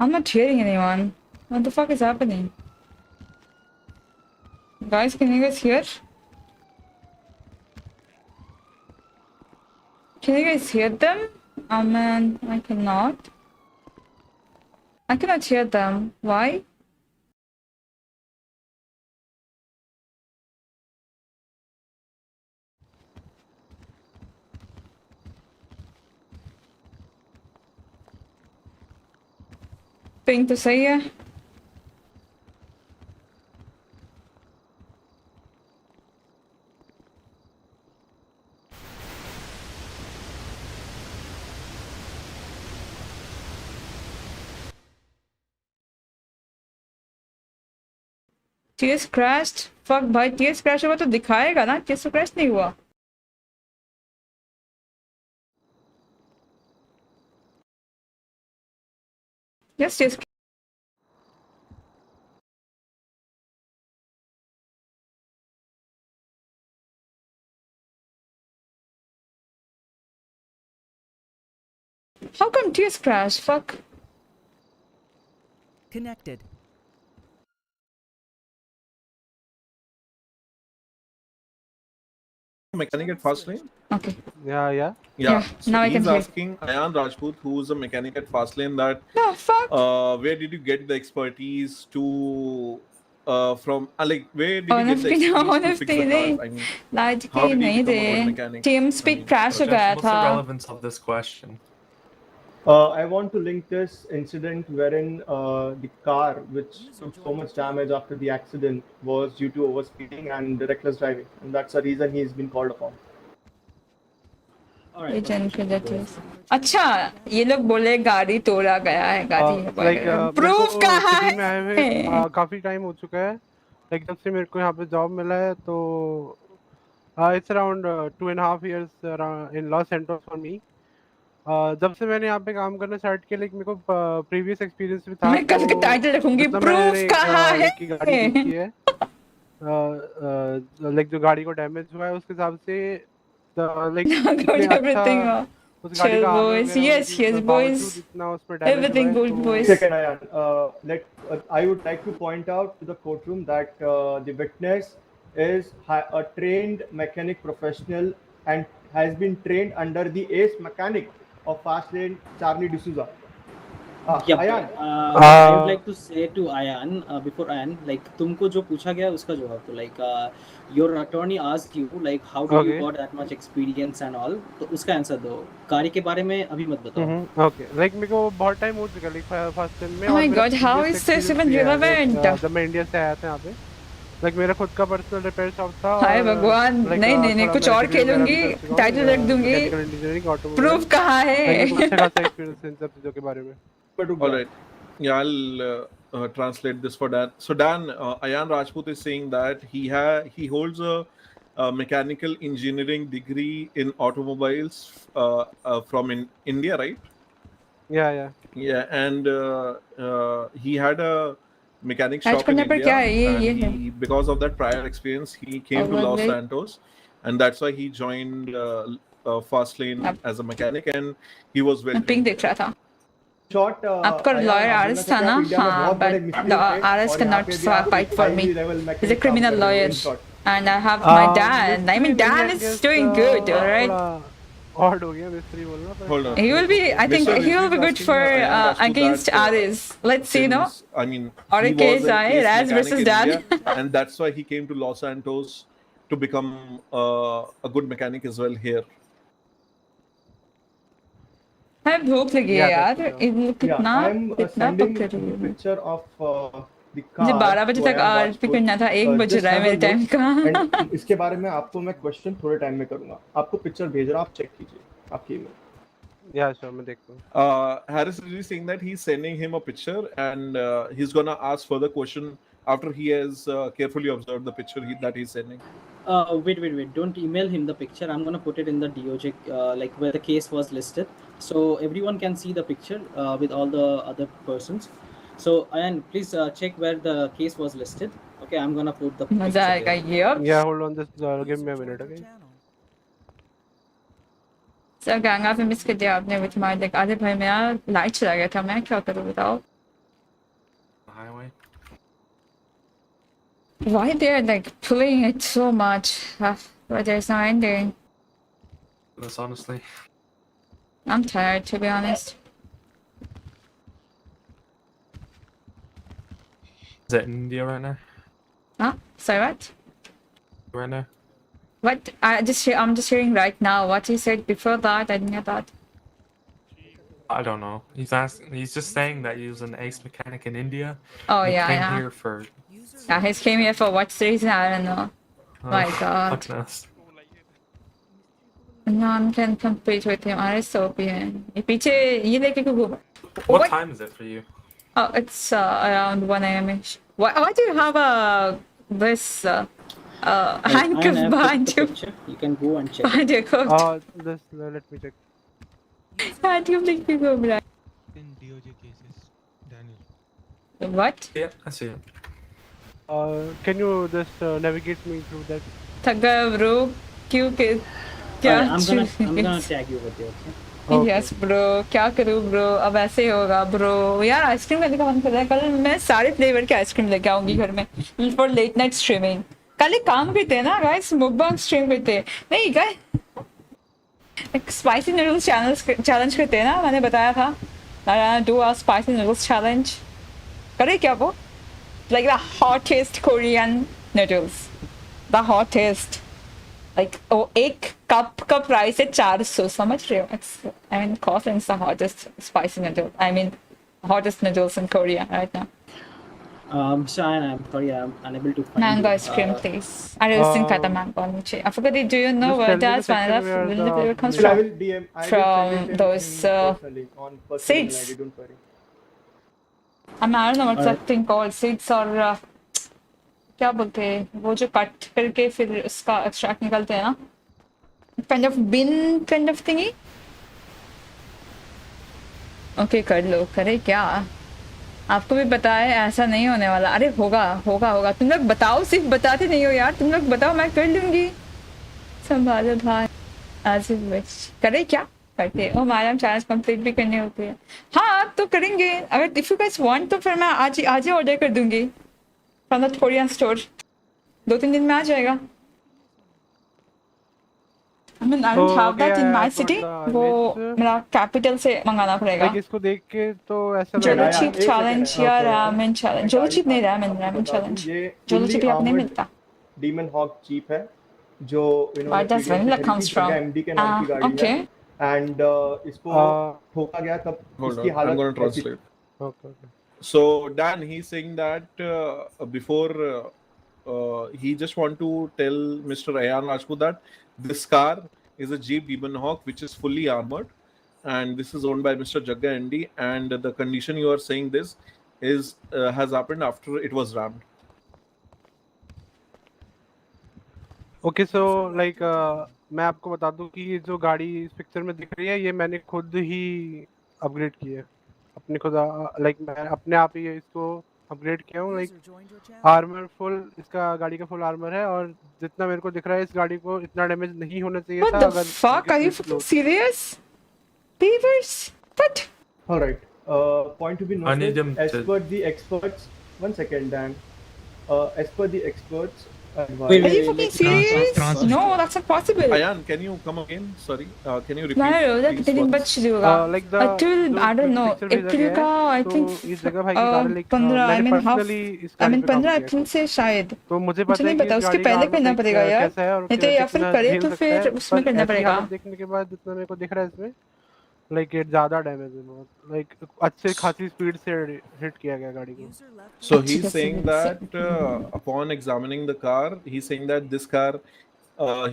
I'm not hearing anyone. What the fuck is happening? Guys, can you guys hear? Can you guys hear them? Oh man, I cannot. I cannot hear them. Why? Thing to say, yeah. TS crashed? Fuck भाई TS crash हुआ तो दिखाएगा ना TS तो crash नहीं हुआ. Yes TS. How come TS crash? Fuck. Connected. Mechanic at Fastlane? Okay. Yeah. So now I can he's hear. asking Ayan Rajput, who's a mechanic at Fastlane, that no, fuck. Where did you get the expertise to from like where did you get the expertise to fix the cars? I mean, how did you become a good mechanic? Team speak crash हो गया What's the था. relevance of this question? I want to link this incident wherein the car, which took so much damage after the accident, was due to overspeeding and reckless driving, and that's the reason he's been called upon. अच्छा ये लोग बोले गाड़ी तोड़ा गया है गाड़ी proof कहाँ है? काफी टाइम हो चुका है लाइक जब से मेरे को यहाँ पे जॉब मिला है तो it's around 2.5 years in Los Santos for me. जब से मैंने यहाँ पे काम करना स्टार्ट किया लाइक मेरे को प्रीवियस एक्सपीरियंस भी था. मैं कल का टाइटल रखूंगी प्रूफ कहाँ है? गाड़ी ठीक की है लाइक जो गाड़ी को डैमेज हुआ है उसके हिसाब से like everything chill boys. Yes boys, everything good boys. Second, I would like to point out to the courtroom that the witness is a trained mechanic professional and has been trained under the ace mechanic of Fastlane, Charlie D'Souza. Ayan, I would like to say to Ayan, before Ayan, like तुमको जो पूछा गया उसका जवाब तो like your attorney asked you like how do you got that much experience and all, तो उसका answer दो. गाड़ी के बारे में अभी मत बताओ. Okay, like मेरे को बहुत टाइम हो चुका like फर्स्ट टाइम में. Oh my god, how is this even relevant? जब मैं इंडिया से आया था यहाँ पे like मेरा खुद का पर्सनल रिपेयर शॉप था. हाय भगवान, नहीं कुछ और खेलूंगी, टाइटल रख दूंगी. प्रूफ कहाँ है? अच्छा खासा एक्सपीरियंस इन सब चीजों के बारे में. All right. Yeah, I'll translate this for Dan. So Dan, Ayan Rajput is saying that he holds a mechanical engineering degree in automobiles from India, right? Yeah. And he had a mechanic shop in India. And because of that prior experience, he came to Los Santos, and that's why he joined Fastlane as a mechanic, and he was well trained. आपका lawyer RS था ना? हाँ, but RS cannot fight for me. He's a criminal lawyer, and I have my dad. I mean, Dan is doing good, all right. Odd हो गया मिस्त्री बोलना. Hold on. He will be. I think he will be good for against Aris. Let's see, no. I mean, or a case, Raz versus Dan. And that's why he came to Los Santos to become a good mechanic as well here. है भूख लगी है यार. कितना picture of the car. मुझे 12 बजे तक RP करना था, 1 बज रहा है मेरे टाइम का. इसके बारे में आपको मैं क्वेश्चन थोड़े टाइम में करूंगा. आपको पिक्चर भेज रहा हूं, आप चेक कीजिए आपकी ईमेल. Yeah, sure, मैं देखता हूं. Harris is saying that he's sending him a picture and he's gonna ask further question after he has carefully observed the picture that he's sending. Wait. Don't email him the picture. I'm gonna put it in the DOJ, like where the case was listed, so everyone can see the picture with all the other persons. So Ayan, please check where the case was listed. Okay, I'm gonna put the picture there. Yeah, hold on, just give me a minute, okay? Sir Ganga पे miss कर दिया आपने with my like आधे भाई मेरा light चला गया था, मैं क्या करूँ बताओ. the highway. Why they're like pulling it so much? But there's no ending. That's honestly. I'm tired, to be honest. Is it in India right now? Huh? Sorry, what? Right now? What? I'm just hearing right now. What you said before that, I didn't hear that. I don't know. He's just saying that he was an ace mechanic in India. Oh, and yeah, he came yeah. here for. Yeah, he came here for what reason? I don't know. My God. Fuck knows. No one can compete with him. अरे so भी है. ये पीछे ये लेके क्यों घूम? What time is it for you? Oh, it's around 1 a.m.ish. Why do you have this handcuff behind you? You can go and check. Behind your coat. Let me check. Handcuff लेके घूम रहा है. In DOJ cases, Daniel. What? Yeah, I see it. Can you just navigate me through that? थक गया bro. क्यों के क्या? I'm gonna tag you with you. Okay? Yes bro. क्या करूँ bro? अब ऐसे ही होगा bro. यार आइसक्रीम खाने का मन कर रहा है. कल मैं सारे फ्लेवर के आइसक्रीम लेके आऊँगी घर में for late night streaming. कल एक काम करते हैं ना guys, mukbang stream करते हैं. नहीं guys. एक spicy noodles challenge करते हैं ना, मैंने बताया था. Do a spicy noodles challenge. करे क्या वो? Like the hottest Korean noodles. The hottest. Like एक cup का price है 400. समझ रहे हो? I mean, Courtroom is the hottest spicy noodles. I mean, hottest noodles in Korea right now. Shine, I'm sorry, I'm unable to find Mango you. ice cream, please. I was thinking about the mango नीचे. I forgot. Do you know where that's vanilla comes I from? will DM. I will send From it those personally, on personal seeds. ID, don't worry. I don't know what's that thing called. Seeds और क्या बोलते हैं? वो जो cut करके फिर उसका extract निकलते हैं ना? Kind of bin kind of thingy. Okay, कर लो. करे क्या? आपको भी पता है ऐसा नहीं होने वाला. अरे होगा होगा होगा. तुम लोग बताओ, सिर्फ बताते नहीं हो यार. तुम लोग बताओ, मैं कर लूंगी. संभालो भाई. As you wish. करे क्या? करते हैं. मैडम चैलेंज कंप्लीट भी करनी होती है. हाँ तो करेंगे. अगर if you guys want तो फिर मैं आज ही ऑर्डर कर दूंगी. From the Korean store. 2-3 दिन में आ जाएगा. I mean, I don't have that in my city. वो मेरा कैपिटल से मंगाना पड़ेगा. इसको देख के तो ऐसा जोलो चिप चैलेंज या रामेन चैलेंज. जोलो चिप नहीं, रामेन चैलेंज. जोलो चिप यहाँ नहीं मिलता. Demon Hawk cheap है जो Where does vanilla comes from? Okay. And इसको ठोका गया तब इसकी हालत. I'm going to translate. Okay. So Dan, he's saying that before he just want to tell Mr. Ayan Rajput that this car is a Jeep Demon Hawk which is fully armored, and this is owned by Mr. Jagga ND, and the condition you are saying this is has happened after it was rammed. Okay, so like मैं आपको बता दूं कि ये जो गाड़ी इस picture में दिख रही है ये मैंने खुद ही अपग्रेड की है. अपने खुद लाइक मैं अपने आप ही इसको अपग्रेड किया हूँ. लाइक आर्मर फुल, इसका गाड़ी का फुल आर्मर है और जितना मेरे को दिख रहा है इस गाड़ी को इतना डैमेज नहीं होना चाहिए था. What the fuck? Are you fucking serious? Beavers? What? All right. Point to be noted. As per the experts, 1 second, Dan. As per the experts. Are you fucking serious? No, that's not possible. Ayan, can you come again? Sorry, can you repeat? No, that कितने बच होगा? Until I don't know. April का I think 15. I mean half. I mean 15 अप्रैल से शायद. तो मुझे पता है कि उसके पहले करना पड़ेगा यार. नहीं तो या फिर करे तो फिर उसमें करना पड़ेगा. देखने के बाद जितना मेरे को दिख रहा है इसमें लाइक ये ज्यादा डैमेज है. लाइक अच्छे खासी स्पीड से हिट किया गया गाड़ी को. So he's saying that upon examining the car, he's saying that this car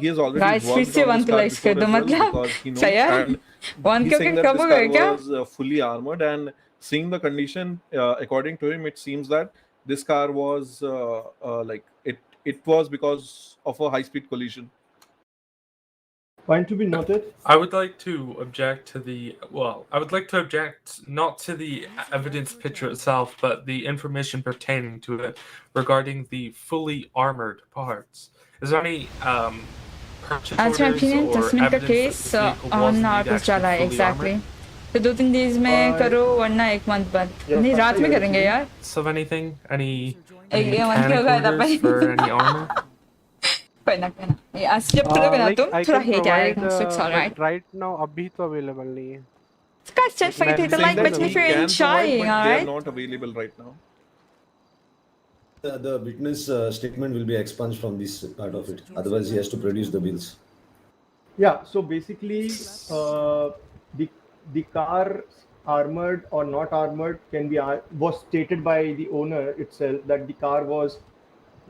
he has already Guys, worked on this car before as well because he knows, and he's saying that this car was fully armored, and seeing the condition according to him, it seems that this car was like it was because of a high-speed collision. Point to be noted. I would like to object to I would like to object not to the evidence picture itself, but the information pertaining to it regarding the fully armored parts. Is there any purchase As my orders opinion, or just make the evidence case that the vehicle on was our indeed actually fully exactly. armored? तो 2-3 days में करो वरना 1 month बाद नहीं रात में करेंगे यार So anything? Any ये मंथ mechanic होगा था orders for any armor? कोई ना ये आज जब करोगे ना तुम I थोड़ा can हेट provide, आएगा so it's alright. but right now अभी तो available नहीं है. Guys, just forget it. Like, but if you're in shy, They are alright? not available right now. The witness statement will be expunged from this part of it. Otherwise, he has to produce the bills. Yeah. So basically, the car, armored or not armored, can be was stated by the owner itself that the car was,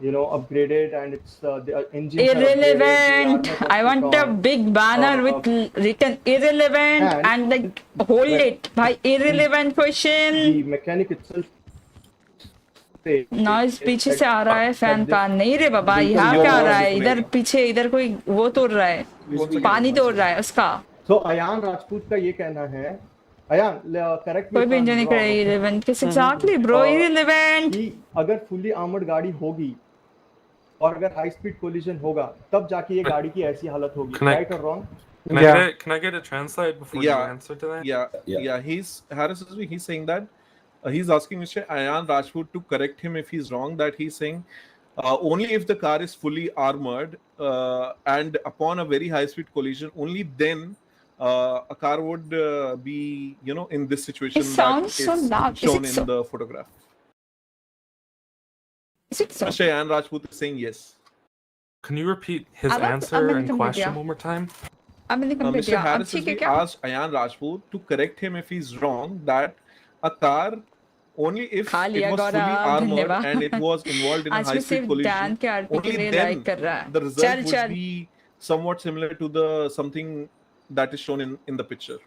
upgraded and it's the engine. Irrelevant. I want a big banner with written irrelevant and like hold it. By irrelevant question. The mechanic itself. Noise पीछे से आ रहा है fan का नहीं रे बाबा यहाँ क्या आ रहा है इधर पीछे इधर कोई वो तोड़ रहा है पानी तोड़ रहा है उसका तो अयान राजपूत का ये कहना है अयान करेक्ट कोई भी इंजन नहीं करे इररिलेवेंट किस एग्जैक्टली ब्रो इररिलेवेंट अगर फुली आर्मर्ड गाड़ी होगी और अगर हाई स्पीड कोलिजन होगा तब जाके ये गाड़ी की ऐसी हालत होगी राइट और wrong Can I get a translate before you answer to that? Yeah. He's saying that he's asking Mr. Ayan Rajput to correct him if he's wrong. That he's saying only if the car is fully armored and upon a very high speed collision, only then a car would be, in this situation that is shown in the photograph. Is it so? Mr. Ayan Rajput is saying yes. Can you repeat his answer and question one more time? Mr. Harris asked Ayan Rajput to correct him if he's wrong that a car only if it was fully armored and it was involved in a high speed collision, only then the result would be somewhat similar to the something that is shown in the picture.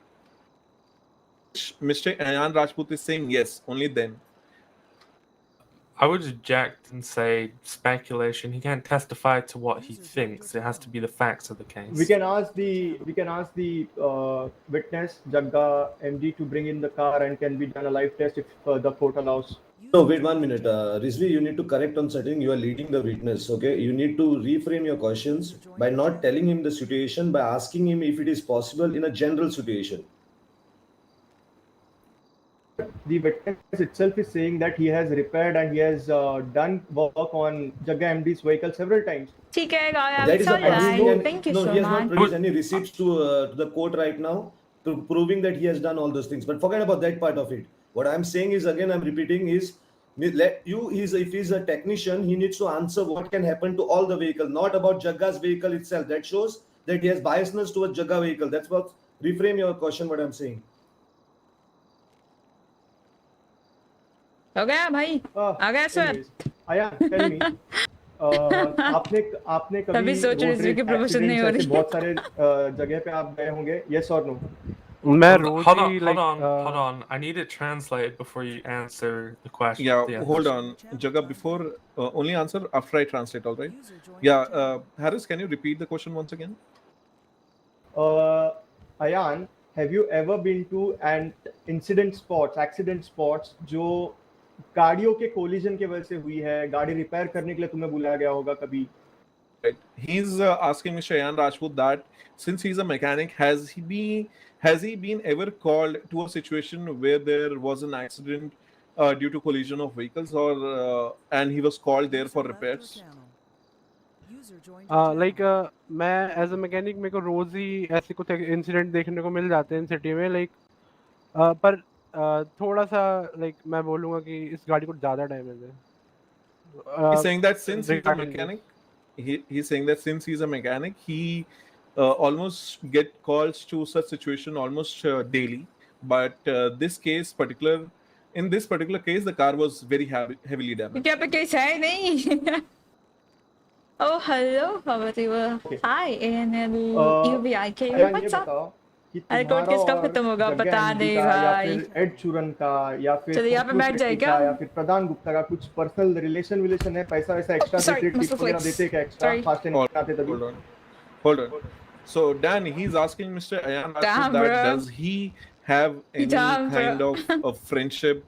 Mr. Ayan Rajput is saying yes, only then. I would object and say speculation. He can't testify to what he thinks. It has to be the facts of the case. We can ask the witness Jagga MD to bring in the car and can be done a live test if the court allows. No, wait 1 minute. Rizvi, you need to correct on something. You are leading the witness, okay? You need to reframe your questions by not telling him the situation, by asking him if it is possible in a general situation. The witness itself is saying that he has repaired and he has done work on Jagga MD's vehicle several times. ठीक है guys, That is sorry, thank you so he has not much. produced any receipts to the court right now proving that he has done all those things. But forget about that part of it. What I'm saying is, again, I'm repeating is, if he's a technician, he needs to answer what can happen to all the vehicle, not about Jagga's vehicle itself. That shows that he has biasness towards Jagga vehicle. That's what, reframe your question, what I'm saying. हो गया भाई आ गया sir आया tell me आपने कभी तभी सोच रही थी कि प्रमोशन नहीं हो रही बहुत सारे जगह पे आप गए होंगे yes or no Hold on. I need it translated before you answer the question. Yeah, hold on. Jagga, before only answer after I translate, all right? Yeah, Harris, can you repeat the question once again? Ayan, have you ever been to an accident spots जो गाड़ियों के collision के वजह से हुई है गाड़ी repair करने के लिए तुम्हें बुलाया गया होगा कभी Right. He's asking Mr. Ayan Rajput that since he's a mechanic, has he been ever called to a situation where there was an accident due to collision of vehicles, or and he was called there for repairs? मैं as a mechanic मेरे को रोज ही ऐसे कुछ incident देखने को मिल जाते हैं city में पर थोड़ा सा मैं बोलूँगा कि इस गाड़ी को ज़्यादा डैमेज है. He's saying that since he's a mechanic, he almost get calls to such situation almost daily. But in this particular case, the car was very heavily damaged. क्या पे केस है नहीं? Oh hello, how are you? Hi, ANL UVIK. What's up? अरे court case कब खत्म होगा पता नहीं भाई. एड चूरन का या फिर चलो यहाँ पे बैठ जाए क्या? या फिर प्रधान गुप्ता का कुछ पर्सनल रिलेशन है पैसा वैसा एक्स्ट्रा देते क्या एक्स्ट्रा फास्ट एंड आते तभी. Hold on. So Dan, he's asking Mr. Ayan Rajput that does he have any kind of friendship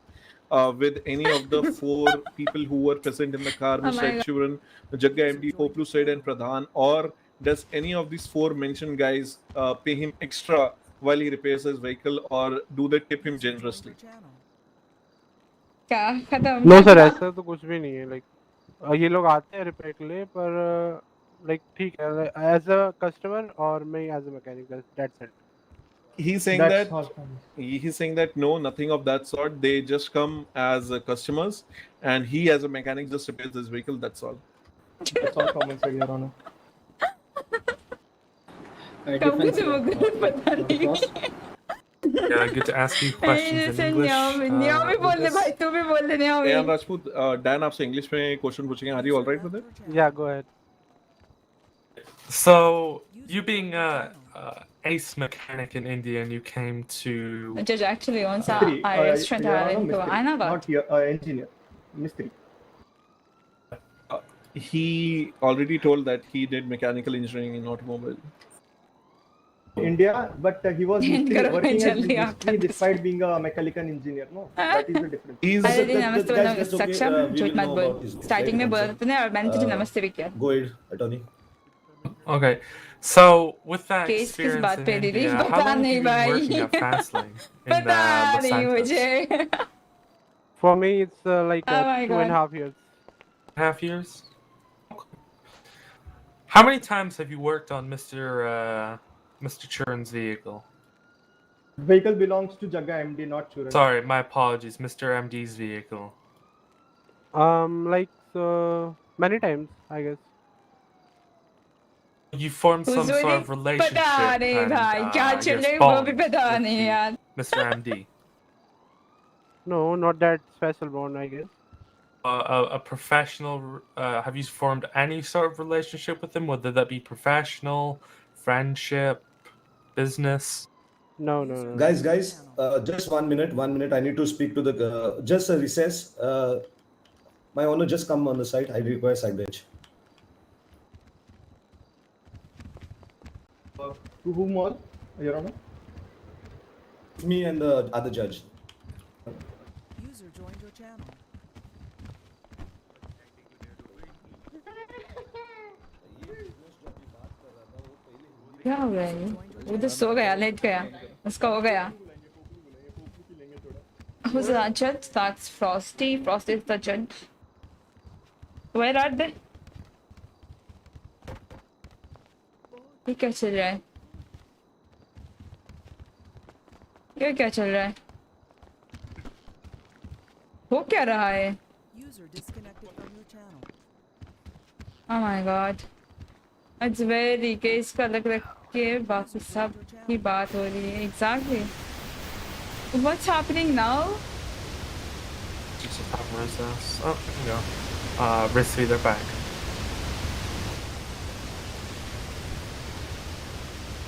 with any of the 4 people who were present in the car, Mr. Churan, Jagga MD, Poplu Said and Pradhan, or does any of these 4 mentioned guys pay him extra while he repairs his vehicle, or do they tip him generously? क्या खत्म? No sir, ऐसा तो कुछ भी नहीं है। Like ये लोग आते हैं रिपेयर के लिए, पर लाइक ठीक है, एज अ कस्टमर और मैं as a mechanic, that's it. He's saying that no, nothing of that sort. They just come as customers, and he as a mechanic just repairs his vehicle. That's all. That's all from my side, Your Honor. कब से मगर पता नहीं। Yeah, I get to ask you questions in English. Naomi बोल दे भाई, तू भी बोल दे Naomi। And Rajput, Dan आपसे English में question पूछेंगे. Are you all right with it? Yeah, go ahead. So, you being a ace mechanic in India, and you came to. Judge actually owns a restaurant in Goa. Not engineer, Mistri. He already told that he did mechanical engineering in automobile. India, but he was working as Mistri despite being a mechanical engineer. No, that is the difference. अरे दिन नमस्ते बोलना सक्षम, झूठ मत बोल। Starting में बोला तूने और मैंने तुझे नमस्ते भी किया। Go ahead, attorney. Okay, so with that Case किस experience बात in पे दीदी? India, how पता long have नहीं you been working भाई। at Fastlane in पता Los नहीं Santos? मुझे। For me, it's like Oh my 2.5 years. Half years? How many times have you worked on Mr. Churan's vehicle? Vehicle belongs to Jaga MD, not Churan. Sorry, my apologies. Mr. MD's vehicle. Like many times, I guess. You formed some sort of relationship. पता नहीं and, भाई, क्या you're चल रहा है वो भी spawned पता with नहीं the- यार। Mr. MD. No, not that special bond, I guess. A professional. Have you formed any sort of relationship with him? Whether that be professional, friendship, business? No. Guys, just 1 minute. I need to speak to the. Just a recess. My honor, just come on the side. I require side bench. To whom all, Your Honor? Me and the other judge. User joined your channel. क्या हो गया ये? वो तो सो गया, late गया, उसका हो गया। Who's the judge? That's Frosty. Frosty is the judge. Where are they? ये क्या चल रहा है? ये क्या चल रहा है? हो क्या रहा है? User disconnected from your channel. Oh my god. It's very case का लग रहा है कि बाकी सब की बात हो रही है। Exactly. What's happening now? Just a top recess. Oh, there you go. Risky, they're back.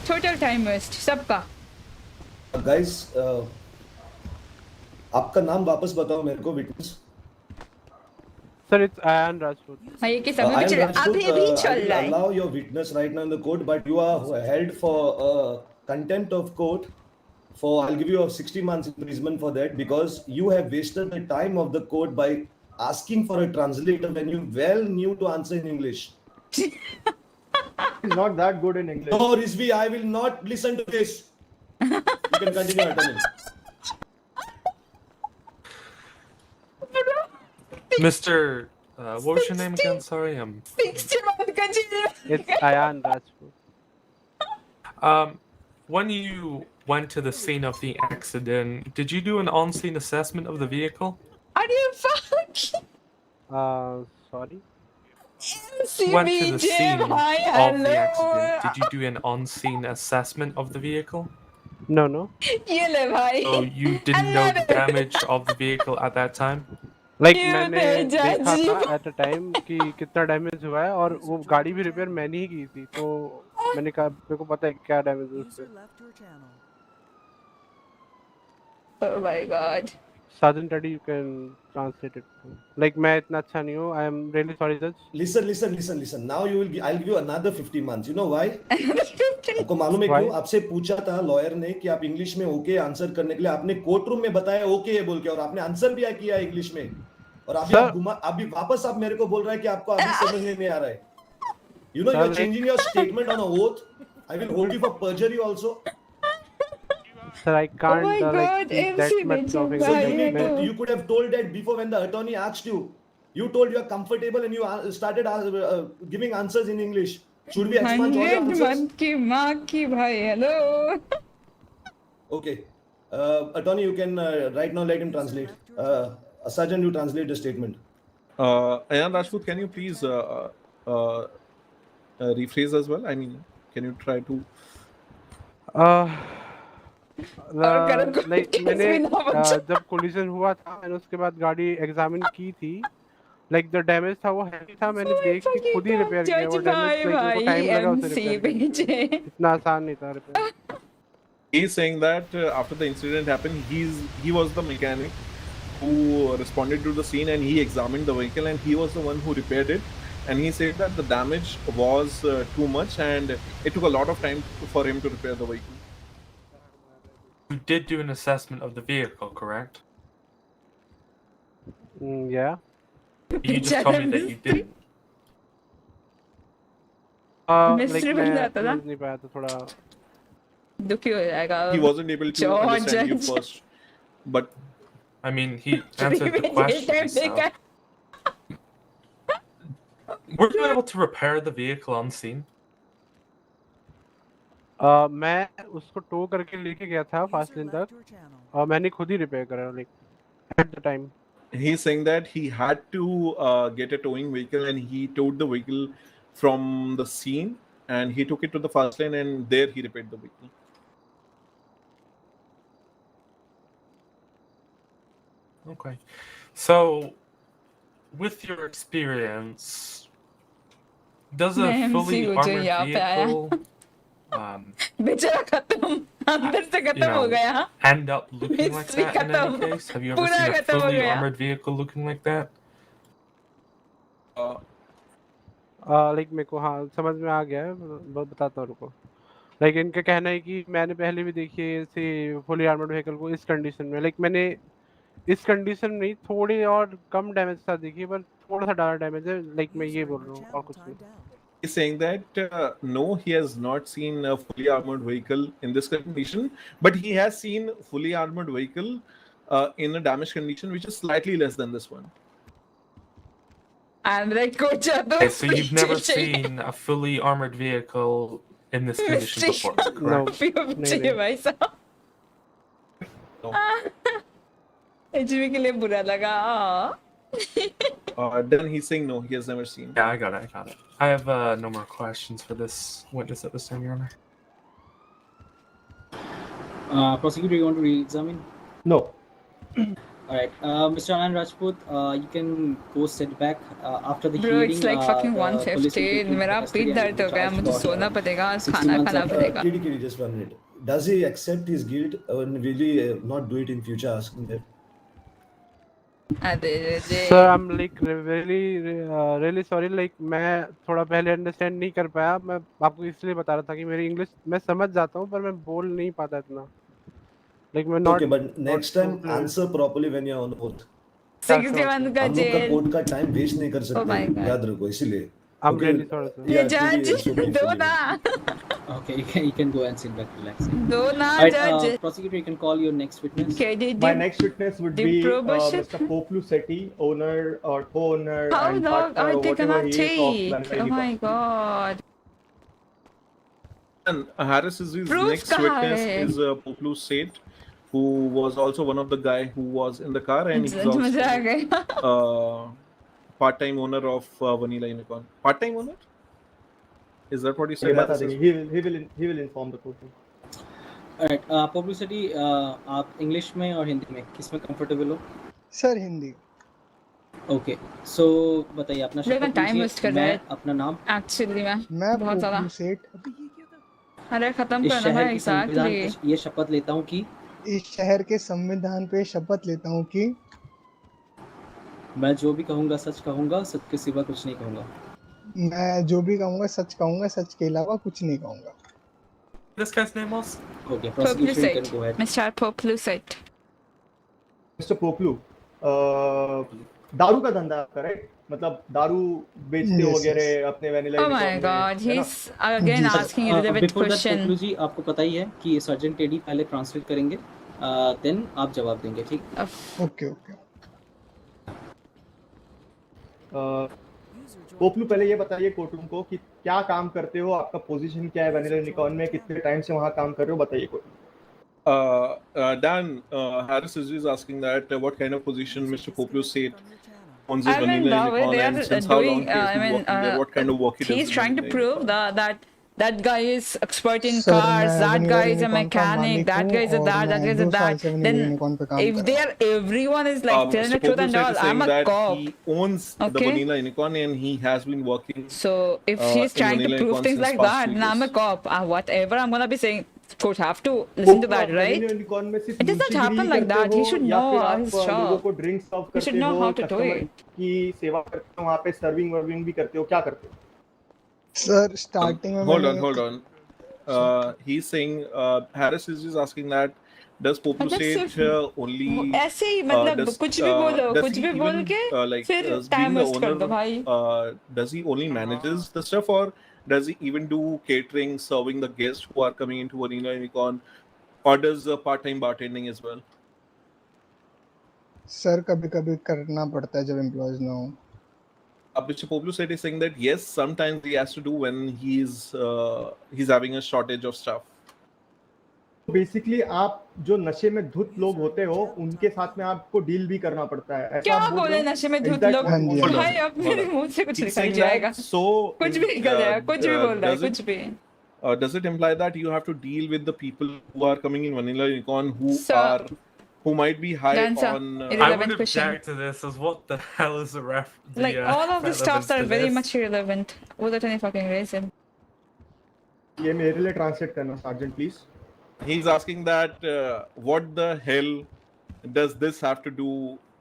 Total time waste सबका। Guys, आपका नाम वापस बताओ मेरे को, witness. Sir, it's Ayan Rajput. हाँ ये किस अभी चल रहा है? अभी भी चल रहा है। Allow your witness right now in the court, but you are held for contempt of court. For I'll give you a 60 months imprisonment for that, because you have wasted the time of the court by asking for a translator when you well knew to answer in English. He's not that good in English. No, Rizvi, I will not listen to this. You can continue, attorney. Mr. What was your name again? Sorry, 60 month का jail. It's Ayan Rajput. When you went to the scene of the accident, did you do an on-scene assessment of the vehicle? Are you fucking? Sorry. Went to the scene of the accident. Did you do an on-scene assessment of the vehicle? No. ये ले भाई। So you didn't know the damage of the vehicle at that time? Like मैंने देखा था at a time कि कितना damage हुआ है, और वो गाड़ी भी रिपेयर मैंने ही की थी, तो मैंने कहा मेरे को पता है क्या डैमेज हुआ उससे। Oh my god. Sergeant Teddy, you can translate it. Like मैं इतना अच्छा नहीं हूँ. I am really sorry, judge. Listen. Now I'll give you another 50 months. You know why? आपको मालूम है क्यों? आपसे पूछा था लॉयर ने कि आप इंग्लिश में ओके आंसर करने के लिए, आपने कोर्ट रूम में बताया ओके है बोल के, और आपने आंसर भी किया इंग्लिश में, और अभी वापस आप मेरे को बोल रहा है कि आपको अभी समझ में नहीं आ रहा है. You know, you're changing your statement on an oath. I will hold you for perjury also. Sir, I can't my like God, speak that MC much of Mitchell, So English. you could have told that before when the attorney asked you. You told you are comfortable and you started giving answers in English. Should we expunge all your 100 answers? month की माँ की भाई, hello. Okay. Attorney, you can right now let him translate. Sergeant, you translate the statement. Ayan Rajput, can you please rephrase as well? I mean, can you try to? Like मैंने जब collision हुआ था मैंने उसके बाद गाड़ी examine की थी. लाइक द डैमेज था वो हैवी था. मैंने देख के खुद ही रिपेयर किया वो डैमेज. लाइक मेरे को टाइम लगा उसे रिपेयर करने. इतना आसान नहीं था repair. He's saying that after the incident happened, he was the mechanic who responded to the scene and he examined the vehicle and he was the one who repaired it. And he said that the damage was too much and it took a lot of time for him to repair the vehicle. You did do an assessment of the vehicle, correct? Yeah. You just told me that you didn't. Like मैं समझ नहीं पाया था थोड़ा. दुखी हो जाएगा. He wasn't able to understand you first, but I mean, he answered the question. So. Were you able to repair the vehicle on scene? मैं उसको टो करके लेके गया था फास्ट लेन तक और मैंने खुद ही रिपेयर करा. Like at the time. He's saying that he had to get a towing vehicle and he towed the vehicle from the scene and he took it to the fast lane and there he repaired the vehicle. Okay. So, with your experience, does a fully armored vehicle end up looking like that in any case? Have you ever seen a fully armored vehicle looking like that? Like मेरे को हाँ समझ में आ गया है. बताता हूँ रुको. लाइक इनका कहना है कि मैंने पहले भी देखी है ऐसे फुली आर्मर्ड व्हीकल को इस कंडीशन में. लाइक मैंने इस कंडीशन में थोड़ी और कम डैमेज था देखिए पर थोड़ा सा ज़्यादा डैमेज है. लाइक मैं ये बोल रहा हूँ और कुछ नहीं. He's saying that no, he has not seen a fully armored vehicle in this condition, but he has seen fully armored vehicle in a damaged condition which is slightly less than this one. Okay, so you've never seen a fully armored vehicle in this condition before, correct? HB के लिए बुरा लगा. Then he's saying no, he has never seen. Yeah, I got it. I have no more questions for this witness at this time, Your Honor. Prosecutor, you want to re-examine? No. Alright, Mr. Anand Rajput, you can go sit back after the Bro, hearing. it's like fucking 150. मेरा पेट दर्द हो गया. मुझे सोना पड़ेगा. खाना खाना पड़ेगा. Kitty, just 1 minute. Does he accept his guilt and will he not do it in future? Asking that. Sir, I'm like really sorry. Like मैं थोड़ा पहले अंडरस्टैंड नहीं कर पाया. मैं आपको इसलिए बता रहा था कि मेरी इंग्लिश मैं समझ जाता हूँ पर मैं बोल नहीं पाता इतना. Like मैं not. Okay, but next time answer properly when you're on oath. 61 का हम लोग का कोर्ट का टाइम वेस्ट नहीं कर सकते. याद रखो इसीलिए. I'm really sorry, sir. Yeah, Judge, do na. Okay, you can go and sit back, relax. Do na, Judge. Prosecutor, you can call your next witness. My next witness would be Mr. Poplusetti, owner or co-owner and partner or whatever he is of Oh my God. And Harris's next witness is Poplu Seth, who was also one of the guy who was in the car and he's also part-time owner of Vanilla Unicorn. Part-time owner? Is that what you said? He will inform the court. Alright, Publicity, आप English में और हिंदी में किसमें comfortable हो? Sir Hindi. Okay, so बताइए अपना शपथ time waste कर रहा है. अपना नाम? Actually मैं बहुत ज़्यादा. अरे खत्म करना है exactly. ये शपथ लेता हूँ कि इस शहर के संविधान पे शपथ लेता हूँ कि मैं जो भी कहूँगा सच कहूँगा, सच के सिवा कुछ नहीं कहूँगा. मैं जो भी कहूँगा, सच के अलावा कुछ नहीं कहूँगा. This guy's name was? Okay, prosecution, you can go ahead. Mr. Poplu Seth. Mr. Poplu, दारू का धंधा आपका, राइट? मतलब दारू बेचते हो वगैरह अपने वैनिला Oh my यूनिकॉर्न में, God, है ना? he's again asking irrelevant before that question. पोपलू जी आपको पता ही है कि सर्जेंट टेडी पहले ट्रांसलेट करेंगे, देन आप जवाब देंगे, ठीक? Okay okay. पोपलू पहले ये बताइए कोर्टरूम को कि क्या काम करते हो, आपका पोजीशन क्या है वैनिला यूनिकॉर्न में, कितने टाइम से वहाँ काम कर रहे हो, बताइए courtroom. Dan, Harris is asking that what kind of position Mr. Poplu said on the I mean, Vanilla the way Unicorn they and are since how long doing, he has been working there, what kind of work he does he's in trying to Vanilla prove Unicorn. that guy is expert in sir cars, मैं that vanilla guy is a unicorn का mechanic, मालिक that हूँ guy is a और that मैं guy is a 2 साल that. से vanilla Then unicorn पे काम if कर रहा हूँ। everyone is like telling Mr. the truth Poplu and said all, is saying I'm a that cop. he owns the Okay. Vanilla Unicorn and he has been working So if she's in trying to Vanilla prove Unicorn things since like past that, 2 then I'm years. a cop. Whatever I'm gonna be saying, court have to listen to that, right? Vanilla unicorn में सिर्फ It does not मुंशीगिरी happen like करते that. हो He should या know फिर आप his लोगों job. को drink serve He should करते know हो, how to do customer it. की सेवा करते हो, वहाँ पे सर्विंग वर्विंग भी करते हो, क्या करते हो? सर स्टार्टिंग में Hold मैंने on. He's saying Harris is just asking that does Poplu मतलब say सिर्फ only ऐसे ही मतलब does कुछ भी बोलो, does कुछ he भी बोल even के like फिर being टाइम the वेस्ट कर दो owner भाई. does he only manages the stuff or does he even do catering, serving the guests who are coming into Vanilla Unicorn, or does part-time bartending as well? Sir कभी कभी करना पड़ता है जब employees ना हो। Mr. Poplu said is saying that yes, sometimes he has to do when he's having a shortage of staff. Basically आप जो नशे में धुत लोग होते हो उनके साथ में आपको डील भी करना पड़ता है, ऐसा क्या आप बोल बोले रहे हो? नशे में Is धुत that लोग? what you want to भाई say? अब मेरे मुंह से कुछ He's निकल saying जाएगा. that so कुछ भी निकल जाएगा, कुछ भी बोल रहा है, does कुछ भी. does it imply that you have to deal with the people who are coming in Vanilla Unicorn Sir. who might be high Dancer. on I would object to this as what the hell is the Like all of the stuffs are to very this? much irrelevant without any fucking reason. ये मेरे लिए translate करना sergeant please. He's asking that what the hell does this have to do,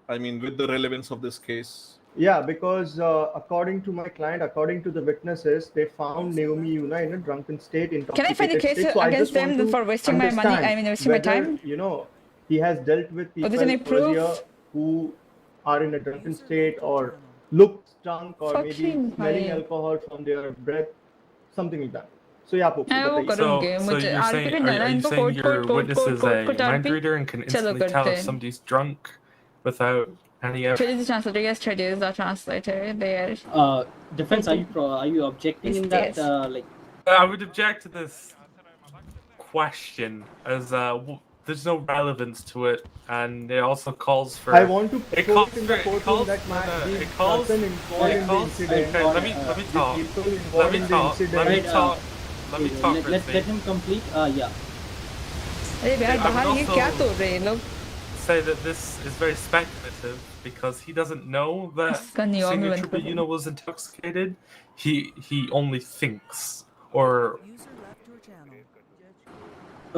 I mean, with the relevance of this case? Yeah, because according to my client, according to the witnesses, they found Naomi Yoona in a drunken state, Can I find a case against them for wasting my money? I mean, wasting my time? You know, he has dealt with Or there's any people earlier proof? who are in a drunken state or look drunk or maybe Fucking smelling hell. alcohol from their breath, something like that. So yeah, Popu, वो बताइए। करूँगे So मुझे you're RP saying, पे are जाना you इनको saying quote your quote witness is quote a mind RP reader and can चलो instantly tell करते if हैं. somebody's drunk without any Traders evidence? the translator, yes, traders the translator. They Defense, are you objecting in that? Like, I would object to this question as there's no relevance to it, and it also calls for. I want to It propose calls in for. the It courtroom calls that for my the. the It calls. person involved It in the calls. incident. Okay, let me talk. people Let involved me in the talk. incident. Let me talk. Let me talk. let him complete. Yeah. अरे यार बाहर ये क्या तोड़ रहे हैं लोग? Say that this is very speculative because he doesn't know that इसका Naomi Senior बंद Trooper कर दो. Yoona was intoxicated. He only thinks, or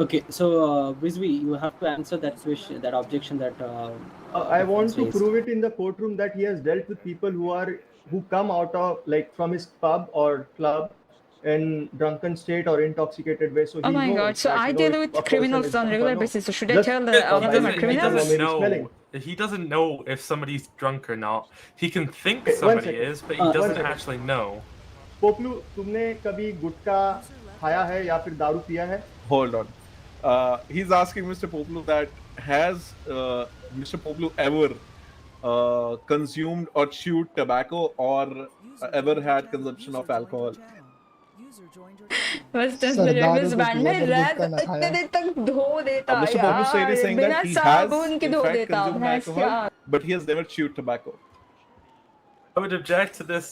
Okay, so Rizvi, you have to answer that question, that objection that. I want to raised. prove it in the courtroom that he has dealt with people who come out of like from his pub or club in drunken state or intoxicated way. So he Oh my knows God! So that, I you know, deal if with a person criminals is on drunk or regular no. basis. So should I Just tell that all of them are He criminals? doesn't smelling. know. He doesn't know if somebody's drunk or not. He can think Okay, one somebody second. is, but he One doesn't second. actually know. पोपलू, तुमने कभी गुटखा खाया है या फिर दारू पिया है? Hold on. He's asking Mr. Poplu that has Mr. Poplu ever consumed or chewed tobacco or ever had consumption of alcohol? बस इस बैंड में रैद इतने देर तक धो देता Mr. Poplu said यार is saying बिना that he has साबुन के in धो fact देता consumed भैंस alcohol, क्या. but he has never chewed tobacco. I would object to this.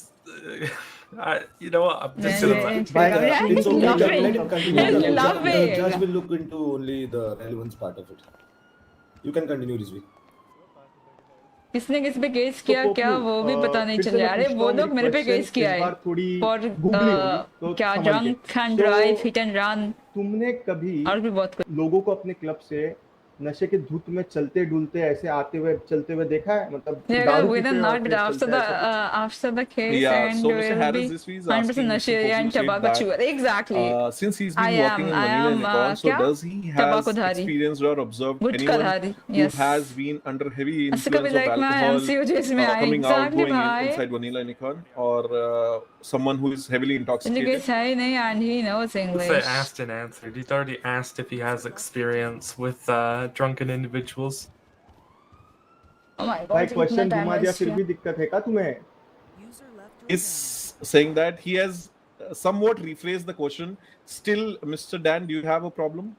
You know what? I'm just It's gonna. okay. Let him continue. The judge Loving. will look into only the relevance part of it. You can continue, Rizvi. किसने किस पे case किया तो क्या वो भी पता नहीं फिर से चला. मैं अरे पूछता वो हूँ, लोग मेरे पे मेरी केस किया question है इस बार थोड़ी फॉर गूगली होगी, तो क्या समझ के. Drunk and So, drive hit and run. तुमने कभी और भी बहुत कुछ. लोगों को अपने क्लब से नशे के धुत में चलते डुलते ऐसे आते हुए चलते हुए देखा है? मतलब Yeah, दारू we पी did के और not फिर after चलते the हैं, ऐसा कुछ? after the case, Yeah, and so Mr. will Harris be this week is 100% asking Mr. nashe Poplu and said tobacco that chewer. Exactly. since he's I been am working in Manila and Nikon, so kya? does he has Tabakudhari. experienced or observed anyone Gutkadhari. who Yes. has been under heavy ऐसे कभी influence of like मैं alcohol MCU में आई coming out, exactly going भाई. inside Manila and Nikon, or someone who is heavily intoxicated? Indicates है ही नहीं and he knows Say English. asked and answered. He's already asked if he has experience with drunken individuals. Oh my भाई god, question इतना time घुमा दिया waste फिर किया. भी दिक्कत है क्या तुम्हें? Is saying that he has somewhat rephrased the question. Still, Mr. Dan, do you have a problem?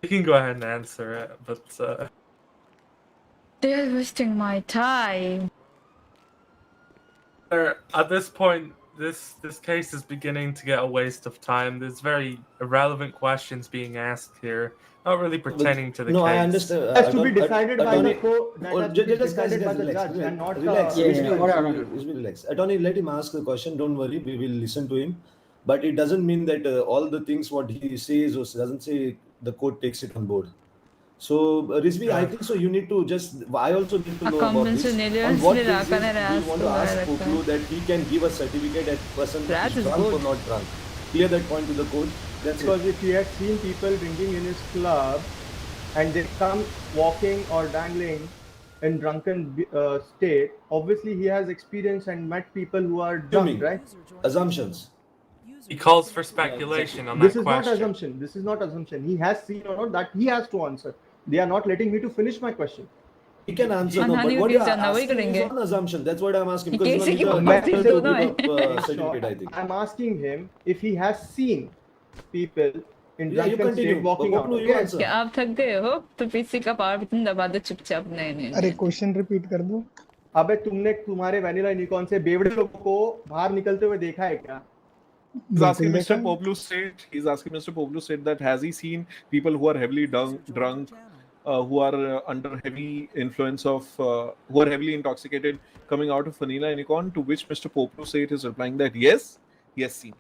You can go ahead and answer it, but They're wasting my time. At this point, this case is beginning to get a waste of time. There's very irrelevant questions being asked here, not really pertaining to the No, case. I understand. Has to be decided by the court. That has to be Just guys, decided by the relax, judge and not relax. the Relax. Attorney, let him ask the question. Don't worry, we will listen to him. But it doesn't mean that all the things what he says or doesn't say, the court takes it on board. So, Rizvi, I think so. You need to just. I also need to know about this. On what basis do you want to ask Poplu that he can give a certificate at person is drunk or not drunk? Clear that point to the court. That's because it. if he had seen people drinking in his club and they come walking or dangling in drunken state, obviously he has experienced and met people who are drunk, right? Assumptions. He calls for speculation on This that is question. not assumption. This is not assumption. He has seen or not that he has to answer. They are not letting me to finish my question. He can answer, no, but what you are asking is on assumption. That's what I'm asking. Because you need to give up certificate, I think. I'm asking him if he has seen people in Yeah, you drunken continue. state walking out. Poplu, you Okay? answer. क्या आप थक गए हो तो PC का power button दबा दो चुपचाप. नहीं. अरे क्वेश्चन रिपीट कर दो. अबे तुमने तुम्हारे वैनिला यूनिकॉर्न से बेवड़े लोगों को बाहर निकलते हुए देखा है क्या? He's asking Mr. Poplu said. He's asking Mr. Poplu said that has he seen people who are heavily drunk, who are under heavy influence of, who are heavily intoxicated coming out of Vanilla Unicorn? To which Mr. Poplu said is replying that yes, he has seen.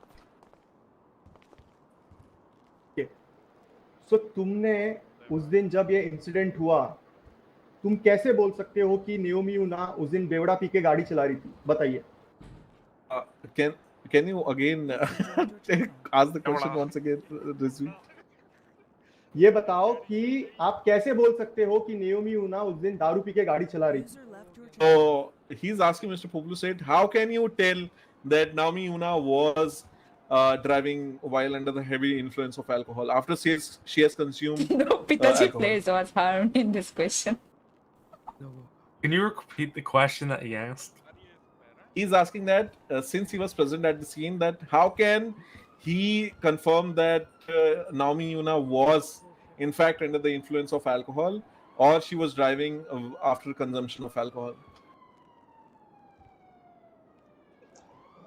Okay. So तुमने उस दिन जब ये incident हुआ, तुम कैसे बोल सकते हो कि नेओमी यूना उस दिन बेवड़ा पी के गाड़ी चला रही थी? बताइए. Can you again ask the question once again, Rizvi? ये बताओ कि आप कैसे बोल सकते हो कि नेओमी यूना उस दिन दारू पी के गाड़ी चला रही थी? So he's asking Mr. Poplu said, how can you tell that Naomi Yoona was driving while under the heavy influence of alcohol after she has consumed No, Pitaji alcohol? plays was harm in this question. Can you repeat the question that he asked? He's asking that since he was present at the scene, that how can he confirm that Naomi Yoona was in fact under the influence of alcohol, or she was driving after consumption of alcohol?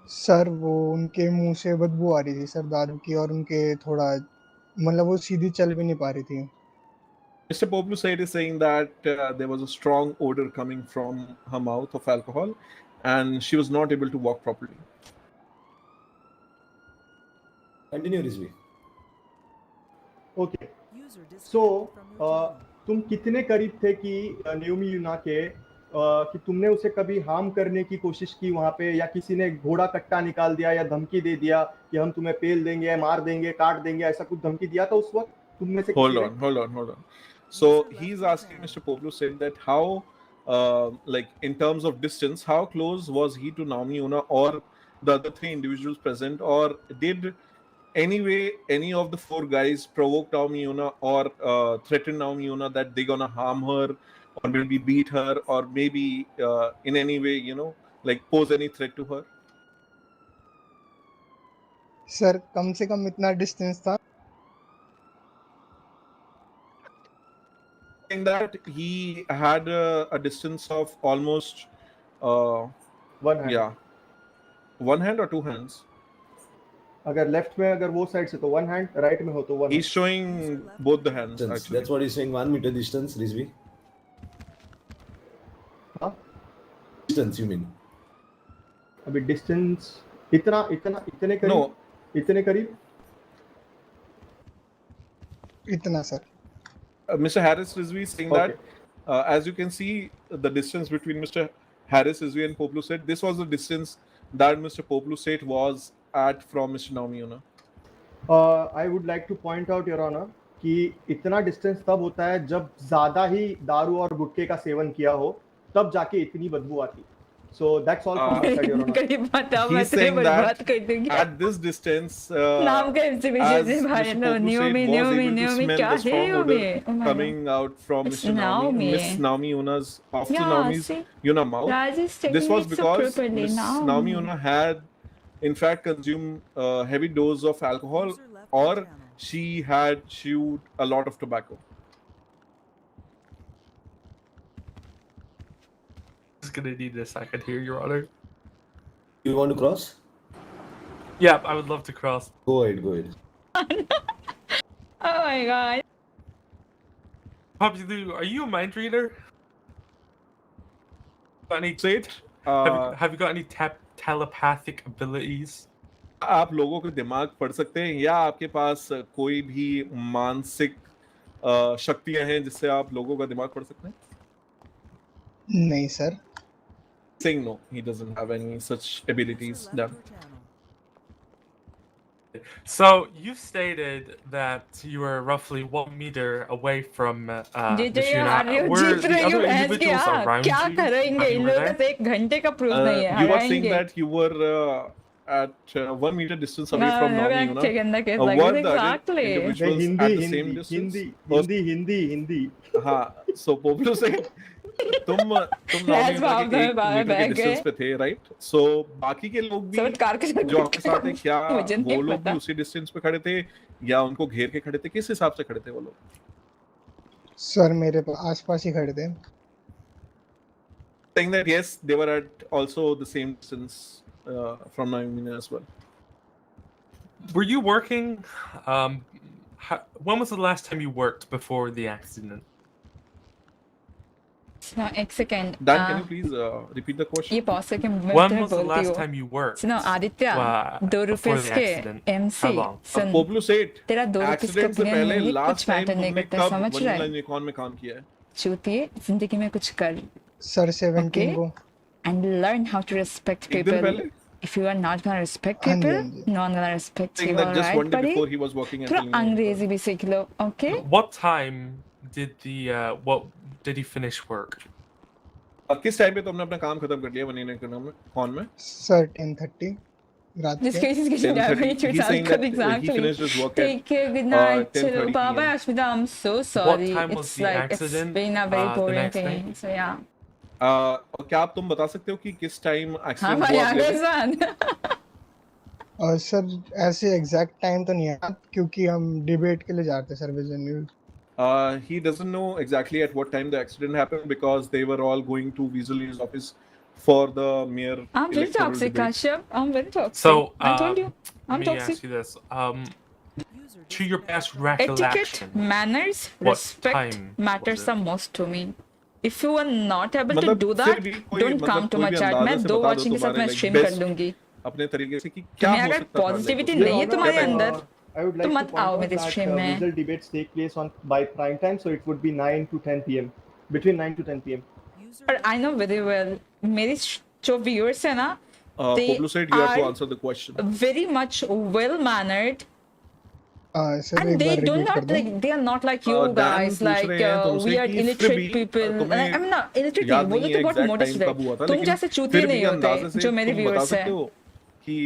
Sir वो उनके मुंह से बदबू आ रही थी sir दारू की और उनके थोड़ा मतलब वो सीधी चल भी नहीं पा रही थी. Mr. Poplu said is saying that there was a strong odor coming from her mouth of alcohol, and she was not able to walk properly. Continue, Rizvi. Okay. So तुम कितने करीब थे कि नेओमी यूना के कि तुमने उसे कभी हार्म करने की कोशिश की वहां पे, या किसी ने घोड़ा कट्टा निकाल दिया या धमकी दे दिया कि हम तुम्हें पेल देंगे, मार देंगे, काट देंगे, ऐसा कुछ धमकी दिया था उस वक्त तुम में से? Hold on. So he's asking Mr. Poplu said that how, like in terms of distance, how close was he to Naomi Yoona or the other three individuals present, or did any of the four guys provoke Naomi Yoona or threaten Naomi Yoona that they're gonna harm her or maybe beat her or maybe in any way, like pose any threat to her? Sir कम से कम इतना distance था. Saying that he had a distance of almost one hand. Yeah, one hand or two hands. अगर left में अगर वो side से तो वन हैंड, राइट में हो तो one. He's showing both the hands. Actually, that's what he's saying. 1 meter distance, Rizvi. हाँ? Distance, you mean? अभी डिस्टेंस इतने करीब? No. इतने करीब? इतना sir. Mr. Harris Rizvi is saying that, as you can see, the distance between Mr. Harris Rizvi and Poplu Seth, this was the distance that Mr. Poplu Seth was at from Mr. Naomi Yoona. I would like to point out, Your Honor, कि इतना distance तब होता है जब ज्यादा ही दारू और गुटखे का सेवन किया हो, तब जाके इतनी बदबू आती. So that's all from my side, Your Honor. He's saying that at this distance, नाम का as Mr. Poplu Seth was able to smell the strong odor coming out from Miss Naomi Yoona's after Naomi's Yoona mouth. This was because Miss Naomi Yoona had in fact consumed a heavy dose of alcohol, or she had chewed a lot of tobacco. Is gonna need a second here, Your Honor. You want to cross? Yeah, I would love to cross. Go ahead. Oh my god. Poppy Lou, are you a mind reader? Got any have you got any telepathic abilities? आप लोगों के दिमाग पढ़ सकते हैं या आपके पास कोई भी मानसिक शक्तियां हैं जिससे आप लोगों का दिमाग पढ़ सकते हैं? नहीं sir. Saying no, he doesn't have any such abilities. Done. So you stated that you were roughly 1 meter away from Miss Yoona. Were the other individuals around you? क्या करेंगे इन लोगों से 1 घंटे का proof नहीं है. You were saying that you were at 1 meter distance away from Naomi Yoona. Were the other individuals at the same distance? Hindi. हाँ, so Poplu said तुम Naomi Yoona के 1 मीटर के डिस्टेंस पे थे, राइट? सो बाकी के लोग भी जो आपके साथ हैं, क्या वो लोग भी उसी डिस्टेंस पे खड़े थे या उनको घेर के खड़े थे? किस हिसाब से खड़े थे वो लोग? सर मेरे आसपास ही खड़े थे. Saying that yes, they were at also the same distance from Naomi as well. Were you working? When was the last time you worked before the accident? No, 1 second. Dan, can you please repeat the question? ये pause करके मैं When तुम्हें was the बोलती last हूँ. time you worked? सुनो आदित्य, ₹2 के MC सुन. Poplu Seth, तेरा ₹2 का accident से opinion पहले नहीं, last कुछ time matter नहीं तुमने करता, कब समझ रहा Vanilla है? Unicorn में काम किया है? चूतिए, जिंदगी में कुछ कर. सर 17 को. And learn how to respect एक दिन people. पहले? If you are not gonna respect people, no one gonna respect Saying you, that just alright, one day buddy? before he was working at थोड़ा Vanilla अंग्रेजी भी सीख लो, okay? What time did what did he finish work? किस time पे तुमने अपना काम खत्म कर लिया Vanilla Unicorn में? सर 10:30 रात This के. case is getting damaged. He's saying that he finished his work Take at care, good night. 10:30 Bye bye, Ashmita. I'm so sorry. time was It's the like accident, it's been a very the boring next thing. So yeah. और क्या आप तुम बता सकते हो कि किस time हाँ एक्सीडेंट भाई हुआ? आगे सन. और सर ऐसे एग्जैक्ट टाइम तो नहीं है क्योंकि हम डिबेट के लिए जाते हैं sir vision news. He doesn't know exactly at what time the accident happened because they were all going to Visual News office for the mayor. I'm very toxic, Kashyap. I'm very toxic. So I told you, I'm let me toxic. ask you this. To your best Etiquette, recollection, manners, what respect time matters the most to me. If you are not able to मतलब do फिर that, भी कोई don't come to कोई my भी chat. अंदाज़े मैं से 2 बता दो watching के साथ तुम्हारे मैं like stream कर best दूंगी. अपने तरीके से कि क्या तुम्हें हो अगर सकता था, पॉजिटिविटी like, नहीं है तुम्हारे अंदर, I would तो like to मत point आओ out मेरे that स्ट्रीम में. visual debates take place on by prime time, so it would be 9 to 10 p.m. Between 9 to 10 p.m. But I know very well. मेरी जो viewers है ना, they Poplu said you have to are answer the question. very much well mannered. Sir And एक they bar do repeat कर not दो. like they are not like you Dan guys, पूछ like रहे हैं तुमसे we are कि फिर illiterate भी people. तुम्हें I'm not illiterate. याद वो नहीं तो है बहुत exact modest time है. कब हुआ था, तुम लेकिन जैसे चूतिए फिर भी नहीं होते अंदाजे से जो मेरे तुम बता viewers सकते हैं. हो कि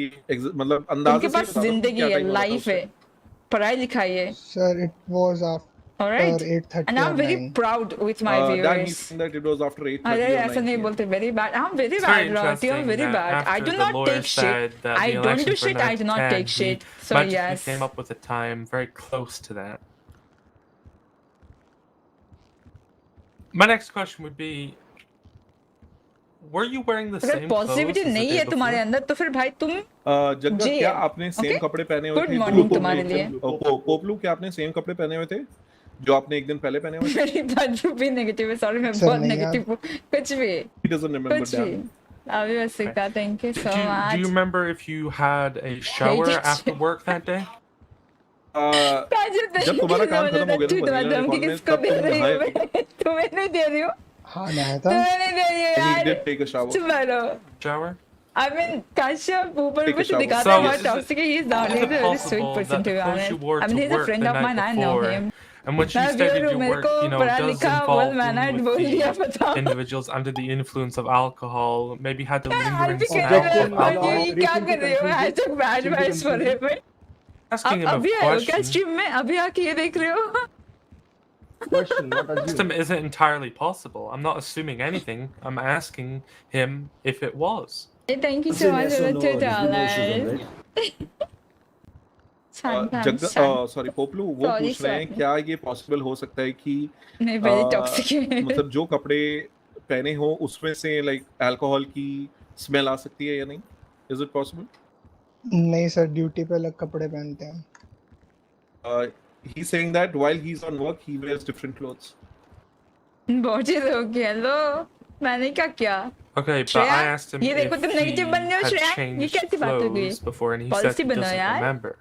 मतलब अंदाजे उनके से पास बता दो कि जिंदगी क्या है, time हुआ था लाइफ उस है, पढ़ाई लिखाई है. Sir it was after Alright, 8:30 and I'm or very 9. proud with my Dan viewers. he's saying that it was after 8:30 अरे or ऐसा 9 नहीं p.m. बोलते. Very bad. I'm very It's very bad, Rati. I'm interesting very that bad. I after do the not lawyer take shit. said that I the don't do election for shit. I do not 10, take he shit. So magically yes. came up with a time very close to that. My next question would be, were you wearing the अगर same clothes positivity as the नहीं day है तुम्हारे before? अंदर तो फिर भाई तुम जग्गा जी क्या है. आपने सेम Okay? कपड़े पहने हुए Good थे morning तुम्हारे लिए. पोपलू क्या आपने सेम कपड़े पहने हुए थे जो आपने एक दिन पहले पहने हुए थे? मेरी बात भी नेगेटिव है. सॉरी मैं सर, बहुत नहीं नेगेटिव हूँ. कुछ भी He doesn't remember कुछ भी. Dan. अभी बस सीखा. Thank you so Do you much. remember if you had a shower Hated after shit. work that day? जब तुम्हारा काम खत्म हो गया ना वनीला रिकॉर्ड में, तब तुम नहाए? तुम्हें नहीं दे रही हूँ, हाँ नहाया था। तुम्हें नहीं दे रही हूँ He यार, did take a shower. चुप रहो। Shower? I mean, Kashyap ऊपर Take a मुझे shower. दिखाता है So, बहुत toxic है. He's not. Is He's it a very sweet possible person that to the be clothes honest. you wore I mean, to he's a work friend the of mine. night I know before, him. and when she मैं stated अभी your मेरे work, को you know, पढ़ा does लिखा involve बोल मैंने being बोल with दिया the पता. individuals under the influence of alcohol, maybe had the I'll lingering be smell kidding. of alcohol? ये क्या कर रही हो? Hashtag bad vibes for him. Asking आप him a अभी आए हो क्या question. स्ट्रीम में? अभी आके ये देख रहे हो? Question, not System isn't entirely possible. I'm not assuming anything. I'm asking him if it was. Hey, thank you It's so a much yes for or the no. There's been no issues on $2. right. Sorry पोपलू, वो Sorry, पूछ रहे हैं sorry. क्या ये possible हो सकता है कि नहीं, very toxic है. मतलब जो कपड़े पहने हो उसमें से लाइक अल्कोहल की स्मेल आ सकती है या नहीं? Is it possible? नहीं सर, ड्यूटी पे अलग कपड़े पहनते हैं. He's saying that while he's on work he wears different clothes. बहुत चीज हो गई. हेलो, मैंने क्या किया? Okay, but Shreya, I asked him ये देखो if तुम नेगेटिव बन रहे हो he श्रेया. had ये changed कैसी बात हो गई? clothes before, and he said policy he बनाओ doesn't यार. remember.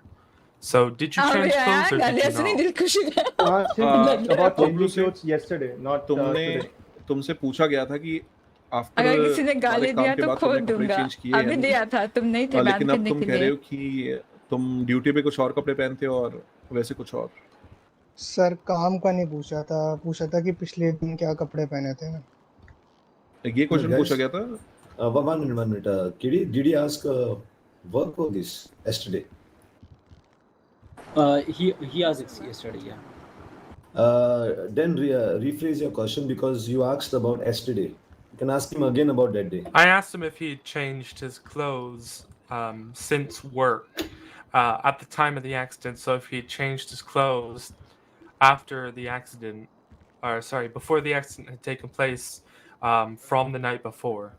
So, did you हाँ change भैया, clothes or did गालियाँ you सुनी not? दिल खुशी है. about Poplu changing से clothes yesterday, not today. तुमसे पूछा गया था कि आफ्टर अगर किसी ने गाली दिया तो खो तुमने कपड़े दूंगा. चेंज किए या अभी नहीं? दिया था, तुम नहीं थे बात लेकिन अब करने तुम के कह रहे लिए. हो कि तुम ड्यूटी पे कुछ और कपड़े पहनते हो और वैसे कुछ और. सर काम का नहीं पूछा था, पूछा था कि पिछले दिन क्या कपड़े पहने थे. ये क्वेश्चन पूछा गया था. One minute. Kiddy, did he ask work for this yesterday? He asked yesterday, yeah. Then rephrase your question because you asked about yesterday. You can ask him again about that day. I asked him if he had changed his clothes since work at the time of the accident. So if he had changed his clothes after the accident, or sorry, before the accident had taken place, from the night before.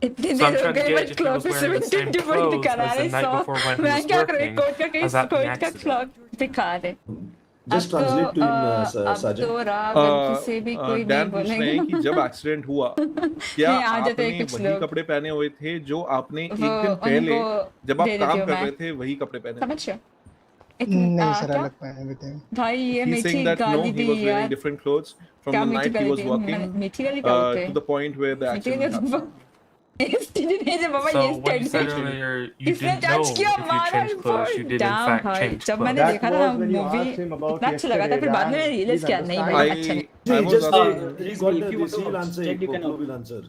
So I'm trying to gauge if he was wearing the same clothes as the night before when he was working as at the accident. Just translate to him, Sergeant. Dan पूछ रहे हैं कि जब accident हुआ क्या आपने वही कपड़े पहने हुए थे जो आपने एक दिन पहले जब आप काम कर रहे थे वही कपड़े पहने थे? नहीं सर, अलग पहने हुए थे. भाई ये He's saying मीठी that no, गाली he दी was wearing यार. different clothes from क्या the मीठी night he गाली was दी? working मीठी गाली क्या बोलते to the point where the accident happened. So when you said earlier you didn't know if you changed clothes, you did in fact change जब मैंने clothes. देखा था मूवी इतना अच्छा लगा था, फिर बाद में रियलाइज किया नहीं भाई अच्छा नहीं. He got this. He'll answer. check, you can Poplu will answer.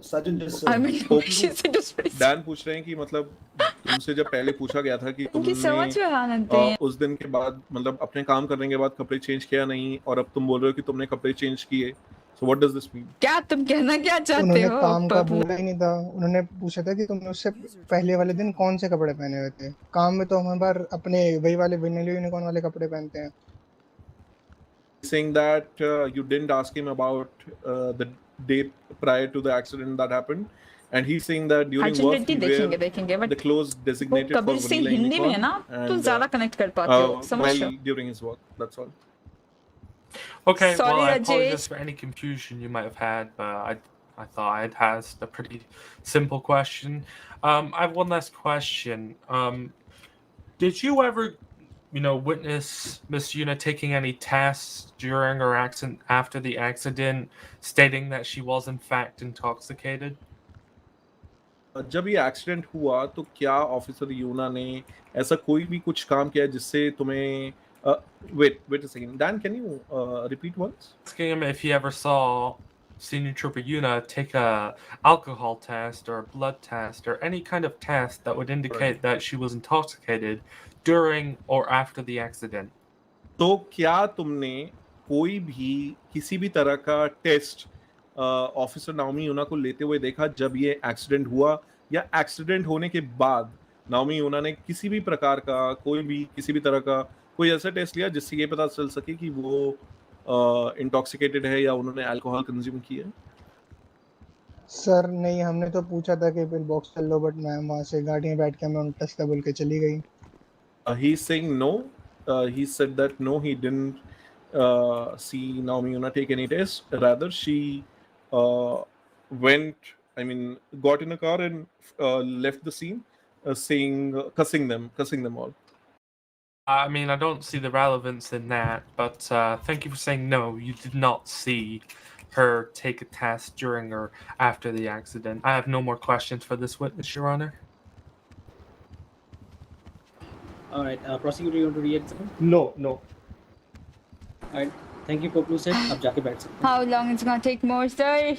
Sergeant, just. Dan पूछ रहे हैं कि मतलब तुमसे जब पहले पूछा गया था कि तुमने उस दिन के बाद मतलब अपने काम करने के बाद कपड़े चेंज किया नहीं और अब तुम बोल रहे हो कि तुमने कपड़े चेंज किए. So what does this mean? क्या तुम कहना क्या चाहते उन्होंने हो? काम का बोला ही नहीं था. उन्होंने पूछा था कि तुमने उससे पहले वाले दिन कौन से कपड़े पहने हुए थे. काम में तो हम हर बार अपने वही वाले विनिल यूनिकॉर्न वाले कपड़े पहनते हैं. Saying that you didn't ask him about the date prior to the accident that happened, and he's saying that during work he wear the clothes designated for vanilla Hindi में है ना, तो ज़्यादा कनेक्ट कर पाते हो, समझ while during his work. That's all. Okay, Sorry, well, I Rajesh. apologize for any confusion you might have had, but I thought I'd asked a pretty simple question. I have one last question. Did you ever, witness Miss Yoona taking any tests during or after the accident, stating that she was in fact intoxicated? जब ये accident हुआ तो क्या officer यूना ने ऐसा कोई भी कुछ काम किया जिससे तुम्हें wait a second. Dan, can you repeat once? Asking him if he ever saw Senior Trooper Yoona take a alcohol test or a blood test or any kind of test that would indicate that she was intoxicated during or after the accident. तो क्या तुमने कोई भी किसी भी तरह का test officer Naomi यूना को लेते हुए देखा जब ये एक्सीडेंट हुआ, या एक्सीडेंट होने के बाद नाओमी यूना ने किसी भी प्रकार का किसी भी तरह का कोई ऐसा टेस्ट लिया जिससे ये पता चल सके कि वो इंटॉक्सिकेटेड है या उन्होंने अल्कोहल कंज्यूम किया? सर नहीं, हमने तो पूछा था कि पिल बॉक्स चल लो, बट मैम वहाँ से गाड़ी में बैठ के हमें उन टेस्ट का बोल के चली गई. He is saying no. He said that no, he didn't see Naomi Yoona take any test. Rather, she got in a car and left the scene cussing them all. I mean, I don't see the relevance in that, but thank you for saying no. You did not see her take a test during or after the accident. I have no more questions for this witness, Your Honor. All right, prosecutor, you want to react? No. All right, thank you, Poplu said. अब जाके बैठ सकते हैं. How long it's gonna take more, sir?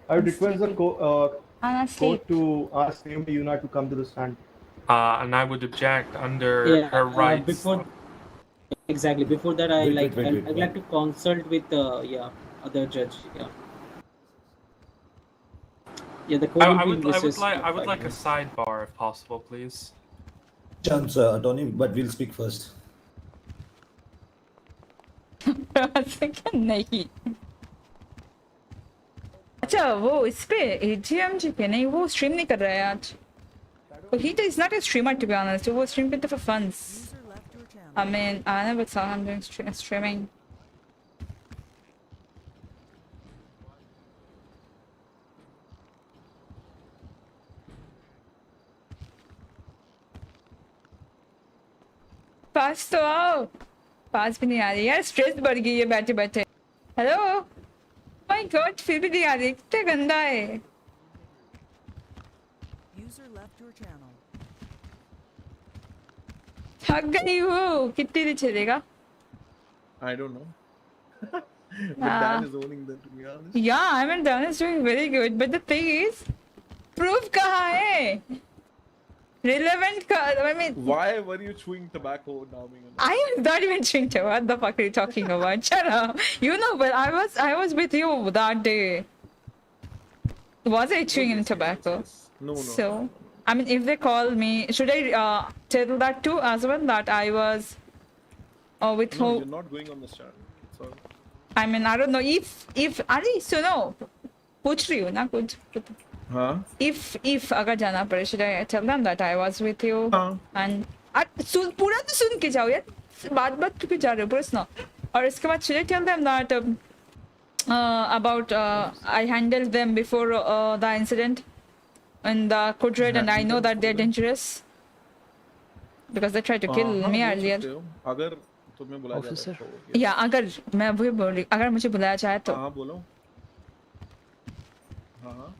I would request the I'm asleep. court to ask Naomi Yoona to come to the stand. And I would object under her rights. Before that, I'd like to consult with other judge. The court I would like a sidebar if possible, please. Chance, attorney, but we'll speak first. नहीं. अच्छा वो इस पे AGMG पे नहीं वो stream नहीं कर रहा है आज. He is not a streamer to be honest. He was streaming for funds. I mean, I never saw him doing streaming. पास तो आओ. पास भी नहीं आ रही यार. स्ट्रेस बढ़ गई है बैठे बैठे. हेलो. माय गॉड फिर भी नहीं आ रही. कितना गंदा है. थक गई हूँ. कितनी देर चलेगा? I don't know. But Dan is owning that, to be honest. Yeah, I mean Dan is doing very good, but the thing is, proof कहाँ है? Relevant का, I mean. Why were you chewing tobacco, Naomi? I am not even chewing tobacco. What the fuck are you talking about? Shut up. You know, but I was with you that day. Was I chewing in tobacco? No. So, I mean, if they call me, should I tell that too as well that I was with who? No, you're not going on the stand. Sorry. I mean, I don't know if Ali, so no. पूछ रही हूँ ना कुछ. हाँ. If अगर जाना पड़े, should I tell them that I was with you? And पूरा तो सुन के जाओ यार. बात पे जा रहे हो पूरा सुनो. और इसके बाद should I tell them that about I handled them before the incident in the court raid and I know that they're dangerous because they tried to kill me earlier. अगर तुम्हें बुलाया जाए तो. या अगर मैं वही बोल रही अगर मुझे बुलाया जाए तो. हाँ बोलो. हाँ.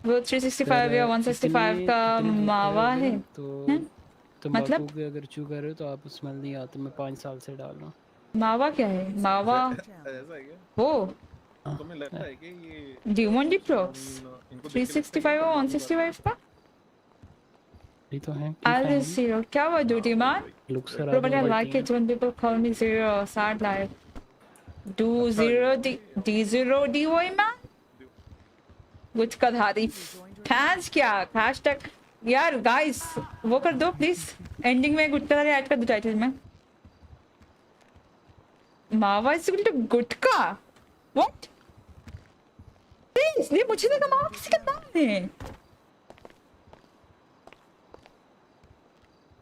वो 365 या 165 का मावा है. तो मतलब अगर चू कर रहे हो तो आप स्मेल नहीं आते. मैं 5 साल से डाल रहा हूँ. मावा क्या है? मावा वो तुम्हें लगता है कि ये Do you want deep procs? 365 और 165 का? ये तो है. I'll zero. क्या हुआ duty man? Probably I like it when people call me zero. Sad life. Do zero D0 DY man? कुछ का धारी. Fans क्या? Hashtag यार guys वो कर दो please. Ending में गुटका धारी ऐड कर दो टाइटल में. मावा is equal to gutka. What? इसलिए मुझे लगा मावा किसी का नाम है.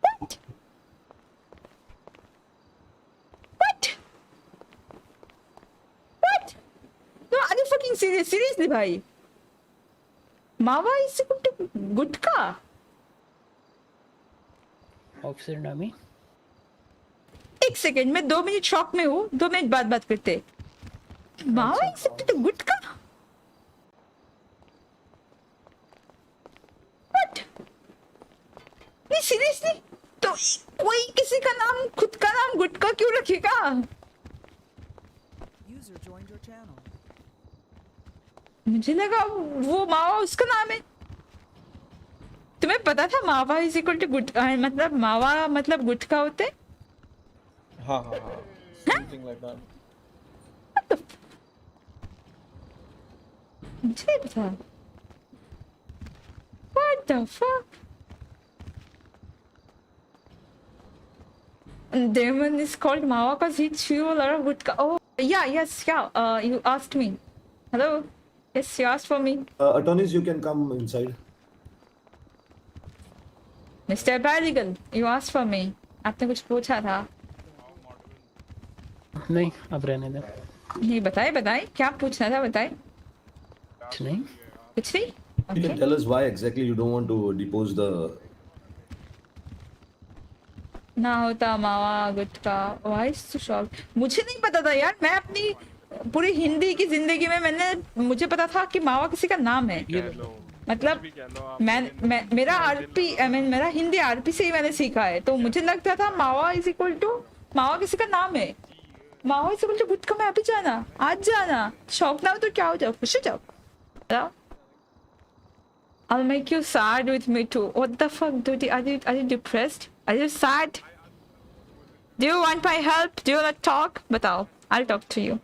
What? What? What? No, are you fucking serious? Seriously भाई. मावा is equal to gutka. Officer नामी. एक सेकंड मैं 2 मिनट शॉक में हूँ. 2 मिनट बाद बात करते. मावा is equal to gutka. What? नहीं सीरियसली तो कोई किसी का नाम खुद का नाम गुटका क्यों रखेगा? मुझे लगा वो मावा उसका नाम है. तुम्हें पता था मावा इज इक्वल टू गुटका मतलब मावा मतलब गुटका होते? हाँ. Something like that. मुझे पता. What the fuck? Demon is called Mawa because he chew a lot of gutka. Oh, yeah. You asked me. Hello. Yes, you asked for me. Attorneys, you can come inside. Mr. Paralegal, you asked for me. आपने कुछ पूछा था? नहीं, अब रहने दे. नहीं बताए. क्या पूछना था बताए? कुछ नहीं. You can tell us why exactly you don't want to depose the ना होता मावा गुटका। Why so shock? मुझे नहीं पता था यार, मैं अपनी पूरी हिंदी की जिंदगी में मुझे पता था कि मावा किसी का नाम है। मतलब मेरा आरपी मेरा हिंदी आरपी से ही मैंने सीखा है, तो मुझे लगता था मावा इज इक्वल टू मावा किसी का नाम है। मावा इज इक्वल टू गुटका में अभी जाना, आज जाना, शौक ना हो तो क्या हो जाओ, खुश हो जाओ। I'll make you sad with me too. What the fuck, dude? Are you depressed? Are you sad? Do you want my help? Do you want to talk? बताओ, I'll talk to you.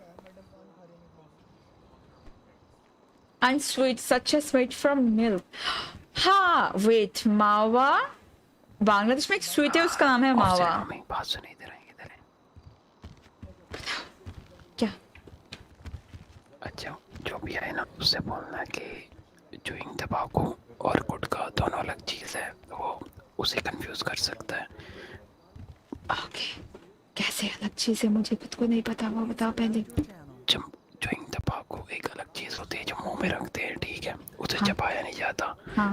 And sweet, such a sweet from milk. हाँ, wait, मावा बांग्लादेश में एक sweet है, उसका नाम है मावा। बात सुनी दे रहे हैं क्या? अच्छा, जो भी है ना उससे बोलना कि चुइंग तंबाकू और गुटखा दोनों अलग चीज है, वो उसे कंफ्यूज कर सकता है। ओके, कैसे अलग चीज है? मुझे खुद को नहीं पता, वो बताओ पहले। चुइंग तंबाकू एक अलग चीज होती है जो मुंह में रखते हैं, ठीक है? उसे चबाया नहीं जाता,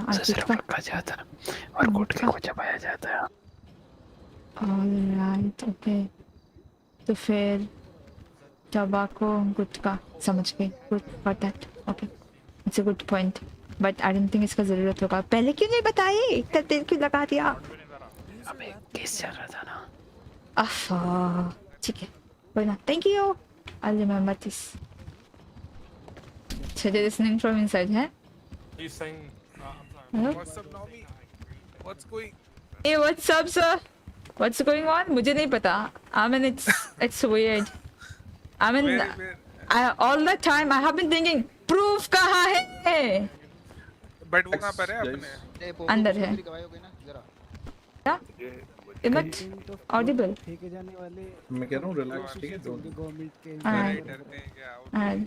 उसे सिर्फ रखा जाता है, और गुटखे को चबाया जाता है। Alright, okay. तो फिर तंबाकू गुटखा समझ गए। Good got that, okay, it's a good point, but I don't think इसका जरूरत होगा। पहले क्यों नहीं बताए? इतना तेल क्यों लगा दिया? हमें केस चल रहा था ना। अफा, ठीक है, कोई ना, thank you, I remember this. So they're listening from inside, huh? He's saying, Hello? what's up, Naomi? What's going? Hey, what's up, sir? What's going on? मुझे नहीं पता. I mean, it's weird. I mean, all the time I have been thinking, proof कहाँ है? But वो कहाँ पर है अपने? अंदर है। क्या? Not audible. मैं कह रहा हूँ रिलैक्स, ठीक है? Alright.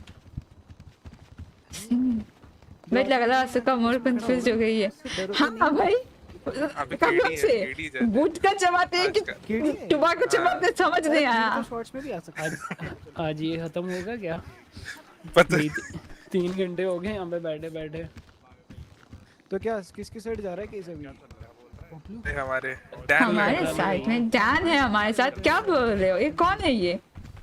वेट लग रहा है, मोर कंफ्यूज हो गई है। हाँ भाई, कब से गुटखा चबाते हैं कि टुबाको चबाते समझ नहीं आया। शॉर्ट्स में भी आ सकता है। आज ये खत्म होगा क्या? पता 3 घंटे हो गए यहाँ पे बैठे बैठे। तो क्या किसकी साइड जा रहा है? कैसे भी हमारे साइड में डैन है हमारे साथ। क्या बोल रहे हो? ये कौन है?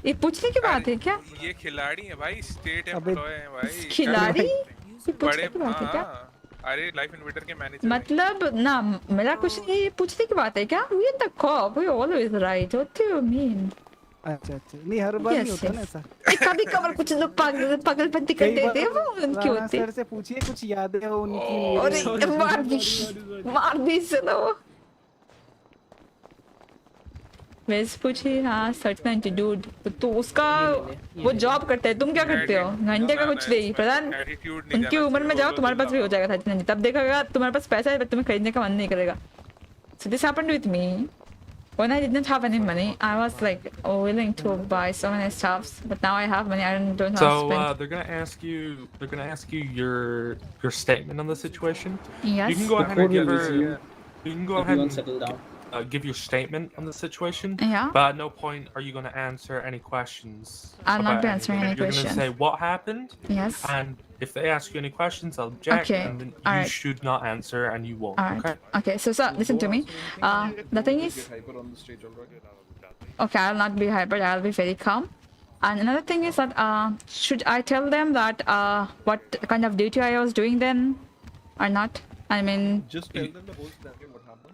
ये पूछने की बात है क्या? ये खिलाड़ी है भाई, स्टेट एम्प्लॉय है भाई। खिलाड़ी? ये पूछने की बात है क्या? अरे लाइफ इन्वेटर के मैनेजर। मतलब ना, मेरा कुछ नहीं, ये पूछने की बात है क्या? We the cop, we always right. What do you mean? अच्छा, नहीं हर बार नहीं होता ना ऐसा। कभी कभार कुछ लोग पागलपंती कर देते हैं, वो उनकी होती है। सर से पूछिए, कुछ यादें हो उनकी। अरे मार भी चलो। वैसे पूछिए। हाँ, सर्च डूड, तो उसका वो जॉब करता है, तुम क्या करते हो? घंटे का कुछ नहीं प्रधान। उनकी उम्र में जाओ, तुम्हारे पास भी हो जाएगा था, तब देखा तुम्हारे पास पैसा है, तुम्हें खरीदने का मन नहीं करेगा। So this happened with me when I didn't have any money. I was like willing to buy so many stuffs, but now I have money. I don't have to spend. So they're gonna ask you your statement on the situation. Yes. You can go ahead and give her. You can go ahead and settle down. Give your statement on the situation. Yeah. But at no point are you going to answer any questions. I'll not be about answering anything. any You're questions. going to say what happened. Yes. And if they ask you any questions, I'll object, Okay. and then you Alright. should not answer, and you won't. Alright. Okay. So listen to me. The thing is, okay, I'll not be hyper. I'll be very calm. And another thing is that should I tell them that what kind of duty I was doing then, or not? I mean, just tell them the whole scenario, what happened.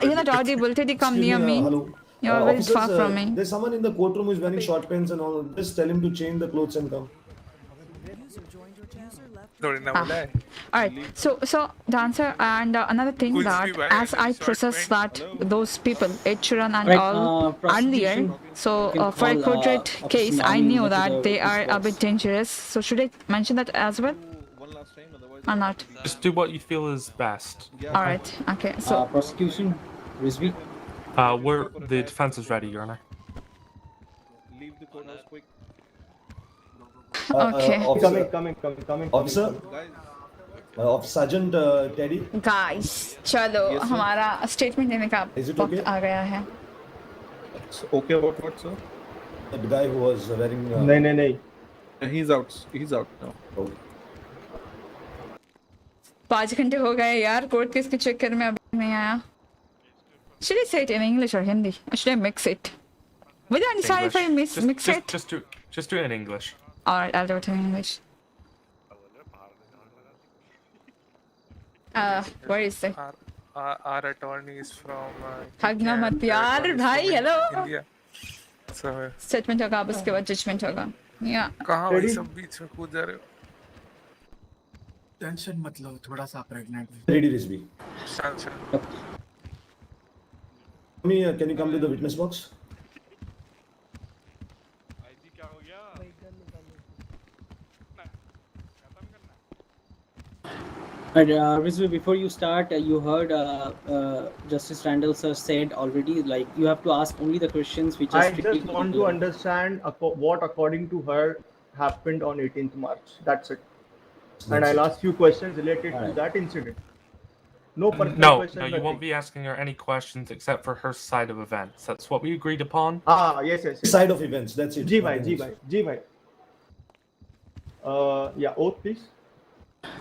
you're not audible. Did you come near me? Hello. You're very far from me. There's someone in the courtroom who's wearing short pants and all. Just tell him to change the clothes and come. Alright, so the answer, and another thing that as I process that those people, Etchuran and all earlier, so for a portrait case, I knew that they are a bit dangerous. So should I mention that as well? Or not? Just do what you feel is best. Alright, okay. So prosecution, Rizvi. The defense is ready, Your Honor. Leave the courthouse quick. Okay. Coming. Officer. Sergeant Teddy. Guys, चलो हमारा statement देने का वक्त आ गया है. Okay, about what, sir? The guy who was wearing. No. He's out. He's out now. Okay. 5 घंटे हो गए यार, कोर्ट केस के चक्कर में अभी नहीं आया। Should I say it in English or Hindi? Or should I mix it? Will you understand if I mix it? Just do it in English. Alright, I'll do it in English. Where is it? Our attorney is from Thagna mat yaar, bhai, hello. India. So Statement होगा अब उसके बाद judgment होगा. Yeah. कहाँ भाई सब बीच में कूद जा रहे हो? टेंशन मत लो, थोड़ा सा pregnant. Ready, Rizvi. Sure. Can you come to the witness box? Rizvi, before you start, you heard Justice Randall sir said already, like you have to ask only the questions which are I just want to understand what, according to her, happened on 18th March. That's it. And I'll ask you questions related to that incident. No personal No, questions. you won't be asking her any questions except for her side of events. That's what we agreed upon. Yes. Side of events. That's it. G bhai. Yeah, oath, please.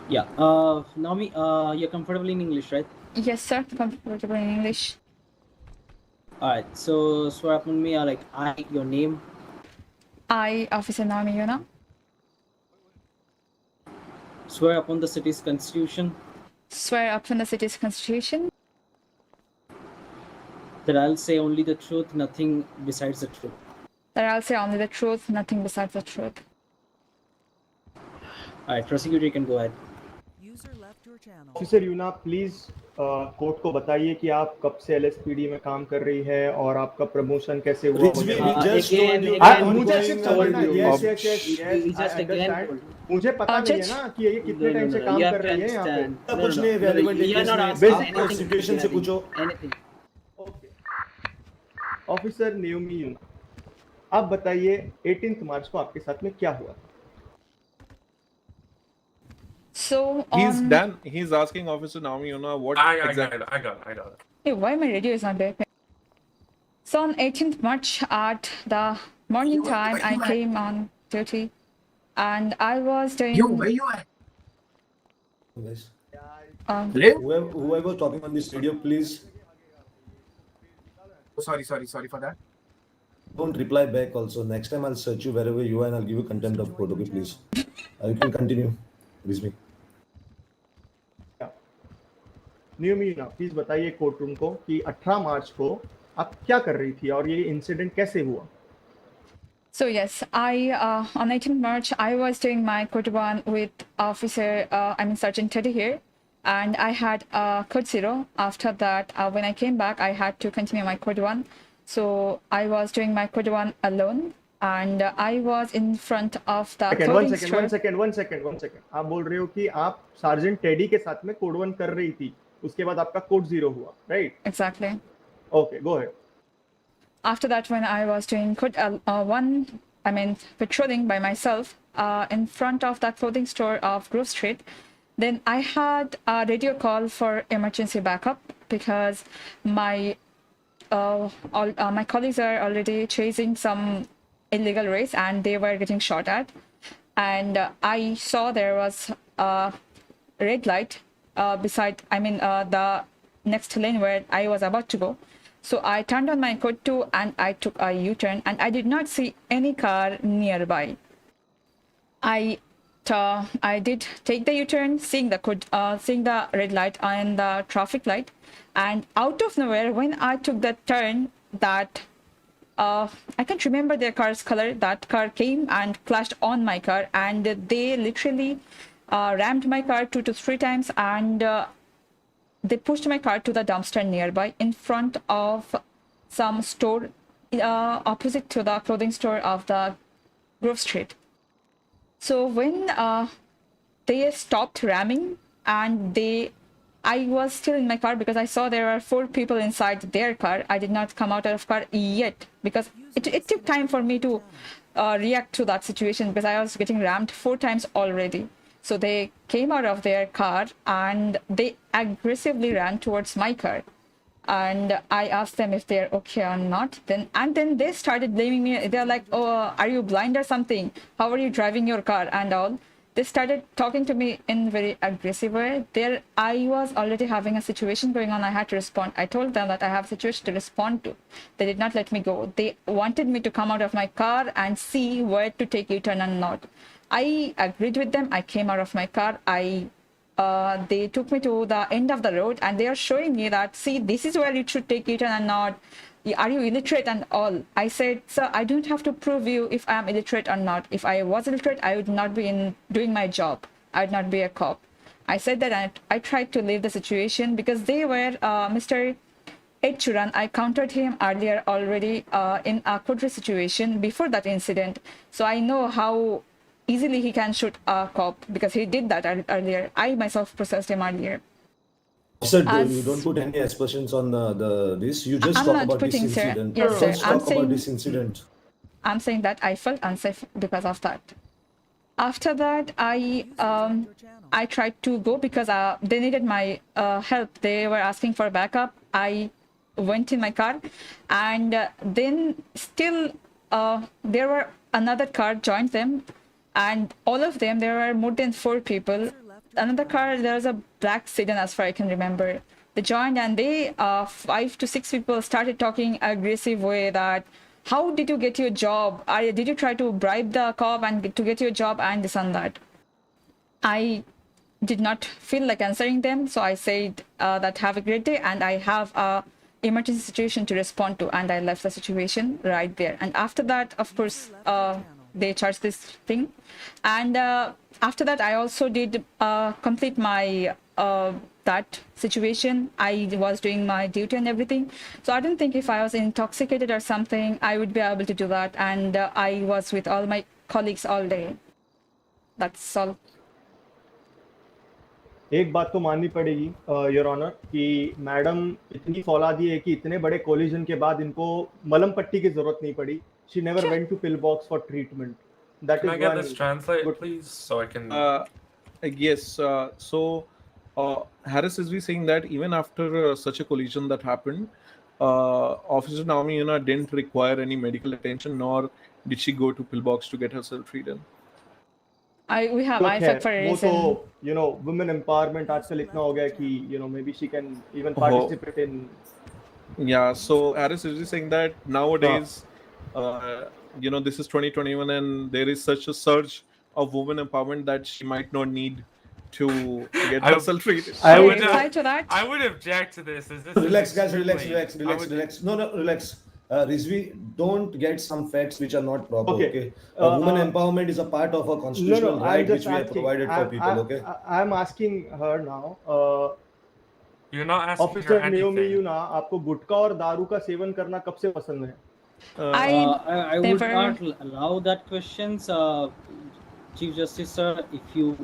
Yeah. Naomi, you're comfortable in English, right? Yes, sir. Comfortable in English. Alright. So swear upon me, like I, your name. I, Officer Naomi Yoona. Swear upon the city's constitution. Swear upon the city's constitution. That I'll say only the truth, nothing besides the truth. That I'll say only the truth, nothing besides the truth. Alright, prosecutor, you can go ahead. User left your channel. Officer Yoona, please court को बताइए कि आप कब से LSPD में काम कर रही है और आपका प्रमोशन कैसे हुआ. मुझे पता नहीं है ना कि ये कितने टाइम से काम कर रही है यहाँ पे. कुछ नहीं, relevant बेसिक सिचुएशन से पूछो. ओके. ऑफिसर नेओमी यूना, आप बताइए 18th मार्च को आपके साथ में क्या हुआ. So he's done. He's asking Officer Naomi Yoona what exactly. I got it. Hey, why my radio is not back? So on 18th March at the morning time, I came on duty, and I was doing. Yo, where you at? Whoever talking on this radio, please. Sorry for that. Don't reply back. Also, next time I'll search you wherever you are and I'll give you contempt of court. Okay, please. You can continue. Please me. न्यूमी ना please बताइए court room को कि 18 मार्च को आप क्या कर रही थी और ये इंसिडेंट कैसे हुआ. So yes, on 18th March I was doing my code 1 with Sergeant Teddy here, and I had code 0. After that, when I came back, I had to continue my code 1. So I was doing my code 1 alone, and I was in front of the one second. आप बोल रहे हो कि आप sergeant teddy के साथ में code 1 कर रही थी, उसके बाद आपका कोड 0 हुआ, right? Exactly. Okay, go ahead. After that, when I was doing code 1, patrolling by myself in front of that clothing store of Grove Street, then I had a radio call for emergency backup because my colleagues are already chasing some illegal race and they were getting shot at, and I saw there was a red light beside the next lane where I was about to go. So I turned on my code 2 and I took a U-turn, and I did not see any car nearby. I did take the U-turn, seeing the red light and the traffic light, and out of nowhere, when I took the turn, that I can't remember their car's color, that car came and clashed on my car, and they literally rammed my car 2 to 3 times, and they pushed my car to the dumpster nearby in front of some store opposite to the clothing store of the Grove Street. So when they stopped ramming, and I was still in my car because I saw there were 4 people inside their car. I did not come out of car yet because it took time for me to react to that situation because I was getting rammed 4 times already. So they came out of their car and they aggressively ran towards my car. And I asked them if they're okay or not. Then they started blaming me. They're like, "Oh, are you blind or something? How are you driving your car?" and all. they started talking to me in very aggressive way. There, I was already having a situation going on. I had to respond. I told them that I have a situation to respond to. They did not let me go. They wanted me to come out of my car and see where to take U-turn and not. I agreed with them. I came out of my car. They took me to the end of the road and they are showing me that, see, this is where you should take U-turn and not. Are you illiterate and all? I said, sir, I don't have to prove you if I am illiterate or not. If I was illiterate, I would not be doing my job. I would not be a cop. I said that, and I tried to leave the situation because they were Mr. Ed Churan. I countered him earlier already in a courtroom situation before that incident. So I know how easily he can shoot a cop because he did that earlier. I myself processed him earlier. Sir, you don't put any aspersions on this. You just talk about this incident. Yes, sir. Talk about this incident. I'm saying that I felt unsafe because of that. After that, I tried to go because they needed my help. They were asking for backup. I went in my car, and then still there were another car joined them, and all of them, there were more than 4 people. Another car, there was a black sedan as far as I can remember. They joined and they 5 to 6 people started talking aggressive way that, how did you get your job? Did you try to bribe the cop and to get your job and this and that? I did not feel like answering them, so I said that have a great day and I have a emergency situation to respond to, and I left the situation right there. And after that, of course, they charged this thing, and after that I also did complete my that situation. I was doing my duty and everything, so I don't think if I was intoxicated or something I would be able to do that, and I was with all my colleagues all day. That's all. एक बात तो माननी पड़ेगी your honour कि madam इतनी फौलादी है कि इतने बड़े कोलिजन के बाद इनको मलहम पट्टी की जरूरत नहीं पड़ी. She never went to pill box for treatment. That can is I get one this translated, please, so I can. Yes. So Harris is saying that even after such a collision that happened, Officer Naomi Yoona didn't require any medical attention, nor did she go to pillbox to get herself treated. We have I felt for a reason. So, you know, women empowerment आजकल इतना हो गया कि, you know, maybe she can even participate in. Yeah. So Harris is saying that nowadays, you know, this is 2021 and there is such a surge of women empowerment that she might not need to get herself treated. I would object to this. Relax, guys. Relax. No, relax. Rizvi, don't get some facts which are not proper. Okay. Women empowerment is a part of a constitutional right which we have provided for people. Okay. I'm asking her now. You're not asking Officer her anything. Naomi Yoona, आपको गुटखा और दारू का seven करना कब से पसंद है? I would not allow that questions, Chief Justice sir. If you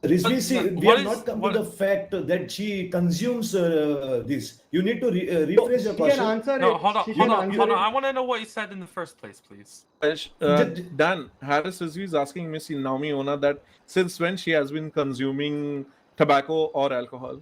Rizvi, see, we have not come to the fact that she consumes this. You need to rephrase your question. No, hold on. I want to know what you said in the first place, please. Dan, Harris is asking Miss Naomi Yoona that since when she has been consuming tobacco or alcohol.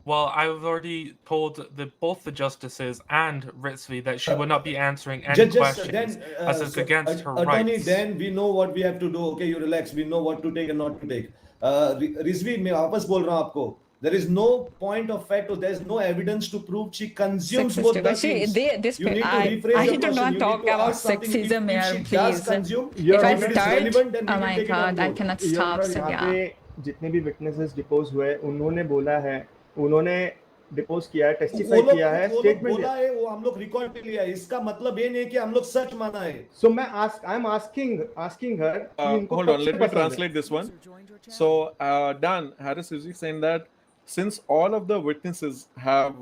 Well, I've already told both the justices and Rizvi that she would not be answering any questions as it's against her attorney, rights. Then we know what we have to do. Okay, you relax. We know what to take and not to take. Rizvi, मैं वापस बोल रहा हूँ आपको. There is no point of fact or there is no evidence to prove she consumes both the things. You need to rephrase your question. I do not talk about sexism here, please. If I start, oh my god, I cannot stop. So yeah. जितने भी witnesses depose हुए, उन्होंने बोला है, उन्होंने depots किया है, testify किया है, स्टेटमेंट बोला है, वो हम लोग रिकॉर्ड पे लिया है. इसका मतलब ये नहीं कि हम लोग सच माना है. So I'm asking her. Hold on, let me translate this one. So Dan, Harris is saying that since all of the witnesses have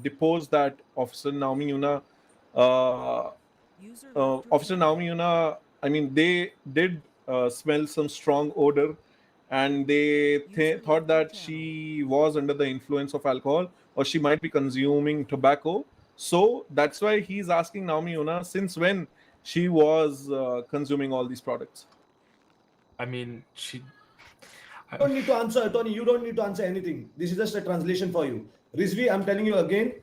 deposed that Officer Naomi Yoona, I mean, they did smell some strong odor. And they thought that she was under the influence of alcohol or she might be consuming tobacco. So that's why he's asking Naomi Yoona since when she was consuming all these products. I mean, You don't need to answer, Tony. You don't need to answer anything. This is just a translation for you. Rizvi, I'm telling you again,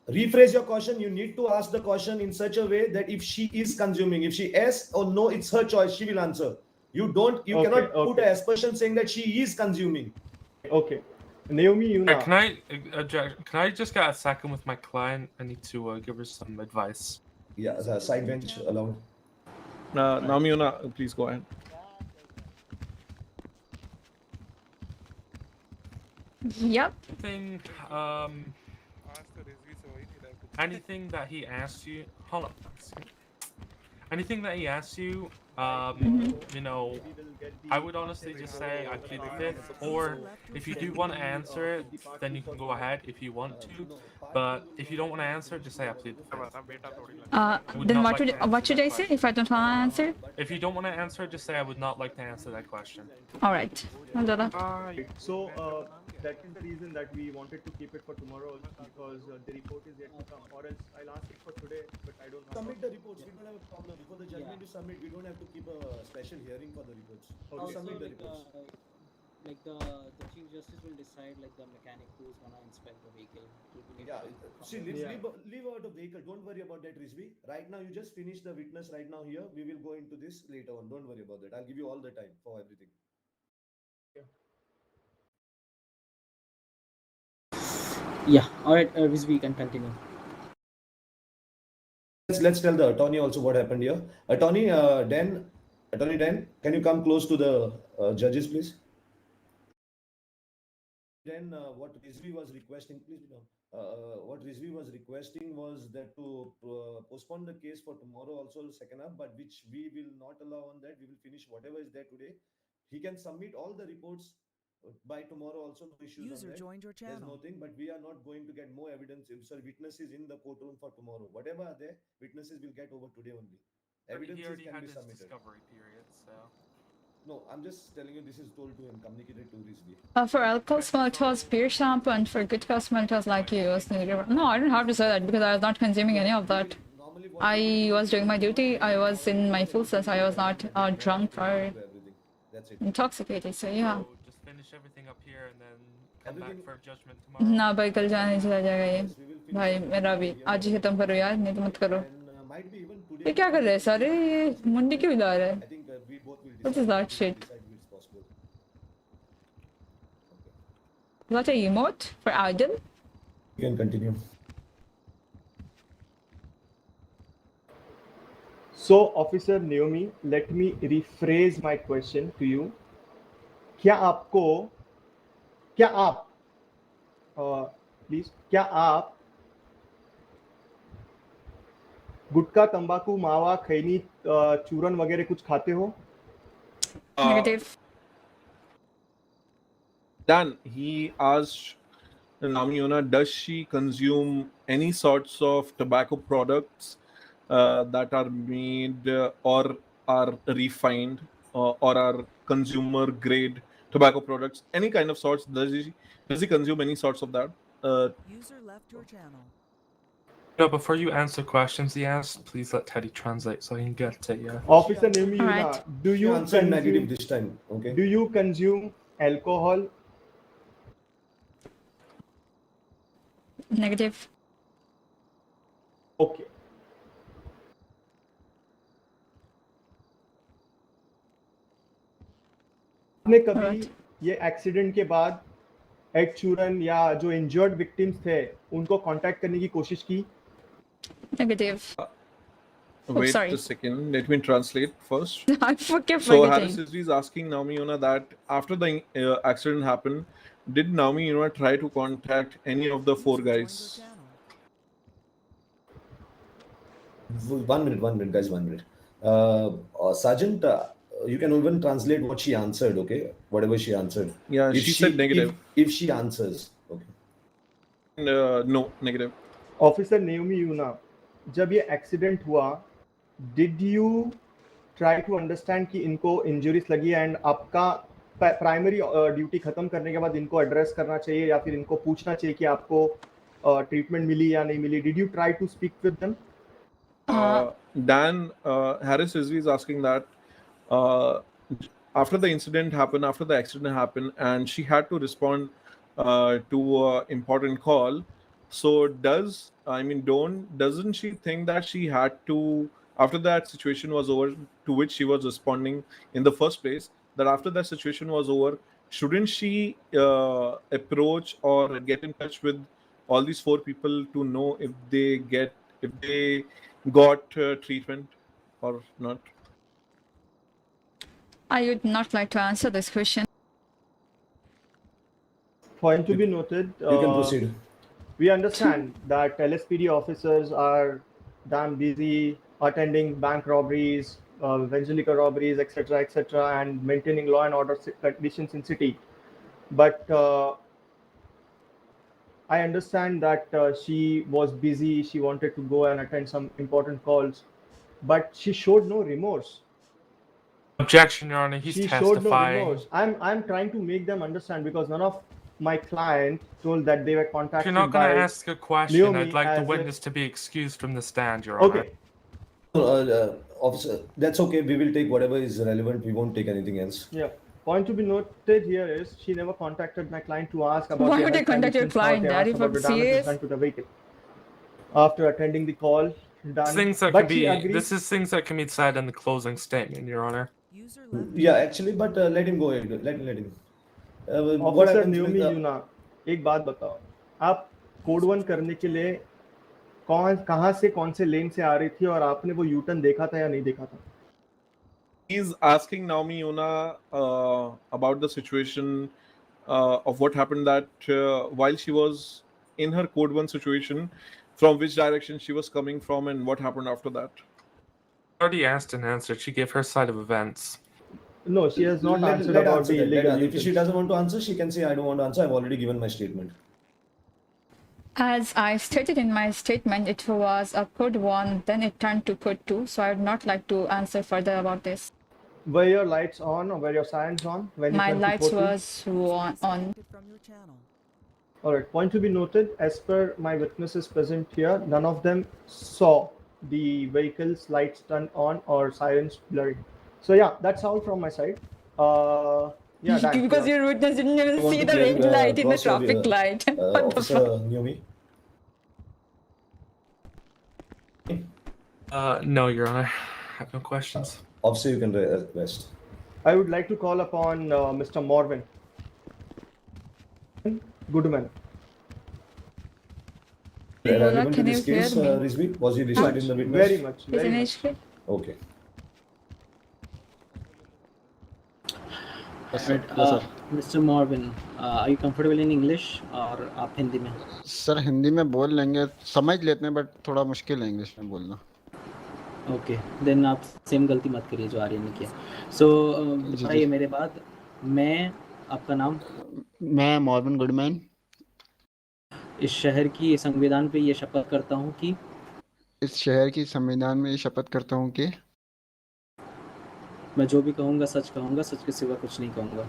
rephrase your question. You need to ask the question in such a way that if she is consuming, if she yes or no, it's her choice. She will answer. You cannot put an aspersion saying that she is consuming. Okay. Naomi, Yoona. Can I just get a second with my client? I need to give her some advice. Yeah, the side bench allowed. Naomi, Yoona, please go ahead. Yep. Anything that he asks you, hold on. Anything that he asks you, you know, I would honestly just say I plead the fifth, or if you do want to answer it, then you can go ahead if you want to. But if you don't want to answer, just say I plead the fifth. Then what should I say if I don't want to answer? If you don't want to answer, just say I would not like to answer that question. All right. So that is the reason that we wanted to keep it for tomorrow, because the report is yet to come. Or else I'll ask it for today, but I don't know. Submit the reports. We don't have a problem. Before the judgment is submit, we don't have to keep a special hearing for the reports. Also, Submit the reports. Like the Chief Justice will decide like the mechanic who's gonna inspect the vehicle. Yeah. See, leave out the vehicle. Don't worry about that, Rizvi. Right now, you just finish the witness right now here. We will go into this later on. Don't worry about that. I'll give you all the time for everything. Yeah. All right, Rizvi, can continue. Let's tell the attorney also what happened here. Attorney Dan, can you come close to the judges, please? Then what Rizvi was requesting, please, what Rizvi was requesting was that to postpone the case for tomorrow also second half, but which we will not allow on that. We will finish whatever is there today. He can submit all the reports by tomorrow also, no issues on that. Joined your channel. There's nothing, but we are not going to get more evidence, witnesses in the courtroom for tomorrow. Whatever are there, witnesses will get over today only. Evidences can be submitted. Discovery period, so. No, I'm just telling you this is told to him, communicated to Rizvi. For alcohol smell, it was beer shampoo, and for good smell, it was like you. No, I don't have to say that because I was not consuming any of that. I was doing my duty. I was in my full sense. I was not drunk or intoxicated. So yeah. So just finish everything up here and then come back for judgment tomorrow. ना भाई कल जाने चला जाएगा ये भाई मेरा भी आज ही खत्म करो यार नहीं तो मत करो ये क्या कर रहे हैं सारे ये मुंडी क्यों हिला रहे हैं What is that shit? Is that a emote for Adil? You can continue. So, Officer Naomi, let me rephrase my question to you. क्या आप गुटखा, तंबाकू, मावा, खैनी, चूरन वगैरह कुछ खाते हो? Negative. Dan, he asked Naomi, does she consume any sorts of tobacco products that are made or are refined or are consumer grade tobacco products? Any kind of sorts? Does he consume any sorts of that? User left your channel. No, before you answer questions he asked, please let Teddy translate so he can get it. Yeah. Officer Naomi, do you answer negative this time? Okay. Do you consume alcohol? Negative. Okay. आपने कभी ये accident के बाद add चूरन या जो injured victims थे उनको कांटेक्ट करने की कोशिश की? Negative. Wait a second. Let me translate first. I forget. So Harris is asking Naomi, that after the accident happened, did Naomi, try to contact any of the four guys? 1 minute, guys. 1 minute. Sergeant, you can even translate what she answered. Okay, whatever she answered. Yeah, she said negative. If she answers, okay. No, negative. Officer Naomi, जब ये accident हुआ, did you try to understand कि इनको injuries लगी and आपका primary duty खत्म करने के बाद इनको एड्रेस करना चाहिए या फिर इनको पूछना चाहिए कि आपको ट्रीटमेंट मिली या नहीं मिली? Did you try to speak with them? Dan, Harris is asking that after the incident happened, after the accident happened, and she had to respond to an important call. So doesn't she think that she had to after that situation was over, to which she was responding in the first place, that after that situation was over, shouldn't she approach or get in touch with all these 4 people to know if they got treatment or not? I would not like to answer this question. Point to be noted. You can proceed. We understand that LSPD officers are damn busy attending bank robberies, evangelical robberies, etc., and maintaining law and order conditions in city. But I understand that she was busy. She wanted to go and attend some important calls, but she showed no remorse. Objection, Your Honor. He's She testifying. showed no remorse. I'm trying to make them understand, because none of my client told that they were contacted. If you're not going to ask a question, Naomi I'd like the as witness to be excused from the stand, Your Honor. Okay. Officer, that's okay. We will take whatever is relevant. We won't take anything else. Yeah. Point to be noted here is she never contacted my client to ask about Why their would they health contact your conditions, or client, they Daddy, asked for about the damages serious? done to the vehicle. After attending the call, done. Things that But can she be, agreed. this is things that can be said in the closing statement, Your Honor. Yeah, actually, but let him go ahead. Let him. What Officer happens Naomi with Yoona, एक बात बताओ, आप code 1 करने के लिए कहाँ से कौन से लेन से आ रही थी, और आपने वो यूटर्न देखा था या नहीं देखा था? He's asking Naomi Yoona about the situation of what happened, that while she was in her code 1 situation, from which direction she was coming from and what happened after that. Already asked and answered. She gave her side of events. No, she has not answered let about answer the that. illegal If she U-turns. doesn't want to answer, she can say, I don't want to answer. I've already given my statement. As I stated in my statement, it was a code 1, then it turned to code 2, so I would not like to answer further about this. Were your lights on, or were your sirens on when My you turned lights to code 2? was on. Alright, point to be noted, as per my witnesses present here, none of them saw the vehicle's lights turned on or sirens blaring. So yeah, that's all from my side. Yeah, Dan, Because your witness didn't even I want see to the clear, red light in the cross your, traffic light. What the Officer fuck? Naomi. No, Your Honor. I have no questions. Officer, you can rest. I would like to call upon Mr. Morvin Goodman. Relevant to can this you hear case, me? Rizvi, was he listed in the witness? Very much. Is Very an much. HP? Okay. Mr. Morvin, are you comfortable in English और आप हिंदी में? Sir Hindi में बोल लेंगे, समझ लेते हैं, but थोड़ा मुश्किल है इंग्लिश में बोलना. ओके, देन आप सेम गलती मत करिए जो आर्यन ने किया. सो बताइए मेरे बाद, मैं आपका नाम? मैं मॉर्विन गुडमैन. इस शहर की संविधान पे ये शपथ करता हूँ कि इस शहर की संविधान में ये शपथ करता हूँ कि मैं जो भी कहूँगा सच कहूँगा, सच के सिवा कुछ नहीं कहूँगा.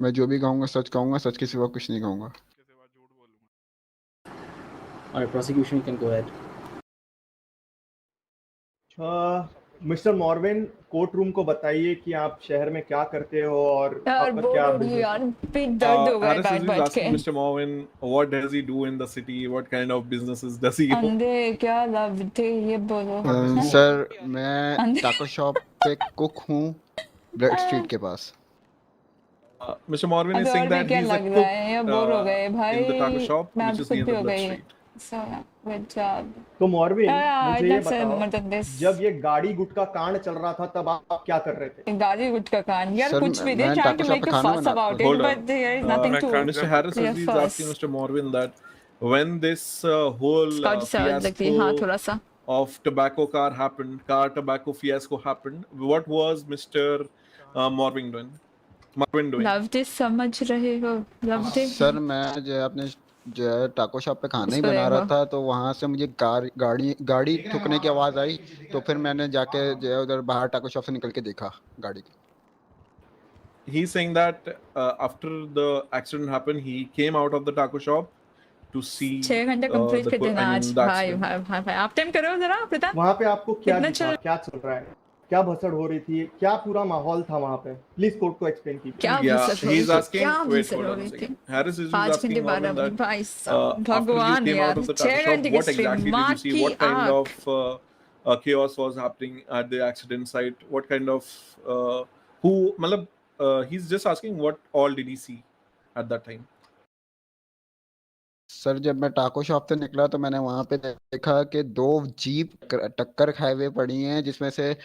मैं जो भी कहूँगा सच कहूँगा, सच के सिवा कुछ नहीं कहूँगा. और prosecution can go ahead. Mister Morvin, courtroom को बताइए कि आप शहर में क्या करते हो और आपका क्या Harris is asking Mr. Morvin, what does he do in the city? What kind of businesses does he own? अंधे क्या लवते ये बोलो. सर मैं टाको शॉप पे कुक हूँ, ब्रेड स्ट्रीट के पास. Mr. Morvin is saying that he's a cook in the taco shop, which is near the Blood Street. So yeah, good job. तो मॉर्विन, मुझे ये बताओ, जब ये गाड़ी गुटका कांड चल रहा था तब आप क्या कर रहे थे? गाड़ी गुटका कांड यार, कुछ भी दे, trying to make a fuss about it, but there is nothing to. Mr. Harris is asking Mr. Morvin that when this whole fiasco of tobacco car tobacco fiasco happened, what was Mr. Morvin doing? Love this समझ रहे हो? Love this. Sir मैं जो अपने जो टाको shop पे खाना ही बना रहा था, तो वहाँ से मुझे गाड़ी ठुकने की आवाज आई, तो फिर मैंने जाके जो उधर बाहर टाको शॉप से निकल के देखा गाड़ी की. He's saying that after the accident happened, he came out of the taco shop to see 6 घंटे कंप्लीट कर देना आज. भाई आप टाइम करो जरा प्रताप. वहाँ पे आपको क्या चल रहा है, क्या भसड़ हो रही थी, क्या पूरा माहौल था वहाँ पे? प्लीज कोर्ट को एक्सप्लेन कीजिए. क्या he's asking, wait, hold on a second. Harris is asking Morvin that after you came out of the taco shop, what exactly did you see? What kind of chaos was happening at the accident site? What kind of he's just asking what all did he see at that time? Sir जब मैं टाको shop से निकला तो मैंने वहां पे देखा कि 2 जीप टक्कर खाए हुए पड़ी हैं, जिसमें से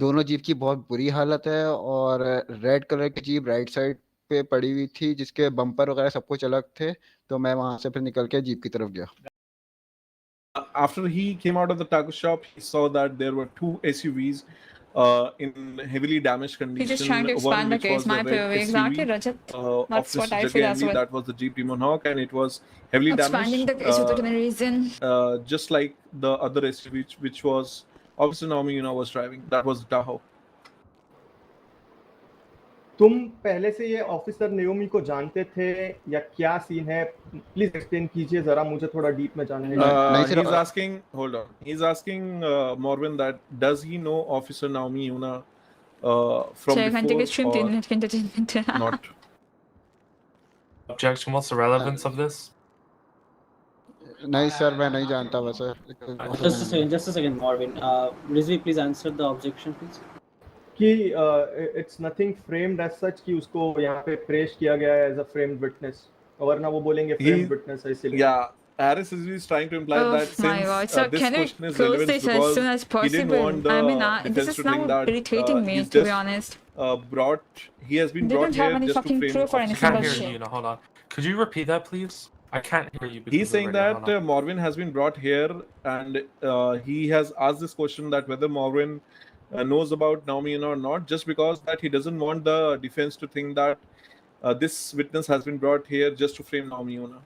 दोनों जीप की बहुत बुरी हालत है, और रेड कलर की जीप राइट साइड पे पड़ी हुई थी जिसके बम्पर वगैरह सब कुछ अलग थे। तो मैं वहां से फिर निकल के जीप की तरफ गया। After he came out of the taco shop, he saw that there were 2 SUVs in heavily damaged condition. He's just trying to expand the case. My POV. Exactly, Rajat. That's what I feel as well. That was the Jeep TOMAHAWK, and it was heavily expanding damaged. The case without any reason. Just like the other SUV, which was Officer Naomi Yoona was driving. That was Tahoe. तुम पहले से ये officer Naomi को जानते थे या क्या scene है? प्लीज एक्सप्लेन कीजिए जरा, मुझे थोड़ा डीप में जानना है। He's asking, hold on. He's asking Morvin that does he know Officer Naomi Yoona from before or not? Objection. What's the relevance of this? नहीं सर, मैं नहीं जानता वैसे। Just a second, Morvin. Rizvi, please answer the objection, please. कि it's nothing framed as such कि उसको यहाँ पे प्रेश किया गया है एज अ फ्रेम्ड विटनेस, वरना वो बोलेंगे फ्रेम्ड विटनेस है इसलिए। Yeah, Aris is trying to imply that since So this can question we is close relevant this as because soon as he didn't possible? want the I mean, this defense is to now think that irritating me, he's to be just honest. he has been They brought don't have here any just to fucking frame proof or Officer anything. I can't but hear shit. you. No, hold on. Could you repeat that, please? I can't hear you. He's saying that Morvin has been brought here, and he has asked this question that whether Morvin knows about Naomi Yoona or not, just because that he doesn't want the defense to think that this witness has been brought here just to frame Naomi Yoona.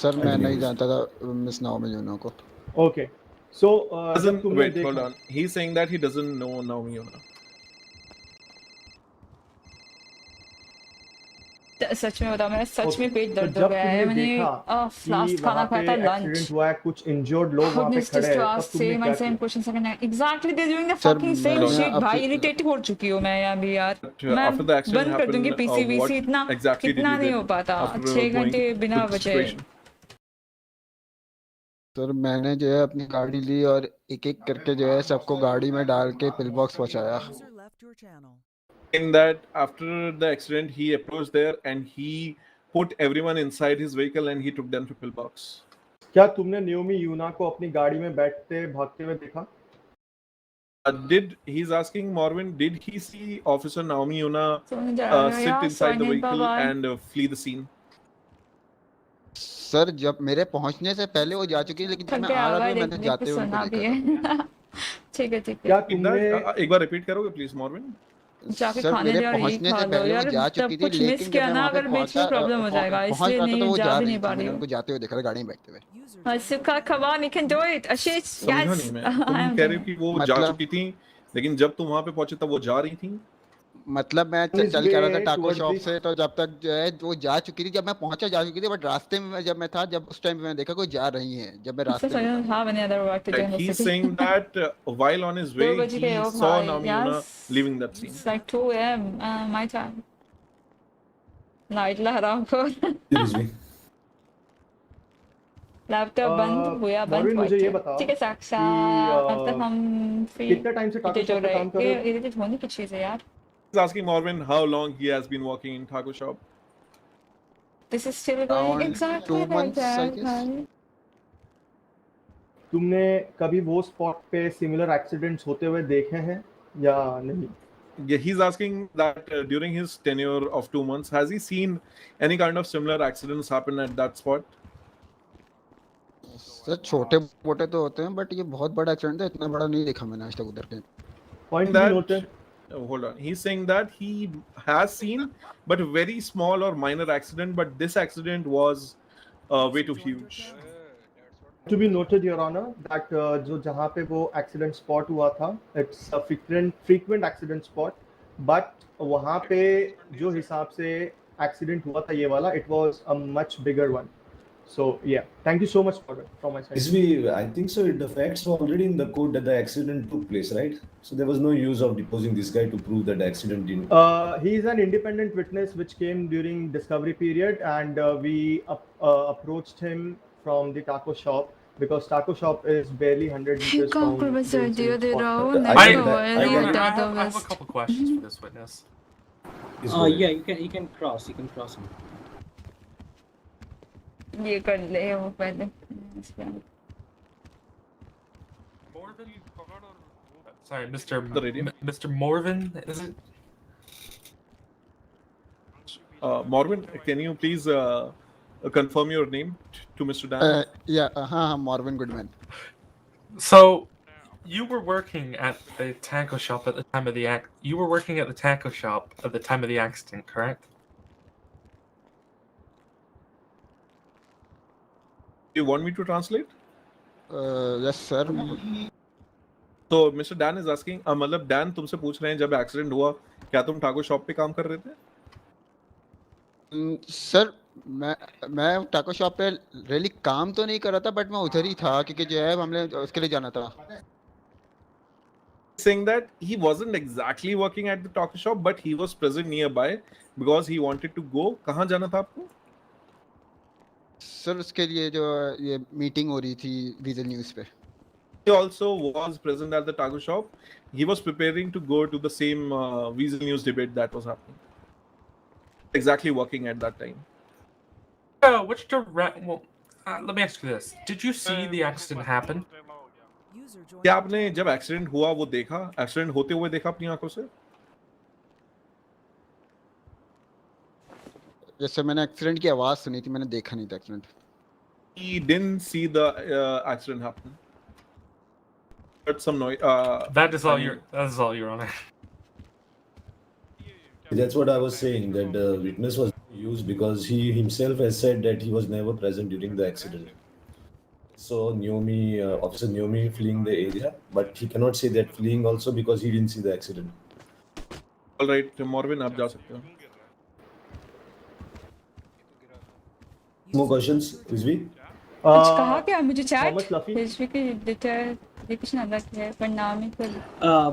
Sir मैं नहीं जानता था miss Naomi यूना को। Okay so wait, hold on. He's saying that he doesn't know Naomi Yoona. सच में बताओ, मेरा सच में पेट दर्द हो गया है। मैंने लास्ट खाना खाया था लंच। एक्सीडेंट हुआ है, कुछ इंजर्ड लोग वहां पे खड़े हैं, तब तुमने क्या किया? Questions again exactly they doing the fucking same shit. भाई इरिटेट हो चुकी हूं मैं अभी यार। मैं बंद कर दूंगी पीसीवीसी। इतना कितना नहीं हो पाता 6 घंटे बिना वजह। सर मैंने जो है अपनी गाड़ी ली और एक एक करके जो है सबको गाड़ी में डाल के पिल बॉक्स पहुंचाया। In that after the accident he approached there and he put everyone inside his vehicle and he took them to pillbox. क्या तुमने नियोमी यूना को अपनी गाड़ी में बैठते भागते हुए देखा? He's asking Morvin, did he see Officer Naomi Yoona sit inside the vehicle and flee the scene? Sir जब मेरे पहुंचने से पहले वो जा चुकी है, लेकिन जब मैं आ रहा था मैंने जाते हुए उनको देखा। ठीक है ठीक है। क्या तुमने एक बार रिपीट करोगे प्लीज मॉर्विन? जाके खाने दे और यही खा लो यार। तब कुछ मिस किया ना अगर बीच में प्रॉब्लम हो जाएगा, इसलिए नहीं जा भी नहीं पा रही हूँ। उनको जाते हुए देखा था गाड़ी में बैठते हुए। Asuka, come on, you can do it. Ashish, yes. तुम कह रहे हो कि वो जा चुकी थी, लेकिन जब तुम वहां पे पहुंचे तब वो जा रही थी। मतलब मैं चल के आ रहा था टाको शॉप से, तो जब तक जो है वो जा चुकी थी, जब मैं पहुंचा जा चुकी थी, बट रास्ते में जब मैं था, जब उस टाइम पे मैंने देखा कोई जा रही है, जब मैं रास्ते में था। He's saying that while on his way he saw Naomi Yoona leaving that scene. It's like 2 a.m. My time. Night ला हराम को। लैपटॉप बंद हुआ बंद। मुझे ये बताओ ठीक है साक्षा, मतलब हम कितने टाइम से टाको शॉप पे काम कर रहे हो? इरिटेट होने की चीज है यार। He's asking Morvin how long he has been working in taco shop. This is still going exactly 2 months, I guess. तुमने कभी वो स्पॉट पे सिमिलर एक्सीडेंट्स होते हुए देखे हैं या नहीं? Yeah, he's asking that during his tenure of 2 months, has he seen any kind of similar accidents happen at that spot? Sir छोटे मोटे तो होते हैं, बट ये बहुत बड़ा एक्सीडेंट है, इतना बड़ा नहीं देखा मैंने आज तक उधर के। Point noted. Hold on. He's saying that he has seen, but a very small or minor accident, but this accident was way too huge. To be noted, Your Honor, that जो जहाँ पे वो एक्सीडेंट स्पॉट हुआ था, it's a frequent accident spot, but वहाँ पे जो हिसाब से एक्सीडेंट हुआ था ये वाला, it was a much bigger one. So yeah, thank you so much for it from my side. I think so. The facts were already in the court that the accident took place, right? So there was no use of deposing this guy to prove that the accident didn't. He is an independent witness which came during discovery period, and we approached him from the taco shop because taco shop is barely 100 meters from the incident spot. I have a couple questions for this witness. Yeah, you can cross. You can cross him. ये कर ले वो पहले Sorry, Mr. Morvan, is it? Morvan, can you please confirm your name to Mr. Dan? Yeah, Morvan Goodman. So, you were working at the taco shop at the time of the accident, correct? You want me to translate? Yes, sir. So Mr. Dan is asking, मतलब Dan तुमसे पूछ रहे हैं जब accident हुआ क्या तुम टाको शॉप पे काम कर रहे थे? सर मैं टाको शॉप पे रियली काम तो नहीं कर रहा था, बट मैं उधर ही था क्योंकि जो है हमने उसके लिए जाना था. Saying that he wasn't exactly working at the taco shop, but he was present nearby because he wanted to go. कहाँ जाना था आपको? सर उसके लिए जो ये मीटिंग हो रही थी विजल न्यूज़ पे. He also was present at the taco shop. He was preparing to go to the same Weasel News debate that was happening. Exactly working at that time. Which direct? Well, let me ask you this: did you see the accident happen? क्या आपने जब accident हुआ वो देखा? Accident होते हुए देखा अपनी आंखों से? जैसे मैंने एक्सीडेंट की आवाज सुनी थी, मैंने देखा नहीं था accident. He didn't see the accident happen. But some noise. That is all your honor. That's what I was saying, that the witness was used because he himself has said that he was never present during the accident. So Naomi, Officer Naomi fleeing the area, but he cannot say that fleeing also because he didn't see the accident. All right, Morvan, आप जा सकते हो. More questions, Rizvi? कुछ कहा क्या मुझे chat Rizvi के detail ये कुछ ना लग है पर नाम ही तो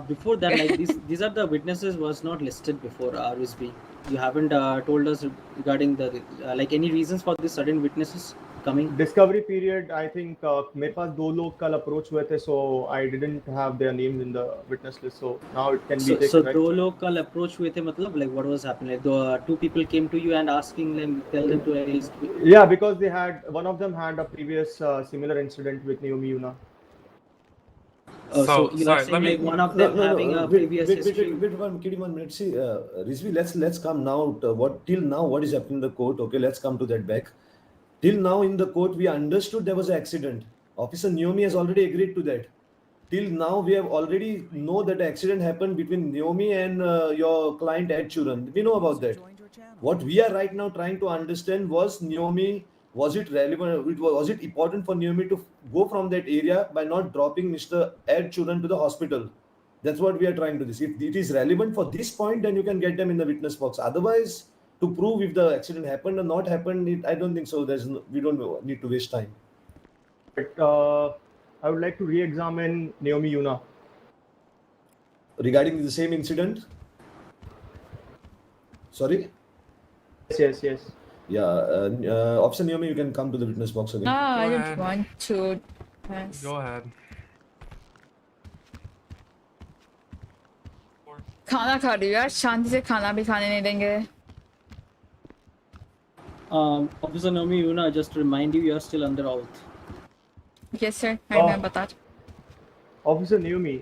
before that, like these are the witnesses was not listed before RSB. You haven't told us regarding the like any reasons for these sudden witnesses coming. Discovery period, I think मेरे पास 2 लोग कल approach हुए थे, so I didn't have their names in the witness list, so now it can be taken. So 2 लोग कल approach हुए थे मतलब like what was happening? Like the 2 people came to you and asking them, tell them to at least. Yeah, because they had one of them had a previous similar incident with Naomi Yoona. So you're saying like one of them having a previous history. Wait one minute. See, Rizvi, let's come now. Till now what is happening in the court? Okay, let's come to that back. Till now in the court we understood there was an accident. Officer Naomi has already agreed to that. Till now we have already know that the accident happened between Naomi and your client Attire. We know about that. What we are right now trying to understand was Naomi. Was it relevant? Was it important for Naomi to go from that area by not dropping Mr. Attire to the hospital? That's what we are trying to do. If it is relevant for this point, then you can get them in the witness box. Otherwise, to prove if the accident happened or not happened, I don't think so. We don't need to waste time. But I would like to re-examine Naomi Yoona. Regarding the same incident? Sorry? Yes. Yeah, Officer Naomi, you can come to the witness box again. No, I don't want to. Yes. Go ahead. खाना खा रही हूँ यार, शांति से खाना भी खाने नहीं देंगे. Officer Naomi Yoona, just to remind you, you are still under oath. Yes sir, मैं बता. ऑफिसर न्यूमी,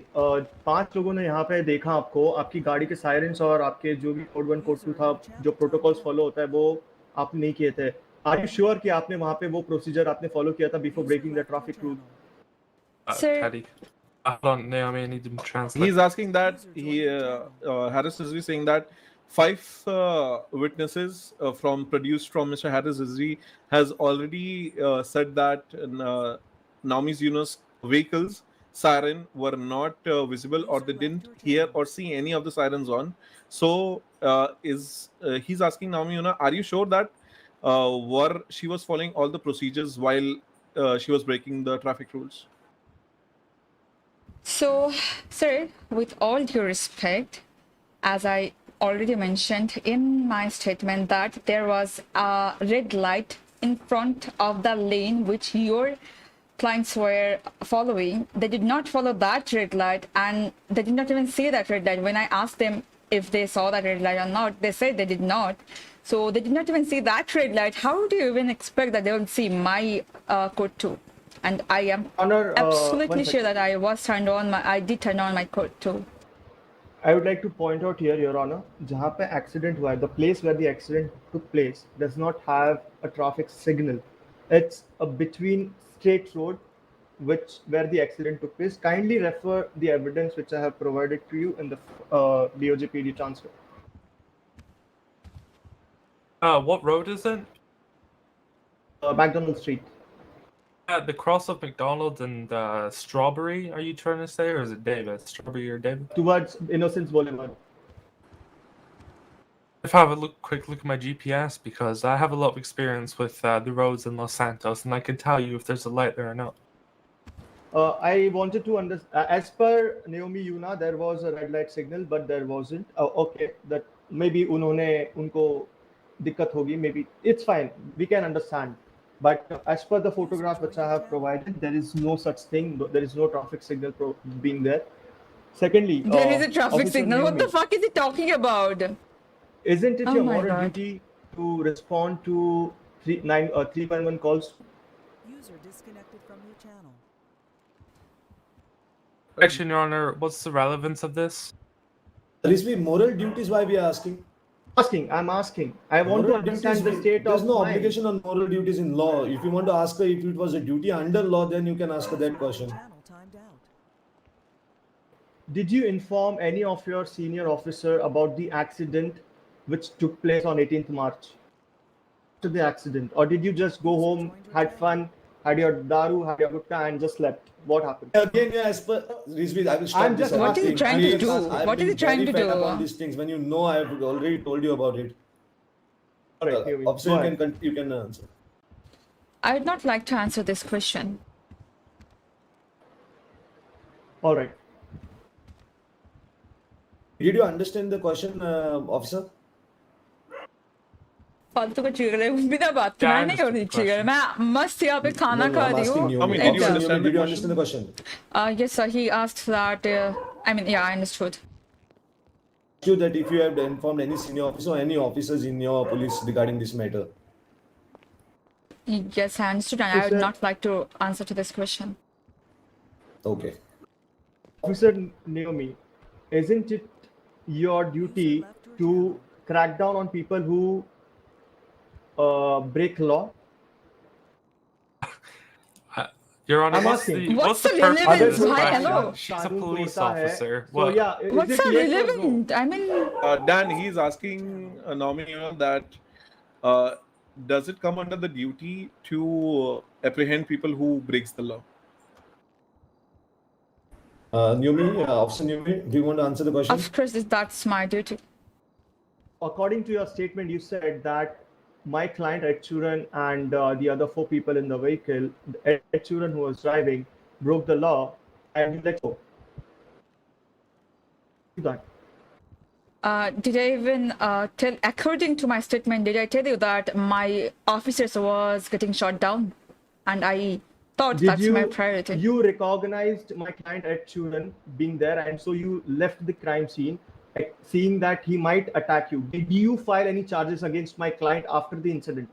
5 लोगों ने यहाँ पे देखा आपको, आपकी गाड़ी के सायरेंस और आपके जो भी कोड 1 कोड 2 था, जो प्रोटोकॉल्स फॉलो होता है वो आपने नहीं किए थे. आर यू श्योर कि आपने वहाँ पे वो प्रोसीजर आपने फॉलो किया था before breaking the traffic rule? Teddy. Hold on, Naomi, I need to translate. He's asking that Harris is saying that 5 witnesses produced from Mr. Harris Rizvi has already said that Naomi Yoona's vehicles siren were not visible, or they didn't hear or see any of the sirens on. So he's asking Naomi Yoona, are you sure that she was following all the procedures while she was breaking the traffic rules? So, sir, with all due respect, as I already mentioned in my statement that there was a red light in front of the lane which your clients were following. They did not follow that red light and they did not even see that red light. When I asked them if they saw that red light or not, they said they did not. So they did not even see that red light. How do you even expect that they will see my code too? And I am absolutely sure that I did turn on my code too. I would like to point out here, Your Honor, जहाँ पे accident हुआ है, the place where the accident took place does not have a traffic signal. It's a between straight road, where the accident took place. Kindly refer the evidence which I have provided to you in the DOJ PD transcript. What road is it? McDonald Street. At the cross of McDonald's and Strawberry, are you trying to say, or is it David? Strawberry or David? Towards Innocence Boulevard. If I have a quick look at my GPS, because I have a lot of experience with the roads in Los Santos, and I can tell you if there's a light there or not. I wanted to understand, as per Naomi Yoona, there was a red light signal, but there wasn't. Okay, that maybe unko dikkat hogi, maybe it's fine. We can understand. But as per the photograph which I have provided, there is no such thing. There is no traffic signal being there. Secondly, there is a traffic signal. What the fuck is he talking about? Isn't it your moral duty to respond to 311 calls? User disconnected from your channel. Actually, Your Honor, what's the relevance of this? Rizvi, moral duties, why we are asking? I'm asking. I want to understand the state of There's no mind. obligation on moral duties in law. If you want to ask her if it was a duty under law, then you can ask her that question. Did you inform any of your senior officer about the accident which took place on 18th March? To the accident, or did you just go home, had fun, had your daru, had your gutta, and just slept? What happened? Again, yeah, as per Rizvi, I will stop. I'm just what is he trying to do? What is he trying to do? On these things, when you know, I have already told you about it. All right, Officer, you can answer. I would not like to answer this question. All right. Did you understand the question, officer? फालतू का trigger है बिना बात के मैं नहीं कर रही ट्रिगर मैं मस्त यहाँ पे खाना खा रही हूँ Did you understand the question? Yes sir, he asked that I mean yeah, I understood. You that if you have informed any senior officer or any officers in your police regarding this matter. Yes, I understood, and I would not like to answer to this question. Okay. Officer Naomi, isn't it your duty to crack down on people who break law? Your Honor, what's the relevance? Hello. She's a police officer. So, yeah, what's the relevant? I mean, Dan, he's asking Naomi that does it come under the duty to apprehend people who breaks the law? Naomi, Officer Naomi, do you want to answer the question? Of course, that's my duty. According to your statement, you said that my client Ed Sheeran and the other 4 people in the vehicle, Ed Sheeran who was driving, broke the law and you let go. Did I even tell, according to my statement, did I tell you that my officers was getting shot down and I thought that's my priority? You recognized my client Ed Sheeran being there and so you left the crime scene, seeing that he might attack you. Did you file any charges against my client after the incident?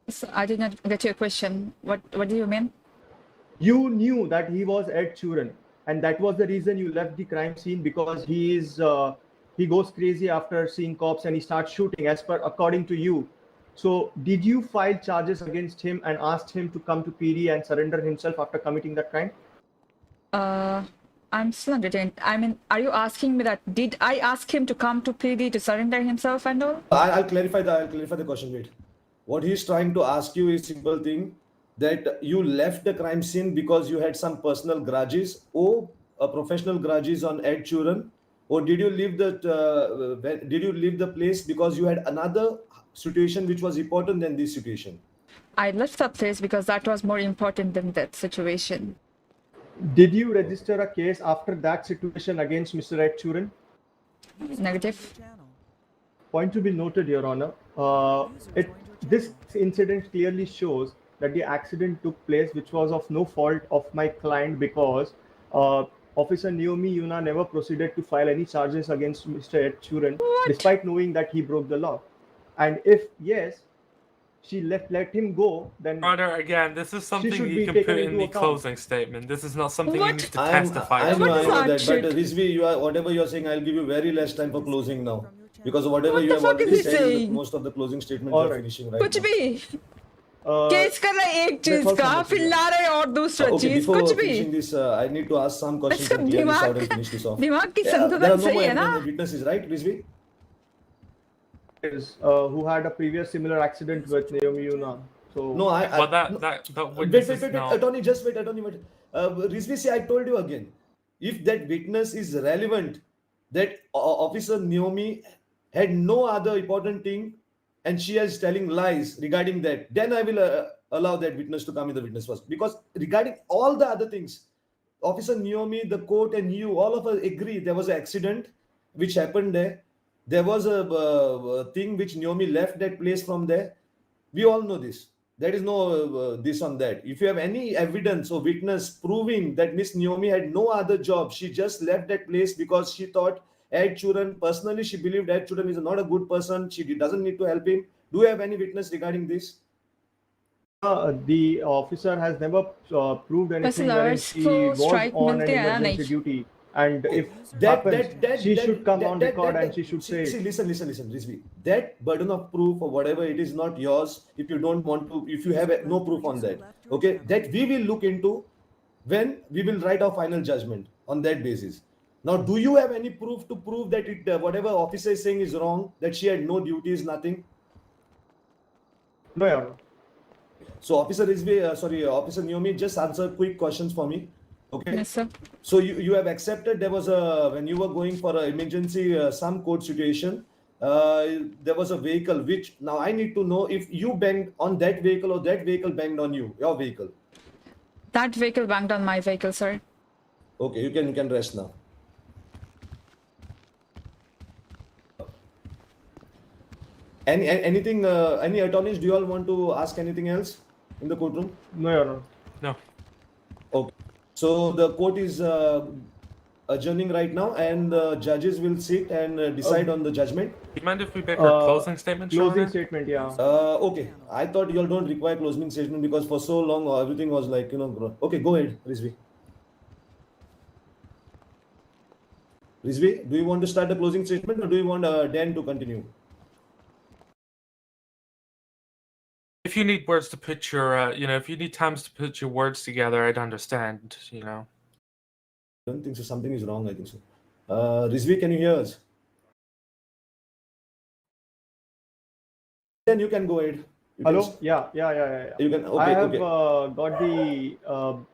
So I did not get your question. What do you mean? You knew that he was Ed Sheeran, and that was the reason you left the crime scene, because he goes crazy after seeing cops and he starts shooting, as per according to you. So did you file charges against him and asked him to come to PD and surrender himself after committing that crime? I'm still not getting. I mean, are you asking me that did I ask him to come to PD to surrender himself and all? I'll clarify the question. Wait, what he's trying to ask you is simple thing, that you left the crime scene because you had some personal grudges or professional grudges on Ed Sheeran, or did you leave did you leave the place because you had another situation which was important than this situation? I left the place because that was more important than that situation. Did you register a case after that situation against Mr. Ed Sheeran? Negative. Point to be noted, Your Honor. This incident clearly shows that the accident took place, which was of no fault of my client, because Officer Naomi Yoona never proceeded to file any charges against Mr. Ed Sheeran, despite knowing that he broke the law. And if yes, she let him go, then Honor, again, this is something you can put in the closing statement. This is not something you need to testify I to. know that, but Rizvi, whatever you are saying, I'll give you very less time for closing now, because whatever you have already said, most of the closing statements are finishing right कुछ now. भी case कर रहा है एक चीज का, फिर ला रहे हैं और दूसरा Okay, चीज, before कुछ भी finishing this, I need to ask some questions and clear this out and finish this off. दिमाग की There are संतुलन no सही more है ना? witnesses, right, Rizvi? Who had a previous similar accident with Naomi Yoona. So No, that wait, attorney, just wait, attorney, wait. Rizvi, see, I told you again, if that witness is relevant, that Officer Naomi had no other important thing and she is telling lies regarding that, then I will allow that witness to come in the witness first. Because regarding all the other things, Officer Naomi, the court, and you, all of us agree there was an accident which happened there. There was a thing which Naomi left that place from there. We all know this. There is no this on that. If you have any evidence or witness proving that Miss Naomi had no other job, she just left that place because she thought Ed Sheeran, personally, she believed Ed Sheeran is not a good person. She doesn't need to help him. Do you have any witness regarding this? The officer has never proved anything wherein she was on an emergency duty. And if she should come on record and she should say. See, listen, Rizvi. That burden of proof or whatever, it is not yours. If you don't want to, if you have no proof on that, okay, that we will look into when we will write our final judgment on that basis. Now, do you have any proof to prove that whatever officer is saying is wrong, that she had no duties, nothing? No, Your Honor. So, Officer Rizvi, Officer Naomi, just answer quick questions for me. Okay. Yes, sir. So you have accepted there was when you were going for an emergency some court situation, there was a vehicle which now I need to know if you banged on that vehicle or that vehicle banged on you, your vehicle. That vehicle banged on my vehicle, sir. Okay, you can rest now. Anything? Any attorneys? Do you all want to ask anything else in the courtroom? No, Your Honor. No. Okay. So the court is adjourning right now, and the judges will sit and decide on the judgment. Do you mind if we make our closing statement? Closing statement, yeah. Okay. I thought you all don't require closing statement because for so long everything was like, Okay, go ahead, Rizvi. Rizvi, do you want to start the closing statement or do you want Dan to continue? If you need words to put your, if you need times to put your words together, I'd understand, I don't think so. Something is wrong, I think so. Rizvi, can you hear us? Then you can go ahead. Hello? Yeah. You can, okay, I have got the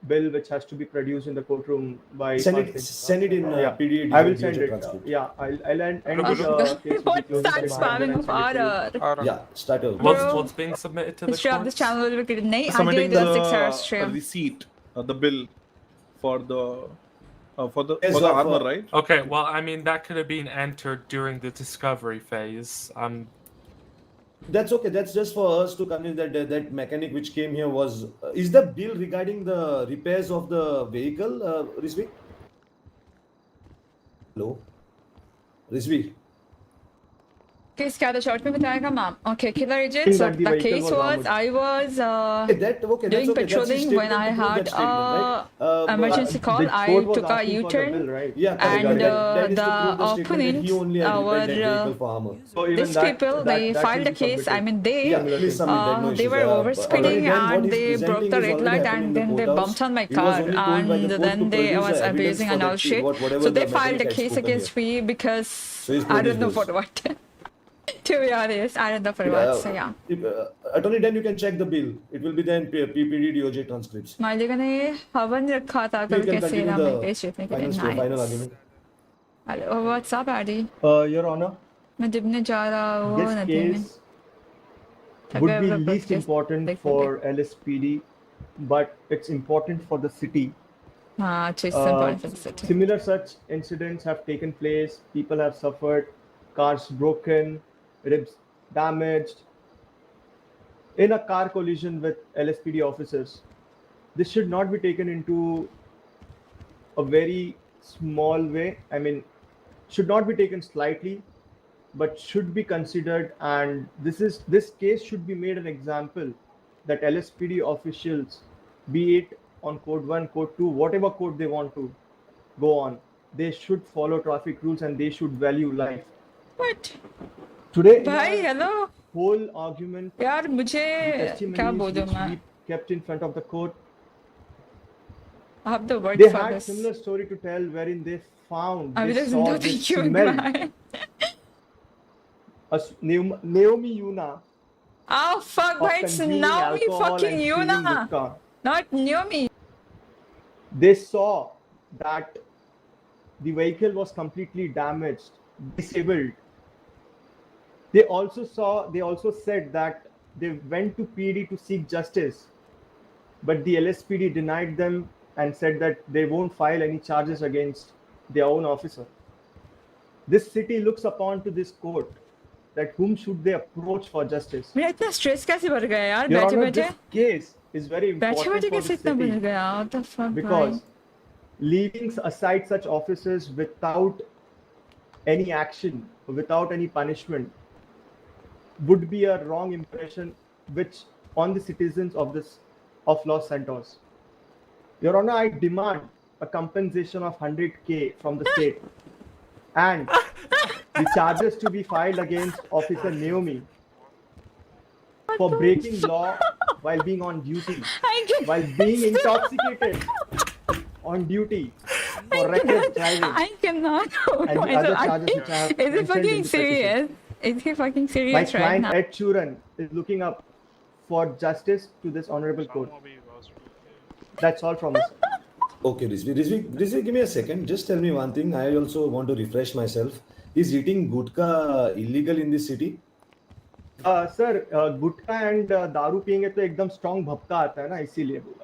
bill which has to be produced in the courtroom by... Send it in PD. I will send it. Yeah, I'll end the case with the closing spamming Yeah, start over. What's being submitted to the History of this channel will be nahi Submitting until the 6 hours stream. receipt, the bill for the armor, right? Okay, well, I mean, that could have been entered during the discovery phase. That's okay. That's just for us to convince that that mechanic which came here was... is the bill regarding the repairs of the vehicle, Rizvi? Hello? Rizvi? Case क्या था short में बताएगा ma'am. Okay, killer agent. So the case was I was doing patrolling when I had emergency call. I took a U-turn and the opponents were these people. They filed a case. I mean they were over speeding and they broke the red light and then they bumped on my car and then they was abusing and all shit. So they filed a case against me because I don't know for what. To be honest, I don't know for what, so yeah. Attorney, then you can check the bill. It will be then PPD DOJ transcripts. मालिक ने हवन रखा था कल कैसे ना मैं पेश रखने के लिए Final argument. What's up, Addy? Your Honor, मैं डिबने जा रहा हूँ this नदी में. case would be least important for LSPD, but it's important for the city. हाँ, it's important for the city. Similar such incidents have taken place. People have suffered, cars broken, ribs damaged in a car collision with LSPD officers. This should not be taken into a very small way. I mean, should not be taken slightly, but should be considered. And this case should be made an example that LSPD officials, be it on code 1, code 2, whatever code they want to go on, they should follow traffic rules and they should value life. What? Today, भाई hello. Whole argument, यार मुझे क्या बोलूँ मैं? we kept in front of the court. I have the word They for had this. similar story to tell, wherein they found, I they was saw, not they you, smelled man. Naomi Yoona Oh fuck, of भाई it's consuming Naomi alcohol fucking and chewing Yoona, gutka. not Naomi. They saw that the vehicle was completely damaged, disabled. They also said that they went to PD to seek justice, but the LSPD denied them and said that they won't file any charges against their own officer. This city looks upon to this court that whom should they approach for justice. मेरा इतना stress कैसे बढ़ गया यार Your बैठे Honor, बैठे this case is very important बैठे बैठे for कैसे the इतना बढ़ city गया? What the fuck, because भाई? leaving aside such officers without any action, without any punishment, would be a wrong impression which on the citizens of Los Santos. Your Honor, I demand a compensation of 100K from the state and the charges to be filed against Officer Naomi for breaking law while being on duty, while being intoxicated on duty for reckless driving. I cannot hold And the myself. other charges which I have Is it mentioned in fucking the petition. serious? Is he fucking My serious right client now? Ed Sheeran is looking up for justice to this honorable court. That's all from us. Okay, Rizvi, give me a second. Just tell me one thing. I also want to refresh myself. Is eating gutka illegal in this city? Sir, gutkha and दारू पियेंगे तो एकदम strong भपका आता है ना, इसीलिए बोला.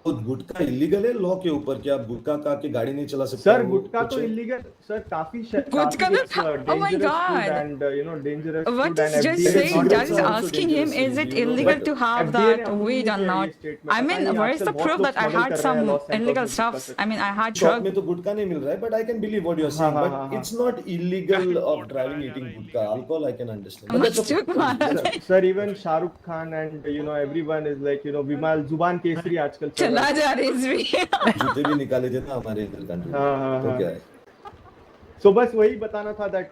तो गुटखा इलीगल है लॉ के ऊपर कि आप गुटखा खा के गाड़ी नहीं चला सकते? सर गुटखा तो इलीगल सर काफी dangerous food and dangerous What food is and just FDA saying? That is also asking him, dangerous is it food, you know, illegal but to have FDA that ने weed or अपनी not? ये statement I mean, पता नहीं where's the आजकल proof बहुत that I लोग had smuggle कर रहे हैं some Los Santos illegal में stuff? गुटखा से. I mean, I had shop drugs. में तो गुटखा नहीं मिल रहा है, but I can believe what you're saying. But it's not illegal of driving eating gutka. Alcohol I can understand. But that's okay. Sir, even Shah Rukh Khan and everyone is like विमाल जुबान केसरी आजकल चल रहा चला जा रिजवी. जूते भी निकाले थे ना हमारे इधर कंट्री तो क्या है? So बस वही बताना था that.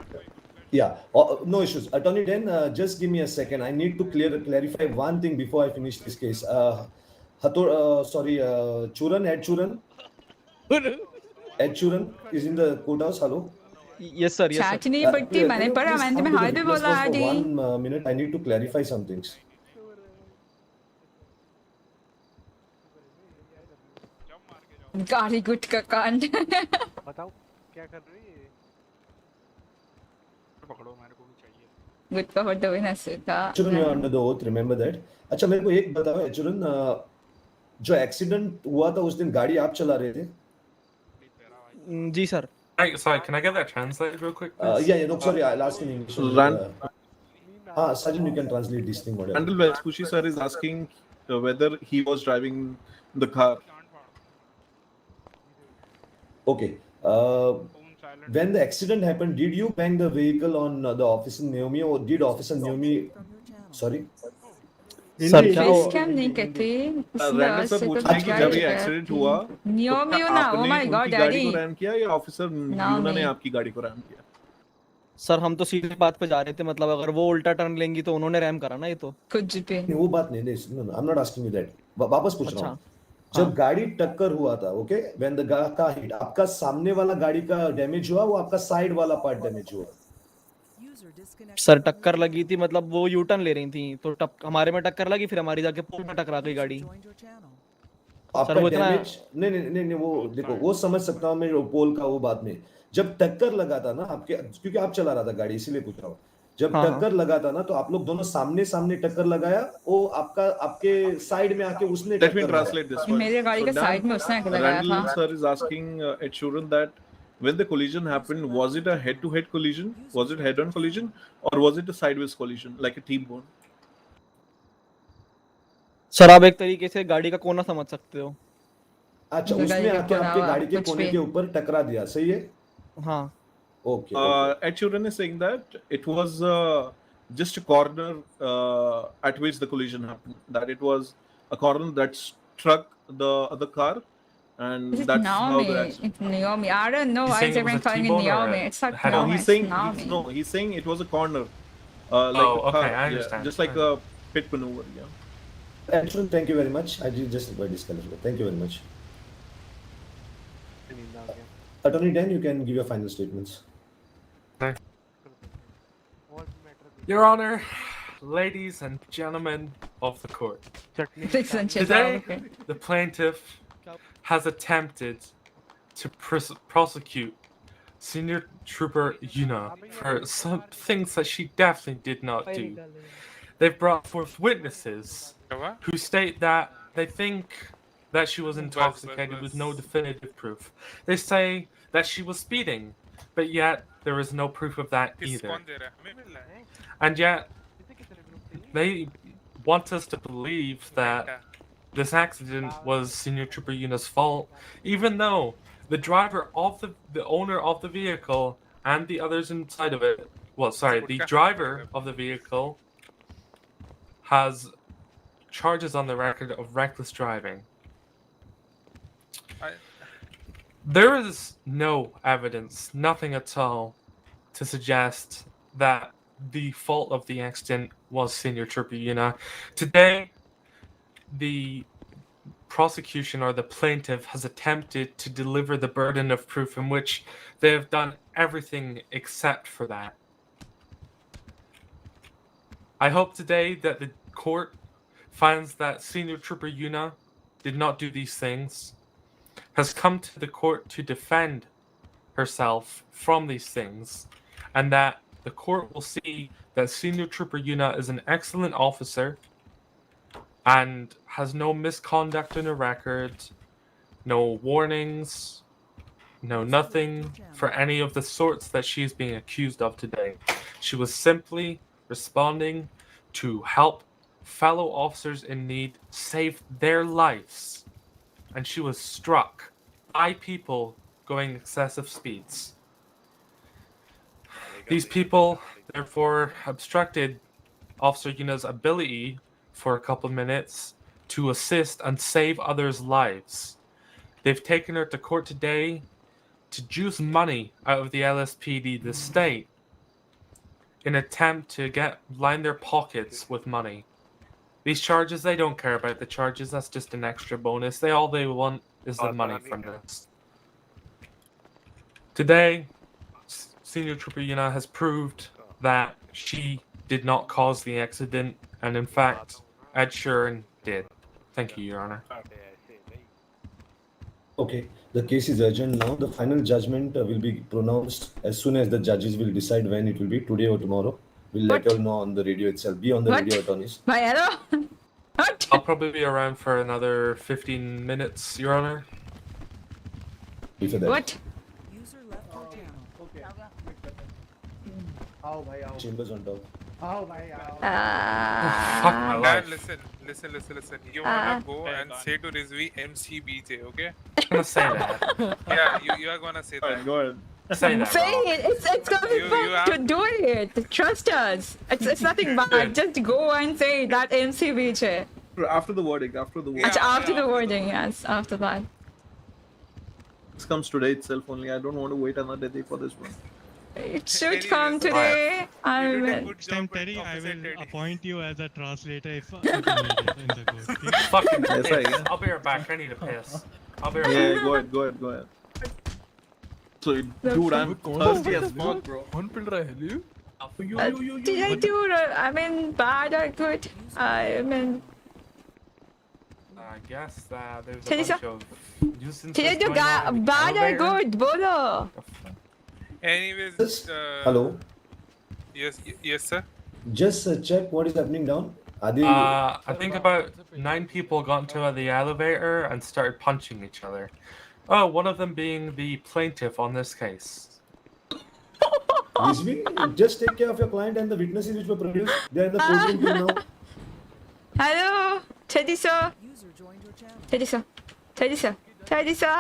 Yeah, no issues. Attorney Den, just give me a second. I need to clarify one thing before I finish this case. Churan, Ed Churan is in the courthouse. Hello. Yes, sir. Yes, sir. चाट नहीं पड़ती मैंने पढ़ा मैंने तुम्हें हाय भी बोला आदि. 1 minute. I need to clarify some things. गाड़ी गुटका कांड. बताओ क्या कर रही है? पकड़ो मेरे को भी चाहिए. गुटका for the winners था. Churan, you are under the oath. Remember that. अच्छा मेरे को एक बताओ Churan, जो एक्सीडेंट हुआ था उस दिन गाड़ी आप चला रहे थे? जी sir. Sorry, can I get that translated real quick? Yeah, no, sorry, I'll ask in English. Sajjan, you can translate this thing, whatever. Randall Vespucci sir is asking whether he was driving the car. Okay. When the accident happened, did you bang the vehicle on the officer Naomi or did officer Naomi? Sorry. Sir क्या scam नहीं कहते. Randall sir पूछ रहे हैं कि जब ये accident हुआ Naomi Yoona, oh my God, गाड़ी daddy. को रैम किया या ऑफिसर यूना ने आपकी गाड़ी को रैम किया? सर हम तो सीधी बात पे जा रहे थे, मतलब अगर वो उल्टा टर्न लेंगी तो उन्होंने रैम करा ना. ये तो कुछ पे वो बात नहीं. I'm not asking you that. वापस पूछ रहा हूँ. जब गाड़ी टक्कर हुआ था, okay, when the car hit, आपका सामने वाला गाड़ी का डैमेज हुआ, वो आपका साइड वाला पार्ट डैमेज हुआ? सर टक्कर लगी थी, मतलब वो यू टर्न ले रही थी तो हमारे में टक्कर लगी, फिर हमारी जाके पोल में टकरा गई गाड़ी. आपका डैमेज नहीं, वो देखो, वो समझ सकता हूँ मैं पोल का वो बात में, जब टक्कर लगा था ना आपके, क्योंकि आप चला रहा था गाड़ी इसीलिए पूछ रहा हूँ, जब टक्कर लगा था ना तो आप लोग दोनों सामने सामने टक्कर लगाया, वो आपके साइड में आके उसने Let me टक्कर translate this one. मेरे गाड़ी के साइड में उसने लगाया था. Randall sir is asking Ed Sheeran that when the collision happened, was it a head-to-head collision? Was it head-on collision, or was it a sideways collision, like a T-bone? Sir आप एक तरीके से गाड़ी का कोना समझ सकते हो. अच्छा, उसने आके आपके गाड़ी के कोने के ऊपर टकरा दिया, सही है? हाँ. Okay. Ed Sheeran is saying that it was just a corner at which the collision happened. That it was a corner that struck the other car, and that's how the accident. It's Naomi. I don't know why is everyone calling me Naomi. It's not No, Naomi. he's saying Naomi. he's saying it was a corner, like a car, I understand. just like a pit maneuver. Yeah. Ed Sheeran, thank you very much. I did just got disqualified. Thank you very much. Attorney Dan, you can give your final statements. Your Honor, ladies and gentlemen of the court. Today, the plaintiff has attempted to prosecute Senior Trooper Yoona for some things that she definitely did not do. They've brought forth witnesses who state that they think that she was intoxicated with no definitive proof. They say that she was speeding, but yet there is no proof of that either. And yet, they want us to believe that this accident was Senior Trooper Yoona's fault, even though the driver of the owner of the vehicle and the others inside of it, the driver of the vehicle has charges on the record of reckless driving. There is no evidence, nothing at all, to suggest that the fault of the accident was Senior Trooper Yoona. Today, the prosecution or the plaintiff has attempted to deliver the burden of proof in which they have done everything except for that. I hope today that the court finds that Senior Trooper Yoona did not do these things, has come to the court to defend herself from these things, and that the court will see that Senior Trooper Yoona is an excellent officer and has no misconduct in her record, no warnings, no nothing for any of the sorts that she is being accused of today. She was simply responding to help fellow officers in need save their lives, and she was struck by people going excessive speeds. These people, therefore, obstructed Officer Yoona's ability for a couple of minutes to assist and save others' lives. They've taken her to court today to juice money out of the LSPD, the state, in an attempt to line their pockets with money. These charges, they don't care about the charges, that's just an extra bonus. All they want is the money from this. Today, Senior Trooper Yoona has proved that she did not cause the accident, and in fact, Ed Sheeran did. Thank you, Your Honor. Okay, the case is urgent now. The final judgment will be pronounced as soon as the judges will decide when it will be, today or tomorrow. We'll let you all know on the radio itself. Be on the radio, attorneys. I'll probably be around for another 15 minutes, Your Honor. What? Chambers on top. Dad, listen. You wanna go and say to Rizvi MCBJ, okay? I'm gonna say that. Yeah, you are gonna say that. Go ahead. Say that. Say it. It's gonna be fun to do it. Trust us. It's nothing bad. Just go and say that MCBJ. After the verdict, after the verdict. After the wording, yes. After that. This comes today itself only. I don't want to wait another day for this one. It should come today. Next time, Terry, I will appoint you as a translator if you need it in the court. Fucking Yes, piss. I'll be right back. I need a piss. I'll be right Yeah, back. go ahead. So, dude, I'm thirsty as fuck, bro. Did I do bad or good? I guess there's a Teresa? bunch of nuisances Did I do going on in the bad or elevator. good? Bolo. Anyways, Hello. Yes, sir. Just check what is happening down. Are they? I think about 9 people got into the elevator and started punching each other. Oh, one of them being the plaintiff on this case. Rizvi, just take care of your client and the witnesses which were produced. They are in the courtroom till now. Hello, Teddy sir. Teddy sir. Teddy sir. Teddy sir.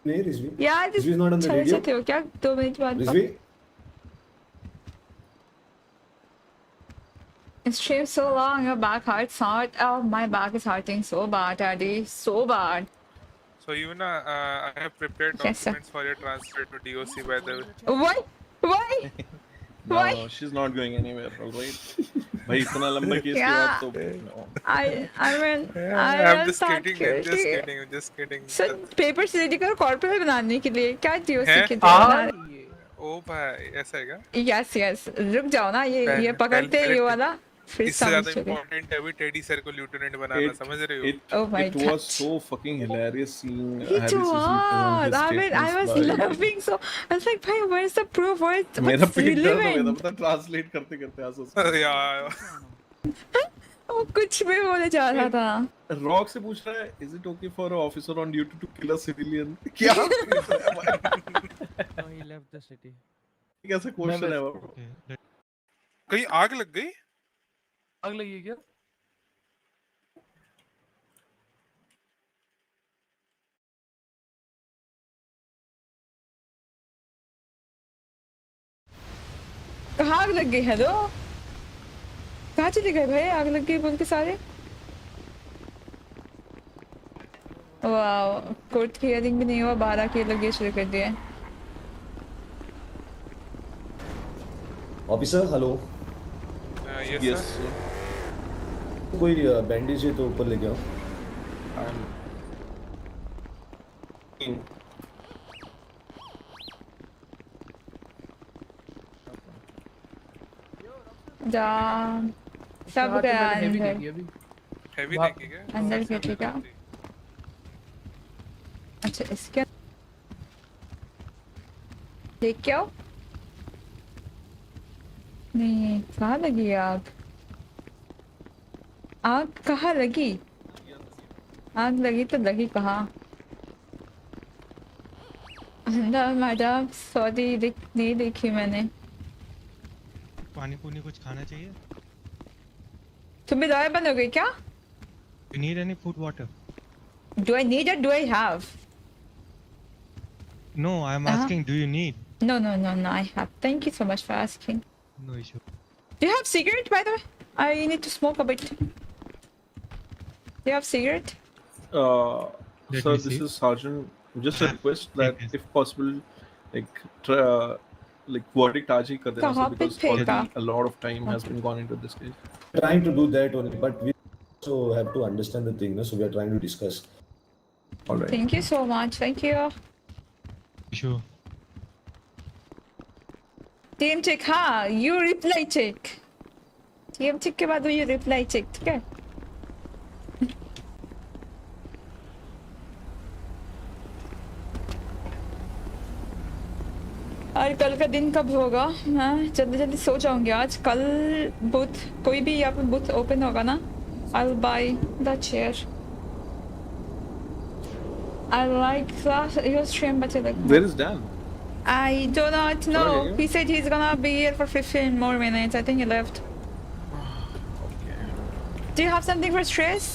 नहीं रिजवी यार Rizvi is not on the चले radio. जाते हो क्या 2 minute बाद? Rizvi, It streams so long, your back hurts hard. Oh, my back is hurting so bad, Daddy. So bad. So Yoona, I have prepared Yes, sir. documents for your transfer to DOC by the way. Why? Why? No, Why? she's not going anywhere, right? भाई इतना लंबा case के बाद तो no. I mean, I'm just thought kidding. कि- Just kidding. Just kidding. Sir paper से ready करो corporate बनाने के लिए क्या DOC हैं? के लिए? ओ भाई ऐसा है क्या? यस यस रुक जाओ ना ये पकड़ते हैं ये वाला फिर इससे ज्यादा समझोगे। इम्पोर्टेंट है अभी टेडी सर को लेफ्टिनेंट बनाना समझ रहे हो? Oh my It God. was so fucking hilarious seeing It Harris's was. I mean, I was laughing so. I was like, "Bhai, where's the proof? What's मेरा पेट दर्द हो गया था relevant?" पता ट्रांसलेट करते करते हंस यार वो कुछ भी बोले जा रहा था। रॉक से पूछ रहा है is it okay for a officer on duty to kill a civilian क्या he left the city. कैसा क्वेश्चन है वो कहीं आग लग गई? आग लगी है क्या? कहाँ आग लग गई? हेलो कहाँ चले गए भाई? आग लग गई बोल के सारे। वाह कोर्ट की हियरिंग भी नहीं हुआ 12 के लगे शुरू कर दिए। Officer hello. Yes, sir. कोई बैंडेज है तो ऊपर लेके आओ. जा सब गया अंदर हैवी देखी क्या? अंदर क्या ठीक है? अच्छा इसके देख क्या हो? नहीं कहाँ लगी आग? आग कहाँ लगी? आग लगी तो लगी कहाँ? अंदर मैडम सॉरी नहीं देखी मैंने। पानी पुनी कुछ खाना चाहिए? तुम भी दवाई बंद हो गई क्या? You need any food water? Do I need or do I have? No, I'm asking. Do you need? No, I have. Thank you so much for asking. No issue. Do you have cigarette, by the way? I need to smoke a bit. Do you have cigarette? Let Sir, me this see. is Sergeant. Just a request that if possible, like verdict आज ही कर देना sir, because already a lot of time has been gone into this case. Trying to do that only, but we also have to understand the thing, no? So we are trying to discuss. All right. Thank you so much. Thank you. Sure. TM check हाँ you reply check. TM check के बाद वो you reply check ठीक है? और कल का दिन कब होगा? मैं जल्दी जल्दी सो जाऊंगी आज। कल बूथ कोई भी यहाँ पे बूथ ओपन होगा ना? I'll buy the chair. I like your stream but like. Where is Dan? I do not know. Okay. He said he's gonna be here for 15 more minutes. I think he left. Okay. Do you have something for stress?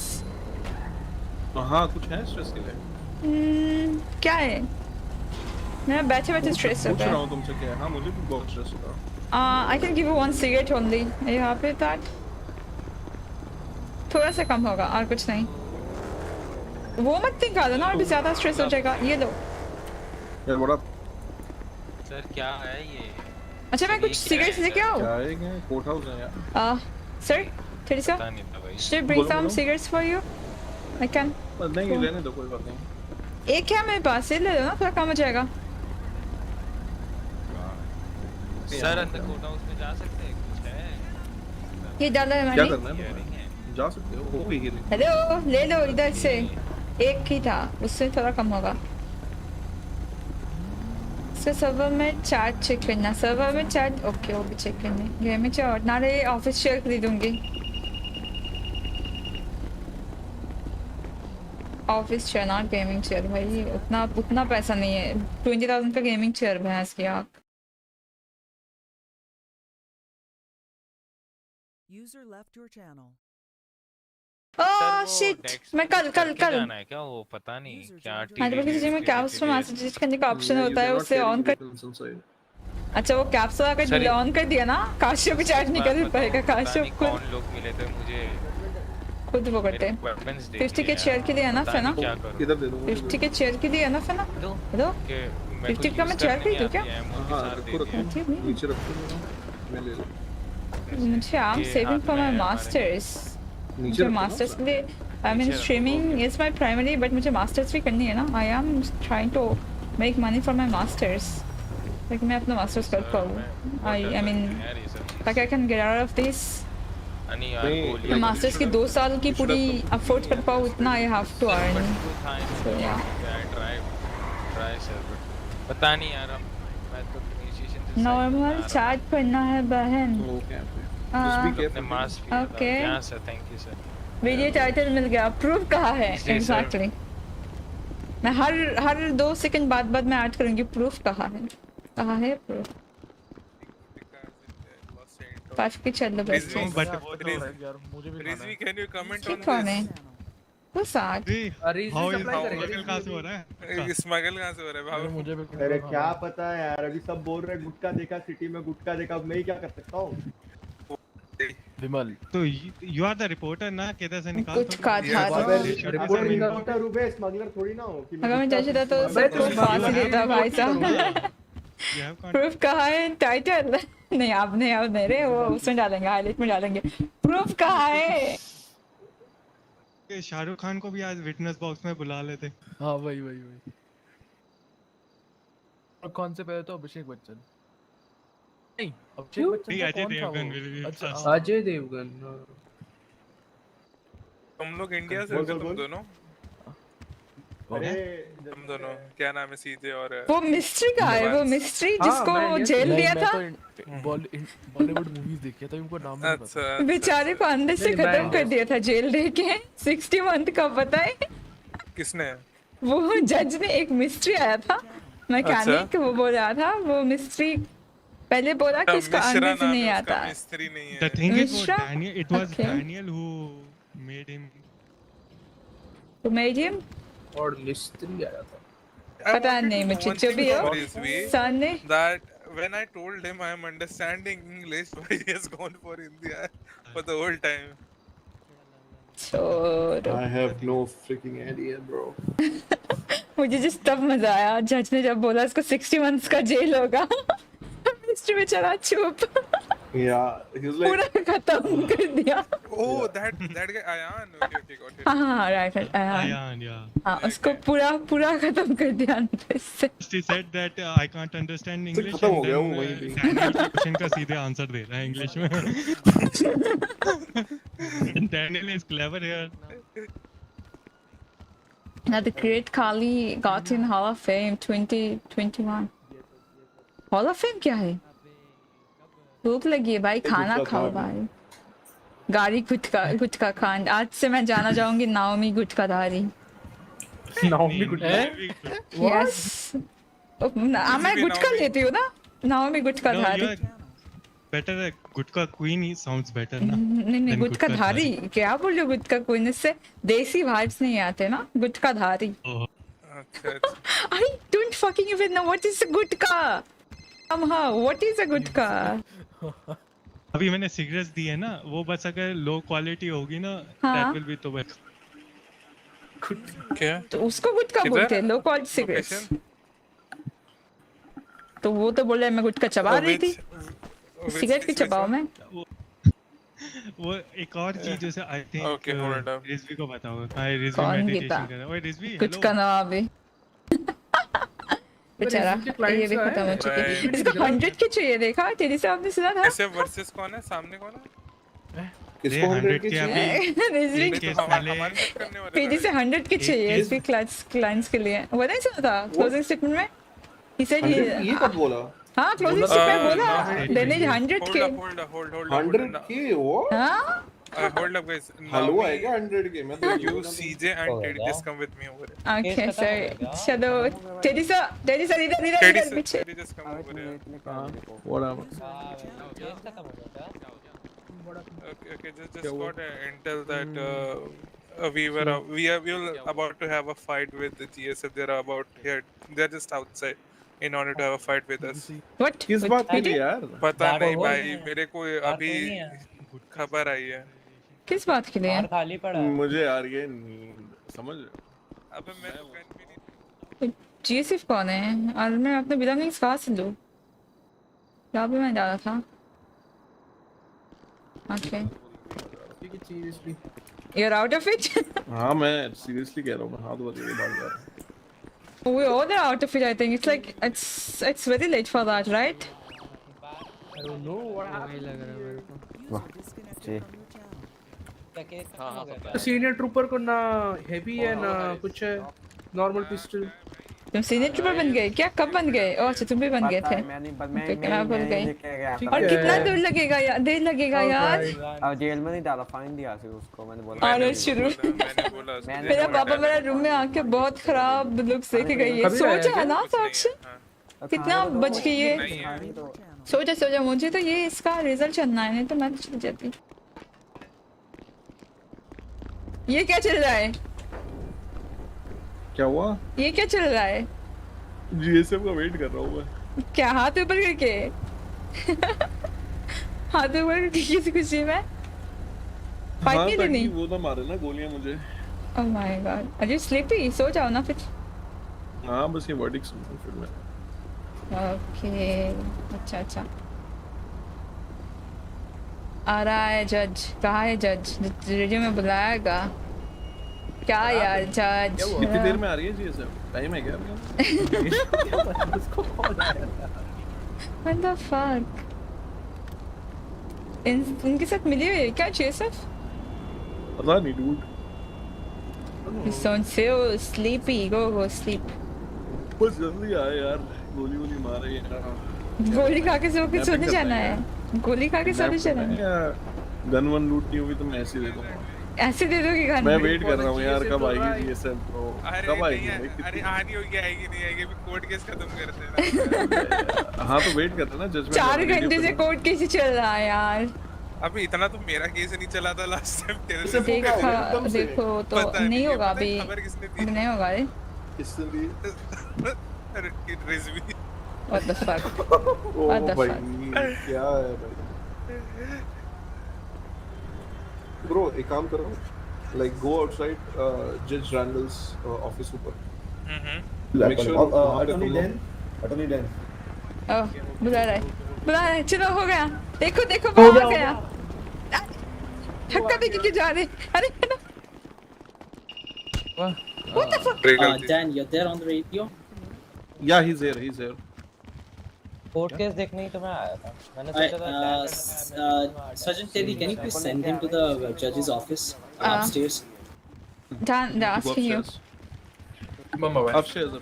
हाँ कुछ है stress के लिए? क्या है? मैं बैठे बैठे स्ट्रेस पूछ होता रहा है। हूँ तुमसे क्या है? हाँ मुझे भी बहुत स्ट्रेस होता है। I can give you one cigarette only. Are you happy with that? थोड़ा सा कम होगा और कुछ नहीं। वो मत निकालो ना और भी ज़्यादा स्ट्रेस हो जाएगा। ये लो। यार बड़ा सर क्या है ये? अच्छा मैं कुछ cigarettes लेके आऊँ? क्या है क्या? कोर्ट हाउस है यार। Sir, Teresa, पता नहीं था भाई। should I bring बोलो, some बोलो। cigarettes for you? I can. नहीं रहने दो कोई बात नहीं। एक क्या मेरे पास ये ले लो ना थोड़ा कम हो जाएगा। सर अंदर कोर्ट हाउस में जा सकते हैं कुछ है? ये डाला है क्या मैंने। करना है? जा सकते हो वो भी hearing। हेलो ले लो इधर से। एक ही था उससे थोड़ा कम होगा। उसके सर्वर में चैट चेक करना, सर्वर में चैट ओके वो भी चेक करने। Gaming chair ordinary office chair खरीदूंगी, office chair not gaming chair. भाई उतना उतना पैसा नहीं है, 20,000 का गेमिंग चेयर भैंस की आँख। User left your channel. Oh shit, मैं कल जाना है क्या? वो पता नहीं क्या हमारे पास किसी में कैप्सूल मैसेज करने का ऑप्शन होता है, उसे ऑन कर। अच्छा वो कैप्सूल अगर ऑन कर दिया ना, काश्यप भी चैट नहीं कर पाएगा। काश्यप कौन लोग मिले थे मुझे खुद वो करते हैं। 50 के चेयर के लिए है ना फिर ना, 50 के चेयर के लिए है ना फिर ना। हेलो 50 का मैं चेयर खरीदूं क्या? मुझे I am saving for my masters. मुझे मास्टर्स के लिए I mean streaming is my primary, but मुझे मास्टर्स भी करनी है ना। I am trying to make money for my masters, ताकि मैं अपना मास्टर्स कर पाऊँ। आई मीन ताकि I can get out of this. Masters की 2 साल की पूरी अफोर्ड कर पाऊँ उतना आई हैव टू अर्न। पता नहीं यार, मैं तो नॉर्मल चैट करना है बहन। ओके वीडियो टाइटल मिल गया, प्रूफ कहाँ है? एग्जैक्टली मैं हर 2 सेकंड बाद मैं ऐड करूंगी प्रूफ कहाँ है, कहाँ है प्रूफ? 5 की चल लो बस। Rizvi can you comment on कौन है वो साथ? स्मगल कहाँ से हो रहा है भाई? मुझे भी अरे क्या पता है यार, अभी सब बोल रहे गुटका देखा सिटी में, गुटका देखा। मैं ही क्या कर सकता हूँ? विमल तो यू आर द रिपोर्टर ना, किधर से निकाल गुटका था रिपोर्टर रुबे स्मगलर थोड़ी ना हो कि अगर मैं जैसे था तो सबको फांसी देता भाई साहब। प्रूफ कहाँ है? टाइटल नहीं आप नहीं रे, वो उसमें डालेंगे, हाईलाइट में डालेंगे। प्रूफ कहाँ है? शाहरुख खान को भी आज विटनेस बॉक्स में बुला लेते। हाँ वही। और कौन से पहले तो अभिषेक बच्चन नहीं, अभिषेक बच्चन अजय देवगन। अच्छा अजय देवगन। तुम लोग इंडिया से हो क्या तुम दोनों? अरे तुम दोनों क्या नाम है सीधे? और वो मिस्ट्री का है, वो मिस्ट्री जिसको जेल दिया था। बॉलीवुड मूवीज देखी था, उनको नाम नहीं पता। बेचारे को अंदर से खत्म कर दिया था जेल दे के। 60 मंथ का पता है किसने? वो जज ने। एक मिस्ट्री आया था मैकेनिक, वो बोल रहा था वो मिस्ट्री पहले बोला कि उसका अंदर से नहीं आता। मिस्ट्री नहीं है। The thing is, it was Daniel who made him. Who made him? और मिस्त्री आया था। पता नहीं मुझे, जो भी हो सन ने। That when I told him I am understanding English, why he has gone for India for the whole time. छोड़ो। I have no freaking idea, bro. मुझे जिस तब मजा आया जज ने जब बोला इसको 60 मंथ्स का जेल होगा। मिस्ट्री में चला चुप। Yeah, he was like पूरा खत्म कर दिया। Oh, that guy Ayan. Okay, got it. हाँ राइट Ayan, yeah. हाँ उसको पूरा खत्म कर दिया अंदर से। He said that I can't understand English and then Daniel के क्वेश्चन का सीधे आंसर दे रहा है इंग्लिश में। Daniel is clever here. Now the great Kali got in Hall of Fame 2021. Hall of Fame क्या है? भूख लगी है भाई, खाना खाओ भाई। गाड़ी गुटका खान। आज से मैं जाना चाहूंगी नाओमी गुटकाधारी। नाओमी गुटका? यस मैं गुटका लेती हूँ ना, नाओमी गुटकाधारी। Better गुटका क्वीन ही sounds better ना। नहीं गुटकाधारी क्या बोल रहे हो? गुटका क्वीन से देसी वाइब्स नहीं आते ना, गुटकाधारी। I don't fucking even know what is a gutka. What is a गुटका? अभी मैंने सिगरेट्स दी है ना, वो बस अगर लो क्वालिटी होगी ना, that will be तो बस। क्या? तो उसको गुटका बोलते हैं, लो क्वालिटी सिगरेट्स। तो वो तो बोल रहा है मैं गुटका चबा रही थी। सिगरेट की चबाओ मैं। वो एक और चीज जैसे आई थिंक रिजवी को पता होगा। हाय रिजवी कौन मेडिटेशन कर रहा है। ओए रिजवी कुछ का ना अभी बेचारा ये भी खत्म हो चुकी है। इसको 100 की चाहिए, देखा तेरी से आपने सुना था। ऐसे वर्सेस कौन है सामने? कौन है? किसको 100 के अभी रिजवी पहले तेरी से 100 की चाहिए एसपी क्लाइंट्स के लिए। वो नहीं सुना था क्लोजिंग स्टेटमेंट में? He said he. 100 ये कब बोला? हाँ closing statement बोला. Then is 100K. Hold up. 100K what? हाँ? Hold up guys. हलवा है क्या 100K? मैं तो You CJ and Teddy just come with me over here. Okay, sorry. चलो, Teddy sir, इधर पीछे. Teddy just come over here. Whatever. Okay, just got intel that we will about to have a fight with the GSF. They're just outside in order to have a fight with us. What? किस बात के लिए यार? पता नहीं भाई, मेरे को अभी खबर आई है. किस बात के लिए? खाली पड़ा. मुझे यार ये नींद समझ. अबे मैं तो गन भी नहीं. GSF कौन है? और मैं अपने belongings कहाँ से लूँ? क्या भी मैं डाला था? Okay. Seriously. You're out of it? हाँ मैं seriously कह रहा हूँ, मैं हाथ बदल के भाग जा रहा हूँ. We all are out of it. I think it's like it's very late for that, right? I don't know what happened. Senior trooper को ना हेवी है ना कुछ है, नॉर्मल पिस्टल. तुम सीनियर ट्रूपर बन गए क्या? कब बन गए? ओह अच्छा तुम भी बन गए थे. मैं भूल गई. और कितना दूर लगेगा यार? देर लगेगा यार. जेल में नहीं डाला, फाइन दिया फिर उसको. मैंने बोला और शुरू. मेरा पापा मेरा रूम में आके बहुत खराब लुक्स देखे गई है. सोचा ना साक्षी कितना बच गई है. सोचा मुझे तो ये इसका रिजल्ट चलना है, नहीं तो मैं चली जाती. ये क्या चल रहा है? क्या हुआ? ये क्या चल रहा है? GSF का वेट कर रहा हूँ मैं. क्या हाथ ऊपर करके? हाथ ऊपर करके किसी खुशी में? फाइट नहीं लेनी? वो तो मारे ना गोलियां मुझे. Oh my God. Are you sleepy? सो जाओ ना फिर. हाँ बस ये वर्डिक्ट सुनूं फिर मैं. Okay. अच्छा. आ रहा है जज. कहाँ है जज? रेडियो में बुलाएगा. क्या यार जज? कितनी देर में आ रही है GSF? टाइम है क्या? What the fuck? इनके साथ मिली हुई है क्या GSF? पता नहीं dude. You sound so sleepy. Go sleep. बस जल्दी आए यार. गोली मारे यार. गोली खा के सोने जाना है. गोली खा के सोने जाना है. गन वन लूट नहीं होगी तो मैं ऐसे दे दूंगा. ऐसे दे दोगे गन? मैं वेट कर रहा हूँ यार कब आएगी GSF ब्रो. कब आएगी? अरे आनी होगी, आएगी नहीं आएगी, अभी कोर्ट केस खत्म करते हैं. हाँ तो वेट करते ना जजमेंट. 4 घंटे से कोर्ट केस ही चल रहा है यार. अभी इतना तो मेरा केस नहीं चला था लास्ट टाइम तेरे से. देखो तो नहीं होगा अभी. नहीं होगा रे. किसने दी? अरे Rizvi. What the fuck? What the fuck? क्या है भाई? Bro, एक काम करो. Like go outside Judge Randall's office ऊपर. Make sure. Attorney Dan. Oh, बुला रहा है. चलो हो गया. देखो वो आ गया. धक्का देके जा रहे. अरे What the fuck? Dan, you're there on the radio? Yeah, he's here. Court case देखने ही तो मैं आया था. मैंने सोचा था Sergeant Teddy, can you please send him to the judge's office upstairs? Dan, they're asking you. Upstairs.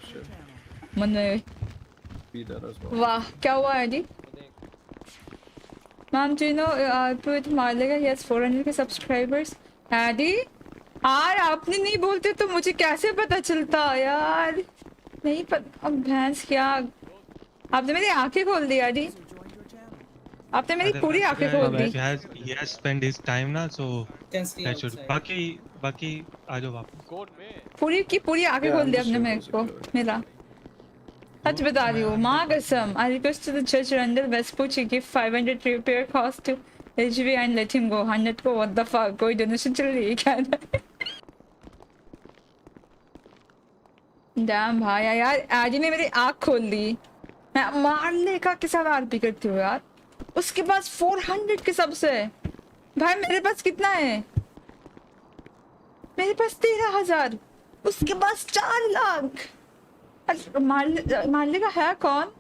Manne. Be there as well. वाह क्या हुआ है जी? Ma'am, do you know put मालेगा he has 400 के subscribers. Addy, यार आपने नहीं बोलते तो मुझे कैसे पता चलता यार? नहीं पता. अब भैंस क्या? आपने मेरी आंखें खोल दी आदि. आपने मेरी पूरी आंखें खोल दी. He has spent his time ना, so that should. बाकी आ जाओ वापस. पूरी आंखें खोल दी आपने मेरे को. मेरा सच बता रही हूँ माँ कसम. I request to the judge Randall Vespucci give 500 repair cost to HV and let him go. 100 को what the fuck? कोई डोनेशन चल रही है क्या? डैम भाई यार आदि ने मेरी आँख खोल दी. मैं मारने का के साथ आरपी करती हूँ यार. उसके पास 400 के सबसे. भाई मेरे पास कितना है? मेरे पास 13,000. उसके पास 4 लाख. मारने का है कौन?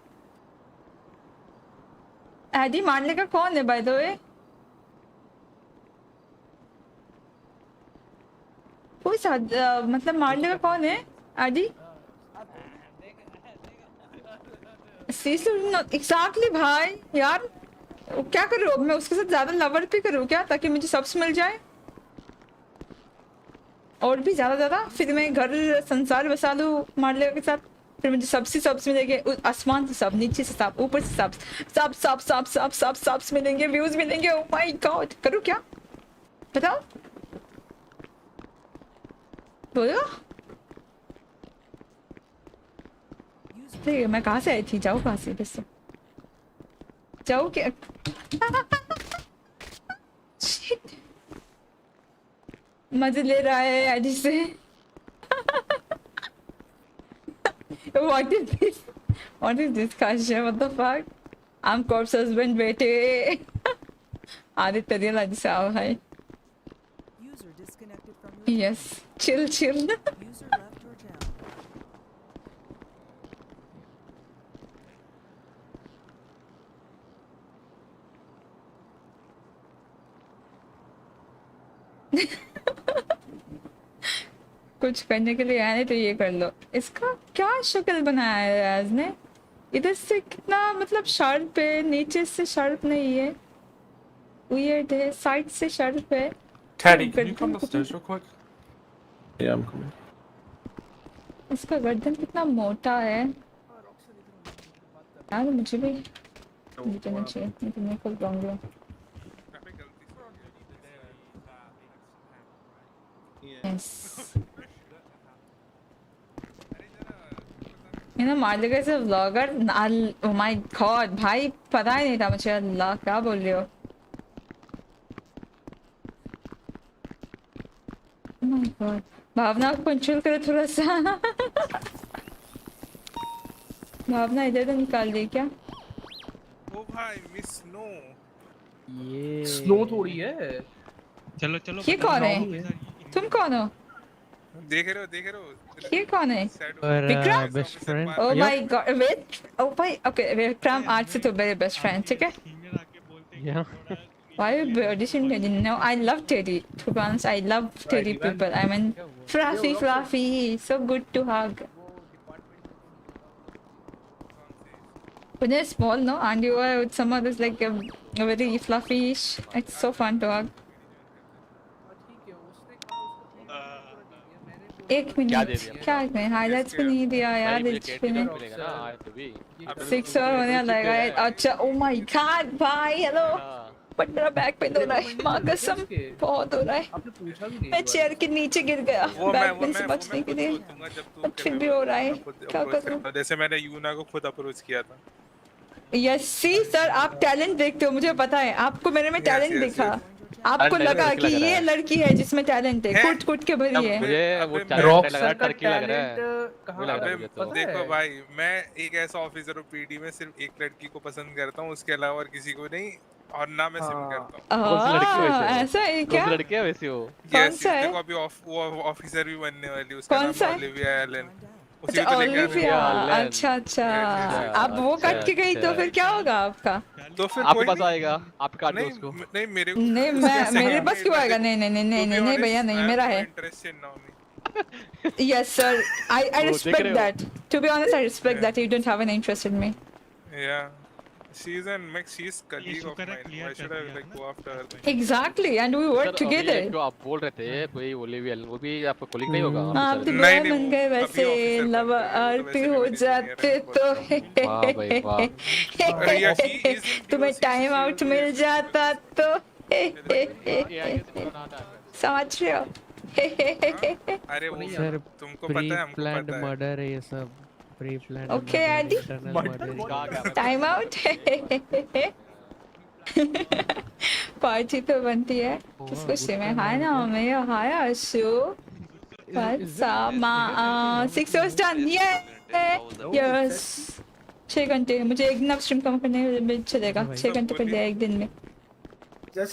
एडी मारने का कौन है बाय द वे? कोई मतलब मारने का कौन है एडी? एग्जैक्टली भाई यार, क्या करूँ मैं उसके साथ ज्यादा लवर पे करूँ क्या, ताकि मुझे सब्स मिल जाए और भी ज्यादा, फिर मैं घर संसार बसा लूँ मारले के साथ, फिर मुझे सबसे सब्स मिलेंगे, आसमान से सब, नीचे से सब, ऊपर से सब्स मिलेंगे, व्यूज मिलेंगे। ओह माय गॉड, करूँ क्या बताओ, बोलो। ठीक है, मैं कहाँ से आई थी, जाऊँ कहाँ से, बस जाऊँ क्या? मजे ले रहा है आईडी से। What is this? What is this Kasha? What the fuck? I'm corpse husband, बेटे। आदित्य रियल आईडी से आओ भाई। Yes, chill. कुछ करने के लिए आया नहीं तो ये कर लो। इसका क्या शक्ल बनाया है राज ने, इधर से कितना मतलब शार्प है, नीचे से शार्प नहीं है, वियर्ड है, साइड से शार्प है। Teddy, can you come upstairs real quick? Yeah, I'm coming. इसका गर्दन कितना मोटा है यार, मुझे भी जीतना चाहिए, नहीं तो मैं खुद रहूंगा। Yes. You know, मालिक ऐसे व्लॉगर, oh my god भाई, पता ही नहीं था मुझे, अल्लाह क्या बोल रहे हो। Oh my god, भावना को कंट्रोल करो थोड़ा सा। भावना इधर तो निकाल दी क्या? ओ भाई मिस स्नो, ये स्नो थोड़ी है। चलो ये कौन है, तुम कौन हो? देख रहे हो ये कौन है? Vikram best friend. Oh my god, wait, oh भाई, okay, विक्रम आज से तो मेरे बेस्ट फ्रेंड, ठीक है? Yeah. Why you audition Teddy? No, I love Teddy. To be honest, I love Teddy people. I mean, fluffy, so good to hug. When they're small, no, and you are with someone that's like a very fluffy-ish, it's so fun to hug. एक minute, क्या है highlights पे नहीं दिया यार, HP में 6 और होने वाला है। अच्छा, ओ माय गॉड भाई, हेलो, बट मेरा बैक पेन हो रहा है, माँ कसम बहुत हो रहा है, मैं चेयर के नीचे गिर गया बैक पेन से बचने के लिए, बट फिर भी हो रहा है, क्या करूं? जैसे मैंने यूना को खुद अप्रोच किया था। यस सी सर, आप टैलेंट देखते हो, मुझे पता है, आपको मेरे में टैलेंट दिखा, आपको लगा कि ये लड़की है जिसमें टैलेंट है, कुट के भरी है। मुझे वो टैलेंट लग रहा है, टर्की लग रहा है। देखो भाई, मैं एक ऐसा ऑफिसर हूँ पीडी में, सिर्फ एक लड़की को पसंद करता हूँ, उसके अलावा और किसी को नहीं, और ना मैं सिम करता हूँ। ऐसा है क्या? लड़की है वैसे वो। कौन सा है? देखो अभी वो ऑफिसर भी बनने वाली, उसका नाम ओलिविया एलन। अच्छा, ओलिविया, अच्छा, अब वो कट के गई तो फिर क्या होगा आपका? तो फिर आपके पास आएगा, आप काट दो उसको। नहीं मेरे पास क्यों आएगा? नहीं भैया, नहीं, मेरा है। Yes sir, I respect that. To be honest, I respect that you don't have an interest in me. Yeah. She's colleague of mine. Why should I like go after her? Exactly, and we work together. जो आप बोल रहे थे कोई Olivia, वो भी आपका colleague नहीं होगा? आप तो बुरा बन गए वैसे, लव आरपी हो जाते तो तुम्हें टाइम आउट मिल जाता तो समझ रहे हो? अरे वो सर, तुमको पता है, हमको प्लान्ड पता है। मर्डर है ये सब, pre planned. Okay Eddie, time out. Party तो बनती है, किस खुशी में? Hi Naomi, hi Ashu, what's up? 6 hours done, yes 6 घंटे, मुझे एक दिन स्ट्रीम कम करने में चलेगा, 6 घंटे कर दिया एक दिन में। Just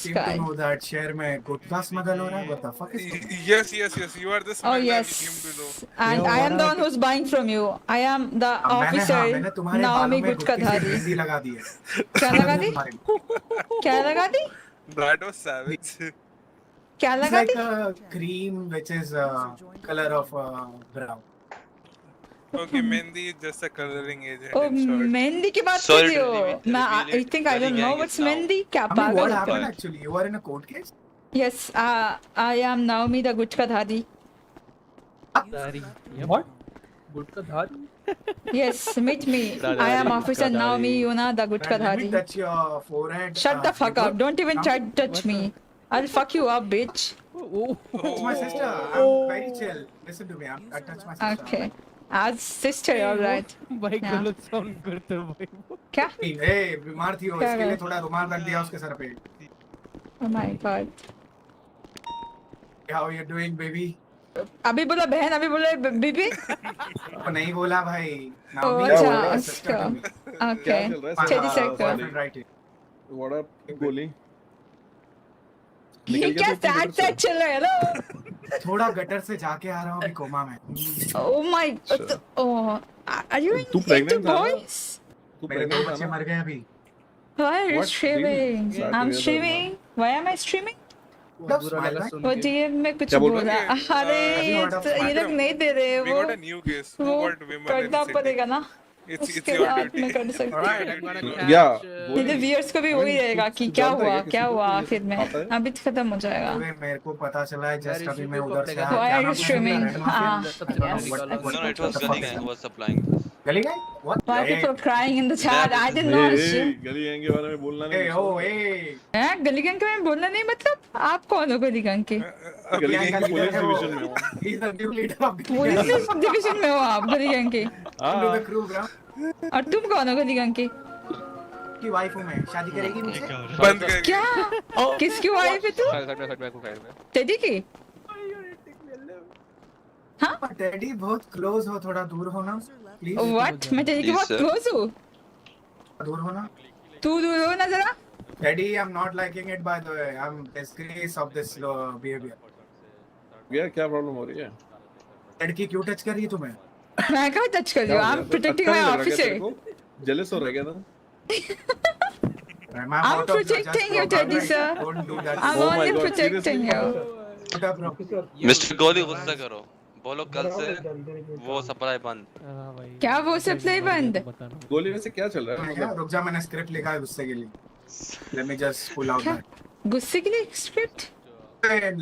seem to know that share में गुटखा smuggle हो रहा है, what the fuck is Yes, you are the Oh smart yes, guy we came to know. and I am the one who's buying from you. I am the officer. मैंने तुम्हारे Naomi बालों में गुटखे से गुटखाधारी। मेहंदी लगा दी है। क्या लगा दी? क्या लगा दी? That was savage. क्या लगा दी? It's like a cream which is color of brown. Okay, Mendi is just a coloring agent Oh, in short. Mehndi की बात कर Sorry रही to हो? मैं I think I don't know what's mehndi. क्या पागल what हो happened क्या? actually? You were in a court case? Yes, I am Naomi the Guchkadhari. What? Gutkadhari? Yes, meet me. I am Officer Naomi Yoona the Let me Guchkadhari. touch your forehead. Shut the fuck you up. good? Don't even try to touch me. I'll fuck you up, bitch. Touch my sister. I'm very chill. Listen to me. I touch my sister. Okay. As sister, alright. भाई Yeah. गलत sound करते हो भाई वो। क्या? Hey, बीमार थी वो, क्या इसके लिए कर? थोड़ा रुमाल रख दिया उसके सर पे. Oh my god. How are you doing, baby? अभी बोला बहन, अभी बोला बीबी? वो नहीं बोला भाई. Oh, Naomi अच्छा, is a sister अच्छा. to me. Okay. क्या चल रहा है? Steady sector. Right here. What up, गोली? ये क्या sad sad चल रहा है ना? थोड़ा गटर से जाके आ रहा हूँ अभी कोमा में. Oh my. Oh, are you तू into pregnant था ना? boys? मेरे 2 बच्चे मर गए अभी. Why are you What? streaming? Really? I'm Sad streaming. Why am I streaming? वो DM में कुछ क्या बोल बोला. अरे ये लोग नहीं दे रहे We वो. got a new case. Who वो got women in करना city? पड़ेगा ना. It's उसके your बाद duty. मैं कर सकती हूँ. Yeah. ये तो viewers को भी वही रहेगा कि क्या हुआ आखिर में. अभी तो खत्म हो जाएगा. मेरे को पता चला है जस्ट अभी मैं उधर से Why are you streaming? No, it was Gully Gang who was supplying this. गली गई? What? Why are people crying in the chat? I didn't know. गली गैंग के बारे में बोलना नहीं. ओ ए. हैं गली गंग के में बोलना नहीं मतलब आप कौन हो गली गंग के? गली गैंग पुलिस डिवीजन में हूँ. He is the new leader of police division में हो आप गली गंग के. Into the crew, bro. और तुम कौन हो गली गंग के? की वाइफ हूँ मैं. शादी करेगी मुझसे? बंद कर. क्या? किसकी वाइफ है तू? टेडी की? हाँ? टेडी बहुत क्लोज हो, थोड़ा दूर हो ना. Please. What? मैं टेडी के बहुत क्लोज हूँ. दूर हो ना. तू दूर हो ना जरा. Teddy, I'm not liking it by the way. I'm disgrace of this behavior. क्या प्रॉब्लम हो रही है? लड़की क्यों टच कर रही है तुम्हें? मैं कहाँ टच कर रही हूँ? I'm protecting my officer. Jealous हो रहा है क्या तुम? I'm protecting you, Teddy sir. I'm only protecting you. Mister गोली गुस्सा करो. बोलो कल से वो सप्लाई बंद. क्या वो सप्लाई बंद? गोली में से क्या चल रहा है? रुक जा, मैंने स्क्रिप्ट लिखा है गुस्से के लिए. Let me just pull out that. गुस्से के लिए स्क्रिप्ट?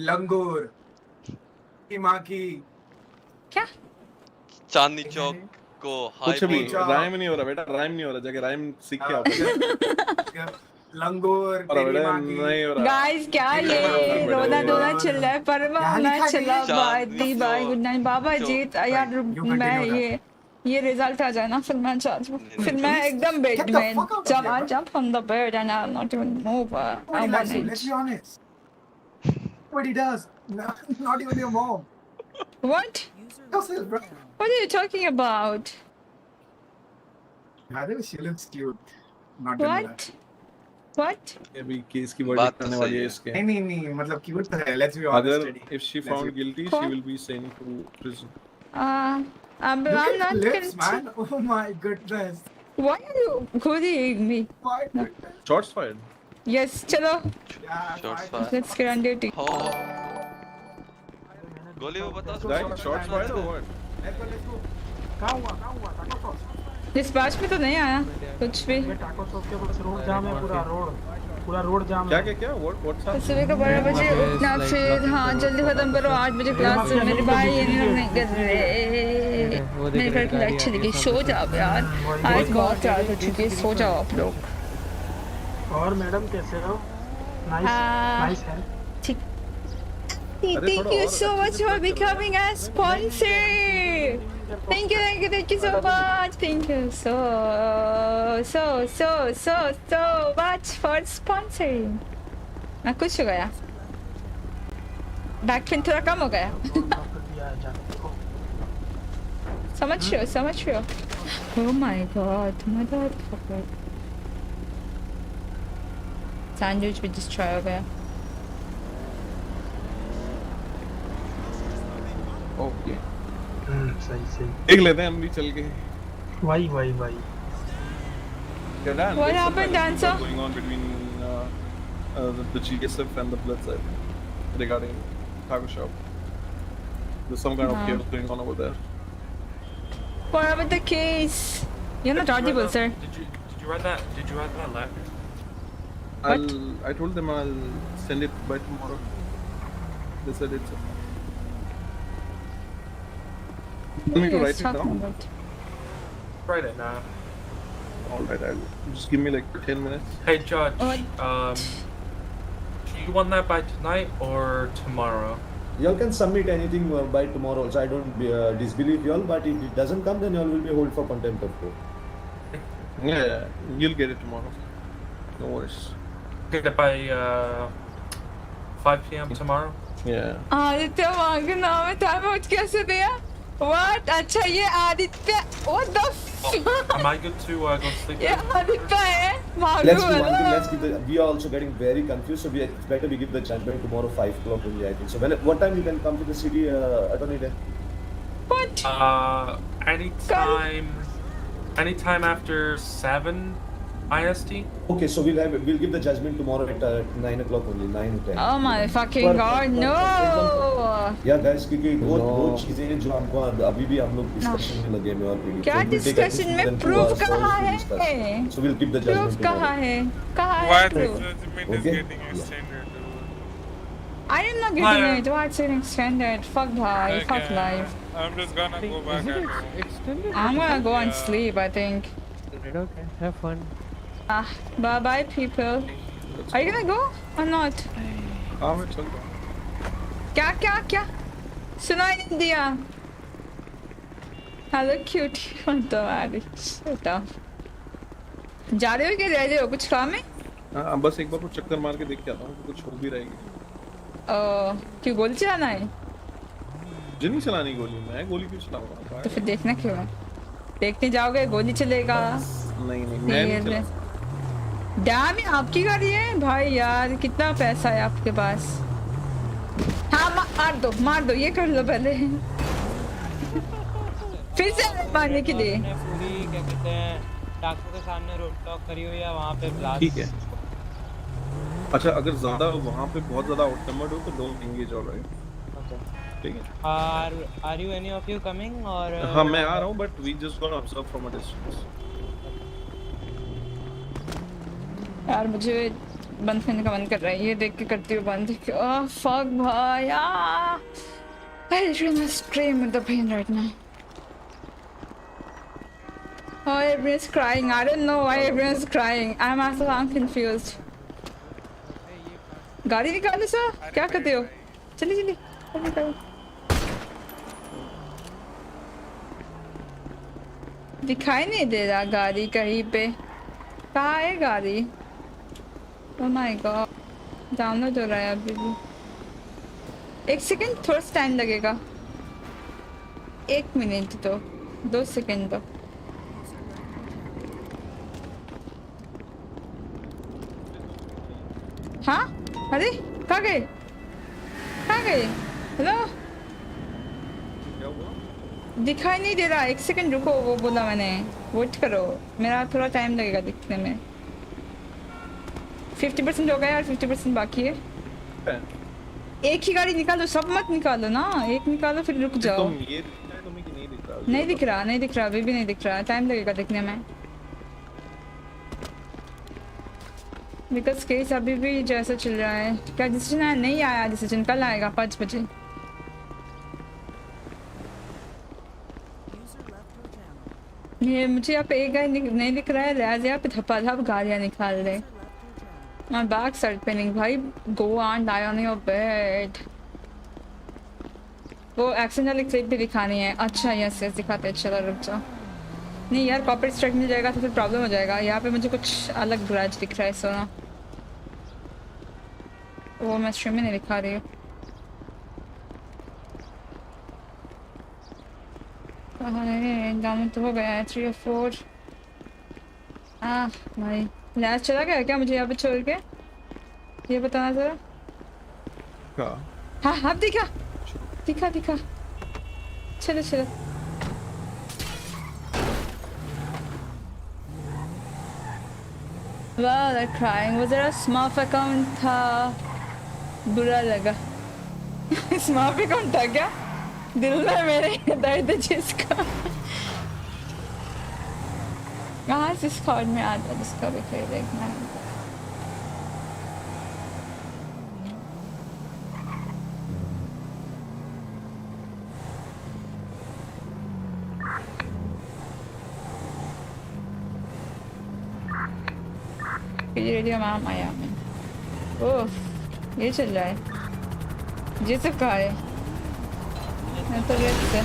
लंगूर की माँ की. क्या? चांदनी चौक को कुछ भी राइम नहीं हो रहा बेटा, राइम नहीं हो रहा. जाके राइम सीख के आओ. लंगूर तेरी माँ की. नहीं हो रहा. गाइस क्या ये रोना धोना चल रहा है? परवा मैं चला बाय दी बाय गुड नाइट बाबा जीत यार. मैं ये रिजल्ट आ जाए ना फिर मैं फिर मैं एकदम बेड में jump on the bed and I'll not even move. I want it. Let's be honest. Nobody does. Not even your mom. What? Yourself, bro. What are you talking about? I think she looks cute. Not gonna lie. What? What? अभी case की verdict करने वाली है इसके. नहीं मतलब cute तो है. Let's be honest. अगर if she found guilty, she will be sent to prison. I'm not lips, man. Oh my goodness. Why are you bullying me? No. Shots fired. Yes, chalo. Yeah, Shots fired. Let's get on duty. गोली वो बता. Right? Shots fired or what? Let's go. कहाँ हुआ? Dispatch में तो नहीं आया कुछ भी. रोड जाम है पूरा रोड जाम है. क्या व्हाट्स सुबह को 12 बजे उठना फिर हाँ जल्दी खत्म करो 8 बजे क्लास है. मेरे भाई ये नहीं कर रहे. मेरे घर की लाइट चली गई. सो जाओ यार, आज बहुत रात हो चुकी है. सो जाओ आप लोग. और मैडम कैसे हो? नाइस है. ठीक. Thank you so much for becoming a sponsor. Thank you so much. Thank you so much for sponsoring. मैं खुश हो गया. बैक पेन थोड़ा कम हो गया. समझ रहे हो? Oh my god, motherfucker. Sandwich भी डिस्ट्रॉय हो गया. ओके. सही. देख लेते हैं हम भी चल के. Why? What happened, dancer? Going on between the GSF and the blood side regarding cargo shop. There's some kind of chaos going on over there. What about the case? You're not audible, sir. Did you write that? Did you write that letter? I told them I'll send it by tomorrow. They said it's okay. Want me to write it down? Write it now. Alright, just give me like 10 minutes. Hey Judge, do you want that by tonight or tomorrow? Y'all can submit anything by tomorrow also. I don't disbelieve y'all, but if it doesn't come, then y'all will be hold for contempt of court. Yeah, you'll get it tomorrow. No worries. Get it by 5 p.m. tomorrow? Yeah. Aditya मांगे नाम है time out कैसे दिया? What? अच्छा ये Aditya what the Am I good to go sleep? ये आदित्य है मांगो Let's do one thing. Let's give the. We are also getting very confused, so it's better we give the judgment tomorrow 5 o'clock only. I think so. What time you can come to the city, attorney? Then? What? Anytime after 7 IST. Okay, so we'll give the judgment tomorrow at 9 o'clock only, 9 or 10. Oh my fucking god, no! Yeah, guys, क्योंकि वो चीजें हैं जो हमको अभी भी हम लोग डिस्कशन में लगे हैं और क्या डिस्कशन में प्रूफ कहाँ है? So we'll keep the judgment. Proof कहाँ है? कहाँ है proof? I am not getting it. What's an extended? Fuck bhai, fuck life. I'm just gonna go back. I'm gonna go and sleep, I think. Okay, have fun. Bye bye people. Are you gonna go or not? हाँ मैं चल रहा हूँ. क्या क्या क्या? सुनाई नहीं दिया. Hello cutie. तुम्हारी. Shut up. जा रहे हो क्या रह रहे हो कुछ काम है? हाँ बस एक बार को चक्कर मार के देख के आता हूँ कुछ हो भी रहेगी. क्यों गोली चलाना है? मुझे नहीं चलानी गोली, मैं गोली क्यों चलाऊंगा? तो फिर देखना क्यों है? देखने जाओगे गोली चलेगा? नहीं मैं नहीं चलाऊंगा. डैम आपकी गाड़ी है भाई यार कितना पैसा है आपके पास? हाँ मार दो ये कर लो पहले फिर से मारने के लिए. पूरी क्या कहते हैं डाकू के सामने रोड ब्लॉक करी हुई है वहाँ पे ब्लास्ट. ठीक है. अच्छा अगर ज़्यादा वहाँ पे बहुत ज़्यादा आउटनंबर्ड हो तो डोंट एंगेज ऑलराइट. ठीक है. Are you any of you coming or? हाँ मैं आ रहा हूँ but we just gonna observe from a distance. यार मुझे बंद करने का मन कर रहा है ये देख के करती हूँ बंद. ओह फक भाई यार. I really scream with the pain right now. Oh everyone's crying. I don't know why everyone's crying. I'm confused. गाड़ी निकालो सर क्या करते हो? चलिए दिखाई नहीं दे रहा गाड़ी कहीं पे. कहाँ है गाड़ी? Oh my god. डाउनलोड हो रहा है अभी भी. 1 सेकंड थोड़ा टाइम लगेगा. 1 मिनट तो 2 सेकंड तो. हाँ अरे कहाँ गए? हेलो दिखाई नहीं दे रहा. 1 सेकंड रुको वो बोला मैंने. वेट करो मेरा थोड़ा टाइम लगेगा दिखने में. 50% हो गया और 50% बाकी है. एक ही गाड़ी निकालो सब मत निकालो ना. एक निकालो फिर रुक जाओ. नहीं दिख रहा अभी भी नहीं दिख रहा. टाइम लगेगा दिखने में बिकॉज केस अभी भी जैसा चल रहा है. क्या डिसीजन आया? नहीं आया डिसीजन. कल आएगा 5 बजे. ये मुझे यहाँ पे एक गाड़ी नहीं दिख रहा है. लिहाजा यहाँ पे धपाधप गाड़ियाँ निकाल रहे. My back started paining. भाई go on lie on your bed. वो एक्सीडेंटल क्लिप भी दिखानी है. अच्छा यस दिखाते हैं. चलो रुक जाओ. नहीं यार कॉपीराइट स्ट्राइक मिल जाएगा तो फिर प्रॉब्लम हो जाएगा. यहाँ पे मुझे कुछ अलग ग्राज दिख रहा है सोना. वो मैं स्ट्रीम में नहीं दिखा रही हूँ. डाउन तो हो गया है 3 और 4. भाई लैस चला गया क्या मुझे यहाँ पे छोड़ के? ये बताना जरा. हाँ अब दिखा. चलो Wow, they're crying. Was there a smurf account था? बुरा लगा. smurf account था क्या? दिल में मेरे दर्द जिसका. कहाँ से स्क्वाड में आता है जिसका भी कोई देखना है। रेडियो मैम आया मैं। ओह ये चल रहा है ये सब कहा है मैं तो रेड से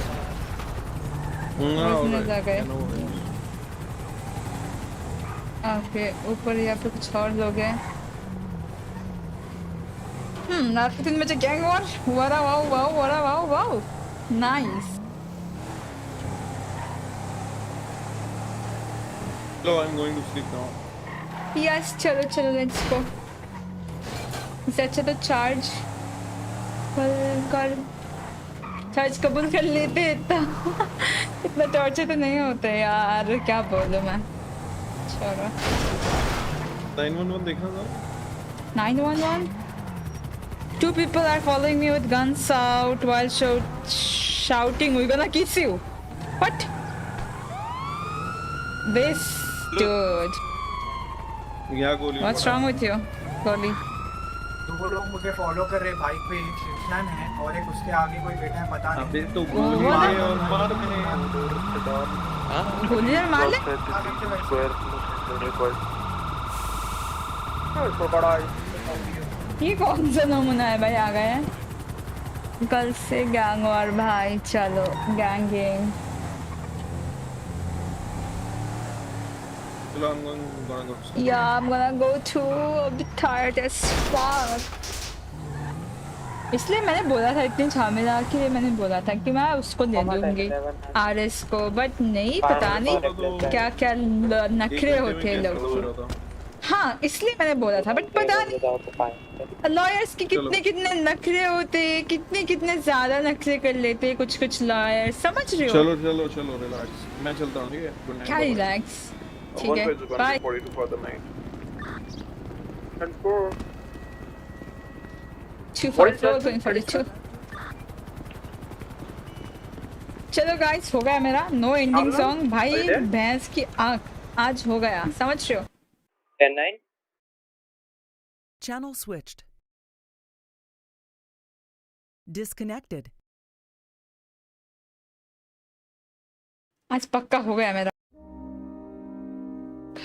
ओके ऊपर यहाँ पे कुछ और लोग हैं। रात के 3 बजे गैंग वॉर वारा वाओ वाओ वारा wow wow nice. Hello, I'm going to sleep now. Yes चलो चलो लेट्स गो। इससे अच्छा तो चार्ज कबूल कर लेते इतना टॉर्चर तो नहीं होता यार क्या बोलूं मैं। चलो 911 देखना था। 911 2 people are following me with guns out while shouting we're gonna kiss you. What? This dude. What's wrong with you, Goli? 2 लोग मुझे फॉलो कर रहे बाइक पे, एक शिवशान है और एक उसके आगे कोई बैठा है पता नहीं। अबे तो गोली और मार मैंने। हां गोली मार ले। ये कौन सा नमूना है भाई आ गया है कल से गैंग और भाई चलो gang gang. Yeah, I'm gonna go too. I'll be tired as fuck. इसलिए मैंने बोला था इतनी झमेला के लिए मैंने बोला था कि मैं उसको दे दूंगी आरएस को बट नहीं पता नहीं क्या क्या नखरे होते लोग। हाँ इसलिए मैंने बोला था बट पता नहीं लॉयर्स की कितने नखरे होते कितने ज्यादा नखरे कर लेते कुछ लॉयर्स समझ रहे हो। चलो चलो चलो रिलैक्स मैं चलता हूँ ठीक है। Good night. क्या रिलैक्स ठीक है bye. 42 for the night. And 244 going 42. चलो गाइस हो गया मेरा नो एंडिंग सॉन्ग भाई भैंस की आंख आज हो गया समझ रहे हो। 10-9 Channel switched. Disconnected. आज पक्का हो गया मेरा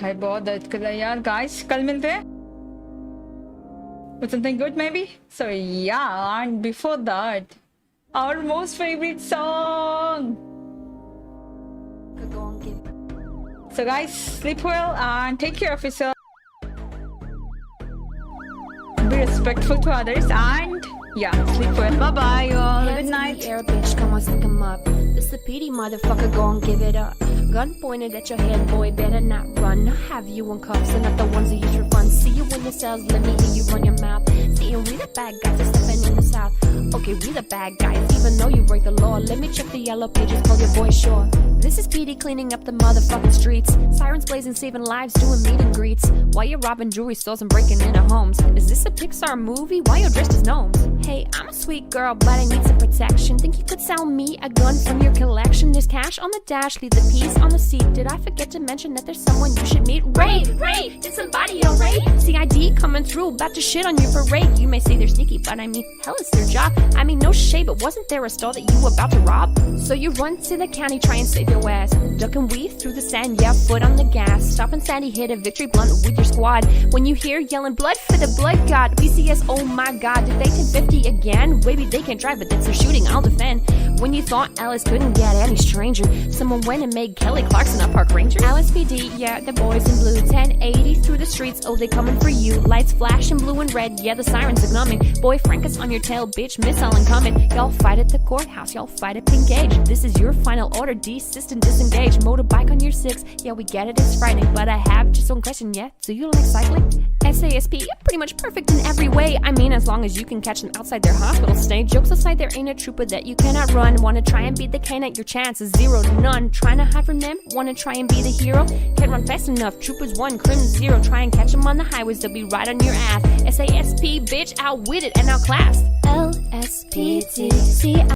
भाई बहुत दर्द कर रहा है यार। गाइस कल मिलते हैं with something good maybe. So yeah, and before that our most favorite song. So guys sleep well and take care of yourself. Be respectful to others and yeah sleep well. Bye bye y'all. Good night. Air bitch, come on, stick 'em up. This the PD motherfucker, go and give it up. Gun pointed at your head, boy, better not run. I'll have you in cuffs and not the ones that use for fun. See you in the cells, let me hear you run your mouth. See, we the bad guys are stepping in the south. Okay, we the bad guys, even though you break the law. Let me check the yellow pages, call your boy sure. This is PD cleaning up the motherfucking streets. Sirens blazing, saving lives, doing meet and greets. While you're robbing jewelry stores and breaking into homes. Is this a Pixar movie? Why you dressed as gnomes? Hey, I'm a sweet girl, but I need some protection. Think you could sell me a gun from your collection? There's cash on the dash, leave the piece on the seat. Did I forget to mention that there's someone you should meet? Raid! Did somebody raid? CID coming through, about to shit on your parade. You may say they're sneaky, but I mean, hell is their job. I mean, no shade, but wasn't there a store that you were about to rob? So you run to the county, try and save your ass. Duck and weave through the sand, yeah, foot on the gas. Stop and Sandy hit a victory blunt with your squad. When you hear yelling, blood for the blood god. BCS, oh my god, did they 1050 again? Baby, they can't drive, but that's their shooting, I'll defend. When you thought Alice couldn't get any stranger, someone went and made Kelly Clarkson a park ranger. LSPD, yeah, the boys in blue. 1080 through the streets, oh, they coming for you. Lights flashing blue and red, yeah, the sirens are numbing. Boy, Frank is on your tail, bitch, missile incoming. Y'all fight at the courthouse, y'all fight at Payegi. This is your final order, desist and disengage. Motorbike on your 6, yeah, we get it, it's frightening. But I have just one question, yeah, do you like cycling? SASP, pretty much perfect in every way. I mean, as long as you can catch them outside their hospital stay. Jokes aside, there ain't a trooper that you cannot run. Wanna try and beat the K-Night, your chance is 0 to none. Trying to hide from them, wanna try and be the hero. Can't run fast enough, troopers 1, crim 0. Try and catch them on the highways, they'll be right on your ass. SASP, bitch, outwitted and outclassed. LSPD,